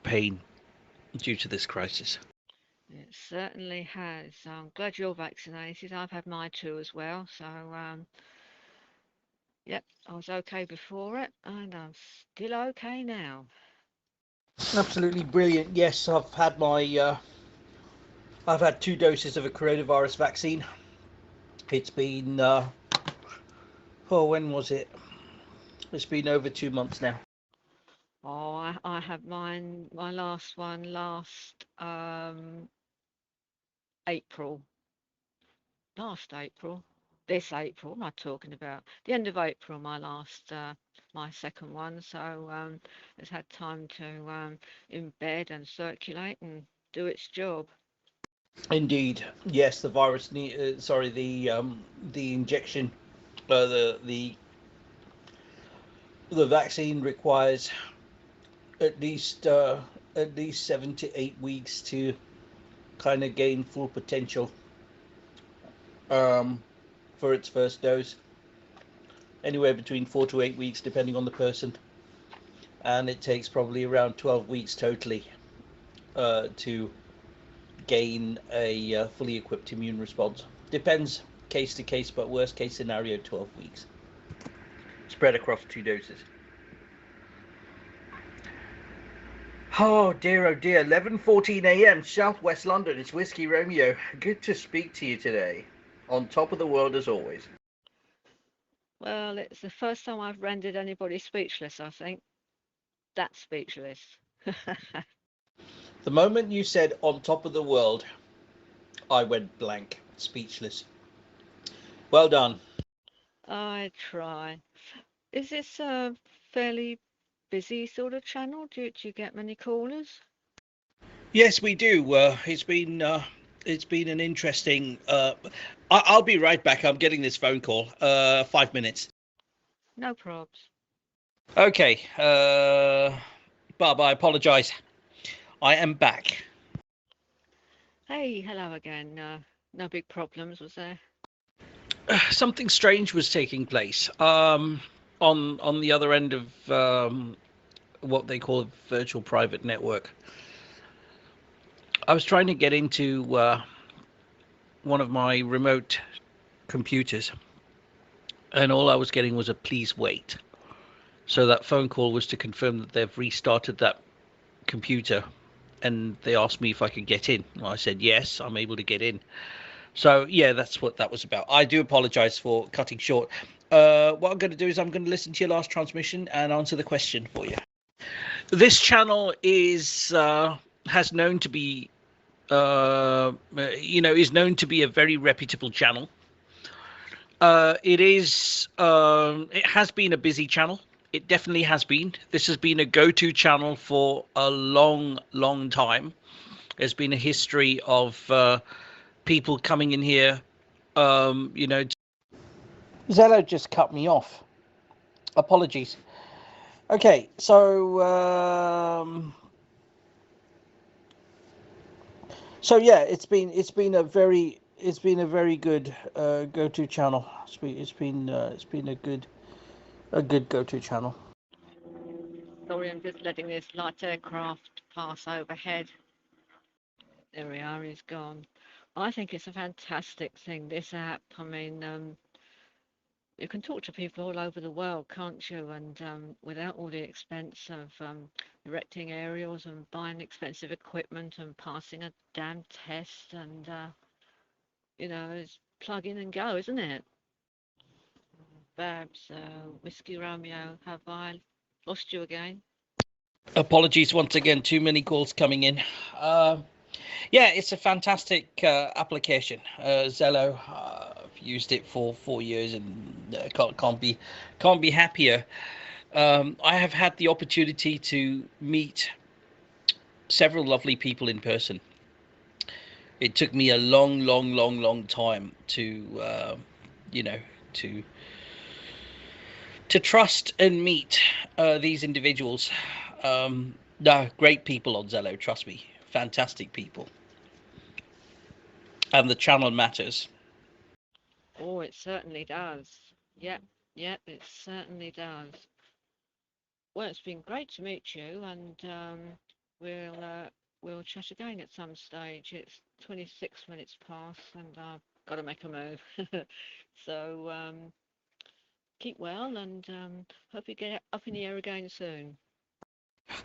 pain due to this crisis.
It certainly has. I'm glad you're vaccinated. I've had mine too as well. So, yep, I was okay before it, and I'm still okay now.
Absolutely brilliant. Yes, I've had I've had 2 doses of a coronavirus vaccine. It's been, when was it? It's been over 2 months now.
Oh, I had my last one last April. This April, am I talking about? The end of April, my second one. So it's had time to embed and circulate and do its job.
Indeed, yes. The virus the injection, the vaccine requires at least 7 to 8 weeks to kind of gain full potential for its first dose. Anywhere between 4 to 8 weeks, depending on the person, and it takes probably around 12 weeks totally to gain a fully equipped immune response. Depends case to case, but worst case scenario, 12 weeks. Spread across 2 doses. Oh dear, 11:14 a.m. Southwest London. It's Whiskey Romeo. Good to speak to you today. On top of the world as always.
Well, it's the first time I've rendered anybody speechless, I think. That's speechless.
The moment you said on top of the world, I went blank, speechless. Well done.
I try. Is this a fairly busy sort of channel? Do you get many callers?
Yes, we do. It's been an interesting. I'll be right back. I'm getting this phone call. 5 minutes.
No probs.
Okay. Bob, I apologise. I am back.
Hey, hello again. No big problems, was there?
Something strange was taking place. On the other end of what they call a virtual private network. I was trying to get into one of my remote computers, and all I was getting was a please wait. So that phone call was to confirm that they've restarted that computer, and they asked me if I could get in. Well, I said yes, I'm able to get in. So yeah, that's what that was about. I do apologize for cutting short. What I'm going to do is I'm going to listen to your last transmission and answer the question for you. This channel is known to be is known to be a very reputable channel. It has been a busy channel. It definitely has been. This has been a go-to channel for a long, long time. There's been a history of people coming in here, Zello just cut me off. Apologies. Okay, so yeah, it's been a very good go-to channel. It's been a good go-to channel.
Sorry, I'm just letting this light aircraft pass overhead. There we are, he's gone. I think it's a fantastic thing, this app. I mean, you can talk to people all over the world, can't you? And without all the expense of erecting aerials and buying expensive equipment and passing a damn test, and it's plug in and go, isn't it? Babs, Whiskey Romeo, have I lost you again?
Apologies once again, too many calls coming in. Yeah, it's a fantastic application. Zello, I've used it for 4 years and can't be happier. I have had the opportunity to meet several lovely people in person. It took me a long time to to trust and meet these individuals. No, great people on Zello, trust me. Fantastic people. And the channel matters.
Oh, it certainly does. Yep, it certainly does. Well, it's been great to meet you, and we'll chat again at some stage. It's 26 minutes past, and I've got to make a move. So keep well, and hope you get up in the air again soon.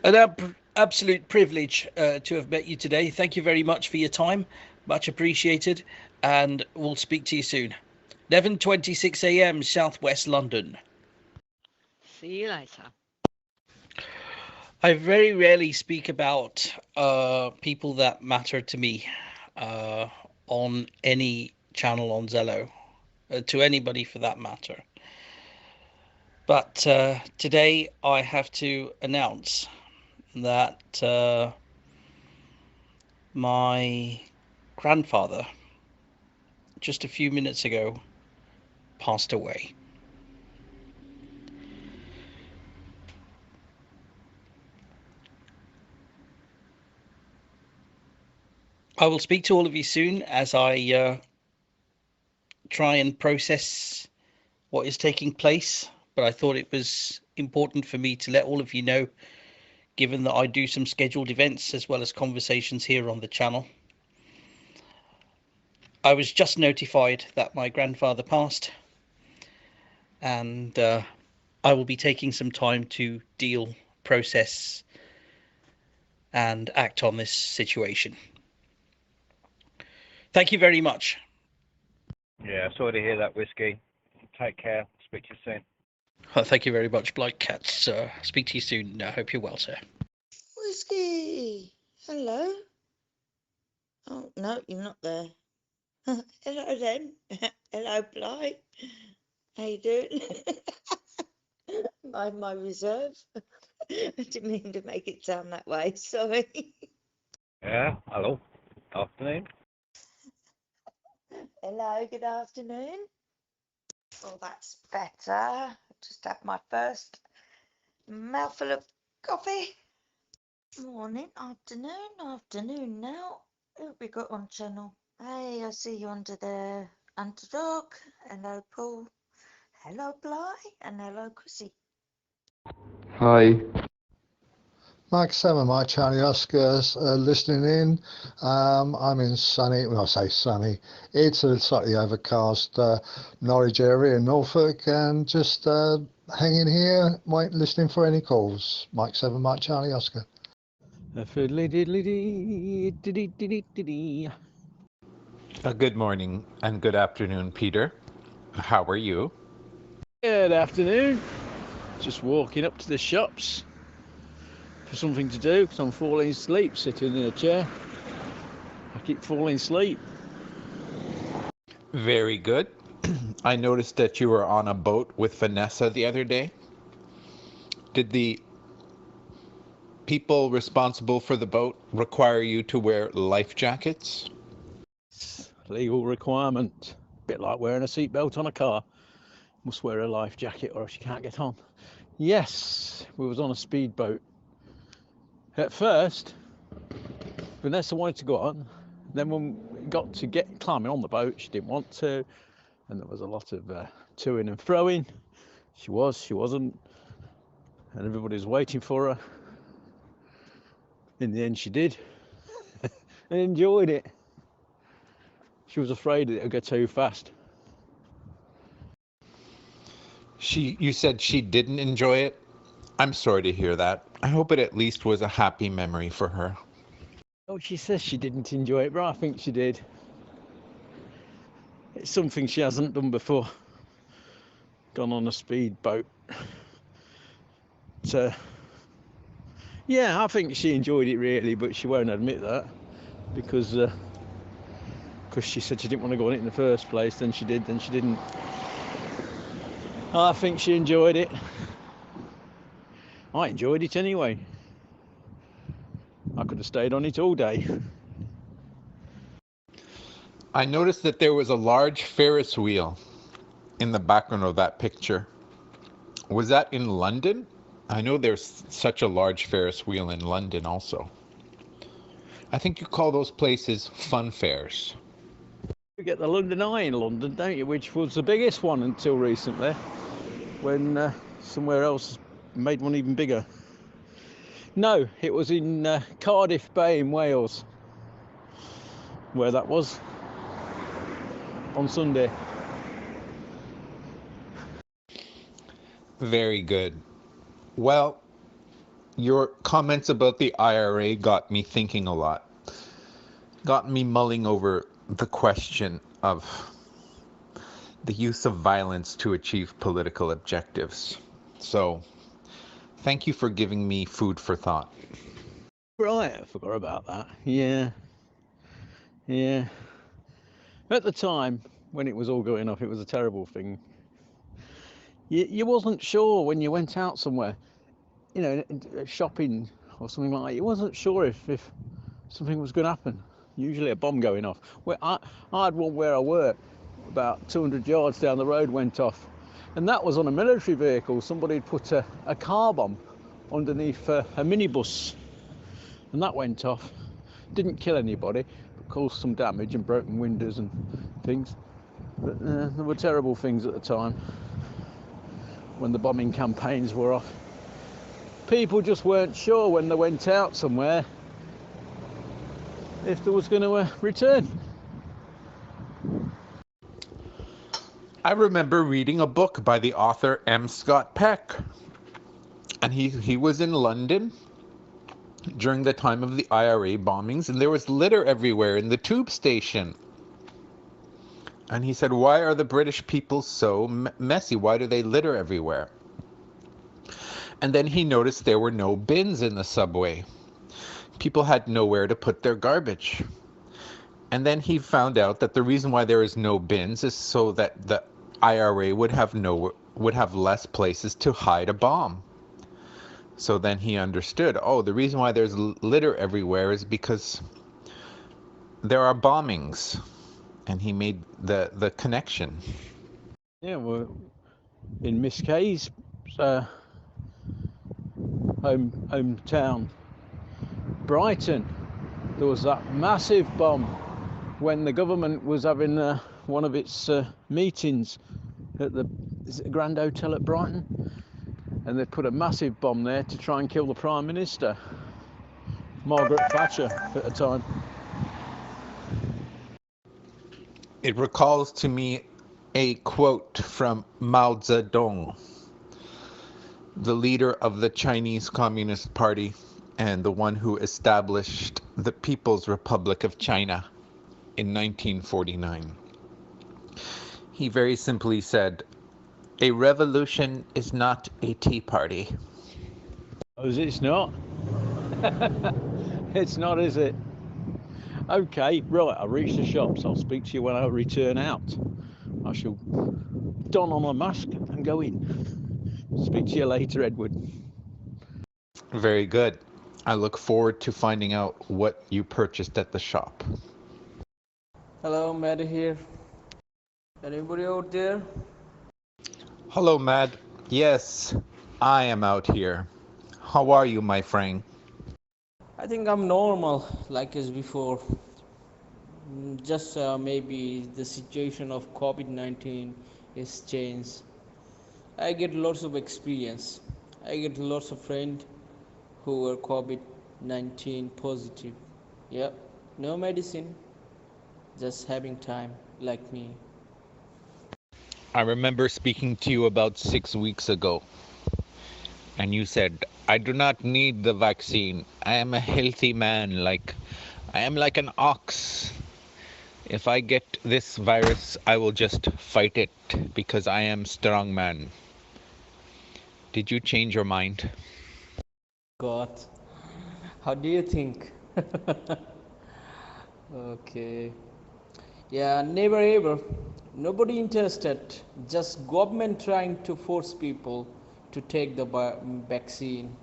An absolute privilege to have met you today. Thank you very much for your time. Much appreciated. And we'll speak to you soon. 11:26 a.m. Southwest London.
See you later.
I very rarely speak about people that matter to me on any channel on Zello, to anybody for that matter. But today I have to announce that my grandfather, just a few minutes ago, passed away. I will speak to all of you soon as I try and process what is taking place, but I thought it was important for me to let all of you know given that I do some scheduled events as well as conversations here on the channel. I was just notified that my grandfather passed, and I will be taking some time to deal, process, and act on this situation. Thank you very much.
Yeah, sorry to hear that, Whiskey. Take care. Speak to you soon.
Thank you very much, Blight Cats. Speak to you soon. I hope you're well, sir.
Whiskey, hello. Oh, no, you're not there. Hello then. Hello, Blight. How you doing? My reserve. I didn't mean to make it sound that way. Sorry.
Yeah, hello. Afternoon.
Hello, good afternoon. Oh, that's better. Just had my first mouthful of coffee. Morning, afternoon now. Who have we got on channel? Hey, I see you under there. Underdog. Hello, Paul. Hello, Bly. And hello, Chrissy.
Hi.
Mike 7, Mike Charlie Oscars, listening in. I'm in sunny, well, I say sunny, it's a slightly overcast Norwich area in Norfolk, and just hanging here, listening for any calls. Mike 7, Mike Charlie Oscar.
Good morning and good afternoon, Peter. How are you?
Good afternoon. Just walking up to the shops for something to do because I'm falling asleep sitting in a chair. I keep falling asleep.
Very good. I noticed that you were on a boat with Vanessa the other day. Did the people responsible for the boat require you to wear life jackets?
Legal requirement. A bit like wearing a seatbelt on a car. Must wear a life jacket or else you can't get on. Yes, we was on a speedboat. At first, Vanessa wanted to go on. Then when we got to climbing on the boat, she didn't want to. And there was a lot of to-ing and fro-ing. She wasn't. And everybody was waiting for her. In the end, she did. And enjoyed it. She was afraid that it would go too fast.
You said she didn't enjoy it? I'm sorry to hear that. I hope it at least was a happy memory for her.
Oh, she says she didn't enjoy it, but I think she did. It's something she hasn't done before. Gone on a speedboat. So, yeah, I think she enjoyed it really, but she won't admit that because she said she didn't want to go on it in the first place. Then she did, then she didn't. I think she enjoyed it. I enjoyed it anyway. I could have stayed on it all day.
I noticed that there was a large Ferris wheel in the background of that picture. Was that in London? I know there's such a large Ferris wheel in London also. I think you call those places fun fairs.
You get the London Eye in London, don't you? Which was the biggest one until recently, when somewhere else made one even bigger. No, it was in Cardiff Bay in Wales, where that was on Sunday.
Very good. Well, your comments about the IRA got me thinking a lot. Got me mulling over the question of the use of violence to achieve political objectives. So, thank you for giving me food for thought.
Right, I forgot about that. Yeah. At the time, when it was all going off, it was a terrible thing. You wasn't sure when you went out somewhere, you know, shopping or something like that. You wasn't sure if something was going to happen. Usually a bomb going off. I had one where I worked, about 200 yards down the road went off. And that was on a military vehicle. Somebody had put a car bomb underneath a minibus. And that went off. Didn't kill anybody, but caused some damage and broken windows and things. But there were terrible things at the time when the bombing campaigns were off. people just weren't sure when they went out somewhere if they was going to return.
I remember reading a book by the author M. Scott Peck, and he was in London during the time of the IRA bombings, and there was litter everywhere in the tube station. And he said, why are the British people so messy? Why do they litter everywhere? And then he noticed there were no bins in the subway. People had nowhere to put their garbage. And then he found out that the reason why there is no bins is so that the IRA would have less places to hide a bomb. So then he understood, oh, the reason why there's litter everywhere is because there are bombings. And he made the connection.
Yeah, well, in Miss Kay's hometown, Brighton, there was that massive bomb when the government was having one of its meetings at the Grand Hotel at Brighton, and they put a massive bomb there to try and kill the Prime Minister, Margaret Thatcher, at the time.
It recalls to me a quote from Mao Zedong, the leader of the Chinese Communist Party and the one who established the People's Republic of China in 1949. He very simply said, a revolution is not a tea party.
Oh, it's not? It's not, is it? Okay, right, I've reached the shops. I'll speak to you when I return out. I shall don on my mask and go in. Speak to you later, Edward.
Very good. I look forward to finding out what you purchased at the shop.
Hello, Matt here. Anybody out there?
Hello, Matt. Yes, I am out here. How are you, my friend?
I think I'm normal, like as before. Just maybe the situation of COVID-19 is changed. I get lots of experience. I get lots of friends who were COVID-19 positive. Yep, no medicine, just having time, like me.
I remember speaking to you about 6 weeks ago, and you said, I do not need the vaccine. I am a healthy man, I am like an ox. If I get this virus, I will just fight it because I am strong man. Did you change your mind?
God, how do you think? Okay. Yeah, never ever. Nobody interested. Just government trying to force people to take the vaccine.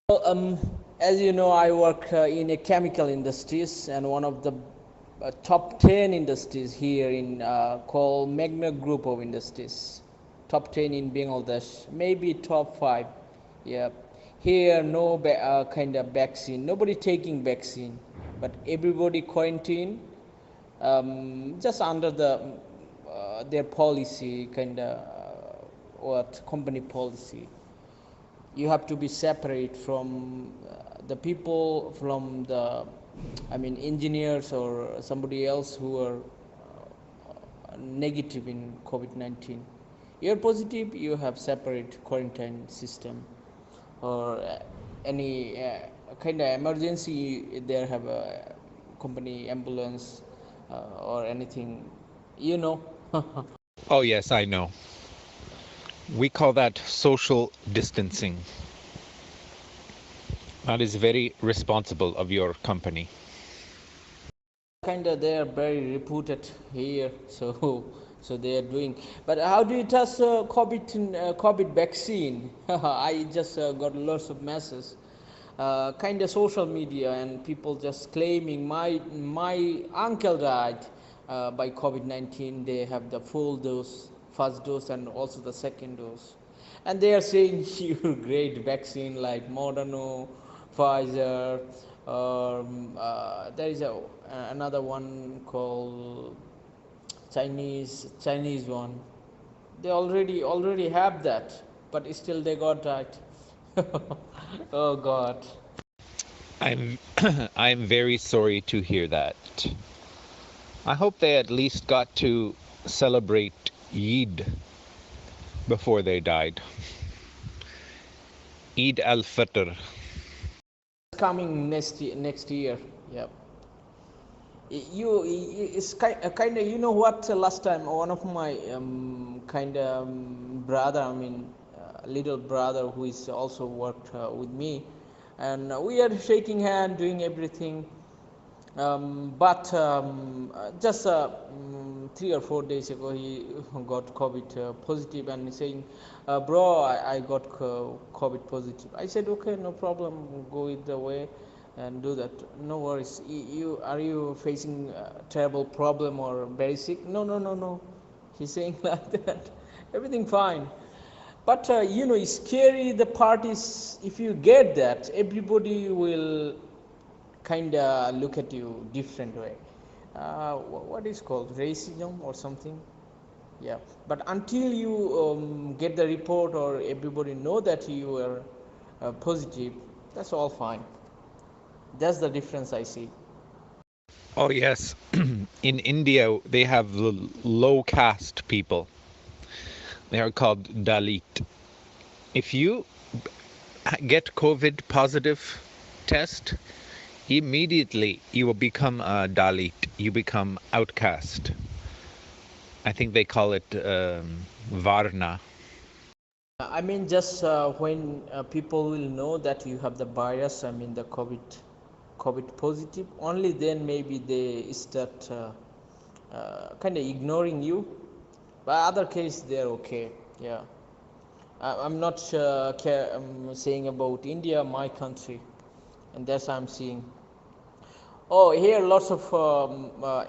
Well, as you know, I work in a chemical industries, and one of the top 10 industries here in called Magna Group of Industries. Top 10 in Bangladesh, maybe top 5. Yeah. Here, no kind of vaccine. Nobody taking vaccine, but everybody quarantine. Just under their policy, kind of what company policy. You have to be separate from the people, from the, engineers or somebody else who are negative in COVID-19. You're positive, you have separate quarantine system, or any kind of emergency, there have a company ambulance or anything, you know.
Oh, yes, I know. We call that social distancing. That is very responsible of your company.
Kind of, they are very reputed here, so they are doing. But how do you test COVID vaccine? I just got lots of messages. Kind of social media and people just claiming my uncle died by COVID-19. They have the full dose, first dose, and also the second dose, and they are saying you great vaccine like Moderna, Pfizer, or there is another one called Chinese one. They already have that, but still they got died. Oh God.
I'm I'm very sorry to hear that. I hope they at least got to celebrate Eid before they died. Eid al-Fitr.
It's coming next year. Yep. It's kind of, you know what, last time one of my kind of brother, I mean little brother who is also worked with me, and we are shaking hand, doing everything. But just 3 or 4 days ago, he got COVID positive, and he's saying, "Bro, I got COVID positive." I said, "Okay, no problem. Go it the way, and do that. No worries. You are you facing a terrible problem or very sick?" No, no, no, no. He's saying like that. Everything fine. But it's scary. The part is, if you get that, everybody will kind of look at you different way. What is called racism or something? Yeah. But until you get the report or everybody know that you are positive, that's all fine. That's the difference I see.
Oh yes, in India they have the low caste people. They are called Dalit. If you get COVID positive test, immediately you will become a Dalit. You become outcast. I think they call it Varna.
I mean, just when people will know that you have the virus, I mean the COVID positive, only then maybe they start kind of ignoring you. But other case, they're okay. Yeah. I'm not saying about India, my country, and that's I'm seeing. Oh, here lots of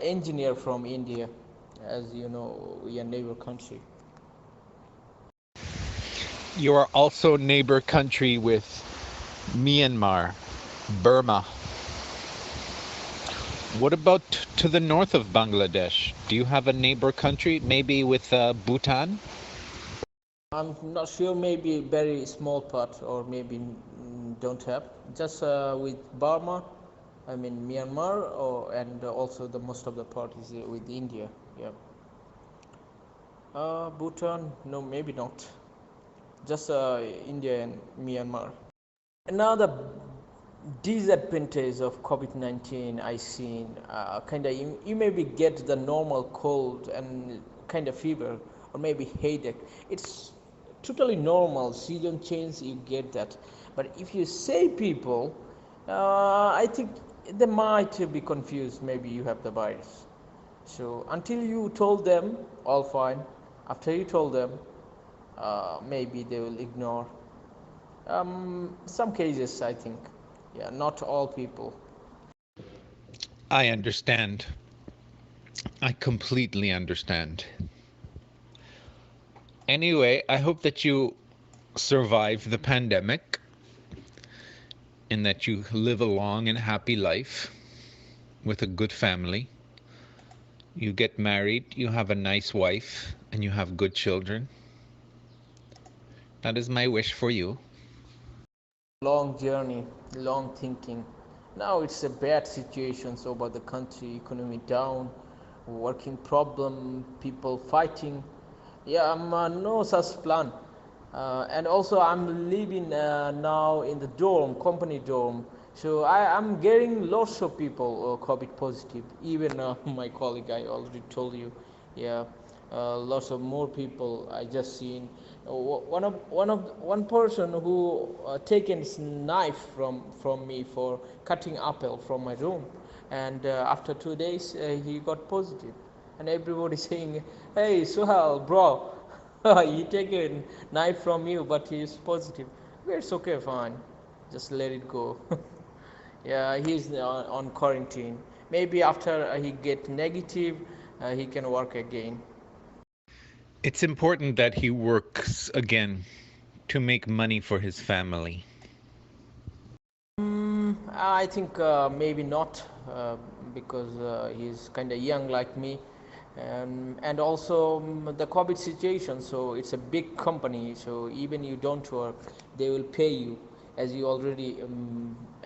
engineer from India, as you know, we are neighbor country.
You are also neighbor country with Myanmar, Burma. What about to the north of Bangladesh? Do you have a neighbor country, maybe with Bhutan?
I'm not sure, maybe very small part, or maybe don't have. Just with Burma, I mean Myanmar, and also the most of the part is with India. Yeah. Bhutan, no, maybe not. Just India and Myanmar. Another disadvantage of COVID-19 I seen, kind of you maybe get the normal cold and kind of fever or maybe headache. It's totally normal, season change, you get that. But if you say people, I think they might be confused, maybe you have the virus. So until you told them, all fine. After you told them, maybe they will ignore. Some cases, I think. Yeah, not all people.
I understand. I completely understand. Anyway, I hope that you survive the pandemic and that you live a long and happy life with a good family. You get married, you have a nice wife, and you have good children. That is my wish for you.
Long journey, long thinking. Now it's a bad situation so about the country, economy down, working problem, people fighting. Yeah, I'm no such plan. And also I'm living now in the dorm, company dorm. So I'm getting lots of people COVID positive. Even my colleague, I already told you. Yeah, lots of more people I just seen. One person who taken his knife from me for cutting apple from my room, and after 2 days he got positive, and everybody saying, "Hey, Suhal, bro." He take a knife from you, but he is positive. It's okay, fine. Just let it go. Yeah, he's on quarantine. Maybe after he get negative, he can work again.
It's important that he works again to make money for his family.
I think maybe not, because he's kind of young like me, and also the COVID situation. So it's a big company. So even you don't work, they will pay you as you already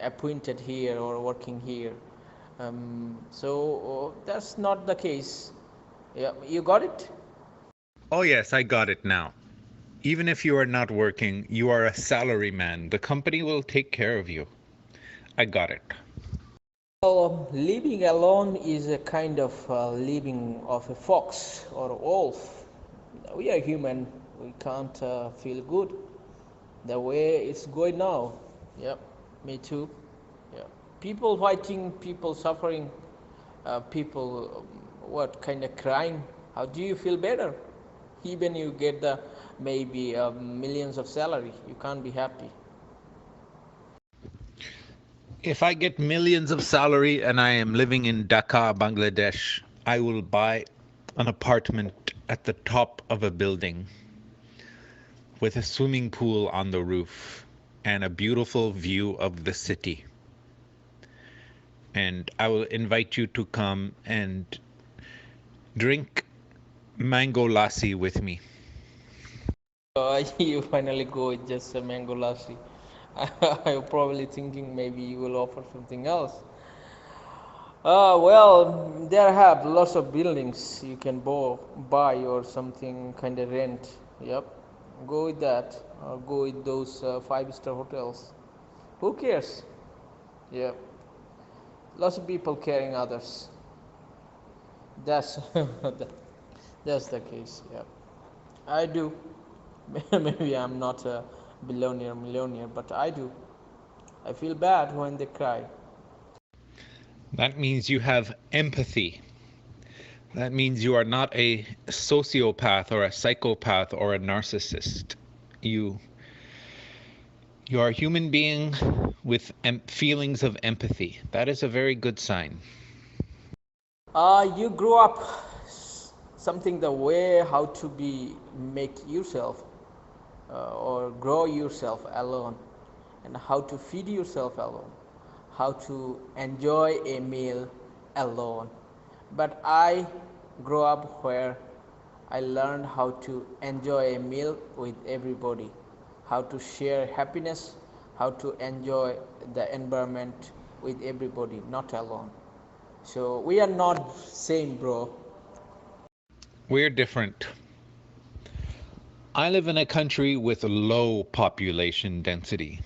appointed here or working here. So that's not the case. Yeah, you got it?
Oh, yes, I got it now. Even if you are not working, you are a salary man. The company will take care of you. I got it.
Well, living alone is a kind of living of a fox or a wolf. We are human. We can't feel good the way it's going now. Yep, me too. Yeah, people fighting, people suffering, people what kind of crying. How do you feel better? Even you get the maybe millions of salary, you can't be happy.
If I get millions of salary and I am living in Dhaka, Bangladesh, I will buy an apartment at the top of a building with a swimming pool on the roof and a beautiful view of the city. And I will invite you to come and drink mango lassi with me.
You finally go with just a mango lassi. I'm probably thinking maybe you will offer something else. Well, there have lots of buildings you can buy or something kind of rent. Yep, go with that. Or go with those five-star hotels. Who cares? Yep, lots of people caring others. That's that's the case. Yep, I do. Maybe I'm not a billionaire, millionaire, but I do. I feel bad when they cry.
That means you have empathy. That means you are not a sociopath or a psychopath or a narcissist. You you are a human being with feelings of empathy. That is a very good sign.
You grew up something the way how to be make yourself or grow yourself alone, and how to feed yourself alone, how to enjoy a meal alone. But I grew up where I learned how to enjoy a meal with everybody, how to share happiness, how to enjoy the environment with everybody, not alone. So we are not same, bro.
We're different. I live in a country with low population density.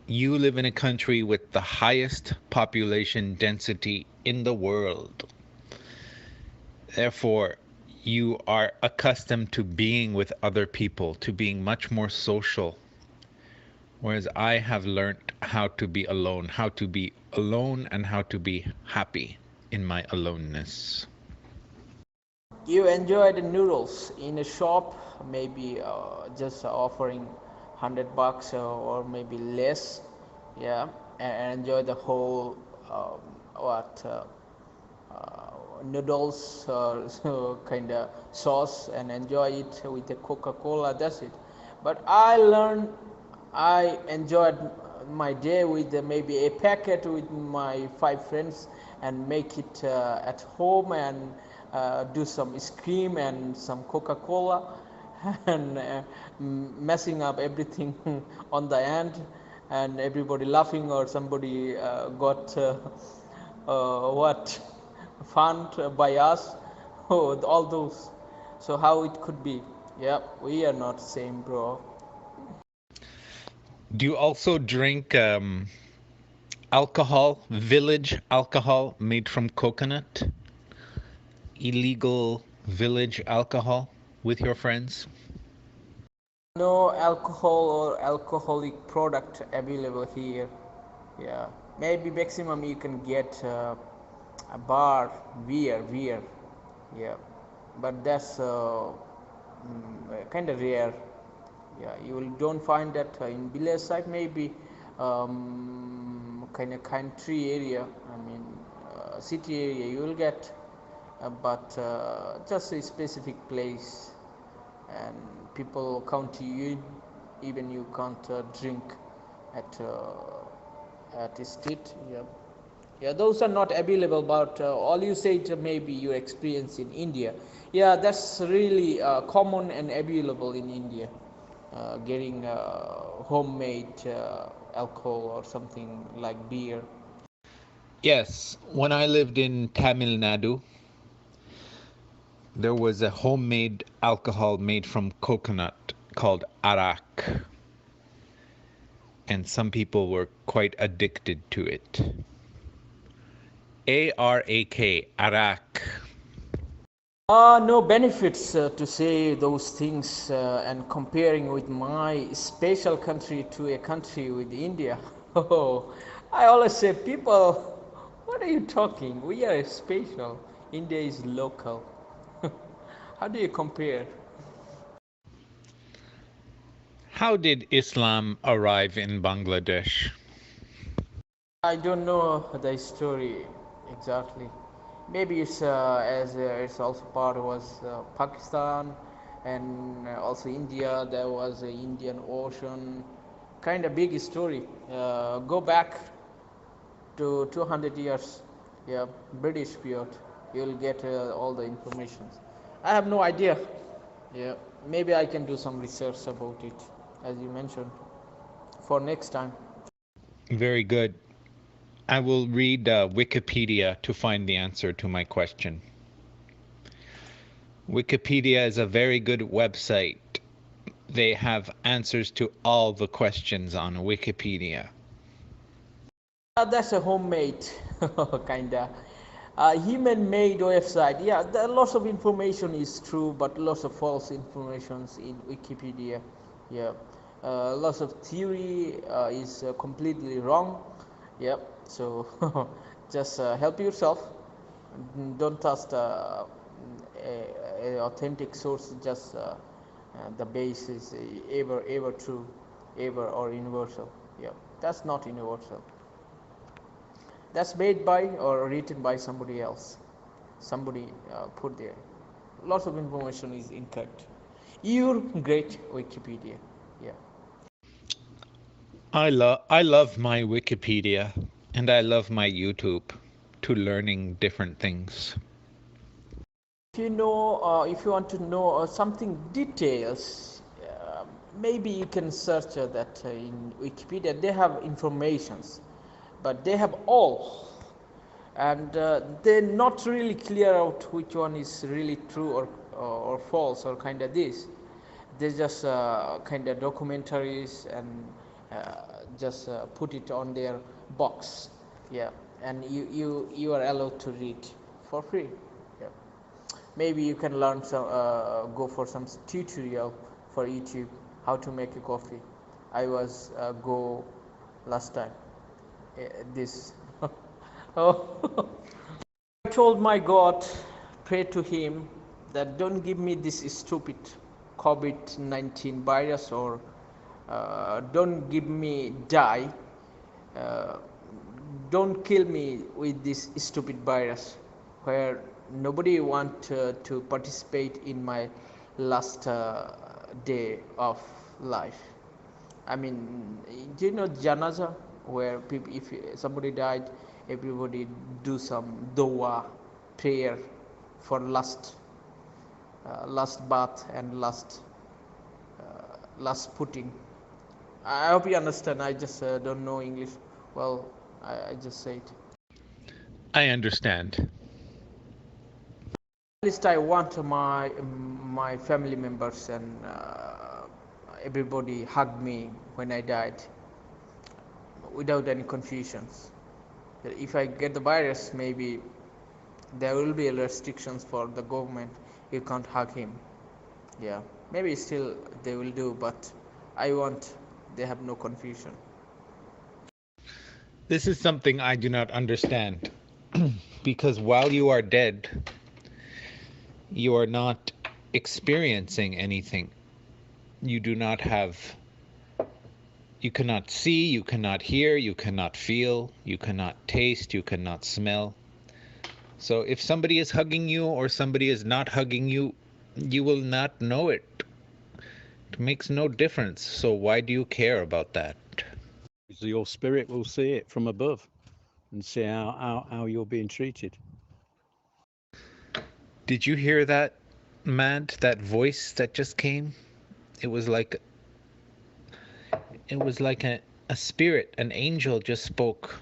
You live in a country with the highest population density in the world. Therefore, you are accustomed to being with other people, to being much more social. Whereas I have learned how to be alone and how to be happy in my aloneness.
You enjoy the noodles in a shop, maybe just offering $100 or maybe less, yeah, and enjoy the whole what noodles so kind of sauce and enjoy it with the Coca-Cola. That's it. But I enjoyed my day with maybe a packet with my 5 friends and make it at home and do some ice cream and some Coca-Cola and messing up everything on the end, and everybody laughing or somebody got what fund by us. Oh, all those. So how it could be? Yeah, we are not same, bro.
Do you also drink alcohol, village alcohol made from coconut? Illegal village alcohol with your friends?
No alcohol or alcoholic product available here. Yeah, maybe maximum you can get a bar beer. Yeah, but that's kind of rare. Yeah, you will don't find that in village side, maybe kind of country area. I mean, city area you will get, but just a specific place, and people count you in, even you can't drink at a street. Yeah. Yeah, those are not available, but all you said maybe your experience in India. Yeah, that's really common and available in India. Getting homemade alcohol or something like beer.
Yes, when I lived in Tamil Nadu, there was a homemade alcohol made from coconut called arak, and some people were quite addicted to it. A-R-A-K, arak.
No benefits to say those things and comparing with my special country to a country with India. Oh, I always say, people, what are you talking? We are special. India is local. How do you compare?
How did Islam arrive in Bangladesh?
I don't know the story exactly. Maybe it's as it's also part was Pakistan and also India. There was a Indian Ocean, kind of big story. Go back to 200 years, yeah, British period. You'll get all the information. I have no idea. Yeah, maybe I can do some research about it, as you mentioned, for next time.
Very good. I will read Wikipedia to find the answer to my question. Wikipedia is a very good website. They have answers to all the questions on Wikipedia.
That's a homemade kinda human-made website. Yeah, there are lots of information is true, but lots of false informations in Wikipedia. Yeah, lots of theory is completely wrong. Yep. So just help yourself. Don't trust a authentic source. Just the base is ever true, ever or universal. Yeah, that's not universal. That's made by or written by somebody else. Somebody put there. Lots of information is incorrect. You're great Wikipedia. Yeah.
I love my Wikipedia and I love my YouTube to learning different things.
If you know, if you want to know something details, maybe you can search that in Wikipedia. They have informations, but they have all, and they're not really clear out which one is really true or false or kind of this. They just kind of documentaries and just put it on their box. Yeah, and you are allowed to read for free. Yeah. Maybe you can learn some go for some tutorial for YouTube how to make a coffee. I was go last time this oh I told my God, pray to him that don't give me this stupid COVID-19 virus, or don't give me die, uh, don't kill me with this stupid virus, where nobody want to participate in my last day of life. I mean, do you know janaza, where people, if somebody died, everybody do some dua, prayer for last bath and last putting. I hope you understand. I just don't know English well. I just say it.
I understand.
At least I want my family members and everybody hug me when I died, without any confusions. If I get the virus, maybe there will be restrictions for the government. You can't hug him. Yeah, maybe still they will do, but I want they have no confusion.
This is something I do not understand. Because while you are dead, you are not experiencing anything. You do not have, you cannot see, you cannot hear, you cannot feel, you cannot taste, you cannot smell. So if somebody is hugging you or somebody is not hugging you, you will not know it. It makes no difference. So why do you care about that?
Your spirit will see it from above.
and see how you're being treated.
Did you hear that, Matt? That voice that just came? It was like a spirit, an angel just spoke.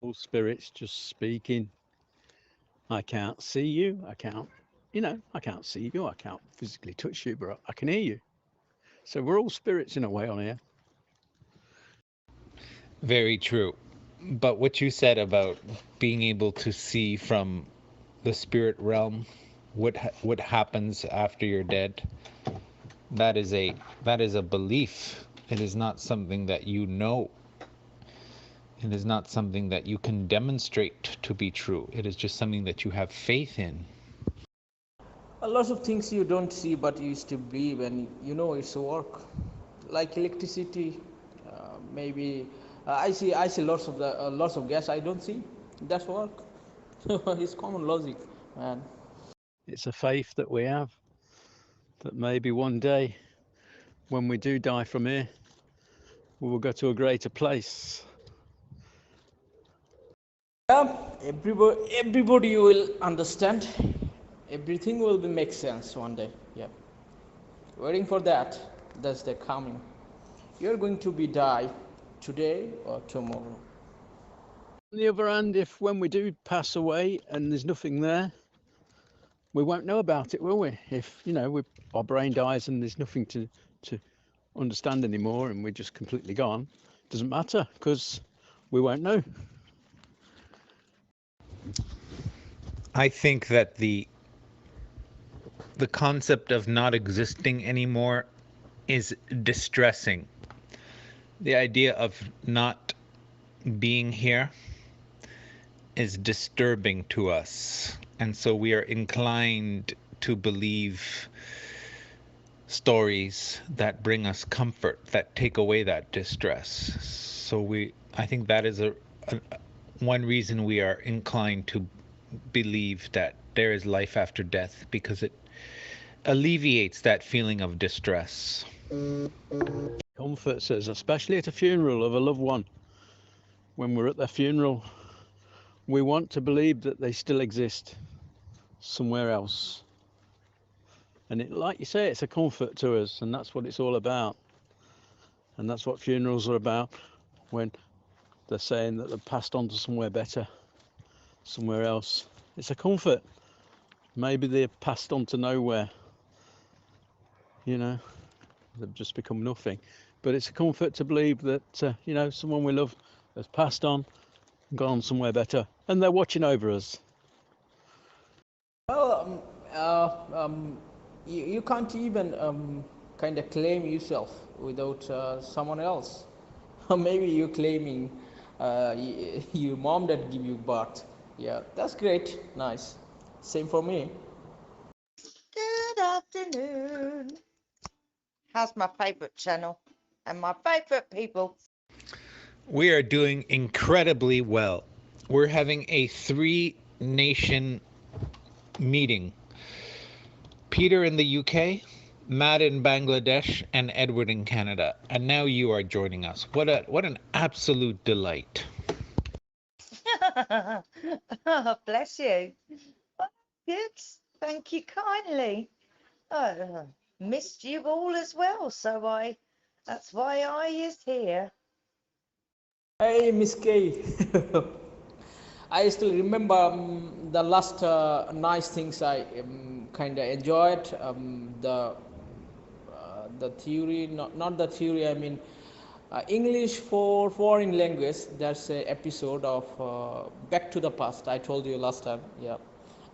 All spirits just speaking. I can't see you. I can't see you. I can't physically touch you, but I can hear you. So we're all spirits in a way on here.
Very true. But what you said about being able to see from the spirit realm, what happens after you're dead, that is a belief. It is not something that you know. It is not something that you can demonstrate to be true. It is just something that you have faith in.
A lot of things you don't see but you used to believe, and you know it's work. Like electricity, maybe I see lots of gas I don't see. That's work. It's common logic, man.
It's a faith that we have, that maybe one day when we do die from here, we will go to a greater place.
Yeah, everybody will understand. Everything will make sense one day. Yeah, waiting for that. That's the coming. You're going to be die today or tomorrow.
On the other hand, if when we do pass away and there's nothing there, we won't know about it, will we? If our brain dies and there's nothing to understand anymore and we're just completely gone, it doesn't matter because we won't know.
I think that the concept of not existing anymore is distressing. The idea of not being here is disturbing to us, and so we are inclined to believe stories that bring us comfort, that take away that distress. So I think that is one reason we are inclined to believe that there is life after death, because it alleviates that feeling of distress.
Comforts us, especially at a funeral of a loved one. When we're at their funeral, we want to believe that they still exist somewhere else. And like you say, it's a comfort to us, and that's what it's all about. And that's what funerals are about, when they're saying that they've passed on to somewhere better, somewhere else. It's a comfort. Maybe they've passed on to nowhere. They've just become nothing. But it's a comfort to believe that, someone we love has passed on, gone somewhere better, and they're watching over us.
Well, you can't even kind of claim yourself without someone else. Or maybe you're claiming your mom that give you birth. Yeah, that's great. Nice. Same for me.
Good afternoon. How's my favourite channel and my favourite people?
We are doing incredibly well. We're having a 3-nation meeting. Peter in the UK, Matt in Bangladesh, and Edward in Canada. And now you are joining us. What an absolute delight.
Oh, bless you. Oh, good. Thank you kindly. I missed you all as well, so that's why I is here.
Hey, Miss K. I still remember the last nice things I kind of enjoyed. The theory, not the theory, I mean English for foreign language. There's an episode of Back to the Past. I told you last time. Yeah,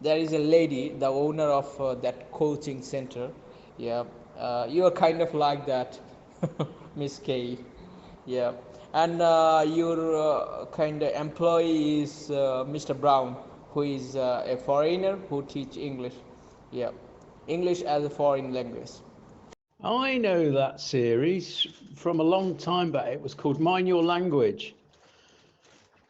there is a lady, the owner of that coaching center. Yeah, you are kind of like that, Miss K. Yeah, and your kind of employee is Mr. Brown, who is a foreigner who teach English. Yeah, English as a foreign language.
I know that series from a long time back. It was called Mind Your Language,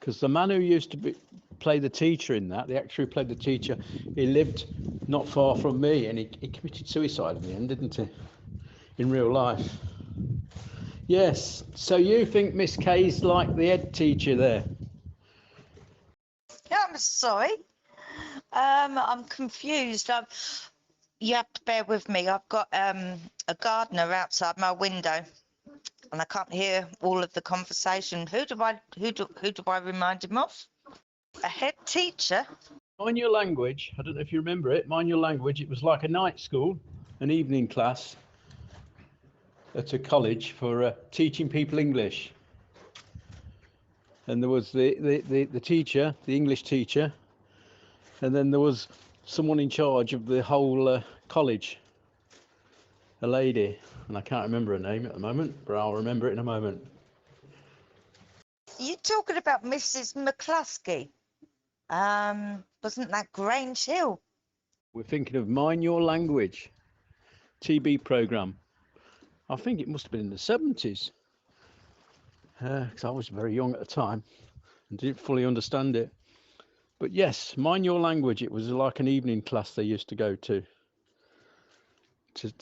because the man who used to play the teacher in that, the actor who played the teacher, he lived not far from me, and he committed suicide in the end, didn't he, in real life? Yes. So you think Miss Kay's like the head teacher there?
I'm sorry. I'm confused. You have to bear with me. I've got a gardener outside my window, and I can't hear all of the conversation. Who do I remind him of? A head teacher?
Mind Your Language, I don't know if you remember it, Mind Your Language, it was like a night school, an evening class at a college for teaching people English. And there was the teacher, the English teacher, and then there was someone in charge of the whole college, a lady, and I can't remember her name at the moment, but I'll remember it in a moment.
Are you talking about Mrs. McCluskey? Wasn't that Grange Hill?
We're thinking of Mind Your Language TB program. I think it must have been in the 70s, because I was very young at the time and didn't fully understand it. But yes, Mind Your Language, it was like an evening class they used to go to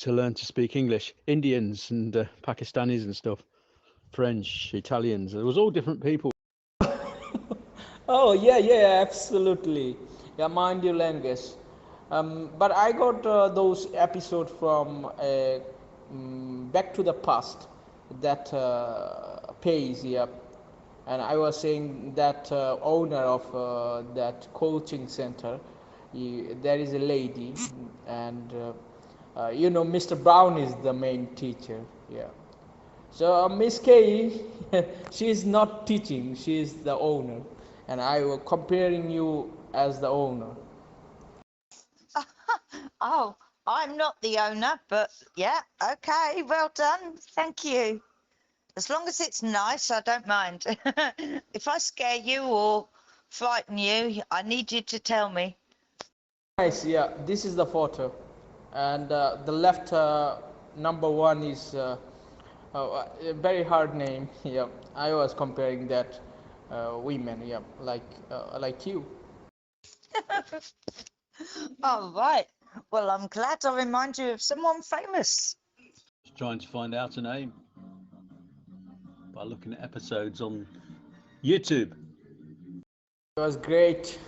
learn to speak English. Indians and Pakistanis and stuff, French, Italians, there was all different people.
Oh yeah, absolutely. Yeah, Mind Your Language. But I got those episodes from Back to the Past, that page, yeah. And I was saying that owner of that coaching center, there is a lady, and Mr. Brown is the main teacher, yeah. So Miss K, she is not teaching, she is the owner, and I was comparing you as the owner.
Oh, I'm not the owner, but yeah, okay, well done, thank you. As long as it's nice, I don't mind. If I scare you or frighten you, I need you to tell me.
Nice, yeah, this is the photo, and the left number one is a very hard name. Yeah, I was comparing that women, yeah, like you.
All right. Well, I'm glad I remind you of someone famous.
Just trying to find out a name by looking at episodes on YouTube.
It was great.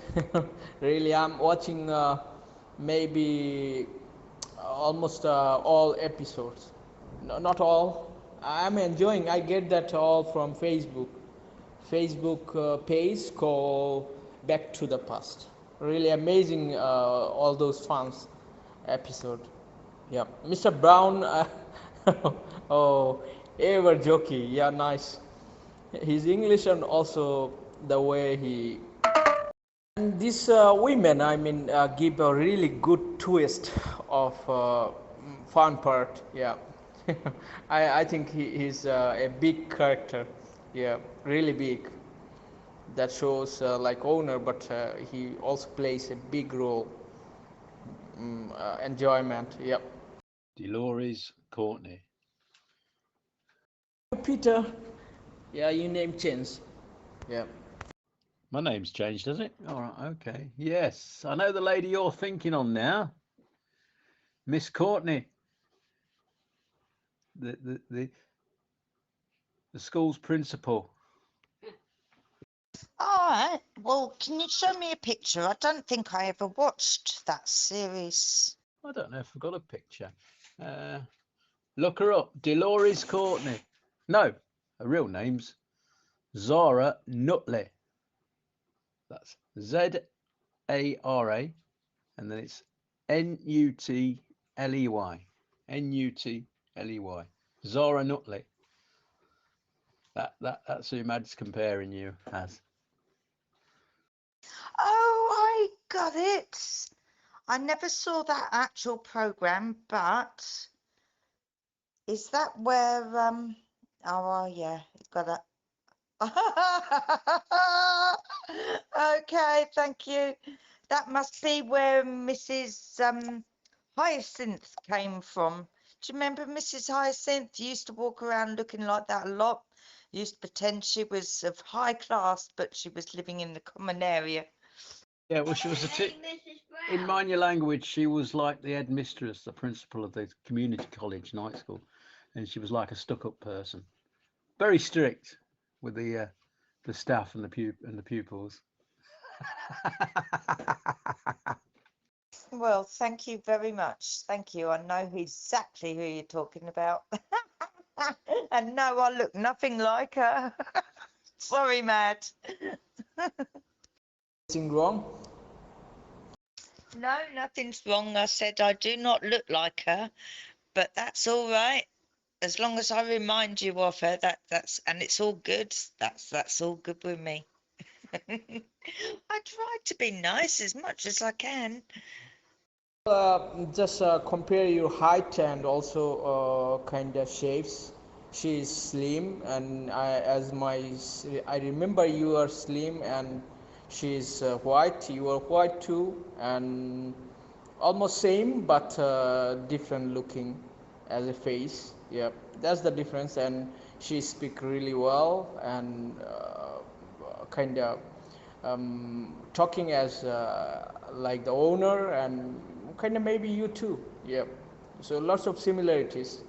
Really, I'm watching maybe almost all episodes. No, not all. I'm enjoying. I get that all from Facebook. Facebook page called Back to the Past. Really amazing. All those fans episode. Yeah, Mr. Brown. Oh, ever jokey. Yeah, nice. His English and also the way he. And these women, I mean, give a really good twist of fun part. Yeah, I think he's a big character. Yeah, really big. That shows like owner, but he also plays a big role. Enjoyment. Yep.
Dolores Courtney.
Peter. Yeah, you name changed. Yeah.
My name's changed, does it? All right, okay. Yes, I know the lady you're thinking on now. Miss Courtney. The school's principal.
All right. Well, can you show me a picture? I don't think I ever watched that series.
I don't know if I've got a picture. Look her up. Dolores Courtney. No, her real name's Zara Nutley. That's Z-A-R-A, and then it's N-U-T-L-E-Y. N-U-T-L-E-Y. Zara Nutley. That's who Mad's comparing you as.
Oh, I got it. I never saw that actual program, but is that where oh yeah, got it. Okay, thank you. That must be where Mrs. Hyacinth came from. Do you remember Mrs. Hyacinth? Used to walk around looking like that a lot. Used to pretend she was of high class, but she was living in the common area.
Yeah, well, she was in Mind Your Language, she was like the headmistress, the principal of the community college night school, and she was like a stuck-up person, very strict with the staff and the pupils.
Well, thank you very much. Thank you. I know exactly who you're talking about. And no, I look nothing like her. Sorry, Matt.
Anything wrong?
No, nothing's wrong. I said I do not look like her, but that's all right. As long as I remind you of her, that's and it's all good. That's all good with me. I try to be nice as much as I can.
Just compare your height and also kind of shapes. She is slim, and I remember you are slim, and she is white. You are white too, and almost same but different looking as a face. Yeah, that's the difference. And she speak really well and kind of talking as like the owner, and kind of maybe you too. Yeah, so lots of similarities.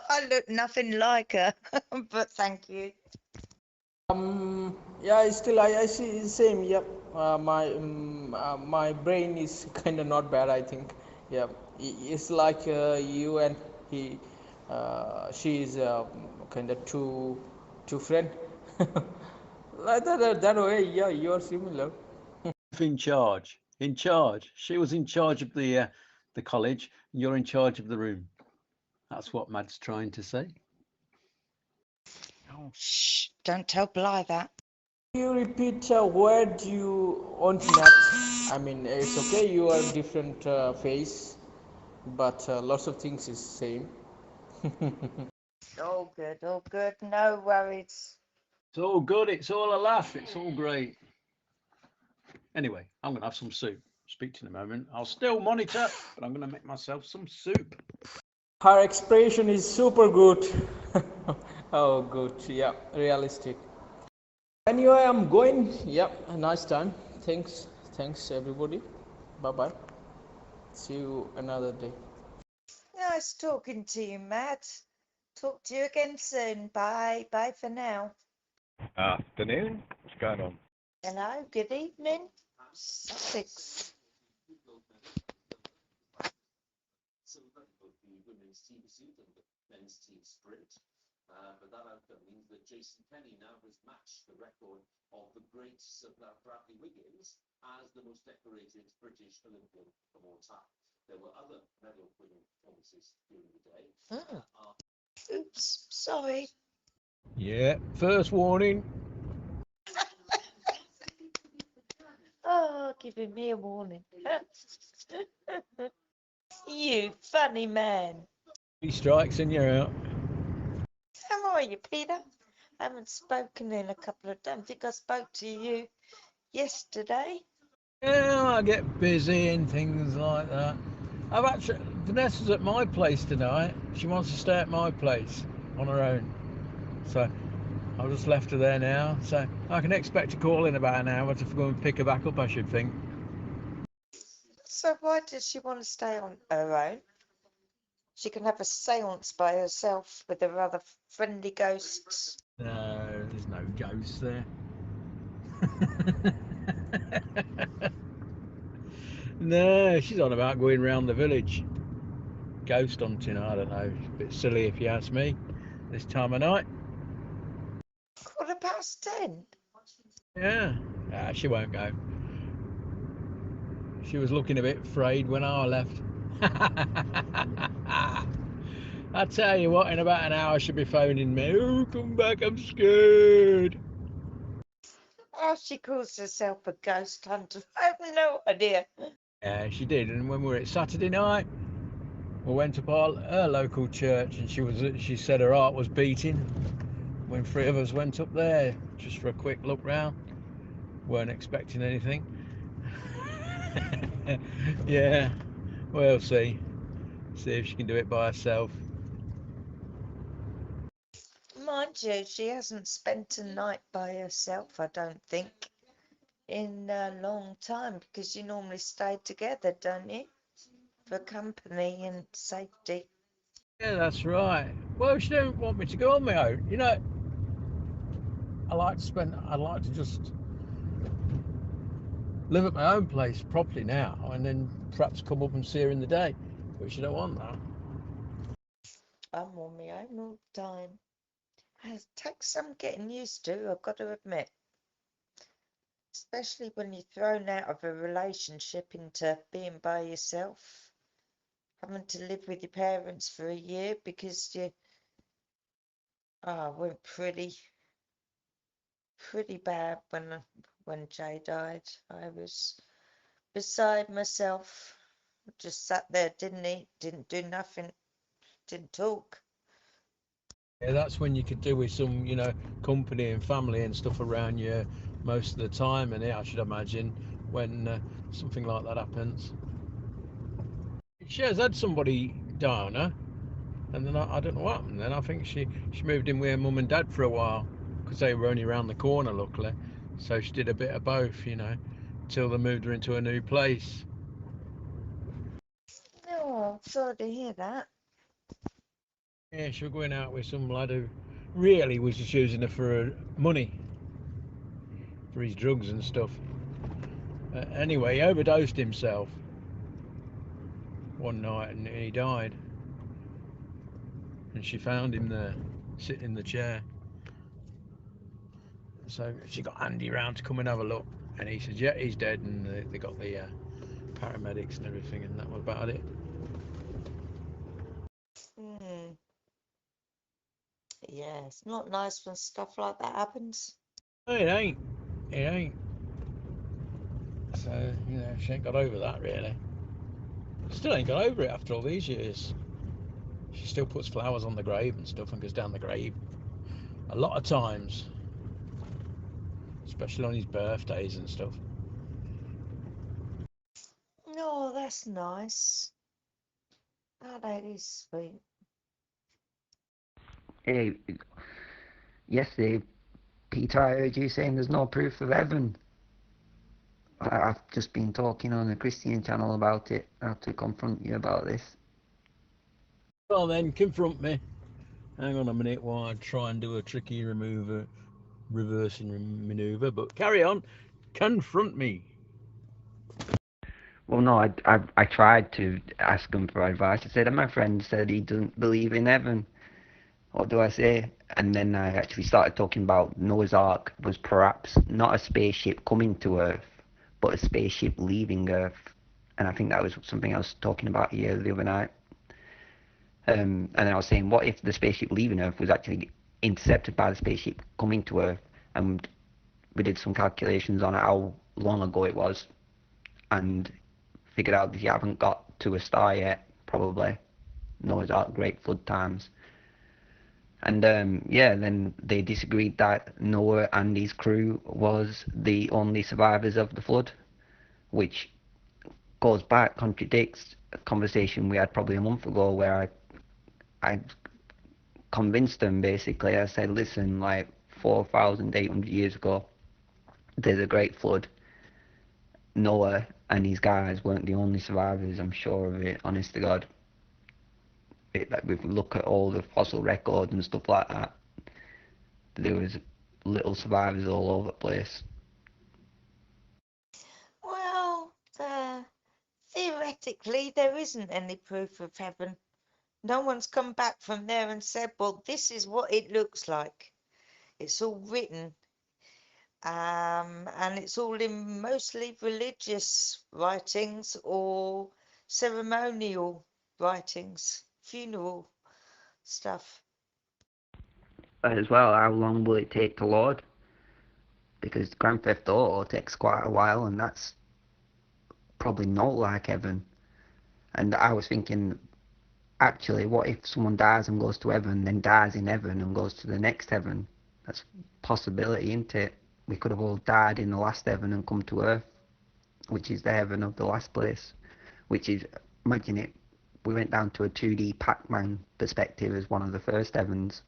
I look nothing like her, but thank you.
Yeah, still I see the same. Yep. My brain is kind of not bad, I think. Yeah, it's like you and he she is kind of two friend. Like that way. Yeah, you are similar.
In charge. In charge. She was in charge of the college. You're in charge of the room. That's what Mad's trying to say.
Oh, shh! Don't tell Bly that.
You repeat where do you want next? I mean, it's okay. You are different face, but lots of things is same.
All good, all good. No worries.
It's all good. It's all a laugh. It's all great. Anyway, I'm going to have some soup. Speak to you in a moment. I'll still monitor, but I'm going to make myself some soup.
Her expression is super good. Oh, good. Yeah, realistic. Anyway, I'm going. Yep, a nice time. Thanks everybody. Bye bye. See you another day.
Nice talking to you, Matt. Talk to you again soon. Bye. Bye for now.
Afternoon. What's going on?
Hello, good evening. Sussex.
But that outcome means that Jason Kenny now has matched the record of the great Bradley Wiggins as the most decorated British Olympian of all time. There were other medal-winning performances during the day.
Oops, sorry.
Yeah, first warning.
Oh, giving me a warning. You funny man.
3 strikes and you're out.
How are you, Peter? I haven't spoken in a couple of days. I think I spoke to you yesterday.
Yeah, I get busy and things like that. Vanessa's at my place tonight. She wants to stay at my place on her own. So I've just left her there now. So I can expect a call in about an hour to go and pick her back up, I should think.
So why does she want to stay on her own? She can have a seance by herself with her other friendly ghosts.
No, there's no ghosts there. No, she's on about going round the village. Ghost hunting, I don't know. It's a bit silly if you ask me, this time of night.
10:15.
Yeah, she won't go. She was looking a bit afraid when I left. I tell you what, in about an hour she'll be phoning me. Oh, come back, I'm scared.
Oh, she calls herself a ghost hunter. I have no idea.
Yeah, she did. And when we were at Saturday night, we went up her local church, and she said her heart was beating when 3 of us went up there just for a quick look round. Weren't expecting anything. Yeah, we'll see if she can do it by herself.
Mind you, she hasn't spent a night by herself, I don't think, in a long time, because you normally stay together, don't you? For company and safety.
Yeah, that's right. Well, she don't want me to go on my own. You know, I'd like to just live at my own place properly now, and then perhaps come up and see her in the day, which you don't want that.
I'm on my own all the time. It takes some getting used to, I've got to admit. Especially when you're thrown out of a relationship into being by yourself, having to live with your parents for a year because you went pretty bad when Jay died. I was beside myself. Just sat there, didn't eat, didn't do nothing, didn't talk.
Yeah, that's when you could do with some, company and family and stuff around you most of the time. And I should imagine when something like that happens. She has had somebody down her, and then I don't know what happened. Then I think she moved in with her mum and dad for a while because they were only around the corner, luckily. So she did a bit of both, till they moved her into a new place.
No, I'm sorry to hear that.
Yeah, she was going out with some lad who really was just using her for money, for his drugs and stuff. Anyway, he overdosed himself one night and he died. And she found him there, sitting in the chair. So she got Andy round to come and have a look. And he said, yeah, he's dead. And they got the paramedics and everything, and that was about it.
Yeah, it's not nice when stuff like that happens.
No, it ain't. It ain't. So, she ain't got over that, really. Still ain't got over it after all these years. She still puts flowers on the grave and stuff and goes down the grave a lot of times, especially on his birthdays and stuff.
No, that's nice. Oh, that is sweet.
Hey, yesterday, Peter, I heard you saying there's no proof of heaven. I've just been talking on a Christian channel about it. I have to confront you about this.
Well then, confront me. Hang on a minute while I try and do a tricky reversing manoeuvre, but carry on. Confront me.
Well, no, I tried to ask him for advice. I said, my friend said he doesn't believe in heaven. What do I say? And then I actually started talking about Noah's Ark was perhaps not a spaceship coming to Earth, but a spaceship leaving Earth. And I think that was something I was talking about here the other night. And then I was saying, what if the spaceship leaving Earth was actually intercepted by the spaceship coming to Earth? And we did some calculations on how long ago it was, and figured out that you haven't got to a star yet, probably. Noah's Ark, great flood times. And then they disagreed that Noah and his crew was the only survivors of the flood, which goes back, contradicts a conversation we had probably a month ago where I convinced them basically. I said, listen, like 4,800 years ago, there's a great flood. Noah and his guys weren't the only survivors, I'm sure of it, honest to God. Like, if we look at all the fossil records and stuff like that, there was little survivors all over the place.
Well, theoretically, there isn't any proof of heaven. No one's come back from there and said, well, this is what it looks like. It's all written. And it's all in mostly religious writings or ceremonial writings, funeral stuff.
As well, how long will it take to load? Because Grand Theft Auto takes quite a while, and that's probably not like heaven. And I was thinking, actually, what if someone dies and goes to heaven, then dies in heaven and goes to the next heaven? That's a possibility, isn't it? We could have all died in the last heaven and come to Earth, which is the heaven of the last place, which is, imagine it, we went down to a 2D Pac-Man perspective as one of the first heavens.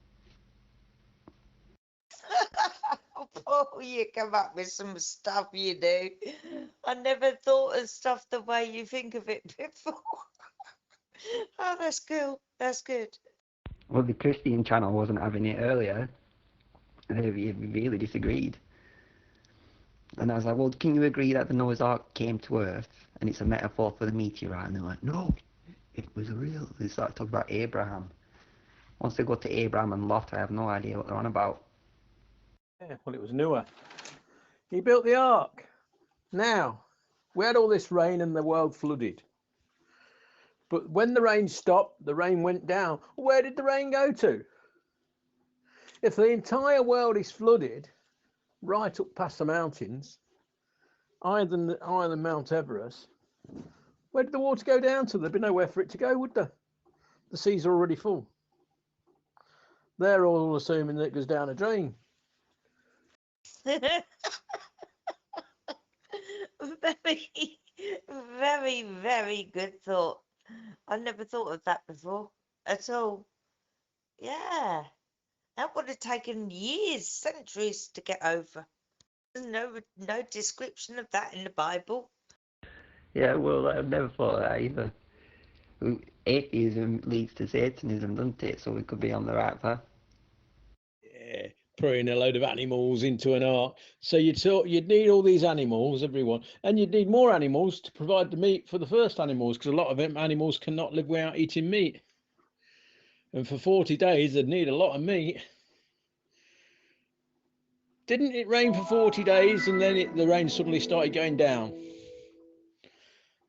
Oh, you come up with some stuff, you do. I never thought of stuff the way you think of it before. Oh, that's cool. That's good.
Well, the Christian channel wasn't having it earlier. They really disagreed. And I was like, well, can you agree that the Noah's Ark came to Earth and it's a metaphor for the meteorite? And they're like, no, it was real. They start talking about Abraham. Once they go to Abraham and Lot, I have no idea what they're on about.
Yeah, well, it was Noah. He built the ark. Now, we had all this rain and the world flooded. But when the rain stopped, the rain went down. Where did the rain go to? If the entire world is flooded, right up past the mountains, higher than Mount Everest, where did the water go down to? There'd be nowhere for it to go, would there? The seas are already full. They're all assuming that it goes down a drain.
Very, very, very good thought. I never thought of that before at all. Yeah, that would have taken years, centuries to get over. There's no description of that in the Bible.
Yeah, well, I've never thought of that either. Atheism leads to Satanism, doesn't it? So we could be on the right path.
Yeah, putting a load of animals into an ark. So you'd need all these animals, everyone, and you'd need more animals to provide the meat for the first animals, because a lot of them animals cannot live without eating meat. And for 40 days, they'd need a lot of meat. Didn't it rain for 40 days and then the rain suddenly started going down?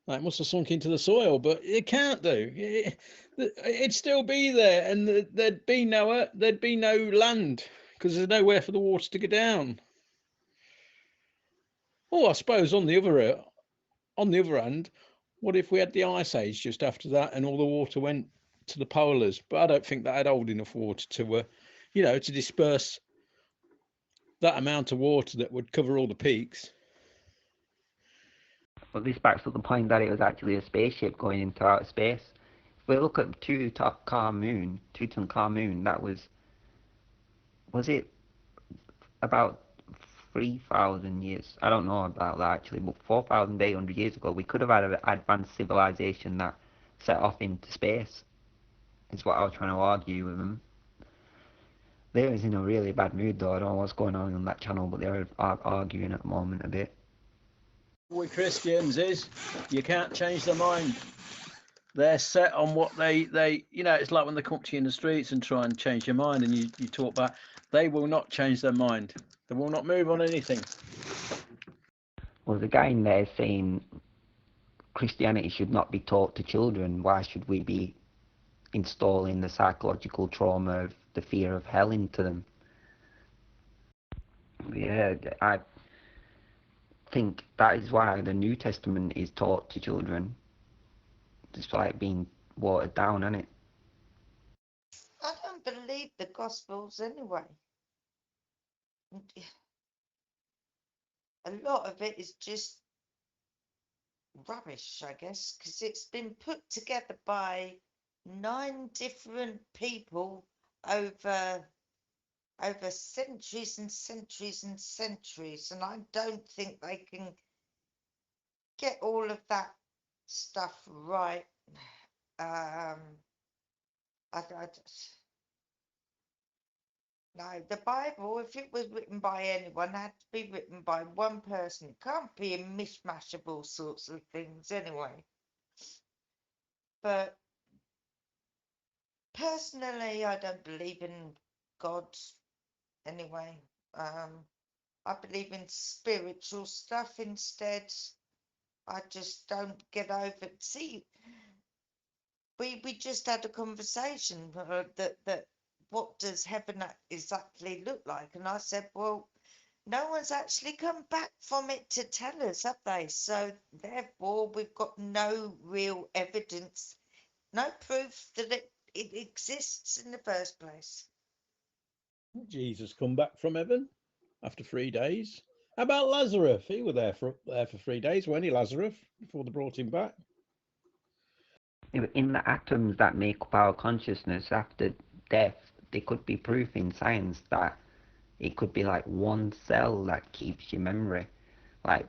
It must have sunk into the soil, but it can't do. It'd still be there, and there'd be no land because there's nowhere for the water to go down. Oh, I suppose on the other hand, what if we had the ice age just after that, and all the water went to the polars? But I don't think that had hold enough water to, to disperse that amount of water that would cover all the peaks.
But this backs up the point that it was actually a spaceship going into outer space. If we look at Tutankhamun, that was it about 3,000 years? I don't know about that actually, but 4,800 years ago, we could have had an advanced civilization that set off into space, is what I was trying to argue with them. They was in a really bad mood though. I don't know what's going on that channel, but they're arguing at the moment a bit.
With Christians is you can't change their mind. They're set on what they it's like when they come up to you in the streets and try and change your mind, and you talk back. They will not change their mind. They will not move on anything.
Well, the guy in there saying Christianity should not be taught to children. Why should we be installing the psychological trauma of the fear of hell into them? Yeah, I think that is why the New Testament is taught to children. It's like being watered down, isn't it?
I don't believe the Gospels anyway. A lot of it is just rubbish, I guess, because it's been put together by 9 different people over centuries and centuries and centuries, and I don't think they can get all of that stuff right. No, the Bible, if it was written by anyone, had to be written by one person. It can't be a mishmash of all sorts of things anyway. But personally, I don't believe in God anyway. I believe in spiritual stuff instead. I just don't get over it. See, we just had a conversation that what does heaven exactly look like? And I said, well, no one's actually come back from it to tell us, have they? So therefore, we've got no real evidence, no proof that it exists in the first place.
Jesus come back from heaven after 3 days. How about Lazarus? He was there for 3 days, weren't he, Lazarus, before they brought him back?
In the atoms that make up our consciousness after death, there could be proof in science that it could be like one cell that keeps your memory. Like,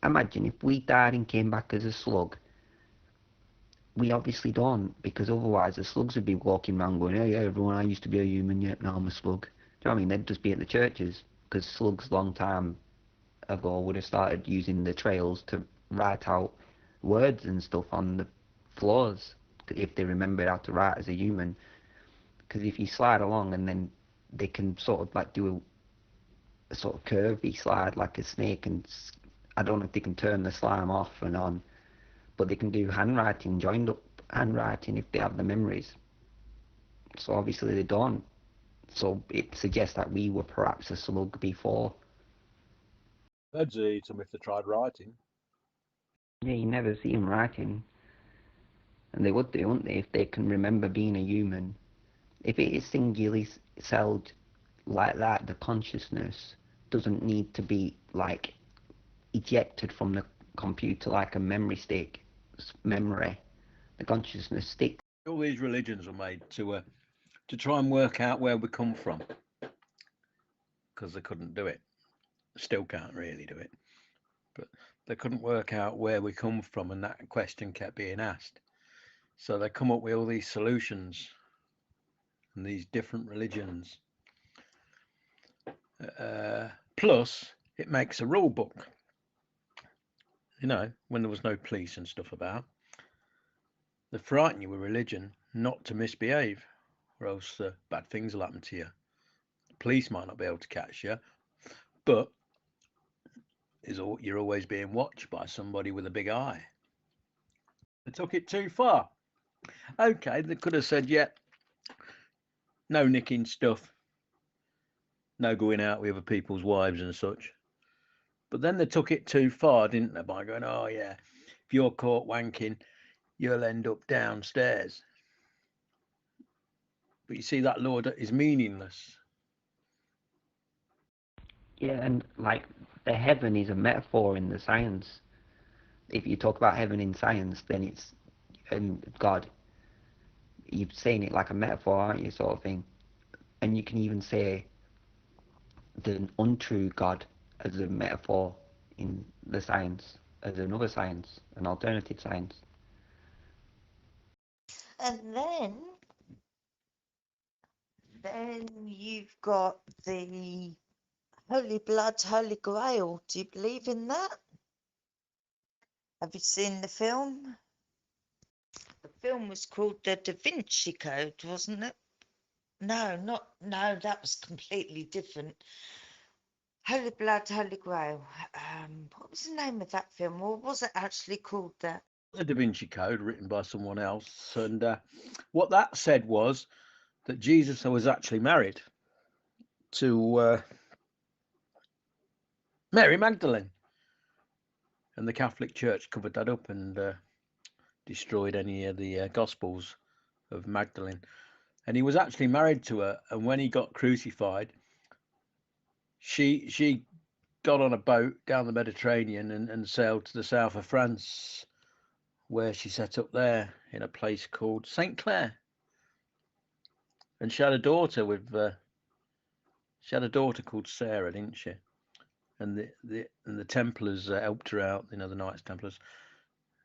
imagine if we died and came back as a slug. We obviously don't, because otherwise the slugs would be walking around going, hey, yeah, everyone, I used to be a human, yet now I'm a slug. Do you know what I mean? They'd just be at the churches, because slugs long time ago would have started using the trails to write out words and stuff on the floors if they remembered how to write as a human. Because if you slide along and then they can sort of like do a sort of curvy slide like a snake, and I don't know if they can turn the slime off and on, but they can do handwriting, joined up handwriting if they have the memories. So obviously they don't. So it suggests that we were perhaps a slug before.
Birds would eat them if they tried writing.
Yeah, you never see them writing. And they would do, wouldn't they, if they can remember being a human. If it is singularly celled like that, the consciousness doesn't need to be like ejected from the computer like a memory stick. Memory, the consciousness sticks.
All these religions were made to try and work out where we come from, because they couldn't do it. Still can't really do it, but they couldn't work out where we come from, and that question kept being asked. So they come up with all these solutions and these different religions. Plus, it makes a rule book. You know, when there was no police and stuff about, they frighten you with religion not to misbehave, or else bad things will happen to you. The police might not be able to catch you, but you're always being watched by somebody with a big eye. They took it too far. Okay, they could have said, yeah, no nicking stuff, no going out with other people's wives and such. But then they took it too far, didn't they, by going, oh yeah, if you're caught wanking, you'll end up downstairs. But you see, that law is meaningless.
Yeah, and like the heaven is a metaphor in the science. If you talk about heaven in science, then it's God. You're saying it like a metaphor, aren't you, sort of thing. And you can even say the untrue God as a metaphor in the science, as another science, an alternative science.
And then you've got the Holy Blood, Holy Grail. Do you believe in that? Have you seen the film? The film was called The Da Vinci Code, wasn't it? No, that was completely different. Holy Blood, Holy Grail. What was the name of that film? Or was it actually called that?
The Da Vinci Code, written by someone else. And what that said was that Jesus was actually married to Mary Magdalene. And the Catholic Church covered that up and destroyed any of the Gospels of Magdalene. And he was actually married to her. And when he got crucified, she got on a boat down the Mediterranean and sailed to the south of France, where she set up there in a place called St. Clair. And she had a daughter called Sarah, didn't she? And the Templars helped her out, you know, the Knights Templars.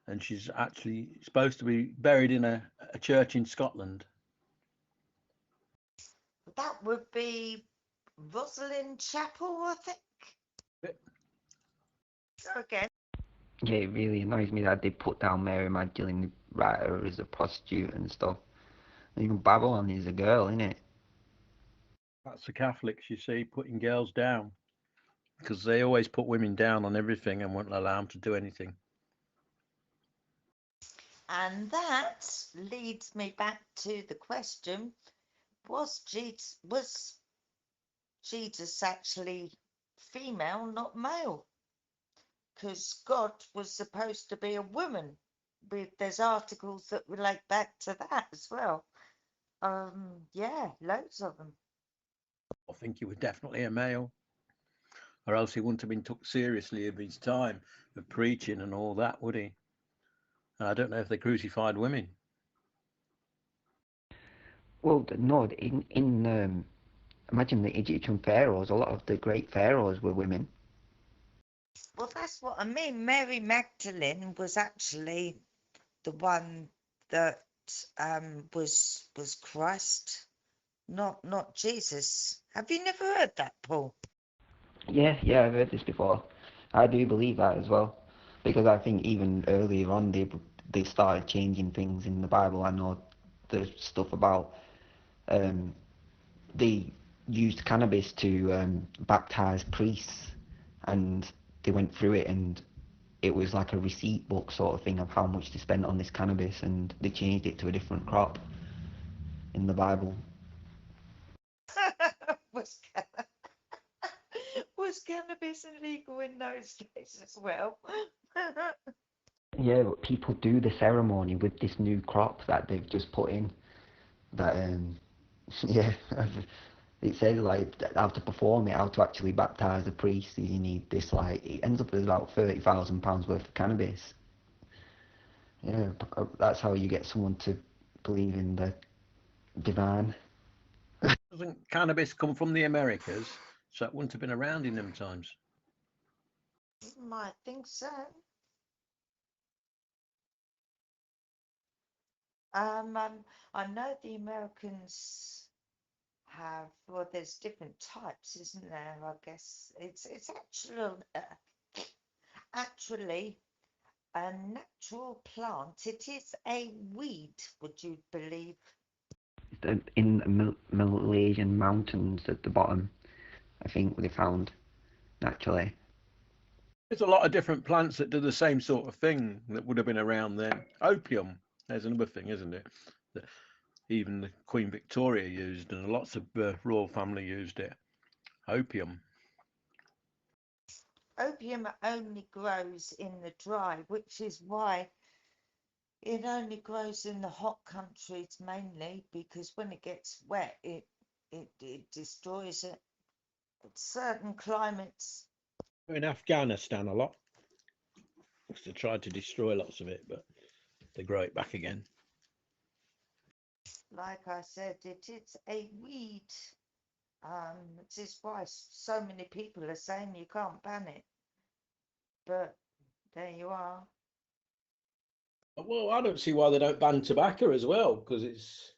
And she's actually supposed to be buried in a church in Scotland.
That would be Rosalind Chapel, I think. So again.
Yeah, it really annoys me that they put down Mary Magdalene, write her as a prostitute and stuff. And even Babylon is a girl, isn't it?
That's the Catholics, you see, putting girls down. Because they always put women down on everything and won't allow them to do anything.
And that leads me back to the question, was Jesus actually female, not male? Because God was supposed to be a woman. There's articles that relate back to that as well. Yeah, loads of them.
I think he was definitely a male, or else he wouldn't have been took seriously of his time of preaching and all that, would he? And I don't know if they crucified women.
Well, no, in imagine the Egyptian pharaohs. A lot of the great pharaohs were women.
Well, that's what I mean. Mary Magdalene was actually the one that was Christ, not Jesus. Have you never heard that, Paul?
Yeah, I've heard this before. I do believe that as well, because I think even earlier on they started changing things in the Bible. I know the stuff about they used cannabis to baptize priests, and they went through it, and it was like a receipt book sort of thing of how much they spent on this cannabis, and they changed it to a different crop in the Bible.
Was cannabis illegal in those days as well?
Yeah, but people do the ceremony with this new crop that they've just put in. That yeah, it says like how to perform it, how to actually baptize a priest. You need this, like it ends up as about £30,000 worth of cannabis. Yeah, that's how you get someone to believe in the divine.
Doesn't cannabis come from the Americas? So it wouldn't have been around in them times.
Might think so. I know the Americans have, well, there's different types, isn't there? I guess it's actually a natural plant. It is a weed, would you believe?
In the Malaysian mountains at the bottom, I think they found naturally.
There's a lot of different plants that do the same sort of thing that would have been around then. Opium, there's another thing, isn't it? That even the Queen Victoria used, and lots of royal family used it. Opium.
Opium only grows in the dry, which is why it only grows in the hot countries mainly, because when it gets wet, it destroys it. Certain climates.
In Afghanistan a lot. Because they tried to destroy lots of it, but they grow it back again.
Like I said, it is a weed. This is why so many people are saying you can't ban it. But there you are.
Well, I don't see why they don't ban tobacco as well, because it's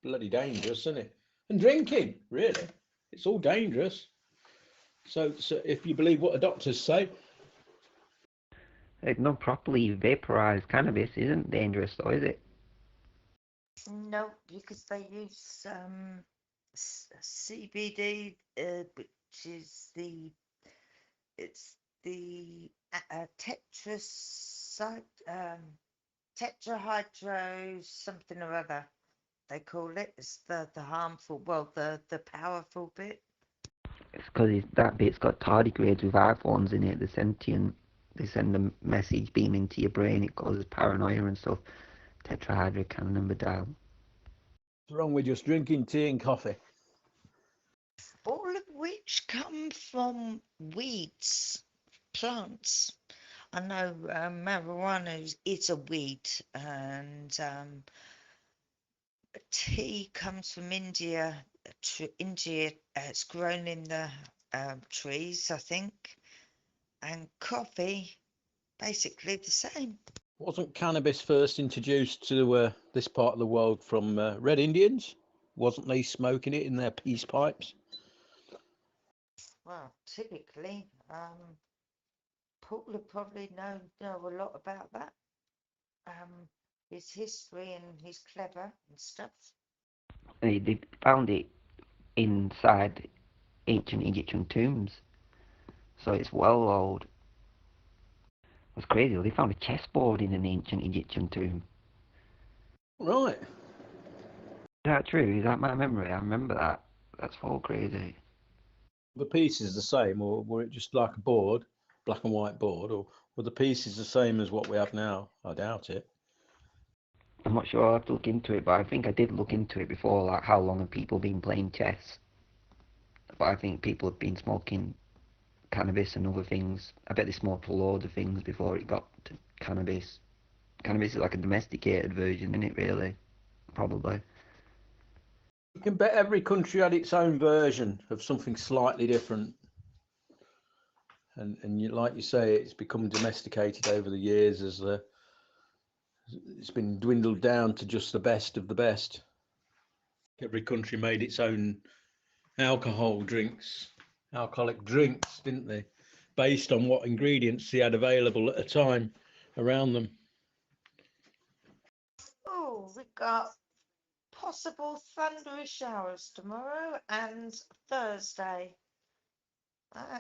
bloody dangerous, isn't it? And drinking, really, it's all dangerous. So if you believe what the doctors say,
Not properly vaporized cannabis isn't dangerous, though, is it?
No, because they use CBD, which is the tetrahydro something or other. They call it. It's the harmful, well, the powerful bit.
It's because that bit's got tardigrades with iPhones in it. They're sentient. They send a message beam into your brain. It causes paranoia and stuff. Tetrahydrocannabinol.
what's wrong with just drinking tea and coffee?
All of which come from weeds, plants. I know marijuana is a weed, and tea comes from India. India, it's grown in the trees, I think, and coffee, basically the same.
Wasn't cannabis first introduced to this part of the world from Red Indians? Wasn't they smoking it in their peace pipes?
Well, typically, Paul would probably know a lot about that. His history, and he's clever and stuff.
They found it inside ancient Egyptian tombs, so it's well old. It's crazy. They found a chessboard in an ancient Egyptian tomb.
Right.
Is that true? Is that my memory? I remember that. That's all crazy.
The pieces the same, or were it just like a board, black and white board, or were the pieces the same as what we have now? I doubt it.
I'm not sure. I'll have to look into it, but I think I did look into it before, like how long have people been playing chess. But I think people have been smoking cannabis and other things. I bet they smoked a load of things before it got to cannabis. Cannabis is like a domesticated version, isn't it, really? Probably.
You can bet every country had its own version of something slightly different. And like you say, it's become domesticated over the years as it's been dwindled down to just the best of the best. Every country made its own alcoholic drinks, didn't they? based on what ingredients he had available at the time around them.
Oh, we got possible thundery showers tomorrow and Thursday. Uh,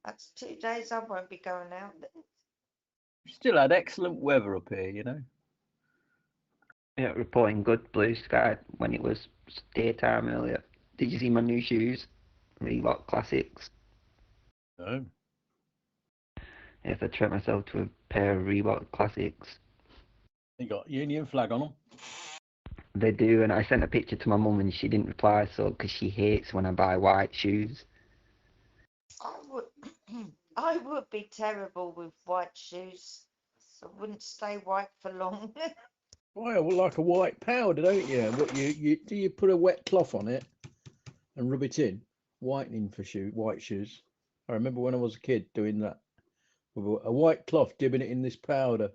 That's 2 days I won't be going out.
Still had excellent weather up here, you know.
Yeah, reporting good blue sky when it was daytime earlier. Did you see my new shoes? Reebok Classics.
No.
If I treat myself to a pair of Reebok Classics.
They got Union flag on them.
They do, and I sent a picture to my mum and she didn't reply, so because she hates when I buy white shoes.
I would be terrible with white shoes. I wouldn't stay white for long.
Well, like a white powder, don't you? What you put a wet cloth on it and rub it in, whitening for white shoes. I remember when I was a kid doing that with a white cloth, dipping it in this powder.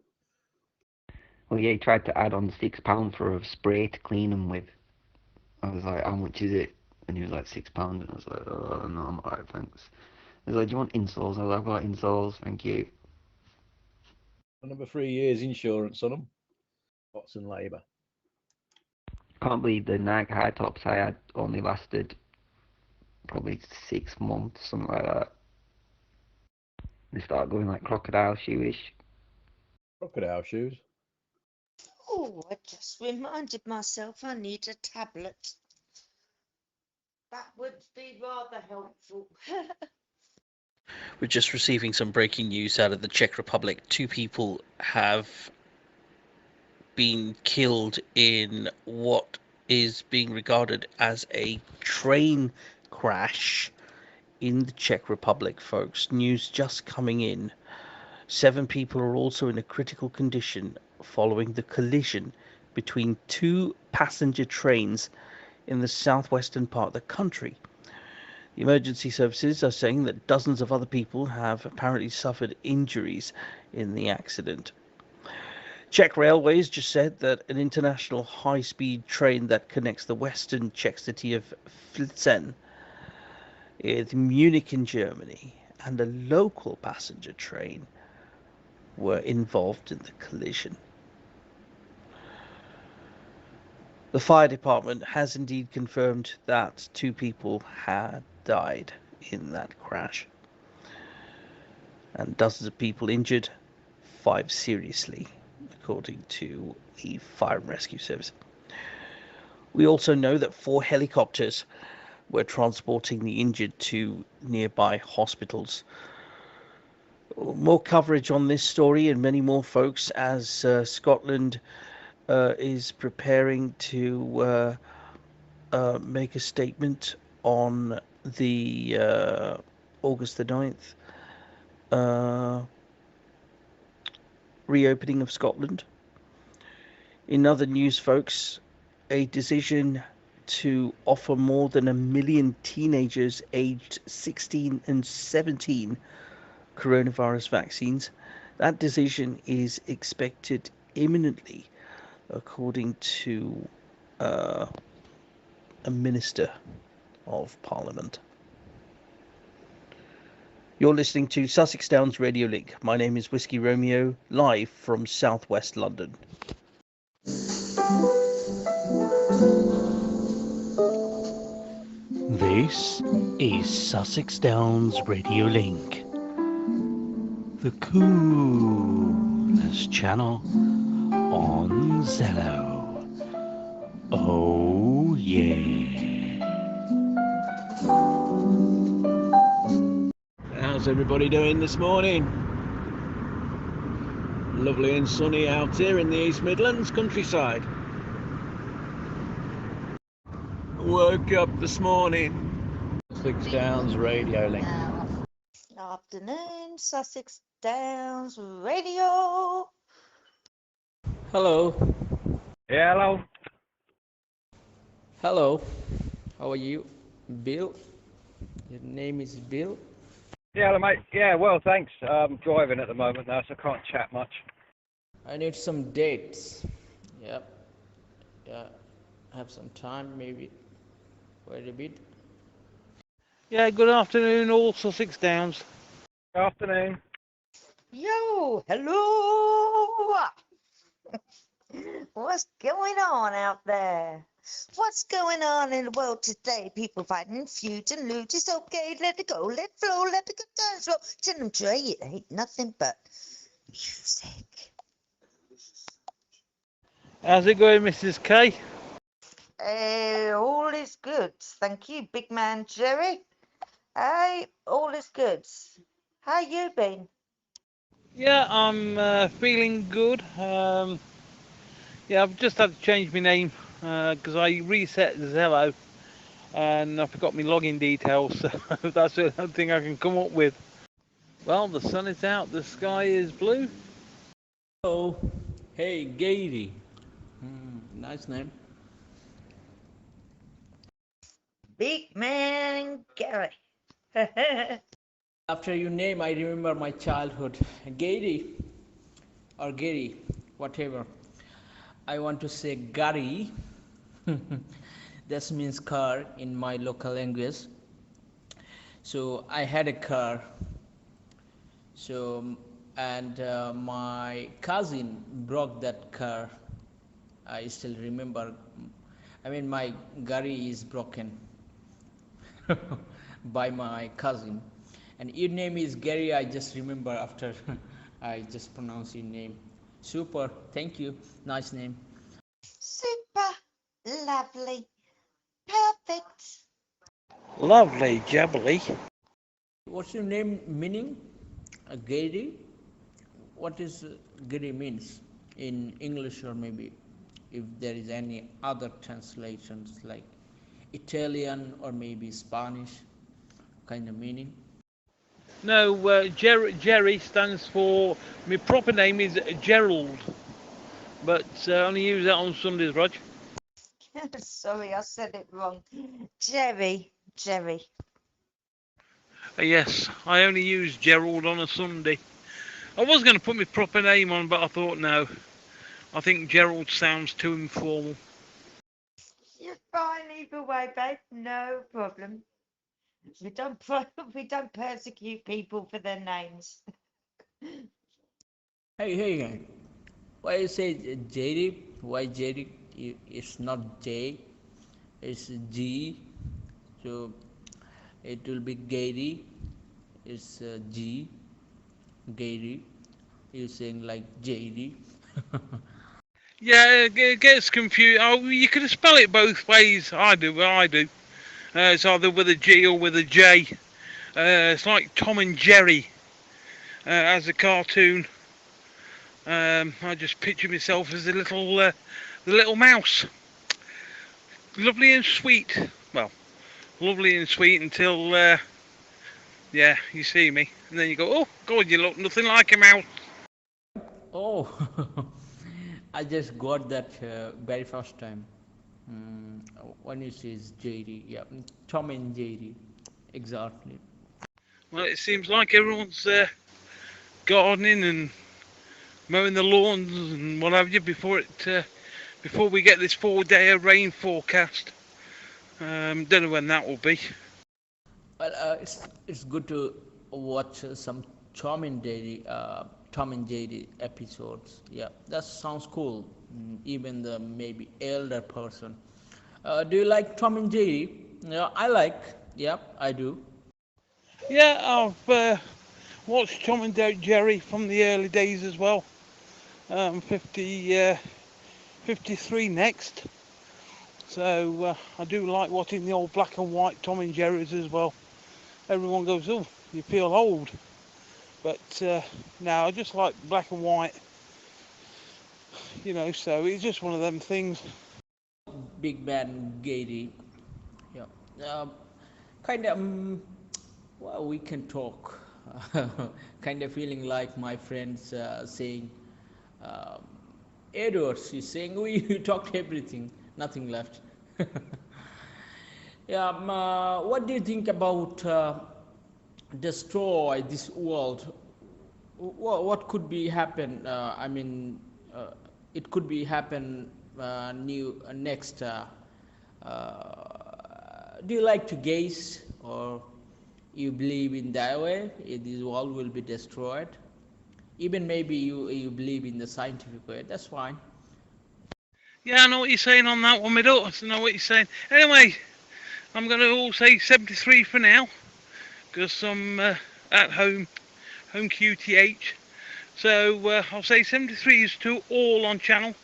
Well, yeah, he tried to add on £6 for a spray to clean them with. I was like, how much is it? And he was like, £6. And I was like, oh, no, I'm alright, thanks. He was like, do you want insoles? I was like, I've got insoles, thank you.
Another 3 years insurance on them. Watson Labour.
Can't believe the Nike high tops I had only lasted probably 6 months, something like that. They start going like crocodile shoe-ish.
Crocodile shoes?
Oh, I just reminded myself I need a tablet. That would be rather helpful.
We're just receiving some breaking news out of the Czech Republic. 2 people have been killed in what is being regarded as a train crash in the Czech Republic, folks. News just coming in. 7 people are also in a critical condition following the collision between 2 passenger trains in the southwestern part of the country. The emergency services are saying that dozens of other people have apparently suffered injuries in the accident. Czech Railways just said that an international high-speed train that connects the western Czech city of Plzeň with Munich in Germany and a local passenger train were involved in the collision. The fire department has indeed confirmed that 2 people had died in that crash, and dozens of people injured, 5 seriously, according to the Fire and Rescue Service. We also know that 4 helicopters were transporting the injured to nearby hospitals. More coverage on this story and many more, folks, as Scotland is preparing to make a statement on the August the 9th reopening of Scotland. In other news, folks, a decision to offer more than 1 million teenagers aged 16 and 17 coronavirus vaccines. That decision is expected imminently, according to a Minister of Parliament. You're listening to Sussex Downs Radio Link. My name is Whiskey Romeo, live from southwest London. This is Sussex Downs Radio Link, the coolest channel on Zello. Oh yeah.
How's everybody doing this morning? Lovely and sunny out here in the East Midlands countryside. Woke up this morning. Sussex Downs Radio Link.
Afternoon, Sussex Downs Radio.
Hello.
Yeah, hello.
Hello. How are you? Bill? Your name is Bill?
Yeah, hello, mate. Yeah, well, thanks. I'm driving at the moment now, so I can't chat much.
I need some dates. Yep. Yeah. Have some time, maybe. Quite a bit.
Yeah, good afternoon, all Sussex Downs.
Good afternoon.
Yo, hello. What's going on out there? What's going on in the world today? People fighting, feuds and loot. It's okay, let it go, let it flow, let the good times flow. Tell them, Dre, it ain't nothing but music.
How's it going, Mrs. K?
All is good. Thank you, big man Jerry. Hey, all is good. How you been?
Yeah, I'm feeling good. Yeah, I've just had to change my name because I reset Zello and I forgot my login details, so that's the only thing I can come up with. Well, the sun is out, the sky is blue.
Oh, hey, Gary. Nice name.
Big man Gary.
After your name, I remember my childhood. Gary, or Gary, whatever. I want to say Gary. This means car in my local language. So I had a car. So, and my cousin broke that car. I still remember. I mean, my Gary is broken by my cousin. And your name is Gary. I just remember after I just pronounce your name. Super. Thank you. Nice name.
Super lovely. Perfect.
Lovely jubbly.
What's your name meaning? Gary? What is Gary means in English, or maybe if there is any other translations like Italian or maybe Spanish kind of meaning?
No, Jerry stands for, my proper name is Gerald, but I only use that on Sundays, Rog.
Sorry, I said it wrong. Jerry. Jerry.
Yes, I only use Gerald on a Sunday. I was going to put my proper name on, but I thought no. I think Gerald sounds too informal.
You're fine either way, babe. No problem. We don't we don't persecute people for their names.
Hey, why you say Jerry? Why Jerry? It's not J, it's G. So it will be Gary. It's G, Gary. You're saying like JD.
Yeah, it gets confused. Oh, you could spell it both ways. I do. It's either with a G or with a J. It's like Tom and Jerry as a cartoon. I just picture myself as the little mouse. Lovely and sweet. Well, lovely and sweet until, yeah, you see me. And then you go, oh, God, you look nothing like a mouse.
Oh, I just got that very first time. When you say JD, yeah, Tom and JD, exactly.
Well, it seems like everyone's gardening and mowing the lawns and what have you before we get this 4-day rain forecast. Don't know when that will be.
Well, it's good to watch some Tom and Jerry episodes. Yeah, that sounds cool. Even the maybe elder person. Do you like Tom and Jerry? Yeah, I like. Yeah, I do.
Yeah, I've watched Tom and Jerry from the early days as well. 53 next. So I do like watching the old black and white Tom and Jerry's as well. Everyone goes, oh, you feel old. But no, I just like black and white. So it's just one of them things.
Big Band Gary. Yeah. Um, kind of. Well, we can talk. Kind of feeling like my friends saying, um, Edwards, he's saying, we talked everything, nothing left. Yeah, what do you think about destroy this world? What could be happen? I mean, it could be happen new next. Do you like to gaze or You believe in that way, this world will be destroyed. Even maybe you believe in the scientific way, that's fine.
Yeah, I know what you're saying on that one, my daughter. I know what you're saying. Anyway, I'm going to all say 73 for now, because I'm at home QTH. So I'll say 73 is to all on channel,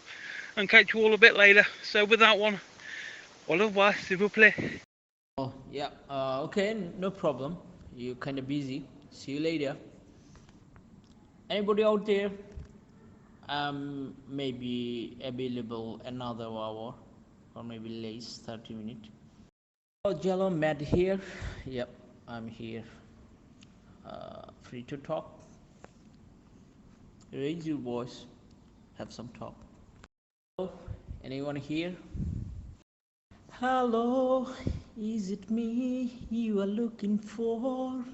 and catch you all a bit later. So with that one, au revoir, s'il vous plaît.
Oh, yeah, okay, no problem. You're kind of busy. See you later. Anybody out there? Maybe available another hour or maybe less, 30 minutes. Oh, Jello, Matt here. Yep, I'm here. Free to talk. Raise your voice. Have some talk. Hello, anyone here? Hello, is it me you are looking for?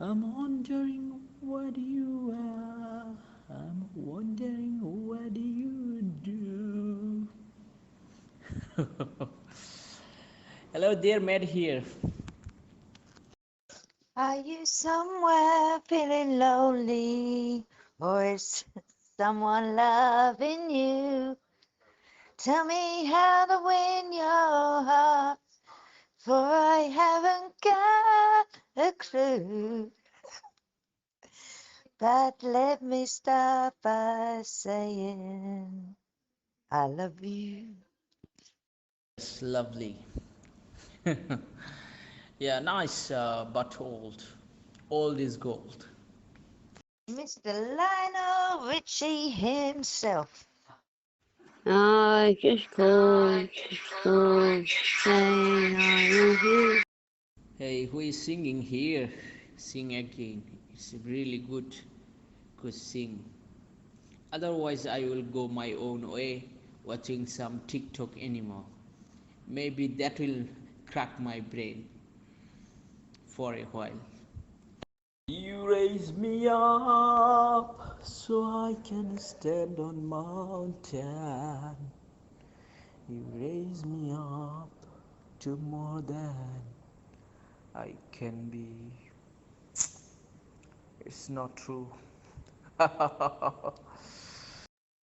I'm wondering what you are. I'm wondering what you do. Hello there, Matt here.
Are you somewhere feeling lonely? Or is someone loving you? Tell me how to win your heart, for I haven't got a clue. But let me start by saying I love you.
It's lovely. Yeah, nice, but old. Old is gold.
Mr. Lionel Richie himself.
I just called, saying I love you.
Hey, who is singing here? Sing again. It's really good. Good sing. Otherwise, I will go my own way, watching some TikTok anymore. Maybe that will crack my brain for a while. You raise me up so I can stand on mountain. You raise me up to more than I can be. It's not true.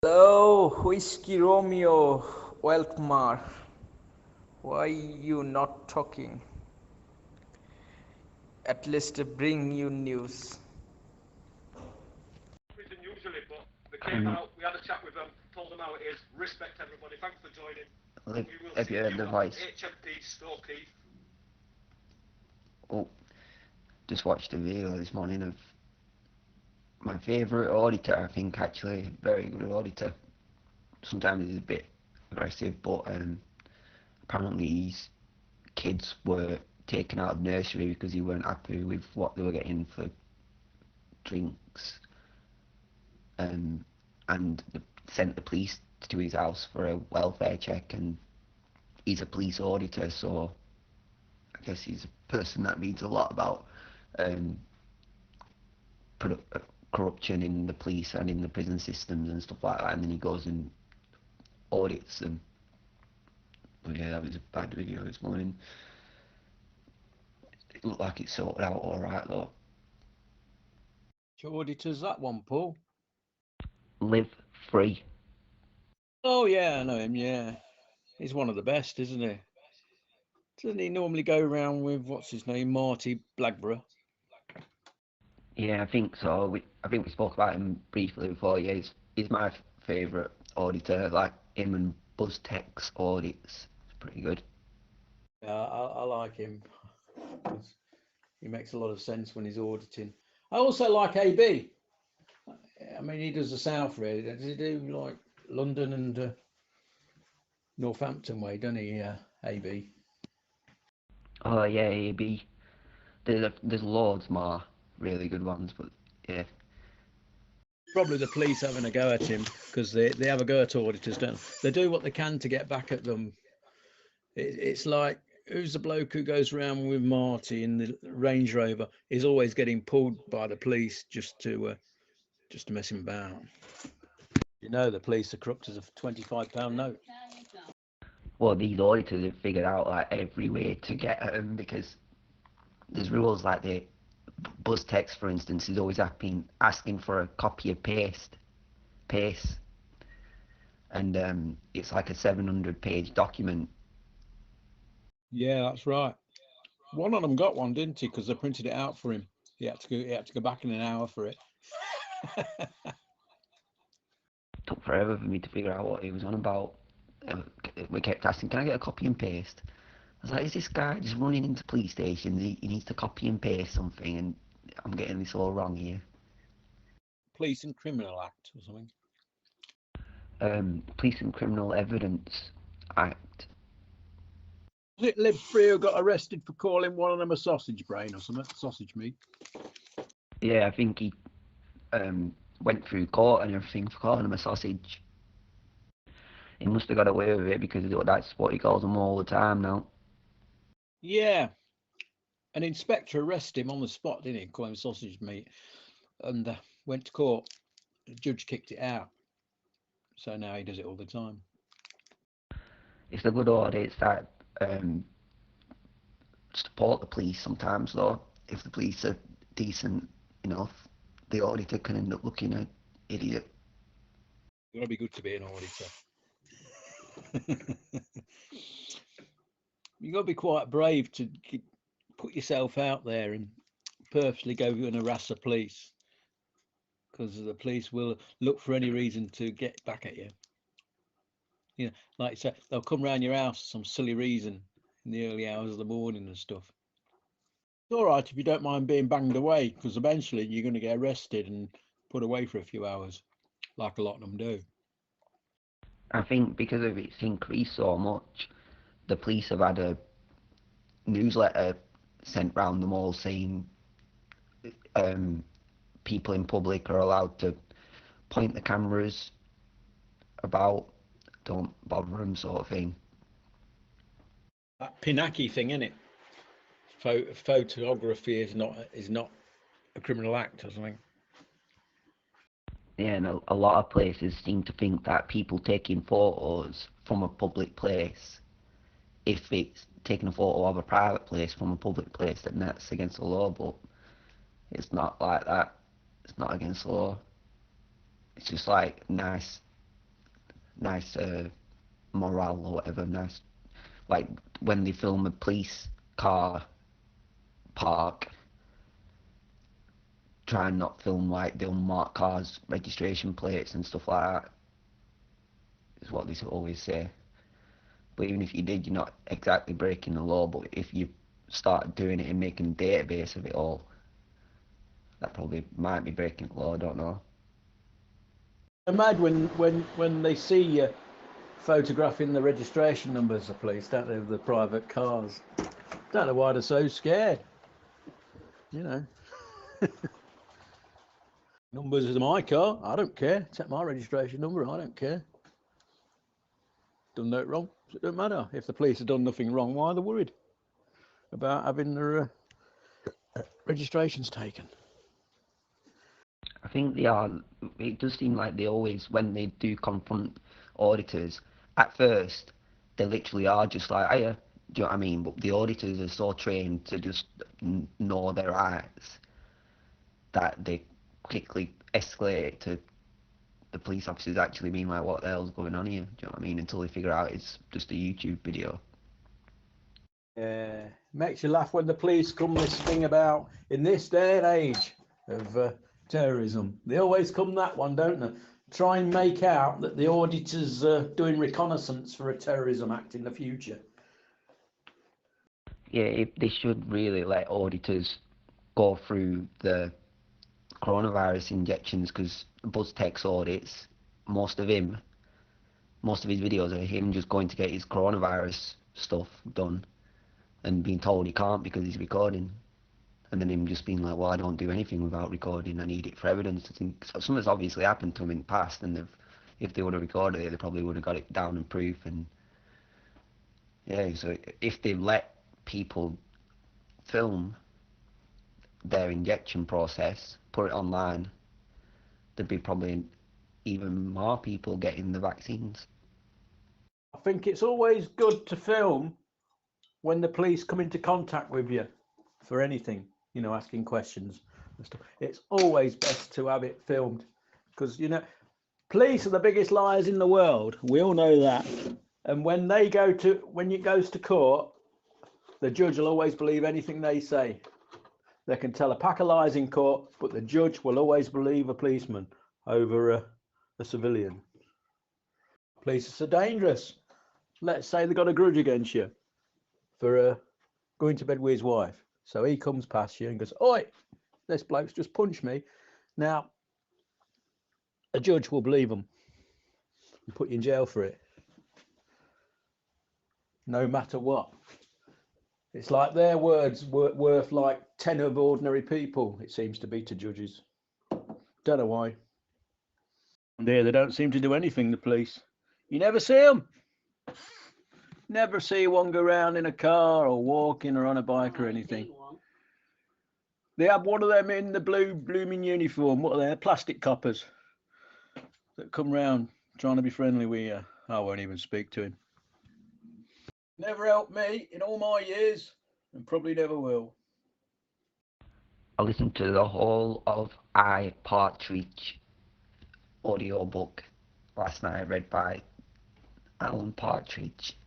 Hello, Whiskey Romeo, Weltmar. Why you not talking? At least bring you news.
Usually, but they came out, we had a chat with them, told them how it is, respect everybody, thanks for joining.
Have you heard the voice?
HMP Storkey.
Oh, just watched a video this morning of my favourite auditor, I think, actually. Very good auditor. Sometimes he's a bit aggressive, but apparently his kids were taken out of nursery because he weren't happy with what they were getting for drinks, and sent the police to his house for a welfare check, and he's a police auditor, so I guess he's a person that reads a lot about corruption in the police and in the prison systems and stuff like that, and then he goes and audits them. But yeah, that was a bad video this morning. It looked like it's sorted out alright though.
Which auditor's that one, Paul?
Live free.
Oh yeah, I know him, yeah. He's one of the best, isn't he? Doesn't he normally go around with, what's his name, Marty Blackburrow?
Yeah, I think so. I think we spoke about him briefly before. Yeah, he's my favourite auditor. Like him and BuzzTech's audits. It's pretty good.
Yeah, I like him. He makes a lot of sense when he's auditing. I also like AB. I mean, he does the South really. Does he do like London and Northampton way, doesn't he? AB.
Oh yeah, AB. There's loads more really good ones, but yeah.
Probably the police having a go at him because they have a go at auditors, don't they? They do what they can to get back at them. It's like, who's the bloke who goes around with Marty in the Range Rover? He's always getting pulled by the police just to mess him about. You know, the police are corrupt as a £25 note.
Well, these auditors have figured out like every way to get at him because there's rules like the buzz text, for instance, is always asking for a copy of paste, and it's like a 700-page document.
Yeah, that's right. One of them got one, didn't he? Because they printed it out for him. He had to go back in an hour for it.
Took forever for me to figure out what he was on about. We kept asking, "Can I get a copy and paste?" I was like, "Is this guy just running into police stations? He needs to copy and paste something, and I'm getting this all wrong here."
Police and Criminal Act or something.
Police and Criminal Evidence Act.
Was it Lib 3 who got arrested for calling one of them a sausage brain or something? Sausage meat.
Yeah, I think he went through court and everything for calling him a sausage. He must have got away with it because that's what he calls them all the time now.
Yeah. An inspector arrested him on the spot, didn't he? Call him sausage meat. And went to court. The judge kicked it out. So now he does it all the time.
It's the good audits that support the police sometimes, though. If the police are decent enough, the auditor can end up looking an idiot.
You gotta be good to be an auditor. You gotta be quite brave to put yourself out there and purposely go and harass the police, because the police will look for any reason to get back at you. You know, like I said, they'll come round your house for some silly reason in the early hours of the morning and stuff. It's all right if you don't mind being banged away, because eventually you're going to get arrested and put away for a few hours, like a lot of them do.
I think because of it's increased so much, the police have had a newsletter sent round them all saying people in public are allowed to point the cameras about, don't bother them, sort of thing.
That Pinaki thing, isn't it? Photography is not a criminal act or something.
Yeah, and a lot of places seem to think that people taking photos from a public place, if it's taking a photo of a private place from a public place, then that's against the law, but it's not like that. It's not against the law. It's just like nice morale or whatever, nice, like when they film a police car park, try and not film like the unmarked cars, registration plates and stuff like that, is what they always say. But even if you did, you're not exactly breaking the law, but if you start doing it and making a database of it all, that probably might be breaking the law, I don't know.
I'm mad when they see you photographing the registration numbers of police, don't they, of the private cars. Don't know why they're so scared. You know. Numbers of my car, I don't care. Take my registration number, I don't care. Done no wrong, it don't matter. If the police have done nothing wrong, why are they worried about having their registrations taken?
I think they are. It does seem like they always, when they do confront auditors, at first they literally are just like, "Hiya," do you know what I mean? But the auditors are so trained to just know their rights that they quickly escalate it to the police officers actually being like, "What the hell's going on here?" Do you know what I mean? Until they figure out it's just a YouTube video.
Yeah, makes you laugh when the police come this thing about in this day and age of terrorism. They always come that one, don't they? Try and make out that the auditors are doing reconnaissance for a terrorism act in the future.
Yeah, they should really let auditors go through the coronavirus injections, because BuzzTech's audits, most of his videos are him just going to get his coronavirus stuff done and being told he can't because he's recording, and then him just being like, "Well, I don't do anything without recording, I need it for evidence." I think something's obviously happened to him in the past, and if they would have recorded it, they probably would have got it down in proof. And yeah, so if they let people film their injection process, put it online, there'd be probably even more people getting the vaccines.
I think it's always good to film when the police come into contact with you for anything, you know, asking questions and stuff. It's always best to have it filmed because, you know, police are the biggest liars in the world. We all know that. And when it goes to court, the judge will always believe anything they say. They can tell a pack of lies in court, but the judge will always believe a policeman over a civilian. Police are so dangerous. Let's say they got a grudge against you for going to bed with his wife. So he comes past you and goes, "Oi, this bloke's just punched me." Now, a judge will believe him and put you in jail for it, no matter what. It's like their words worth like 10 of ordinary people, it seems to be to judges. Don't know why. And there, they don't seem to do anything, the police. You never see them. Never see one go around in a car or walking or on a bike or anything. They have one of them in the blue blooming uniform. What are they? Plastic coppers that come round trying to be friendly with you. I won't even speak to him. Never helped me in all my years and probably never will.
I listened to the whole of I Partridge audiobook last night, read by Alan Partridge.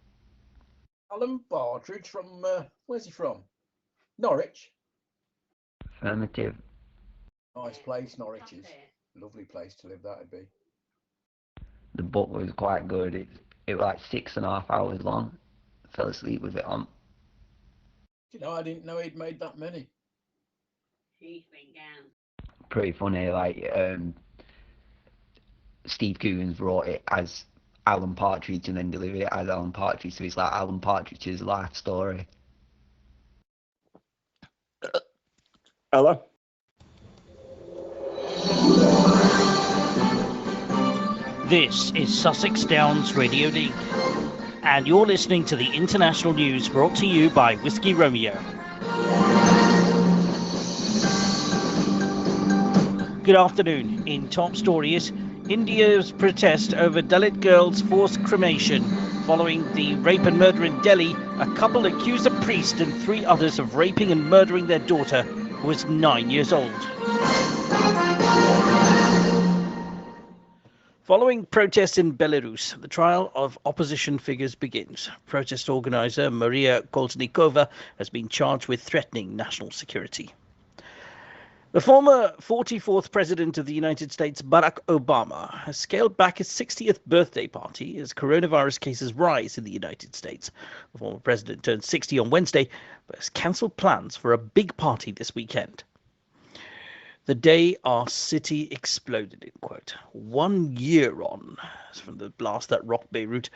Alan Partridge from, where's he from? Norwich?
Affirmative.
Nice place, Norwich is. Lovely place to live, that'd be.
The book was quite good. It was like 6.5 hours long. Fell asleep with it on.
You know, I didn't know he'd made that many.
Pretty funny, like Steve Coogan's wrote it as Alan Partridge and then delivered it as Alan Partridge, so it's like Alan Partridge's life story.
Hello?
This is Sussex Downs Radio League, and you're listening to the international news brought to you by Whiskey Romeo. Good afternoon. In top stories, India's protest over Dalit girls' forced cremation. Following the rape and murder in Delhi, a couple accused a priest and 3 others of raping and murdering their daughter, who was 9 years old. Following protests in Belarus, the trial of opposition figures begins. Protest organizer Maria Kolesnikova has been charged with threatening national security. The former 44th President of the United States, Barack Obama, has scaled back his 60th birthday party as coronavirus cases rise in the United States. The former president turned 60 on Wednesday, but has cancelled plans for a big party this weekend. The day our city exploded, in quote. 1 year on from the blast that rocked Beirut,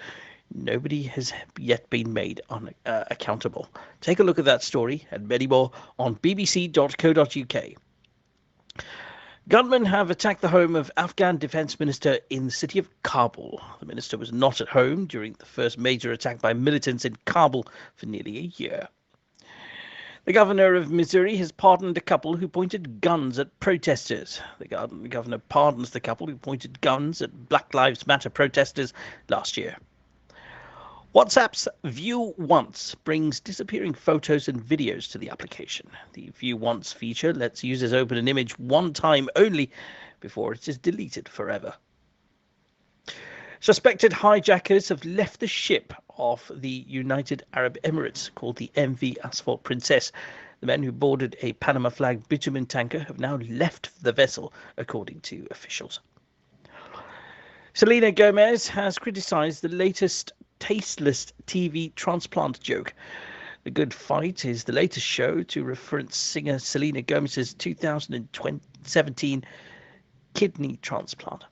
nobody has yet been made accountable. Take a look at that story and many more on bbc.co.uk. Gunmen have attacked the home of Afghan Defence Minister in the city of Kabul. The minister was not at home during the first major attack by militants in Kabul for nearly a year. The governor of Missouri has pardoned a couple who pointed guns at protesters. The governor pardons the couple who pointed guns at Black Lives Matter protesters last year. WhatsApp's View Once brings disappearing photos and videos to the application. The View Once feature lets users open an image one time only before it is deleted forever. Suspected hijackers have left the ship off the United Arab Emirates called the MV Asphalt Princess. The men who boarded a Panama flag bitumen tanker have now left the vessel, according to officials. Selena Gomez has criticized the latest tasteless TV transplant joke. The Good Fight is the latest show to reference singer Selena Gomez's 2017 kidney transplant.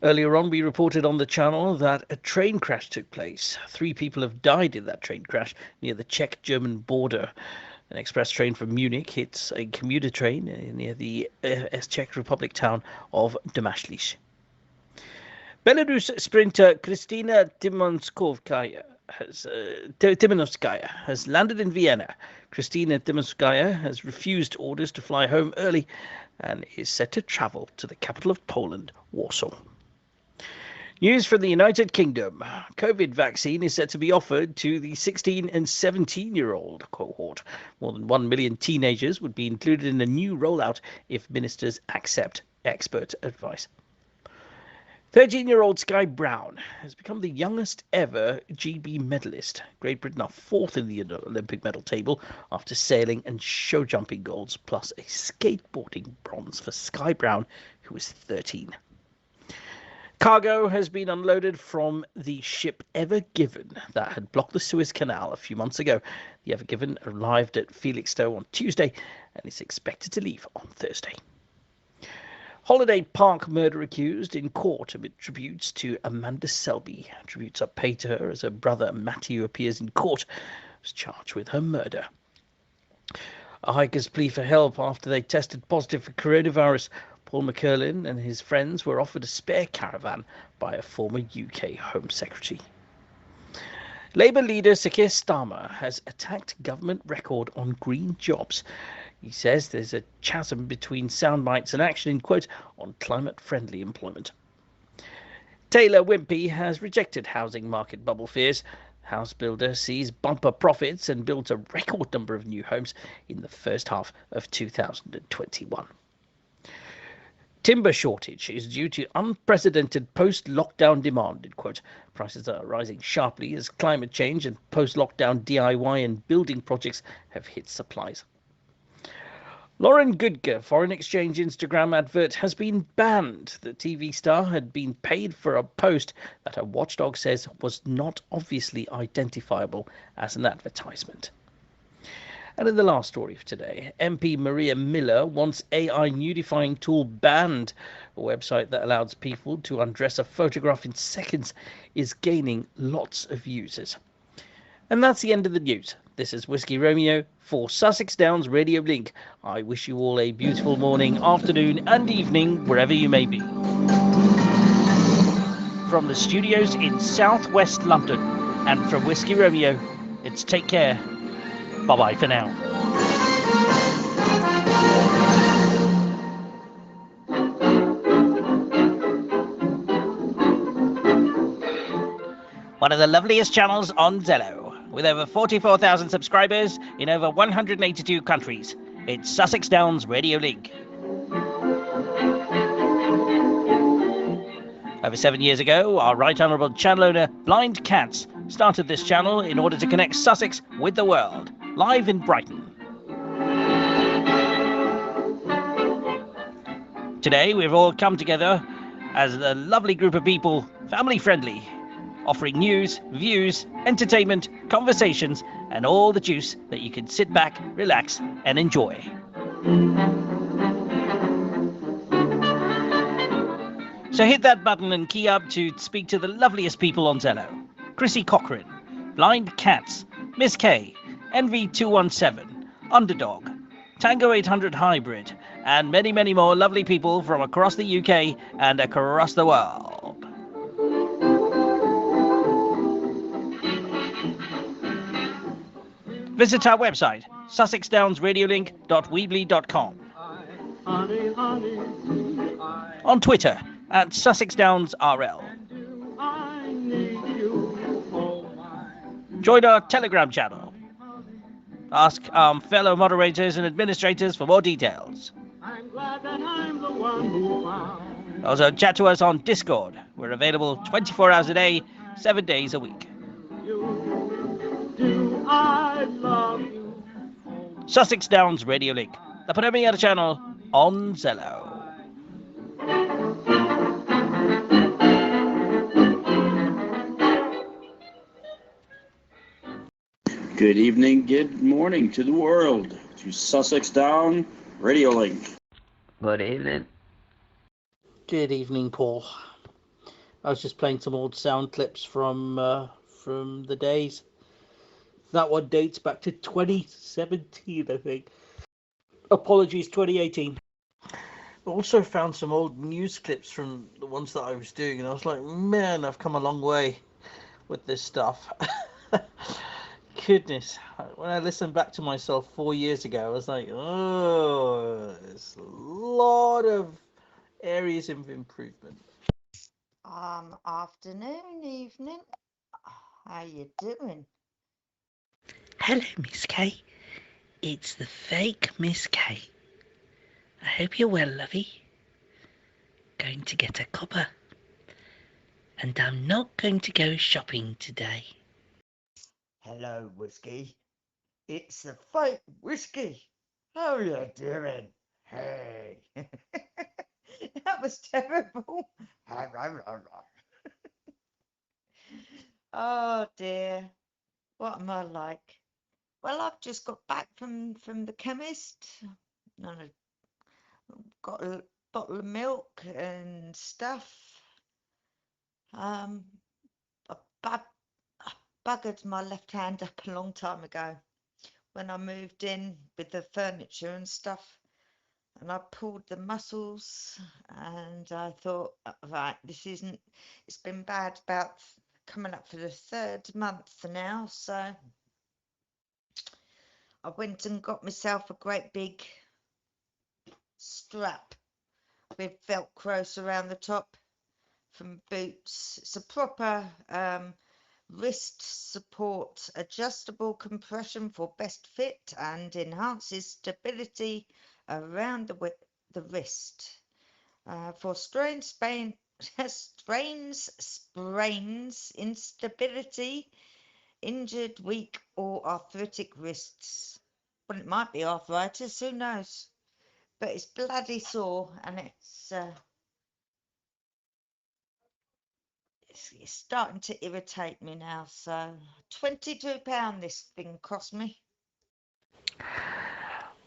Earlier on, we reported on the channel that a train crash took place. 3 people have died in that train crash near the Czech-German border. An express train from Munich hits a commuter train near the Czech Republic town of Domažlice. Belarus sprinter Kristina Timonskaya has landed in Vienna. Kristina Timonskaya has refused orders to fly home early and is set to travel to the capital of Poland, Warsaw. News from the United Kingdom. COVID vaccine is set to be offered to the 16 and 17-year-old cohort. More than 1 million teenagers would be included in a new rollout if ministers accept expert advice. 13-year-old Sky Brown has become the youngest ever GB medalist. Great Britain are fourth in the Olympic medal table after sailing and show jumping golds, plus a skateboarding bronze for Sky Brown, who is 13. Cargo has been unloaded from the ship Ever Given that had blocked the Suez Canal a few months ago. The Ever Given arrived at Felixstowe on Tuesday and is expected to leave on Thursday. Holiday Park murder accused in court amid tributes to Amanda Selby. Tributes are paid to her as her brother Matthew appears in court, was charged with her murder. A hiker's plea for help after they tested positive for coronavirus. Paul McCurlin and his friends were offered a spare caravan by a former UK Home Secretary. Labour leader Sir Keir Starmer has attacked government record on green jobs. He says there's a chasm between sound bites and action, in quote, on climate-friendly employment. Taylor Wimpey has rejected housing market bubble fears. House builder sees bumper profits and builds a record number of new homes in the first half of 2021. Timber shortage is due to unprecedented post-lockdown demand, in quote. Prices are rising sharply as climate change and post-lockdown DIY and building projects have hit supplies. Lauren Goodger foreign exchange Instagram advert has been banned. The TV star had been paid for a post that a watchdog says was not obviously identifiable as an advertisement. And in the last story of today, MP Maria Miller wants AI nudifying tool banned. A website that allows people to undress a photograph in seconds is gaining lots of users. And that's the end of the news. This is Whiskey Romeo for Sussex Downs Radio Link. I wish you all a beautiful morning, afternoon and evening, wherever you may be. From the studios in southwest London and from Whiskey Romeo, it's take care. Bye-bye for now. One of the loveliest channels on Zello, with over 44,000 subscribers in over 182 countries. It's Sussex Downs Radio Link. Over 7 years ago, our Right Honourable channel owner, Blind Cats, started this channel in order to connect Sussex with the world, live in Brighton. Today, we've all come together as a lovely group of people, family-friendly, offering news, views, entertainment, conversations, and all the juice that you can sit back, relax, and enjoy. So hit that button and key up to speak to the loveliest people on Zello. Chrissy Cochran, Blind Cats, Miss K, NV217, Underdog, Tango 800 Hybrid, and many, many more lovely people from across the UK and across the world. Visit our website, sussexdownsradiolink.weebly.com. On Twitter, at SussexDownsRL. Join our Telegram channel. Ask our fellow moderators and administrators for more details. Also, chat to us on Discord. We're available 24 hours a day, 7 days a week. Sussex Downs Radio Link, the premier channel on Zello.
Good evening, good morning to the world, to Sussex Down Radio Link.
Good evening.
Good evening, Paul. I was just playing some old sound clips from the days. That one dates back to 2017, I think. Apologies, 2018. Also found some old news clips from the ones that I was doing, and I was like, man, I've come a long way with this stuff. Goodness, when I listened back to myself 4 years ago, I was like, oh, there's a lot of areas of improvement.
Afternoon, evening. How you doing?
Hello, Miss K. It's the fake Miss K. I hope you're well, lovey. Going to get a cuppa. And I'm not going to go shopping today.
Hello, Whiskey. It's the fake Whiskey. How you doing? Hey. That was terrible. Oh dear. What am I like? Well, I've just got back from the chemist. And I got a bottle of milk and stuff. I buggered my left hand up a long time ago when I moved in with the furniture and stuff, and I pulled the muscles, and I thought, right, this isn't. It's been bad about coming up for the 3rd month now, so I went and got myself a great big strap with velcros around the top from Boots. It's a proper wrist support adjustable compression for best fit and enhances stability around the wrist. For sprains, instability, injured, weak or arthritic wrists. Well, it might be arthritis, who knows? But it's bloody sore, and it's starting to irritate me now. So £22 this thing cost me.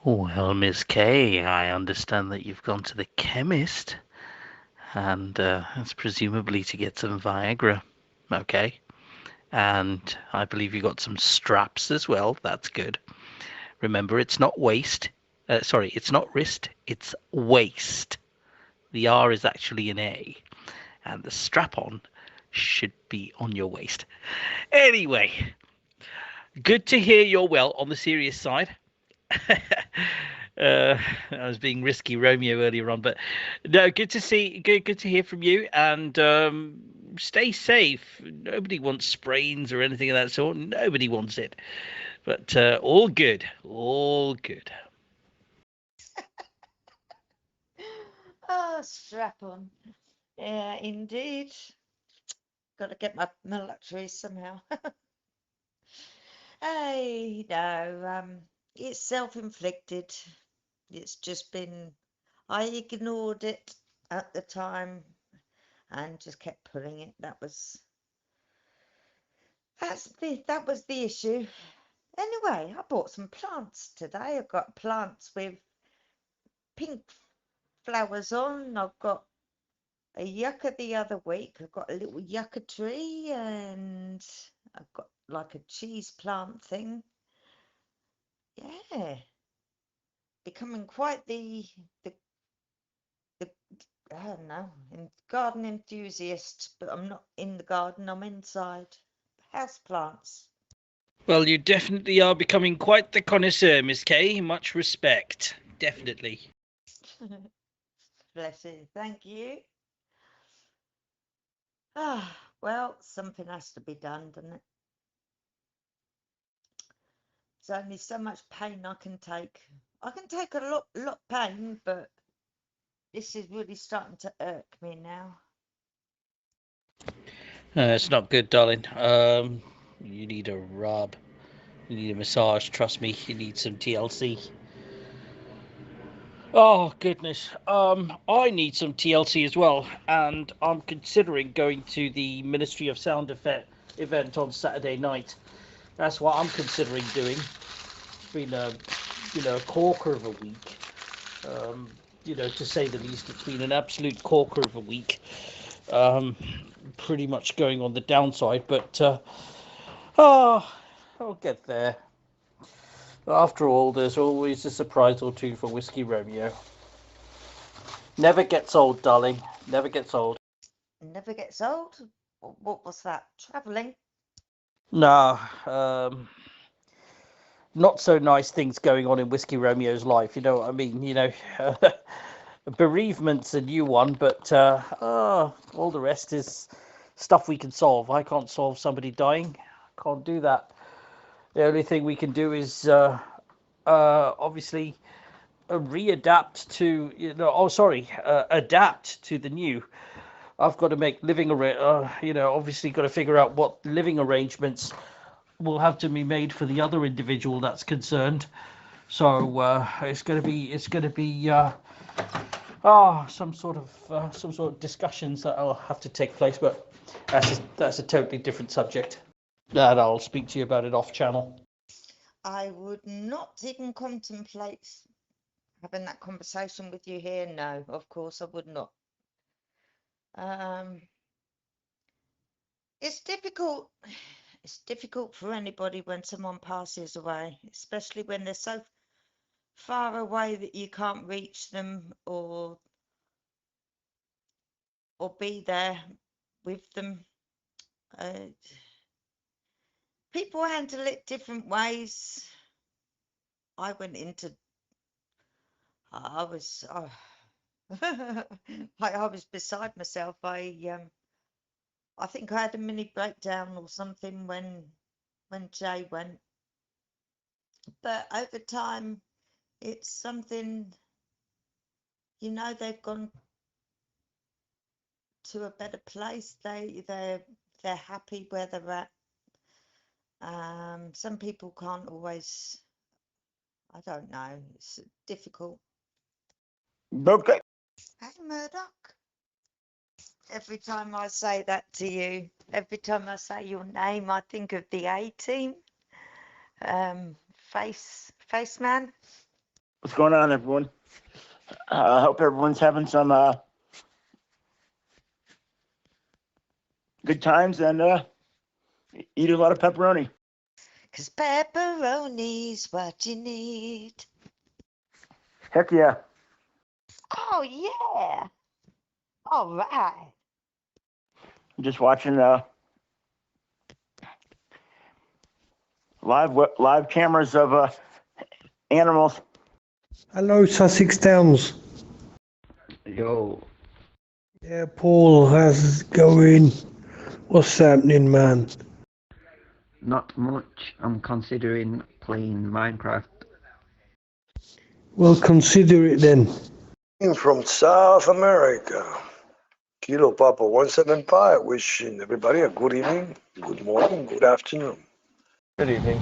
Well, Miss K, I understand that you've gone to the chemist, and it's presumably to get some Viagra. Okay. And I believe you got some straps as well. That's good. Remember, it's not waist. It's not wrist. It's waist. The R is actually an A. And the strap-on should be on your waist. Anyway, good to hear you're well on the serious side. I was being risky Romeo earlier on, but no, good to hear from you, and stay safe. Nobody wants sprains or anything of that sort. Nobody wants it, but all good, all good.
Oh, strap on. Yeah, indeed. Got to get my luxuries somehow. Hey, no, it's self-inflicted. It's just been, I ignored it at the time and just kept pulling it. That was the issue. Anyway, I bought some plants today. I've got plants with pink flowers on. I've got a yucca the other week. I've got a little yucca tree, and I've got like a cheese plant thing. Yeah, becoming quite the I don't know, garden enthusiast, but I'm not in the garden, I'm inside. House plants.
Well, you definitely are becoming quite the connoisseur, Miss K. Much respect, definitely.
Bless you, thank you. Ah, well, something has to be done, doesn't it? There's only so much pain I can take. I can take a lot pain, but this is really starting to irk me now.
It's not good, darling. You need a rub. You need a massage. Trust me, you need some TLC. Oh goodness. I need some TLC as well, and I'm considering going to the Ministry of Sound Effect event on Saturday night. That's what I'm considering doing. It's been a corker of a week. To say the least, it's been an absolute corker of a week. Pretty much going on the downside, but I'll get there. After all, there's always a surprise or two for Whiskey Romeo. Never gets old, darling. Never gets old.
Never gets old? What was that? Travelling?
Nah, not so nice things going on in Whiskey Romeo's life, you know what I mean? Bereavement's a new one, but all the rest is stuff we can solve. I can't solve somebody dying. Can't do that. The only thing we can do is obviously readapt to adapt to the new. I've got to make obviously got to figure out what living arrangements will have to be made for the other individual that's concerned. So it's going to be some sort of discussions that will have to take place, but that's a totally different subject. And I'll speak to you about it off channel.
I would not even contemplate having that conversation with you here. No, of course I would not. It's difficult. It's difficult for anybody when someone passes away, especially when they're so far away that you can't reach them or be there with them. People handle it different ways. I went into. I was. I was beside myself. I think I had a mini breakdown or something when Jay went. But over time, it's something. They've gone to a better place. They're happy where they're at. Some people can't always. I don't know. It's difficult.
Okay.
Hey, Murdoch. Every time I say that to you, every time I say your name, I think of the A-Team. Face man.
What's going on, everyone? I hope everyone's having some good times and eat a lot of pepperoni.
'Cause pepperoni's what you need.
Heck yeah.
Oh, yeah. All right.
I'm just watching live cameras of animals.
Hello, Sussex Downs.
Yo.
Yeah, Paul, how's it going? What's happening, man?
Not much. I'm considering playing Minecraft.
Well, consider it then.
From South America, Kilo Papa 175, wishing everybody a good evening, good morning, good afternoon.
Good evening.